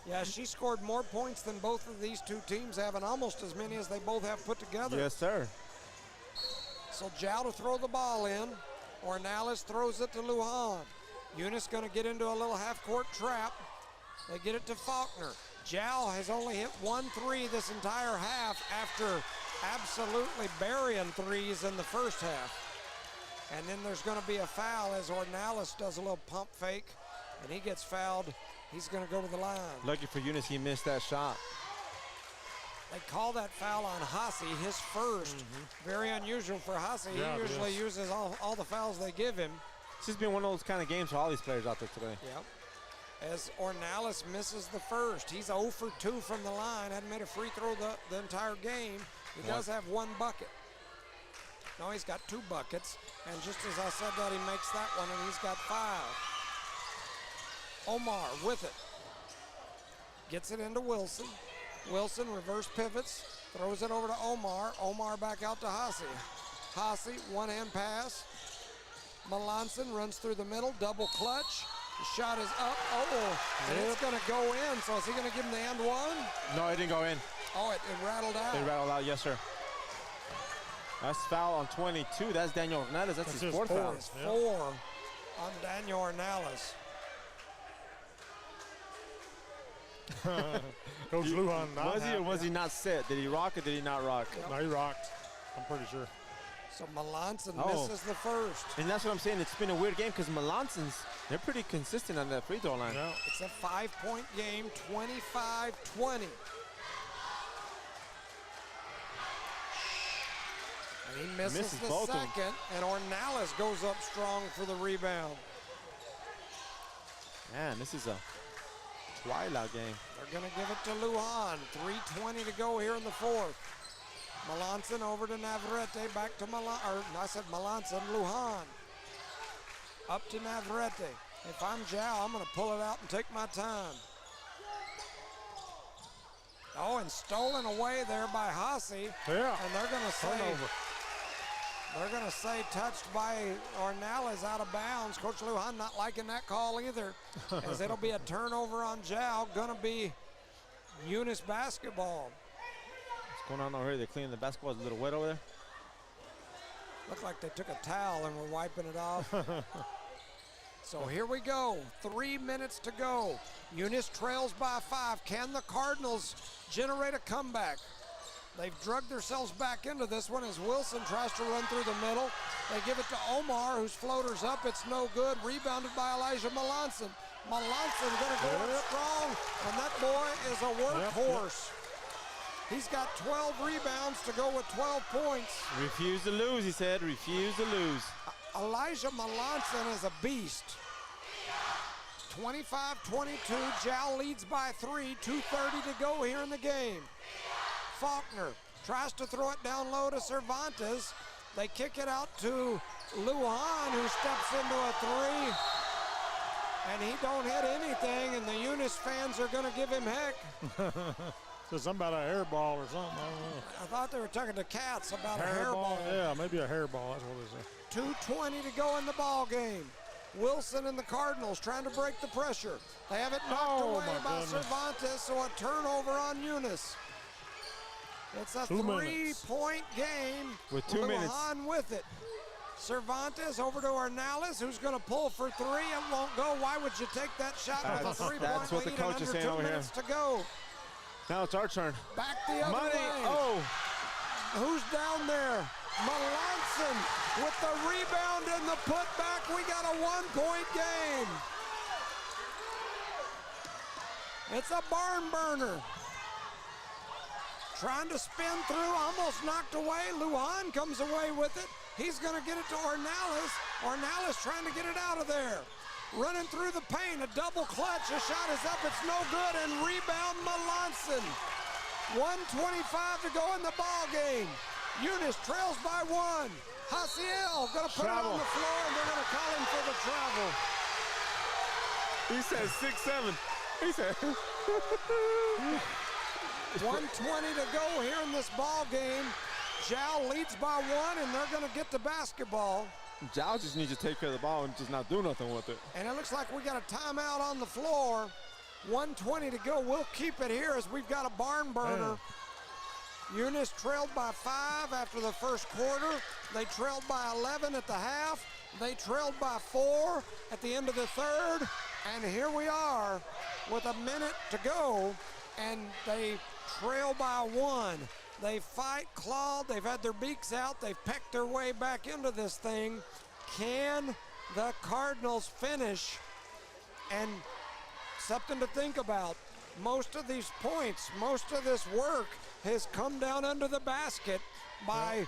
[SPEAKER 1] Yeah, she scored more points than both of these two teams have, and almost as many as they both have put together.
[SPEAKER 2] Yes, sir.
[SPEAKER 1] So Jal to throw the ball in. Ornalis throws it to Lujan. Eunice going to get into a little half-court trap. They get it to Faulkner. Jal has only hit 1 3 this entire half after absolutely burying threes in the first half. And then there's going to be a foul as Ornalis does a little pump fake, and he gets fouled. He's going to go to the line.
[SPEAKER 2] Lucky for Eunice, he missed that shot.
[SPEAKER 1] They call that foul on Hasse, his first. Very unusual for Hasse.
[SPEAKER 3] Yeah,
[SPEAKER 1] he usually uses all the fouls they give him.
[SPEAKER 2] This has been one of those kind of games for all these players out there today.
[SPEAKER 1] Yep. As Ornalis misses the first. He's 0 for 2 from the line. Hadn't made a free throw the entire game. He does have 1 bucket. No, he's got 2 buckets. And just as I said that, he makes that one, and he's got 5. Omar with it. Gets it into Wilson. Wilson reverse pivots, throws it over to Omar. Omar back out to Hasse. Hasse, one-hand pass. Melanson runs through the middle, double clutch. The shot is up. And it's going to go in. So is he going to give him the and one?
[SPEAKER 2] No, it didn't go in.
[SPEAKER 1] Oh, it rattled out.
[SPEAKER 2] It rattled out, yes, sir. That's foul on 22. That's Daniel Hernandez. That's his 4th foul.
[SPEAKER 1] It's 4 on Daniel Ornalis.
[SPEAKER 3] Coach Lujan not
[SPEAKER 2] Was he or was he not set? Did he rock or did he not rock?
[SPEAKER 3] No, he rocked. I'm pretty sure.
[SPEAKER 1] So Melanson misses the first.
[SPEAKER 2] And that's what I'm saying. It's been a weird game because Melanson's, they're pretty consistent on that free throw line.
[SPEAKER 3] Yeah.
[SPEAKER 1] It's a 5-point game, 25-20. And he misses the second, and Ornalis goes up strong for the rebound.
[SPEAKER 2] Man, this is a twilight game.
[SPEAKER 1] They're going to give it to Lujan. 3:20 to go here in the 4th. Melanson over to Navarrete, back to Melanson, Lujan. Up to Navarrete. If I'm Jal, I'm going to pull it out and take my time. Oh, and stolen away there by Hasse.
[SPEAKER 3] Yeah.
[SPEAKER 1] And they're going to say
[SPEAKER 3] turnover.
[SPEAKER 1] They're going to say touched by Ornalis out of bounds. Coach Lujan not liking that call either, as it'll be a turnover on Jal. Going to be Eunice Basketball.
[SPEAKER 2] What's going on over here? They're cleaning the basketball. It's a little wet over there.
[SPEAKER 1] Looked like they took a towel and were wiping it off. So here we go. 3 minutes to go. Eunice trails by 5. Can the Cardinals generate a comeback? They've drugged themselves back into this one as Wilson tries to run through the middle. They give it to Omar, whose floater's up. It's no good. Rebounded by Elijah Melanson. Melanson going to go up strong, and that boy is a workhorse. He's got 12 rebounds to go with 12 points.
[SPEAKER 2] Refuse to lose, he said. Refuse to lose.
[SPEAKER 1] Elijah Melanson is a beast. 25-22. Jal leads by 3. 2:30 to go here in the game. Faulkner tries to throw it down low to Cervantes. They kick it out to Lujan, who steps into a 3. And he don't hit anything, and the Eunice fans are going to give him heck.
[SPEAKER 3] Said something about a hair ball or something. I don't know.
[SPEAKER 1] I thought they were talking to Cats about a hair ball.
[SPEAKER 3] Yeah, maybe a hair ball. That's what they said.
[SPEAKER 1] 2:20 to go in the ball game. Wilson and the Cardinals trying to break the pressure. They have it knocked away by Cervantes, so a turnover on Eunice. It's a 3-point game
[SPEAKER 2] with 2 minutes.
[SPEAKER 1] Lujan with it. Cervantes over to Ornelas, who's going to pull for 3. It won't go. Why would you take that shot with a 3-point
[SPEAKER 2] That's what the
[SPEAKER 1] lead
[SPEAKER 2] coach
[SPEAKER 1] and
[SPEAKER 2] is
[SPEAKER 1] under
[SPEAKER 2] saying
[SPEAKER 1] 2
[SPEAKER 2] over here.
[SPEAKER 1] minutes to go?
[SPEAKER 2] Now it's our turn.
[SPEAKER 1] Back the other way.
[SPEAKER 2] Oh.
[SPEAKER 1] Who's down there? Melanson with the rebound and the putback. We got a 1-point game. It's a barn burner. Trying to spin through, almost knocked away. Lujan comes away with it. He's going to get it to Ornelas. Ornelas trying to get it out of there. Running through the paint, a double clutch. A shot is up, it's no good, and rebound Melanson. 1:25 to go in the ball game. Eunice trails by 1. Hasiel going to put it on the floor, and they're going to call him for the travel.
[SPEAKER 2] He said 6-7. He said.
[SPEAKER 1] 1:20 to go here in this ball game. Jal leads by 1, and they're going to get the basketball.
[SPEAKER 2] Jal just needs to take care of the ball and just not do nothing with it.
[SPEAKER 1] And it looks like we got a timeout on the floor. 1:20 to go. We'll keep it here as we've got a barn burner. Eunice trailed by 5 after the first quarter. They trailed by 11 at the half. They trailed by 4 at the end of the third. And here we are with a minute to go, and they trail by 1. They fight, clawed, they've had their beaks out, they've pecked their way back into this thing. Can the Cardinals finish? And something to think about. Most of these points, most of this work has come down under the basket by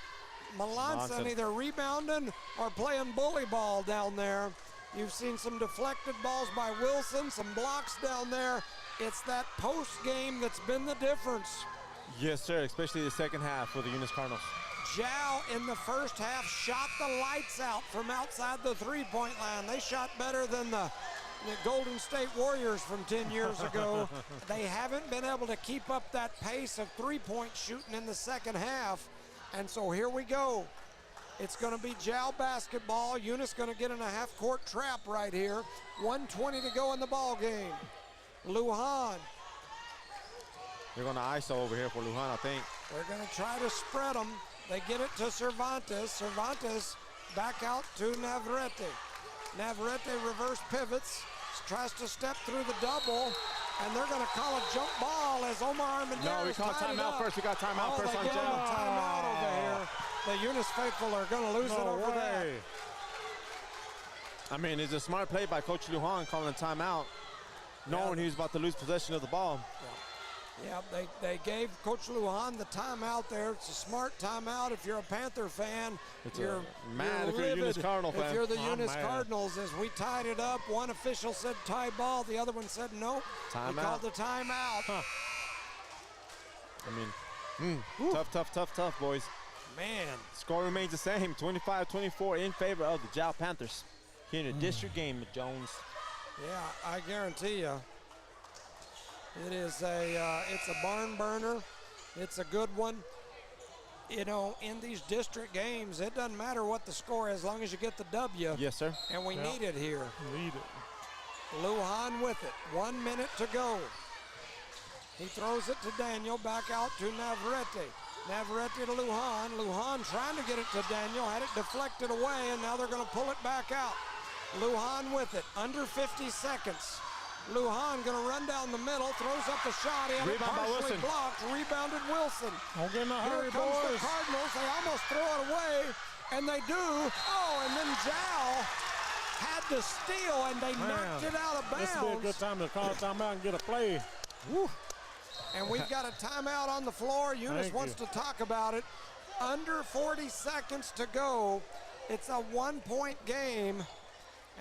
[SPEAKER 1] Melanson, either rebounding or playing bully ball down there. You've seen some deflected balls by Wilson, some blocks down there. It's that post game that's been the difference.
[SPEAKER 2] Yes, sir, especially the second half for the Eunice Cardinals.
[SPEAKER 1] Jal in the first half shot the lights out from outside the three-point line. They shot better than the Golden State Warriors from 10 years ago. They haven't been able to keep up that pace of three-point shooting in the second half. And so here we go. It's going to be Jal basketball. Eunice going to get in a half-court trap right here. 1:20 to go in the ball game. Lujan.
[SPEAKER 2] They're going to ISO over here for Lujan, I think.
[SPEAKER 1] They're going to try to spread them. They get it to Cervantes. Cervantes back out to Navarrete. Navarrete reverse pivots, tries to step through the double, and they're going to call a jump ball as Omar Armendariz.
[SPEAKER 2] No, we call timeout first. We got timeout first on Jal.
[SPEAKER 1] Timeout over here. The Eunice faithful are going to lose it over that.
[SPEAKER 2] I mean, it's a smart play by Coach Lujan calling a timeout, knowing he was about to lose possession of the ball.
[SPEAKER 1] Yeah, they gave Coach Lujan the timeout there. It's a smart timeout. If you're a Panther fan, you're
[SPEAKER 2] mad if you're a Eunice
[SPEAKER 1] Cardinal
[SPEAKER 2] fan.
[SPEAKER 1] If you're the Eunice Cardinals, as we tied it up, one official said tie ball, the other one said no.
[SPEAKER 2] Timeout.
[SPEAKER 1] He called the timeout.
[SPEAKER 2] Huh. I mean, tough, boys.
[SPEAKER 1] Man.
[SPEAKER 2] Score remains the same, 25-24 in favor of the Jal Panthers here in the district game with Jones.
[SPEAKER 1] Yeah, I guarantee you. It is it's a barn burner. It's a good one. You know, in these district games, it doesn't matter what the score is as long as you get the W.
[SPEAKER 2] Yes, sir.
[SPEAKER 1] And we need it here.
[SPEAKER 3] Need it.
[SPEAKER 1] Lujan with it. 1 minute to go. He throws it to Daniel, back out to Navarrete. Navarrete to Lujan. Lujan trying to get it to Daniel, had it deflected away, and now they're going to pull it back out. Lujan with it, under 50 seconds. Lujan going to run down the middle, throws up the shot in, partially blocked, rebounded Wilson.
[SPEAKER 3] Don't get in a hurry,
[SPEAKER 1] Here comes
[SPEAKER 3] boys.
[SPEAKER 1] the Cardinals, they almost throw it away, and they do. Oh, and then Jal had to steal, and they knocked it out of bounds.
[SPEAKER 3] This would be a good time to call a timeout and get a play.
[SPEAKER 1] Woo. And we've got a timeout on the floor. Eunice wants to talk about it. Under 40 seconds to go. It's a 1-point game.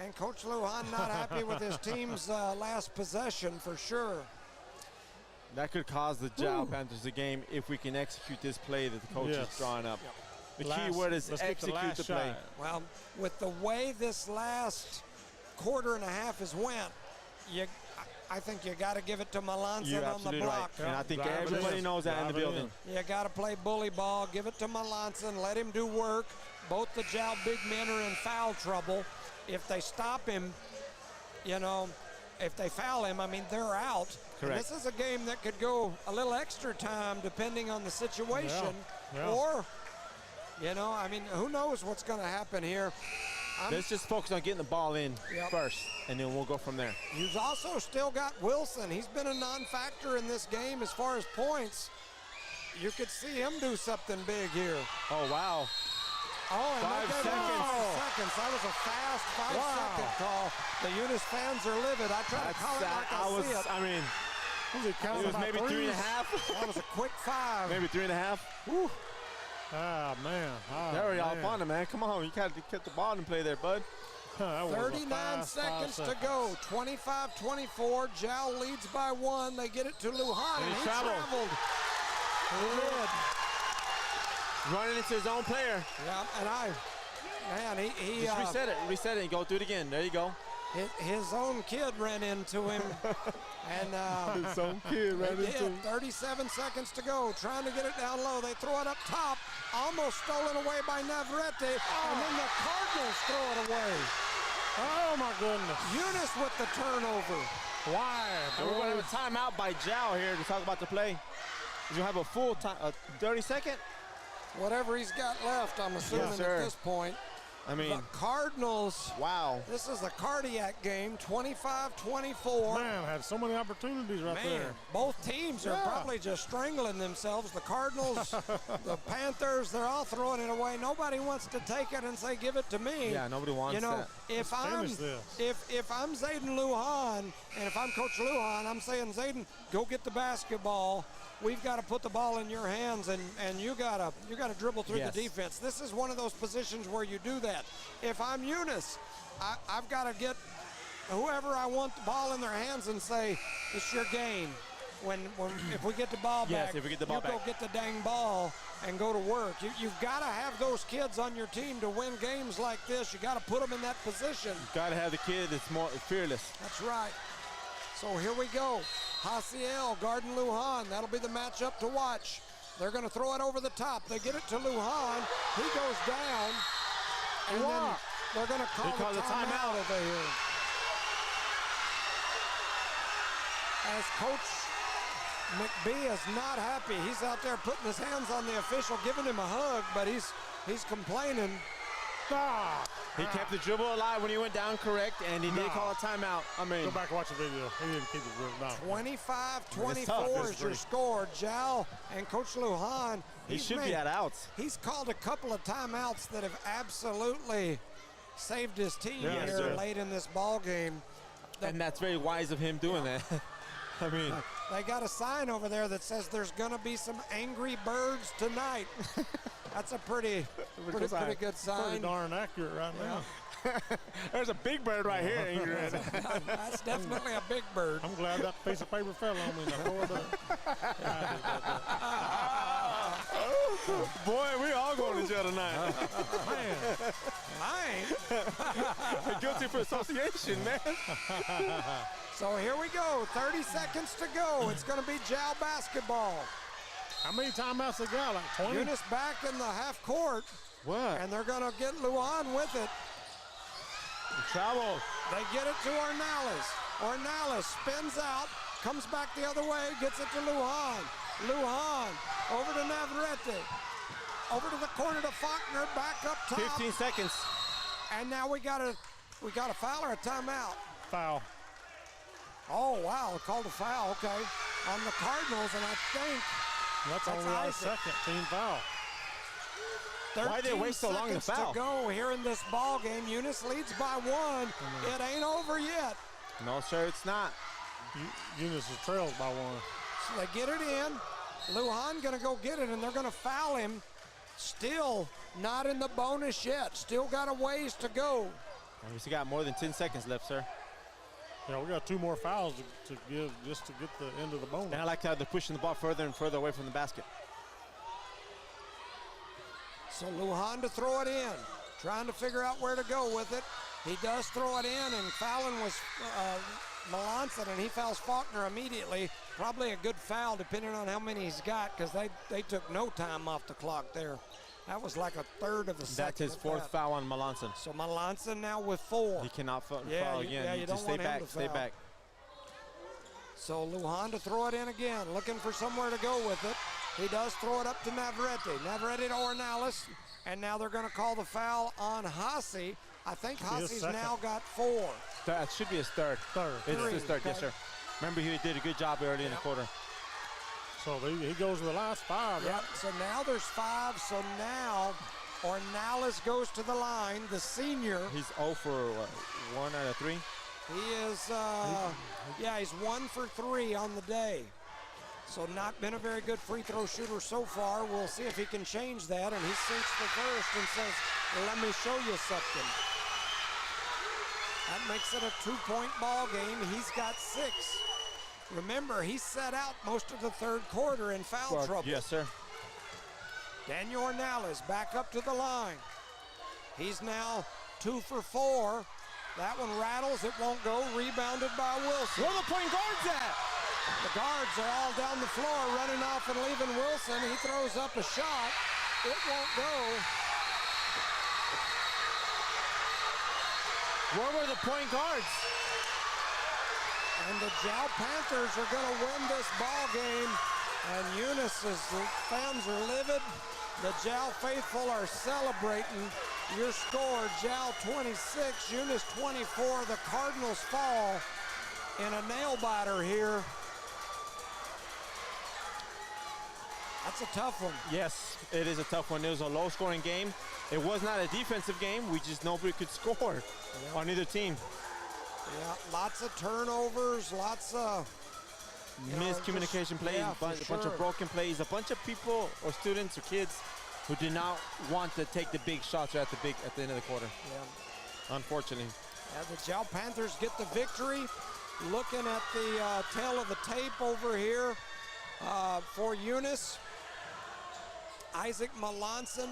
[SPEAKER 1] And Coach Lujan not happy with his team's last possession for sure.
[SPEAKER 2] That could cause the Jal Panthers the game if we can execute this play that the coach is drawing up. The key word is execute the play.
[SPEAKER 1] Well, with the way this last quarter and a half has went, I think you got to give it to Melanson on the block.
[SPEAKER 2] Right. And I think everybody knows that in the building.
[SPEAKER 1] You got to play bully ball. Give it to Melanson. Let him do work. Both the Jal big men are in foul trouble. If they stop him, you know, if they foul him, I mean, they're out.
[SPEAKER 2] Correct.
[SPEAKER 1] And this is a game that could go a little extra time depending on the situation. Or, you know, I mean, who knows what's going to happen here.
[SPEAKER 2] Let's just focus on getting the ball in first, and then we'll go from there.
[SPEAKER 1] You've also still got Wilson. He's been a non-factor in this game as far as points. You could see him do something big here.
[SPEAKER 2] Oh, wow.
[SPEAKER 1] Oh, and
[SPEAKER 2] 5 seconds.
[SPEAKER 1] 5 seconds. That was a fast 5-second call. The Eunice fans are livid. I tried to call it like I see it.
[SPEAKER 2] I mean,
[SPEAKER 3] it
[SPEAKER 2] was maybe 3.5.
[SPEAKER 1] That was a quick 5.
[SPEAKER 2] Maybe 3.5. Woo.
[SPEAKER 3] Ah, man.
[SPEAKER 2] There we are on it, man. Come on. You got to get the ball in play there, bud.
[SPEAKER 1] 39 seconds to go. 25-24. Jal leads by 1. They get it to Lujan.
[SPEAKER 2] And he
[SPEAKER 1] traveled. He did.
[SPEAKER 2] Running into his own player.
[SPEAKER 1] Yeah, and he
[SPEAKER 2] just reset it and go do it again. There you go.
[SPEAKER 1] His own kid ran into him. And
[SPEAKER 2] his own kid ran into him.
[SPEAKER 1] 37 seconds to go. Trying to get it down low. They throw it up top. Almost stolen away by Navarrete. And then the Cardinals throw it away.
[SPEAKER 3] Oh, my goodness.
[SPEAKER 1] Eunice with the turnover.
[SPEAKER 3] Why?
[SPEAKER 2] And we're going to have a timeout by Jal here to talk about the play. He's going to have a full time, 30-second?
[SPEAKER 1] Whatever he's got left, I'm assuming at this point.
[SPEAKER 2] I mean,
[SPEAKER 1] the Cardinals.
[SPEAKER 2] Wow.
[SPEAKER 1] This is a cardiac game, 25-24.
[SPEAKER 3] Man, had so many opportunities there.
[SPEAKER 1] Both teams are probably just strangling themselves. The Cardinals, the Panthers, they're all throwing it away. Nobody wants to take it and say, give it to me.
[SPEAKER 2] Yeah, nobody wants that.
[SPEAKER 1] If I'm Zayden Lujan, and if I'm Coach Lujan, I'm saying, Zayden, go get the basketball. We've got to put the ball in your hands, and you gotta dribble through the defense. This is one of those positions where you do that. If I'm Eunice, I've got to get whoever I want the ball in their hands and say, it's your game. If we get the ball back,
[SPEAKER 2] if we get the ball back,
[SPEAKER 1] go get the dang ball and go to work. You've got to have those kids on your team to win games like this. You got to put them in that position.
[SPEAKER 2] You've got to have the kid that's more fearless.
[SPEAKER 1] That's right. So here we go. Hasiel guarding Lujan. That'll be the matchup to watch. They're going to throw it over the top. They get it to Lujan. He goes down. And then they're going to call the timeout over here. As Coach McBee is not happy. He's out there putting his hands on the official, giving him a hug, but he's complaining.
[SPEAKER 2] He kept the dribble alive when he went down correct, and he did call a timeout. I mean,
[SPEAKER 3] go back and watch the video. He didn't keep the dribble.
[SPEAKER 1] 25-24 is your score. Jal and Coach Lujan.
[SPEAKER 2] He should be at outs.
[SPEAKER 1] He's called a couple of timeouts that have absolutely saved his team here late in this ball game.
[SPEAKER 2] And that's very wise of him doing that. I mean,
[SPEAKER 1] they got a sign over there that says there's going to be some angry birds tonight. That's a pretty good sign.
[SPEAKER 3] Pretty darn accurate right now.
[SPEAKER 2] There's a big bird right here, Ingrid.
[SPEAKER 1] That's definitely a big bird.
[SPEAKER 3] I'm glad that piece of paper fell on me.
[SPEAKER 2] Boy, we all going to jail tonight.
[SPEAKER 3] Man.
[SPEAKER 1] I ain't.
[SPEAKER 2] Guilty for association, man.
[SPEAKER 1] So here we go. 30 seconds to go. It's going to be Jal basketball.
[SPEAKER 3] How many timeouts they got? Like 20?
[SPEAKER 1] Eunice back in the half court.
[SPEAKER 2] What?
[SPEAKER 1] And they're going to get Lujan with it.
[SPEAKER 2] Travel.
[SPEAKER 1] They get it to Ornelas. Ornelas spins out, comes back the other way, gets it to Lujan. Lujan over to Navarrete. Over to the corner to Faulkner, back up top.
[SPEAKER 2] 15 seconds.
[SPEAKER 1] And now we got a foul or a timeout?
[SPEAKER 3] Foul.
[SPEAKER 1] Oh, wow, called a foul, okay. On the Cardinals, and I think
[SPEAKER 3] that's only our second team foul.
[SPEAKER 2] Why did they wait so long to foul?
[SPEAKER 1] To go here in this ball game. Eunice leads by 1. It ain't over yet.
[SPEAKER 2] No, sir, it's not.
[SPEAKER 3] Eunice trails by 1.
[SPEAKER 1] So they get it in. Lujan gonna go get it, and they're gonna foul him. Still not in the bonus yet. Still got a ways to go.
[SPEAKER 2] We still got more than 10 seconds left, sir.
[SPEAKER 3] Yeah, we got 2 more fouls to give just to get the end of the bonus.
[SPEAKER 2] And I like how they're pushing the ball further and further away from the basket.
[SPEAKER 1] So Lujan to throw it in, trying to figure out where to go with it. He does throw it in, and fouling was Melanson, and he fouls Faulkner immediately. Probably a good foul, depending on how many he's got, because they took no time off the clock there. That was like a third of a second.
[SPEAKER 2] That's his 4th foul on Melanson.
[SPEAKER 1] So Melanson now with 4.
[SPEAKER 2] He cannot foul again.
[SPEAKER 1] Yeah, you don't
[SPEAKER 2] just stay
[SPEAKER 1] want him
[SPEAKER 2] back,
[SPEAKER 1] to
[SPEAKER 2] stay
[SPEAKER 1] foul.
[SPEAKER 2] back.
[SPEAKER 1] So Lujan to throw it in again, looking for somewhere to go with it. He does throw it up to Navarrete. Navarrete to Ornelas, and now they're going to call the foul on Hassi. I think Hassi's now got 4.
[SPEAKER 2] That should be his third. It's his third, yes, sir. Remember, he did a good job early in the quarter.
[SPEAKER 3] So he goes to the last 5,
[SPEAKER 1] Yep,
[SPEAKER 3] right?
[SPEAKER 1] so now there's 5. So now Ornelas goes to the line, the senior.
[SPEAKER 2] He's 0 for 1 out of 3.
[SPEAKER 1] He is, he's 1 for 3 on the day. So not been a very good free throw shooter so far. We'll see if he can change that. And he sinks the first and says, let me show you something. That makes it a 2-point ball game. He's got 6. Remember, he set out most of the third quarter in foul trouble.
[SPEAKER 2] Yes, sir.
[SPEAKER 1] Daniel Ornelas back up to the line. He's now 2 for 4. That one rattles, it won't go. Rebounded by Wilson.
[SPEAKER 2] Where the point guards at?
[SPEAKER 1] The guards are all down the floor running off and leaving Wilson. He throws up a shot. It won't go.
[SPEAKER 2] Where were the point guards?
[SPEAKER 1] And the Jal Panthers are going to win this ball game. And Eunice's fans are livid. The Jal faithful are celebrating. Your score, Jal 26, Eunice 24. The Cardinals fall in a nail-biter here. That's a tough one.
[SPEAKER 2] Yes, it is a tough one. It was a low-scoring game. It was not a defensive game. We just nobody could score on either team.
[SPEAKER 1] Yeah, lots of turnovers, lots of
[SPEAKER 2] Miscommunication plays,
[SPEAKER 1] yeah,
[SPEAKER 2] a bunch
[SPEAKER 1] for
[SPEAKER 2] of
[SPEAKER 1] sure.
[SPEAKER 2] broken plays, a bunch of people or students or kids who did not want to take the big shots at the end of the quarter.
[SPEAKER 1] Yeah.
[SPEAKER 2] Unfortunately.
[SPEAKER 1] The Jal Panthers get the victory. Looking at the tail of the tape over here for Eunice. Isaac Melanson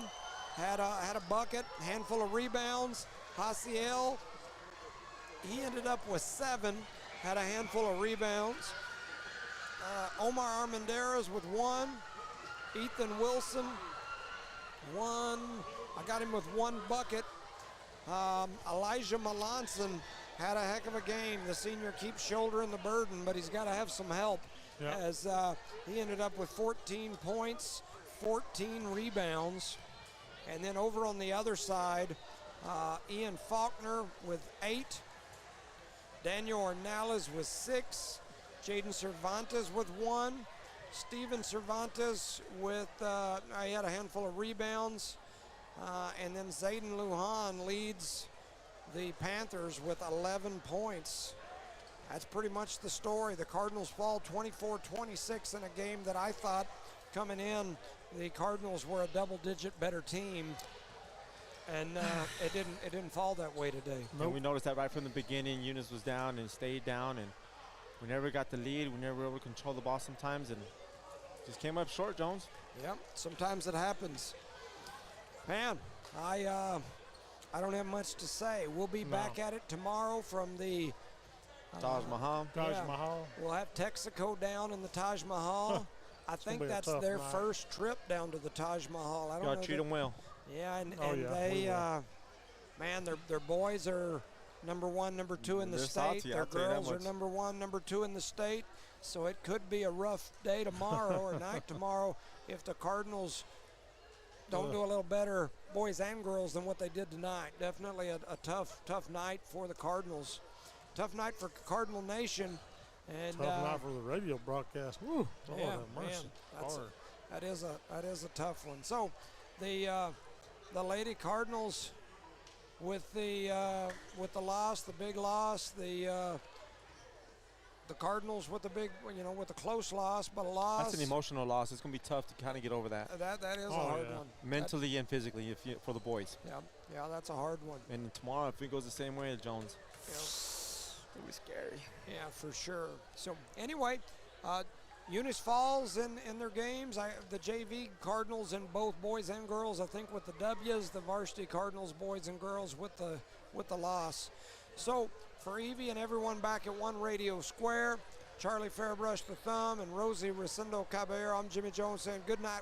[SPEAKER 1] had a bucket, handful of rebounds. Hasiel, he ended up with 7, had a handful of rebounds. Omar Armendariz with 1. Ethan Wilson, 1. I got him with 1 bucket. Elijah Melanson had a heck of a game. The senior keeps shouldering the burden, but he's got to have some help.
[SPEAKER 3] Yep.
[SPEAKER 1] As he ended up with 14 points, 14 rebounds. And then over on the other side, Ian Faulkner with 8. Daniel Ornelas with 6. Jaden Cervantes with 1. Steven Cervantes with, he had a handful of rebounds. And then Zayden Lujan leads the Panthers with 11 points. That's pretty much the story. The Cardinals fall 24-26 in a game that I thought coming in, the Cardinals were a double-digit better team. And it didn't fall that way today.
[SPEAKER 2] And we noticed that right from the beginning. Eunice was down and stayed down, and we never got the lead. We never were able to control the ball sometimes, and just came up short, Jones.
[SPEAKER 1] Yep, sometimes it happens. Man, I don't have much to say. We'll be back at it tomorrow from the
[SPEAKER 2] Taj Mahal.
[SPEAKER 3] Taj Mahal.
[SPEAKER 1] We'll have Texaco down in the Taj Mahal. I think
[SPEAKER 3] gonna be a
[SPEAKER 1] that's
[SPEAKER 3] tough
[SPEAKER 1] their
[SPEAKER 3] night.
[SPEAKER 1] first trip down to the Taj Mahal. I don't
[SPEAKER 2] Y'all
[SPEAKER 1] know
[SPEAKER 2] treat
[SPEAKER 1] that-
[SPEAKER 2] them well.
[SPEAKER 1] Yeah, and
[SPEAKER 3] Oh, yeah, we
[SPEAKER 1] they,
[SPEAKER 3] will.
[SPEAKER 1] man, their boys are number 1, number 2 in the
[SPEAKER 2] They're
[SPEAKER 1] state.
[SPEAKER 2] salty,
[SPEAKER 1] Their
[SPEAKER 2] I'll tell you that
[SPEAKER 1] girls are
[SPEAKER 2] much.
[SPEAKER 1] number 1, number 2 in the state. So it could be a rough day tomorrow or night tomorrow if the Cardinals don't do a little better, boys and girls, than what they did tonight. Definitely a tough night for the Cardinals. Tough night for Cardinal Nation. And
[SPEAKER 3] Tough night for the radio broadcast. Woo, Lord
[SPEAKER 1] yeah,
[SPEAKER 3] have mercy.
[SPEAKER 1] man,
[SPEAKER 3] Hard.
[SPEAKER 1] that is a tough one. So the Lady Cardinals with the loss, the big loss, the the Cardinals with the big, with the close loss, but a loss.
[SPEAKER 2] That's an emotional loss. It's going to be tough to kind of get over that.
[SPEAKER 1] That is a hard one.
[SPEAKER 2] Mentally and physically for the boys.
[SPEAKER 1] Yeah, that's a hard one.
[SPEAKER 2] And tomorrow, if it goes the same way as Jones,
[SPEAKER 1] Yeah.
[SPEAKER 2] it'll be scary.
[SPEAKER 1] Yeah, for sure. So anyway, Eunice Falls in their games. The JV Cardinals in both boys and girls. I think with the W's, the varsity Cardinals boys and girls with the loss. So for Evie and everyone back at One Radio Square, Charlie Fairbrush the Thumb and Rosie Rosendo Caballero, I'm Jimmy Jones saying good night.